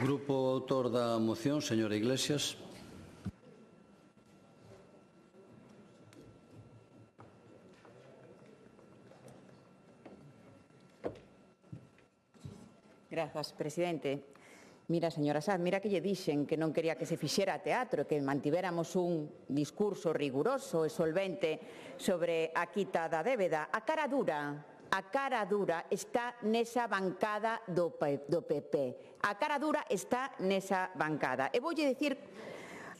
Grupo autor da moción, señora Iglesias. Grazas, presidente. Mira, señora Sanz, mira que lle dixen que non quería que se fixera teatro, que mantivéramos un discurso riguroso e solvente sobre a quita da débeda. A cara dura está nesa bancada do PP. A cara dura está nesa bancada. E voulle dicir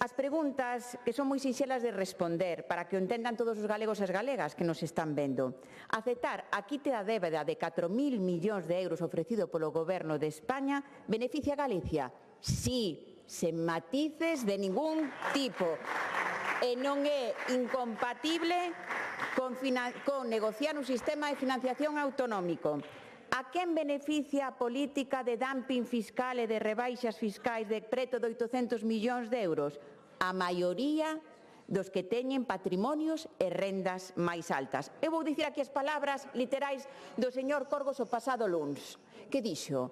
as preguntas que son moi sinxelas de responder para que o entendan todos os galegos e as galegas que nos están vendo. Aceptar a quite da débeda de 4.000 millóns de euros ofrecido polo Goberno de España beneficia a Galicia? Sí, sen matices de ningún tipo. E non é incompatible con negociar un sistema de financiación autonómico. A quen beneficia a política de dumping fiscal e de rebaixas fiscais de preto de 800 millóns de euros? A maioría dos que teñen patrimonios e rendas máis altas. Eu vou dicir aquí as palabras literais do señor Corgos o pasado luns, que dixo: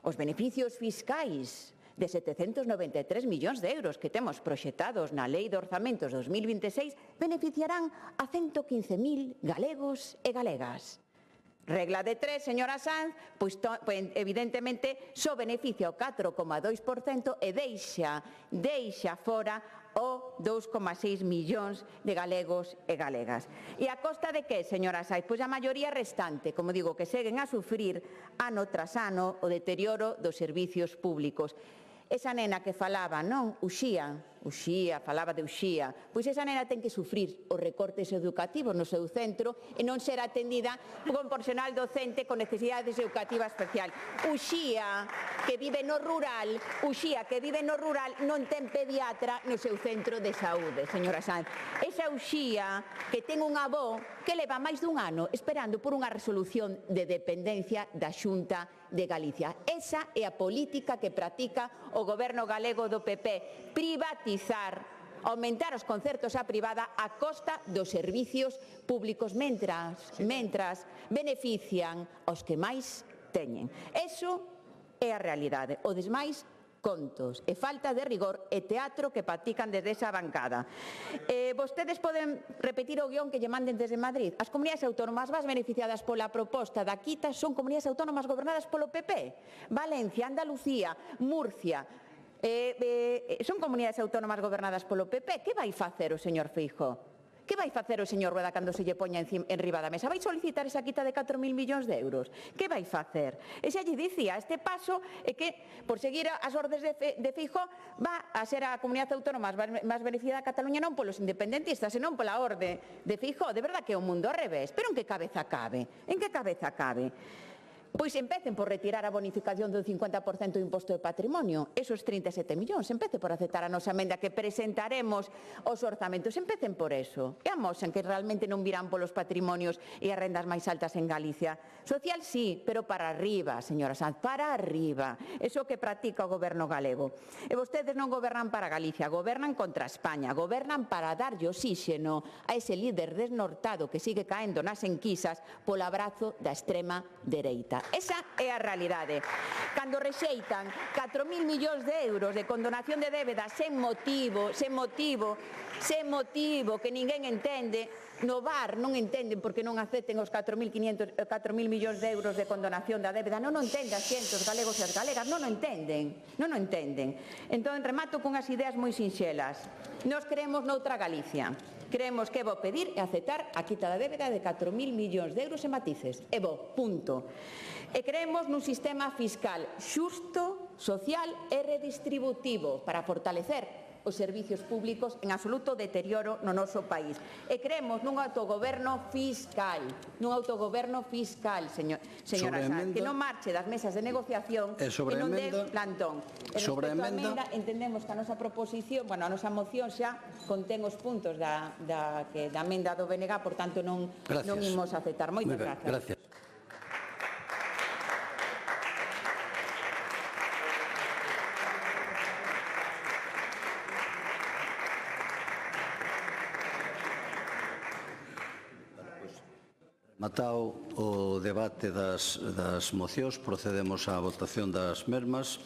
os beneficios fiscais de 793 millóns de euros que temos proxectados na Lei de Orzamentos 2026 beneficiarán a 115.000 galegos e galegas. Regla de 3, señora Sanz, pois evidentemente só beneficia o 4,2% e deixa fora o 2,6 millóns de galegos e galegas. E a costa de que, señora Sanz? Pois a maioría restante, como digo, que seguen a sufrir ano tras ano o deterioro dos servicios públicos. Esa nena que falaba, non? Uxía, falaba de Uxía. Pois esa nena ten que sufrir os recortes educativos no seu centro e non ser atendida con personal docente con necesidades educativas especial. Uxía, que vive no rural, non ten pediatra no seu centro de saúde, señora Sanz. Esa Uxía que ten un avó que leva máis dun ano esperando por unha resolución de dependencia da Xunta de Galicia. Esa é a política que practica o goberno galego do PP. Privatizar, aumentar os concertos á privada a costa dos servicios públicos mentras benefician aos que máis teñen. Eso é a realidade. O desmais contos e falta de rigor e teatro que practican desde esa bancada. Vostedes poden repetir o guión que lle manden desde Madrid. As comunidades autónomas máis beneficiadas pola proposta da quita son comunidades autónomas gobernadas polo PP. Valencia, Andalucía, Murcia. Son comunidades autónomas gobernadas polo PP. Que vai facer o señor Feijóo? Que vai facer o señor Rueda cando se lle poña en riba da mesa? Vai solicitar esa quita de 4.000 millóns de euros? Que vai facer? E xa lle dicía, este paso é que, por seguir as ordes de Feijóo, va a ser a comunidade autónoma máis beneficiada a Cataluña non polos independentistas, senón pola orde de Feijóo. De verdad que é un mundo ao revés. Pero en que cabeza cabe? En que cabeza cabe? Pois empecen por retirar a bonificación do 50% do imposto de patrimonio, esos 37 millóns, empecen por aceptar a nosa emenda que presentaremos os orzamentos, empecen por eso, e amosen que realmente non virán polos patrimonios e as rendas máis altas en Galicia. Social sí, pero para arriba, señora Sanz, para arriba, eso que practica o goberno galego. E vostedes non gobernan para Galicia, gobernan contra España, gobernan para darlle oxíxeno a ese líder desnortado que sigue caendo nas enquisas polo abrazo da extrema dereita. Esa é a realidade. Cando rexeitan 4.000 millóns de euros de condonación de débeda sen motivo, que ninguén entende, no VAR non entenden porque non acepten os 4.000 millóns de euros de condonación da débeda, non o entenden as xentes, os galegos e as galegas, non o entenden. Entón, remato con as ideas moi sinxelas. Nos creemos noutra Galicia. Creemos que é bo pedir e aceptar a quita da débeda de 4.000 millóns de euros en matices. É bo, punto. E creemos nun sistema fiscal xusto, social e redistributivo para fortalecer os servicios públicos en absoluto deterioro no noso país. E creemos nun autogoberno fiscal, señora Sanz, que non marche das mesas de negociación e non dé plantón. E respecto á emenda, entendemos que a nosa proposición, a nosa moción xa contén os puntos da emenda do BNG, por tanto non imos aceptar. Moitas grazas. Matao o debate das mocións, procedemos á votación das mesmas.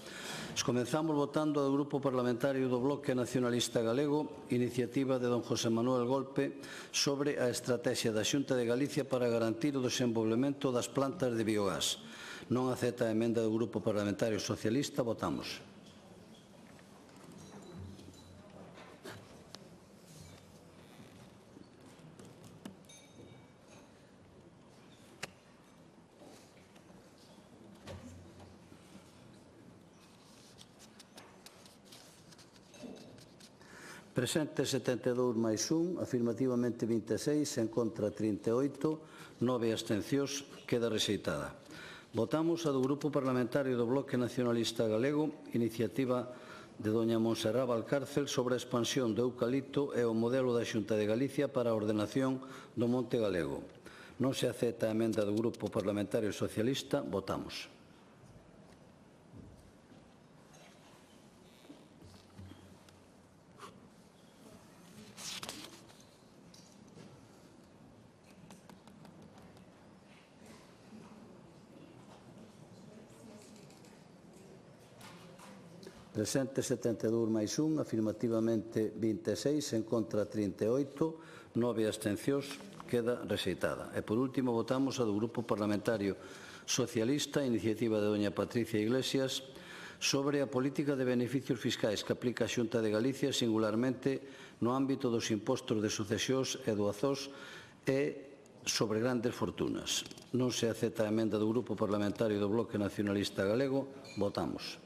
Comenzamos votando do Grupo Parlamentario do Bloque Nacionalista Galego, iniciativa de don José Manuel Golpe sobre a estrategia da Xunta de Galicia para garantir o desenvolvemento das plantas de biogás. Non acepta a emenda do Grupo Parlamentario Socialista, votamos. Presente 72 máis 1, afirmativamente 26, en contra 38, 9 abstencións, queda rexeitada. Votamos a do Grupo Parlamentario do Bloque Nacionalista Galego, iniciativa de doña Montserrat Valcárcel sobre a expansión do eucalipto e o modelo da Xunta de Galicia para a ordenación do Monte Galego. Non se acepta a emenda do Grupo Parlamentario Socialista, votamos. Presente 72 máis 1, afirmativamente 26, en contra 38, 9 abstencións, queda rexeitada. E por último votamos a do Grupo Parlamentario Socialista, iniciativa de doña Patricia Iglesias, sobre a política de beneficios fiscais que aplica a Xunta de Galicia singularmente no ámbito dos impostos de sucesións e doazós e sobre grandes fortunas. Non se acepta a emenda do Grupo Parlamentario do Bloque Nacionalista Galego, votamos.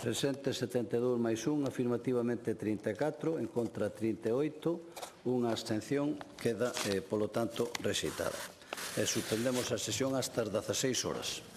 Presente 72 máis 1, afirmativamente 34, en contra 38, unha abstención, queda, polo tanto, rexeitada. E suspendemos a sesión hasta as 16 horas.